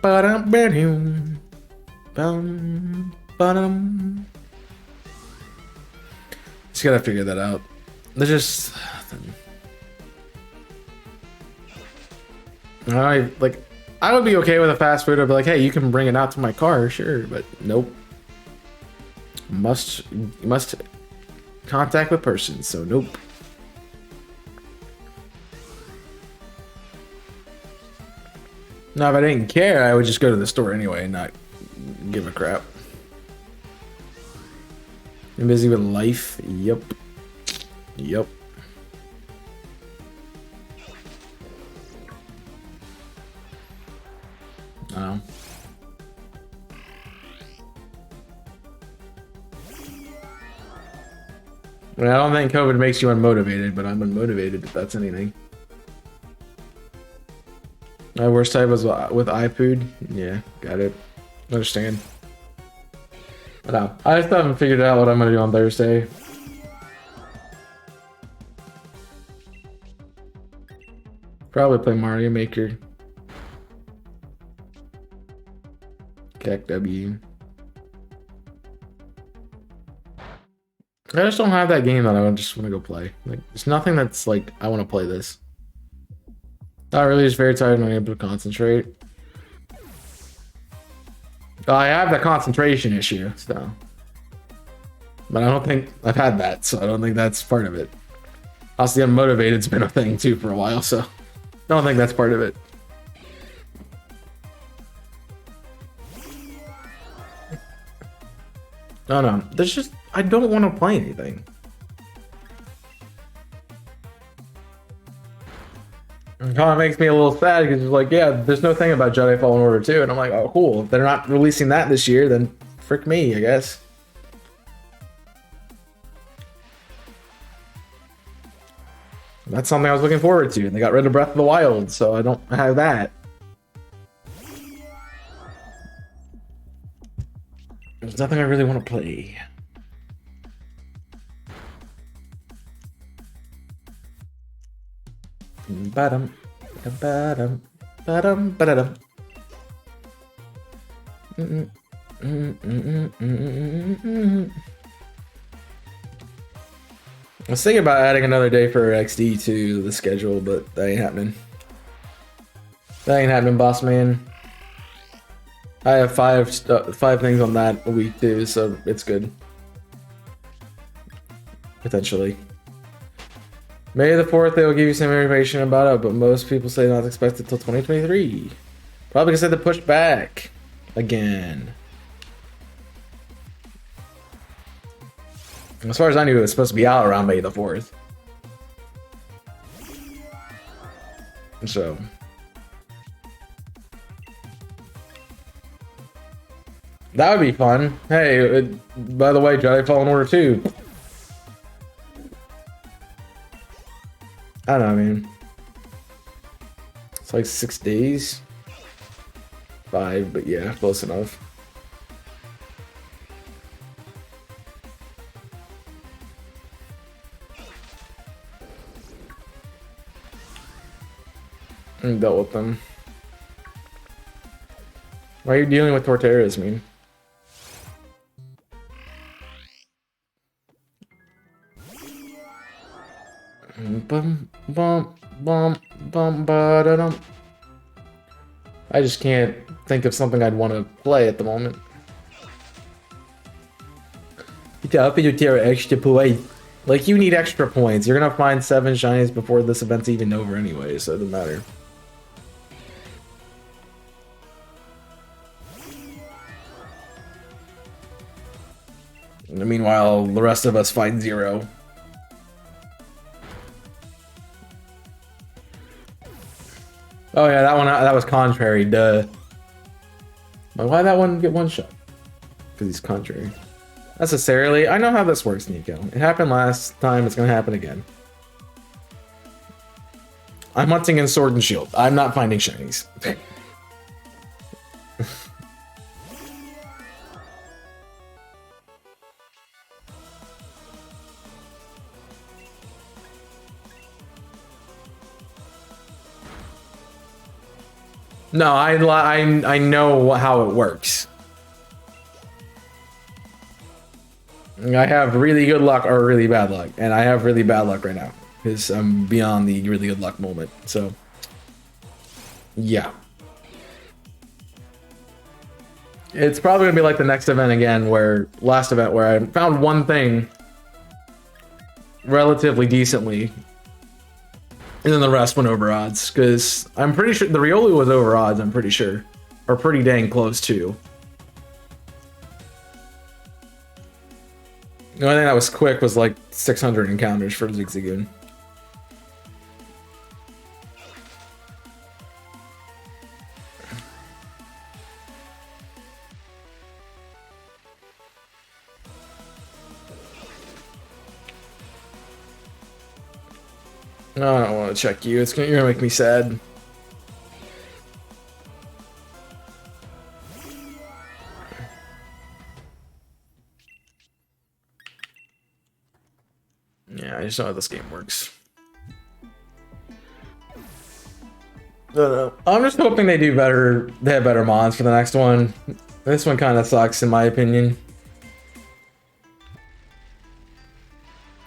Ba-dum, ba-dum, bum, ba-dum. Just gotta figure that out. There's just I would be okay with a fast food. I'd be like, hey, you can bring it out to my car, sure, but nope. Must contact the person, so nope. Now, if I didn't care, I would just go to the store anyway and not give a crap. I'm busy with life. Yep. Yep. I mean, I don't think COVID makes you unmotivated, but I'm unmotivated if that's anything. My worst type was with iFood. Yeah, got it. Understand. I know. I just haven't figured out what I'm gonna do on Thursday. Probably play Mario Maker. Cac W. I just don't have that game that I just want to go play. Like, there's nothing that's like, I want to play this. Not really, just very tired and unable to concentrate. I have the concentration issue, so. But I don't think I've had that, so I don't think that's part of it. Also, the unmotivated's been a thing too for a while, so I don't think that's part of it. No, there's just, I don't want to play anything. It kind of makes me a little sad because it's like, yeah, there's no thing about Jedi Fallen Order 2, and I'm like, oh, cool. If they're not releasing that this year, then frick me, I guess. That's something I was looking forward to, and they got rid of Breath of the Wild, so I don't have that. There's nothing I really want to play. Ba-dum, ba-dum, ba-dum, ba-dum. I was thinking about adding another day for XD to the schedule, but that ain't happening. That ain't happening, boss man. I have five things on that a week too, so it's good. Potentially. May the 4th, they will give you some information about it, but most people say not expected till 2023. Probably because I had to push back again. As far as I knew, it was supposed to be out around May the 4th. So. That would be fun. Hey, by the way, Jedi Fallen Order 2. I don't know, man. It's like 6 days. 5, but yeah, close enough. I dealt with them. Why are you dealing with Torteras, man? Bum bum bum bum ba da dum. I just can't think of something I'd want to play at the moment. Up in your tier extra points. Like, you need extra points. You're gonna find 7 shinies before this event's even over anyway, so it doesn't matter. Meanwhile, the rest of us find 0. Oh yeah, that was contrary, duh. Why'd that one get one shot? Because he's contrary. Necessarily, I know how this works, Nico. It happened last time, it's gonna happen again. I'm hunting in Sword and Shield. I'm not finding shinies. No, I know how it works. I have really good luck or really bad luck, and I have really bad luck right now because I'm beyond the really good luck moment. So, yeah, it's probably gonna be like the next event again, where last event where I found one thing relatively decently. And then the rest went over odds, because I'm pretty sure the Riolu was over odds, I'm pretty sure. Or pretty dang close, too. The only thing that was quick was like 600 encounters for Zigzagoon. No, I don't want to check you. You're gonna make me sad. Yeah, I just know how this game works. No. I'm just hoping they do better. They have better mods for the next one. This one kind of sucks, in my opinion.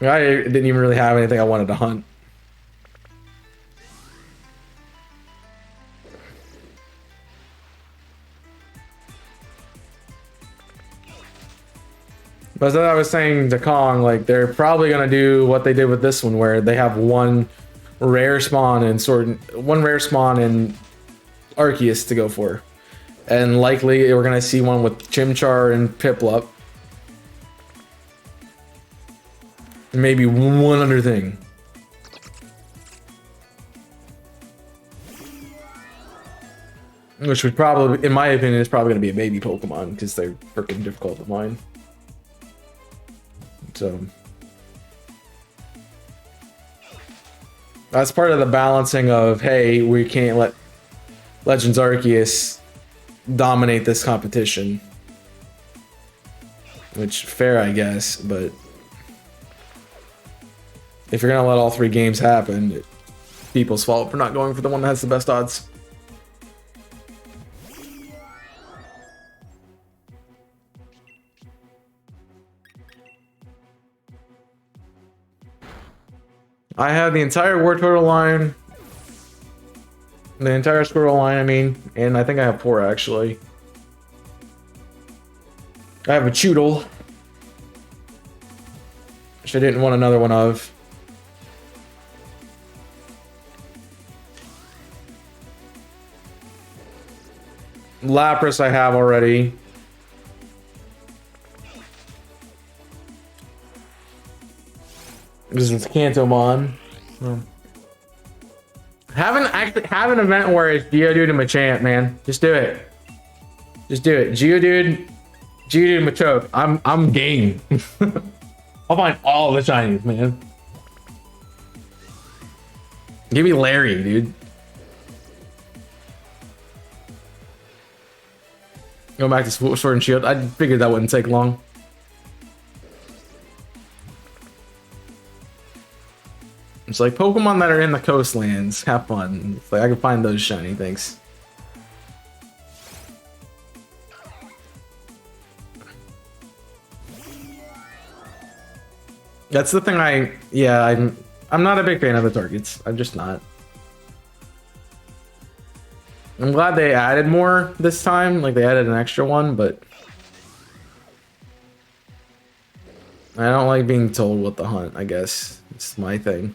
I didn't even really have anything I wanted to hunt. But as I was saying to Kong, like, they're probably gonna do what they did with this one, where they have one rare spawn and Arceus to go for, and likely we're gonna see one with Chimchar and Piplup, maybe one other thing. Which would probably, in my opinion, is probably gonna be a baby Pokemon because they're freaking difficult to find. So that's part of the balancing of, hey, we can't let Legends Arceus dominate this competition. Which, fair, I guess, but if you're gonna let all 3 games happen, it's people's fault for not going for the one that has the best odds. I have the entire Wartortle line. The entire Squirrel line, I mean. And I think I have 4, actually. I have a Choodle, which I didn't want another one of. Lapras I have already. This is Cantomon. Have an event where it's Geodude and Machamp, man. Just do it. Just do it. Geodude, Machoke. I'm game. I'll find all the shinies, man. Give me Larry, dude. Go back to Sword and Shield. I figured that wouldn't take long. It's like Pokemon that are in the coastlands. Have fun. It's like I can find those shiny things. That's the thing. I'm not a big fan of the targets. I'm just not. I'm glad they added more this time. Like they added an extra one, but I don't like being told what to hunt. I guess it's my thing.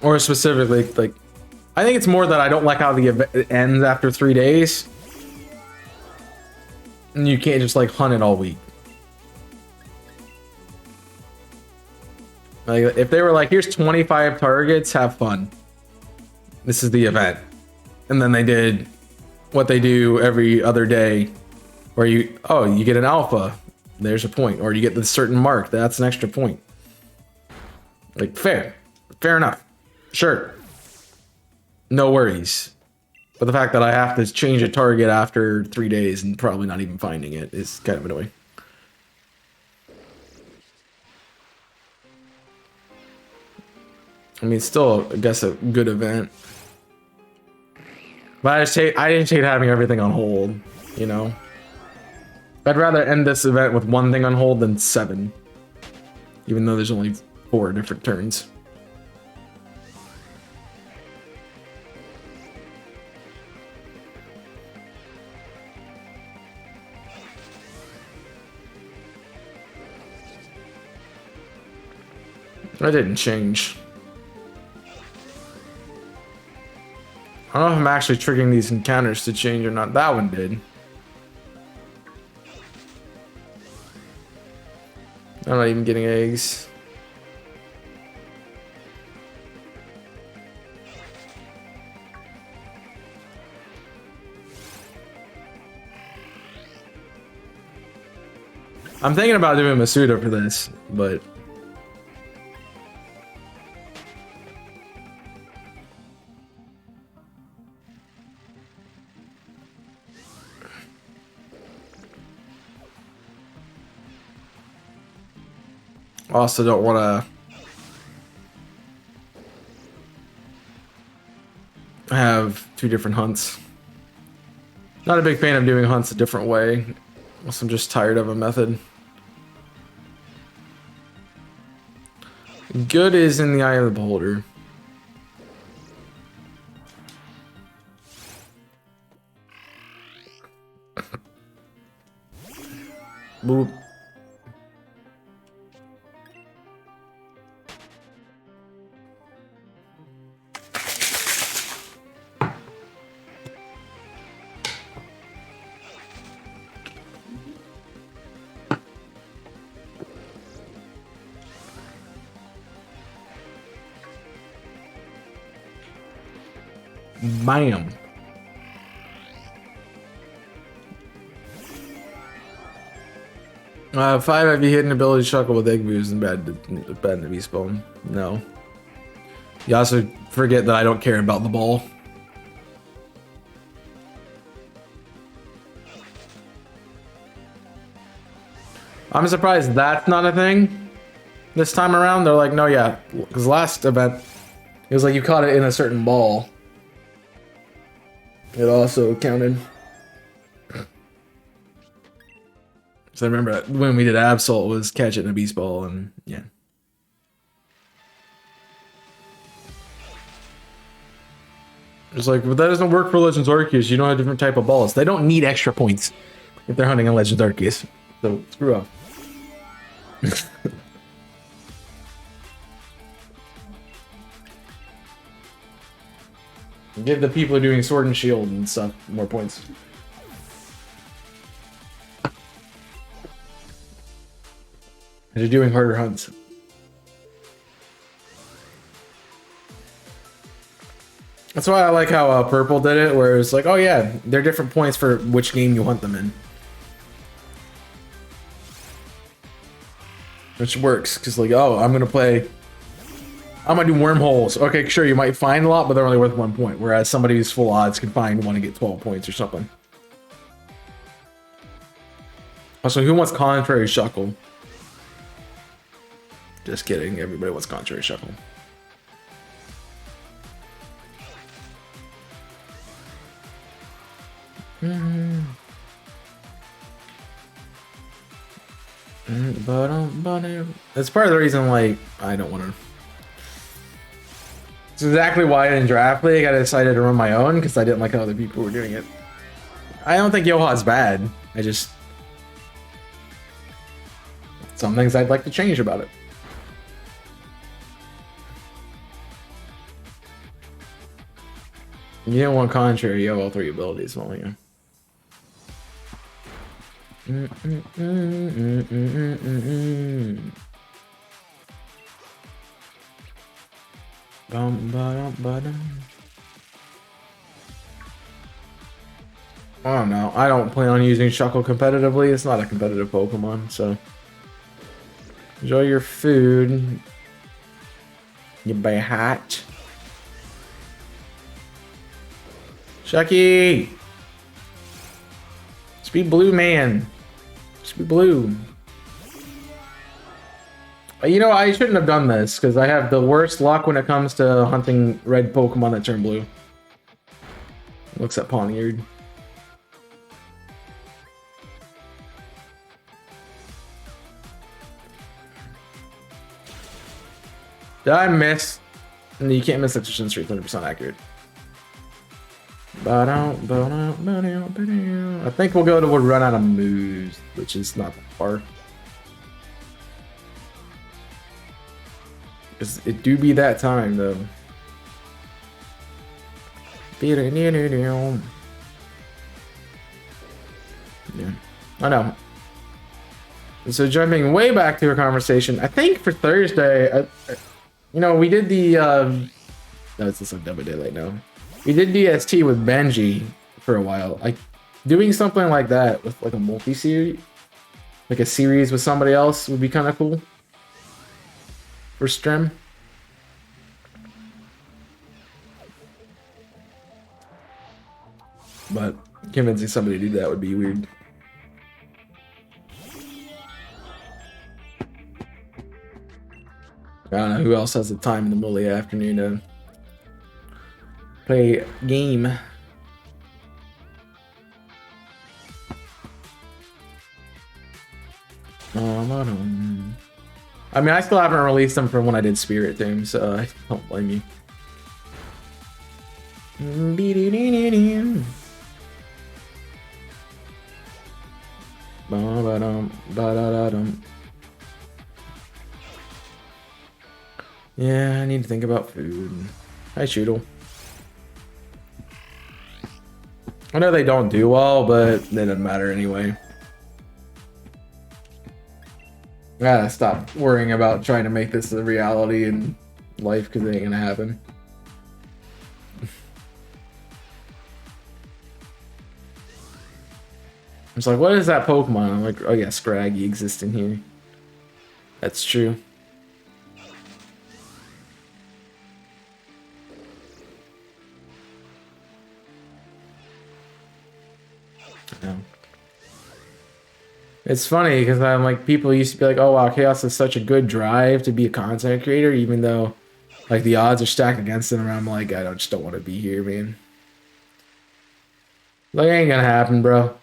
Or specifically, like, I think it's more that I don't like how the event ends after 3 days. And you can't just like hunt it all week. Like, if they were like, here's 25 targets, have fun. This is the event. And then they did what they do every other day, where you get an alpha, there's a point. Or you get this certain mark, that's an extra point. Like, fair enough. Sure. No worries. But the fact that I have to change a target after 3 days and probably not even finding it is kind of annoying. I mean, it's still, I guess, a good event. But I just hate having everything on hold, you know? I'd rather end this event with one thing on hold than 7. Even though there's only 4 different turns. That didn't change. I don't know if I'm actually triggering these encounters to change or not. That one did. I'm not even getting eggs. I'm thinking about doing Masuda for this, but also don't want to have 2 different hunts. Not a big fan of doing hunts a different way, unless I'm just tired of a method. Good is in the eye of the beholder. Boop. Bam. Five, have you hidden ability chuckle with egg moves and bad to be spawn? No. You also forget that I don't care about the ball. I'm surprised that's not a thing this time around. They're like, no, yeah, because last event it was like you caught it in a certain ball. It also counted. So I remember when we did Absol, it was catch it in a beast ball, and yeah. It's like, but that doesn't work for Legends Arceus. You don't have a different type of balls. They don't need extra points if they're hunting a Legends Arceus. So screw off. Give the people doing Sword and Shield and stuff more points. They're doing harder hunts. That's why I like how Purple did it, where it was like, oh yeah, there are different points for which game you hunt them in. Which works, because like, oh, I'm gonna do wormholes. Okay, sure, you might find a lot, but they're only worth 1 point, whereas somebody who's full odds can find one and get 12 points or something. Also, who wants Contrary Shuckle? Just kidding, everybody wants Contrary Shuckle. That's part of the reason, like, I don't want to. It's exactly why in Draft League I decided to run my own, because I didn't like how other people were doing it. I don't think Yoha's bad. I just... some things I'd like to change about it. You don't want Contrary, you have all 3 abilities, won't you? I don't know. I don't plan on using Shuckle competitively. It's not a competitive Pokemon, so enjoy your food. You buy a hat. Shucky! Speed blue, man. Speed blue. You know, I shouldn't have done this, because I have the worst luck when it comes to hunting red Pokemon that turn blue. Looks at Pawniard. Did I miss? And you can't miss Execution Street, 100% accurate. I think we'll go to run out of moves, which is not that far. It do be that time though. Yeah, I know. So jumping way back to a conversation, I think for Thursday, you know, we did the no, it's just like double daylight now. We did DST with Benji for a while. Like doing something like that with like a multi-series, like a series with somebody else would be kind of cool for stream. But convincing somebody to do that would be weird. I don't know who else has the time in the middle of the afternoon to play a game. I mean, I still haven't released them from when I did Spirit Team, so I don't blame you. Yeah, I need to think about food. Hi, Shoodle. I know they don't do well, but it doesn't matter anyway. I gotta stop worrying about trying to make this a reality in life, because it ain't gonna happen. It's like, what is that Pokemon? I'm like, oh yeah, Scraggy exists in here. That's true. Yeah. It's funny because I'm like, people used to be like, oh wow, Chaos is such a good drive to be a content creator, even though like the odds are stacked against him, and I'm like, I just don't want to be here, man. Like, ain't gonna happen, bro.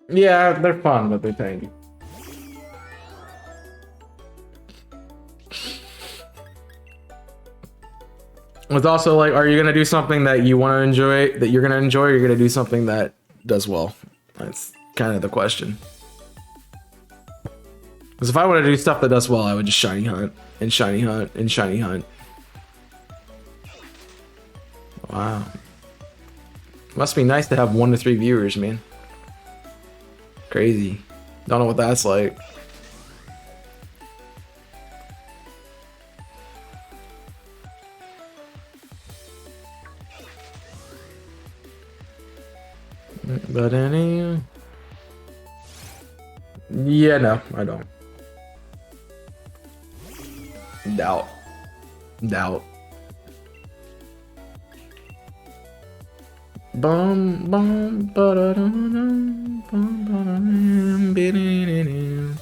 Yeah, they're fun, but they're tiny. It's also like, are you gonna do something that you want to enjoy, that you're gonna enjoy, or you're gonna do something that does well? kind of the question. Because if I want to do stuff that does well, I would just shiny hunt and shiny hunt and shiny hunt. Wow. Must be nice to have 1 to 3 viewers, man. Crazy. Don't know what that's like. But any... Yeah, no, I don't. Doubt. Bum bum ba-da-dum, bum ba-da-dum, bi-di-di-di.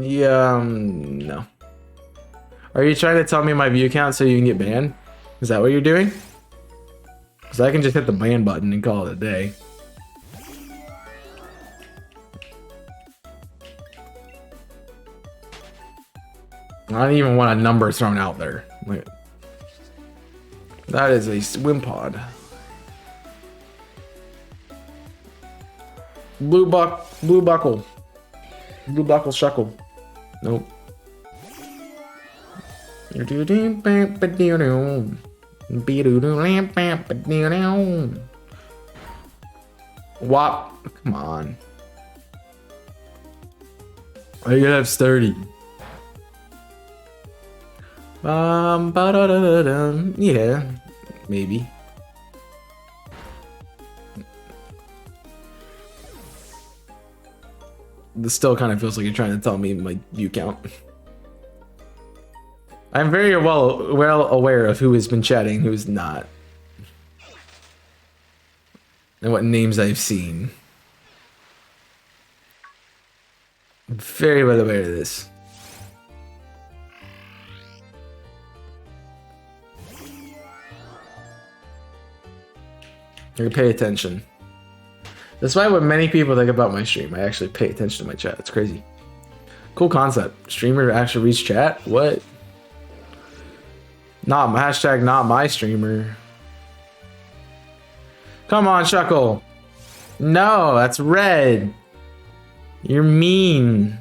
Yeah, no. Are you trying to tell me my view count so you can get banned? Is that what you're doing? Because I can just hit the ban button and call it a day. I don't even want a number thrown out there. Like, that is a swim pod. Blue buckle. Blue buckle shuckle. Nope. Wop. Come on. Are you gonna have 30? Yeah, maybe. This still kind of feels like you're trying to tell me my view count. I'm very well aware of who has been chatting, who's not, and what names I've seen. I'm very well aware of this. I pay attention. That's why when many people think about my stream, I actually pay attention to my chat. It's crazy. Cool concept. Streamer actually reads chat? What? Not hashtag not my streamer. Come on, Shuckle. No, that's red. You're mean.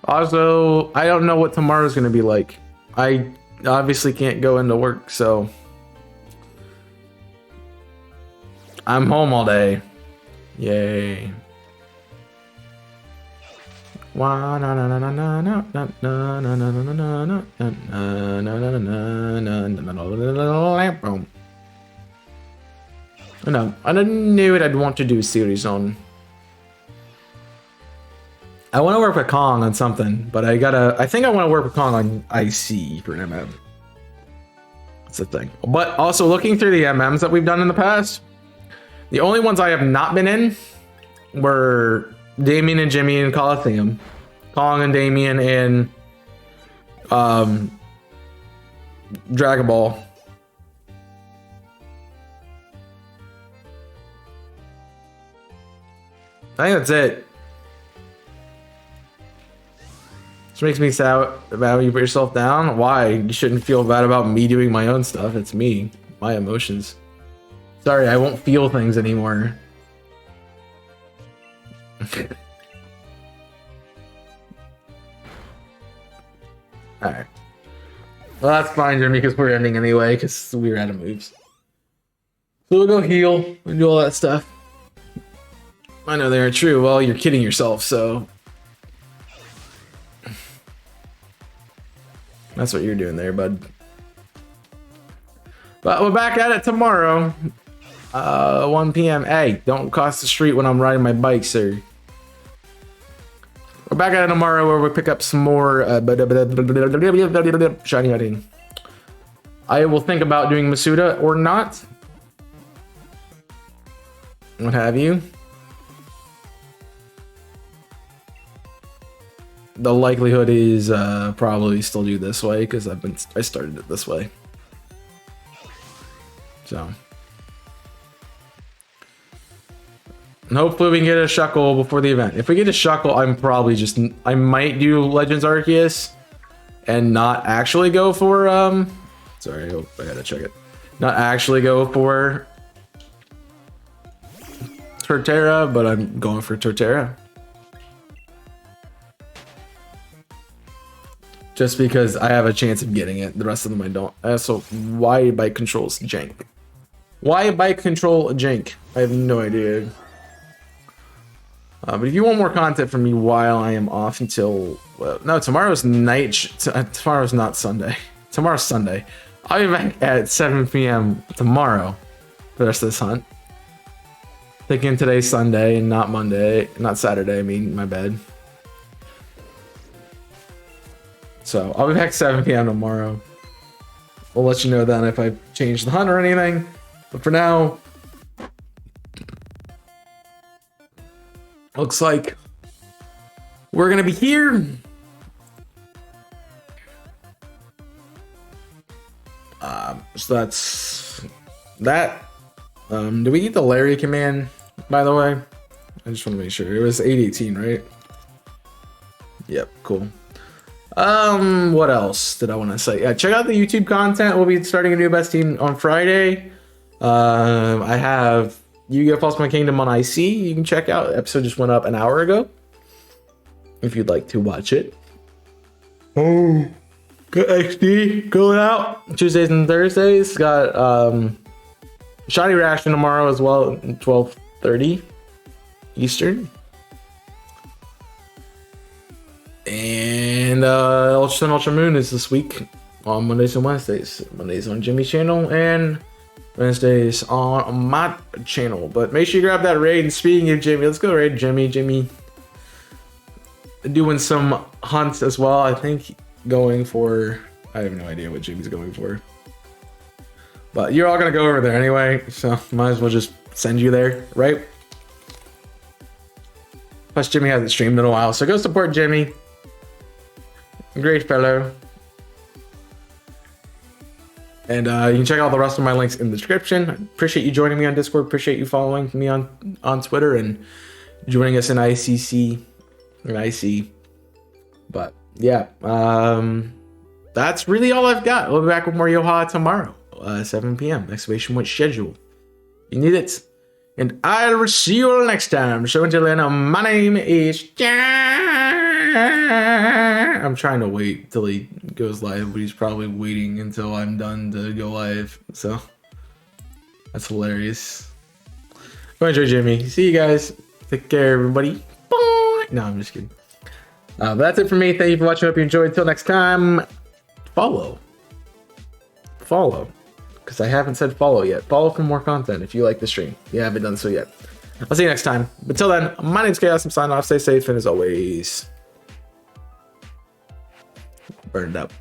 Also, I don't know what tomorrow's gonna be like. I obviously can't go into work, so I'm home all day. Yay. No, I didn't know what I'd want to do a series on. I want to work with Kong on something, but I think I want to work with Kong on IC for an MM. That's the thing. But also looking through the MMs that we've done in the past, the only ones I have not been in were Damien and Jimmy in Coliseum, Kong and Damien in Dragon Ball. I think that's it. This makes me sad about you put yourself down. Why? You shouldn't feel bad about me doing my own stuff. It's me, my emotions. Sorry, I won't feel things anymore. Alright. Well, that's fine, Jimmy, because we're ending anyway, because we're out of moves. So we'll go heal and do all that stuff. I know they aren't true. Well, you're kidding yourself, so... That's what you're doing there, bud. But we're back at it tomorrow. 1 p.m. Hey, don't cross the street when I'm riding my bike, sir. We're back at it tomorrow where we pick up some more shiny hunting. I will think about doing Masuda or not. What have you? The likelihood is probably still do this way because I started it this way. So, and hopefully we can get a Shuckle before the event. If we get a Shuckle, I might do Legends Arceus and not actually go for sorry, I gotta check it. Not actually go for Torterra, but I'm going for Torterra. Just because I have a chance of getting it. The rest of them I don't. So why bike controls jank? Why bike control jank? I have no idea. But if you want more content from me while I am off until... Well, no, tomorrow's night... tomorrow's not Sunday. Tomorrow's Sunday. I'll be back at 7 p.m. tomorrow for the rest of this hunt. Thinking today's Sunday and not Monday. Not Saturday, I mean, my bad. So I'll be back 7 p.m. tomorrow. We'll let you know then if I change the hunt or anything. But for now, looks like we're gonna be here. So that's that. Did we get the Larry command, by the way? I just want to make sure. It was 818, right? Yep, cool. What else did I want to say? Yeah, check out the YouTube content. We'll be starting a new best team on Friday. I have Yu-Gi-Oh! Pulse Kingdom on IC. You can check out. The episode just went up an hour ago. If you'd like to watch it. Oh, got XD going out Tuesdays and Thursdays. Got Shoddy Reaction tomorrow as well at 12:30 Eastern. And Ultra Sun Ultra Moon is this week on Mondays and Wednesdays. Mondays on Jimmy's channel and Wednesdays on my channel. But make sure you grab that raid. And speaking of Jimmy, let's go raid Jimmy. Jimmy doing some hunts as well. I think going for... I have no idea what Jimmy's going for. But you're all going to go over there anyway. So might as well just send you there, right? Plus Jimmy hasn't streamed in a while. So go support Jimmy. Great fellow. And you can check out the rest of my links in the description. Appreciate you joining me on Discord. Appreciate you following me on Twitter and joining us in ICC and IC. But yeah, that's really all I've got. We'll be back with more Yoha tomorrow, 7 p.m. Exclamation point schedule. You need it. And I'll see you all next time. So until then, my name is I'm trying to wait till he goes live, but he's probably waiting until I'm done to go live. So that's hilarious. Go enjoy Jimmy. See you guys. Take care, everybody. Bye. No, I'm just kidding. But that's it for me. Thank you for watching. Hope you enjoyed. Until next time, follow. Because I haven't said follow yet. Follow for more content if you like the stream. You haven't done so yet. I'll see you next time. But till then, my name's Chaos. I'm signing off. Stay safe, and as always, burn it up.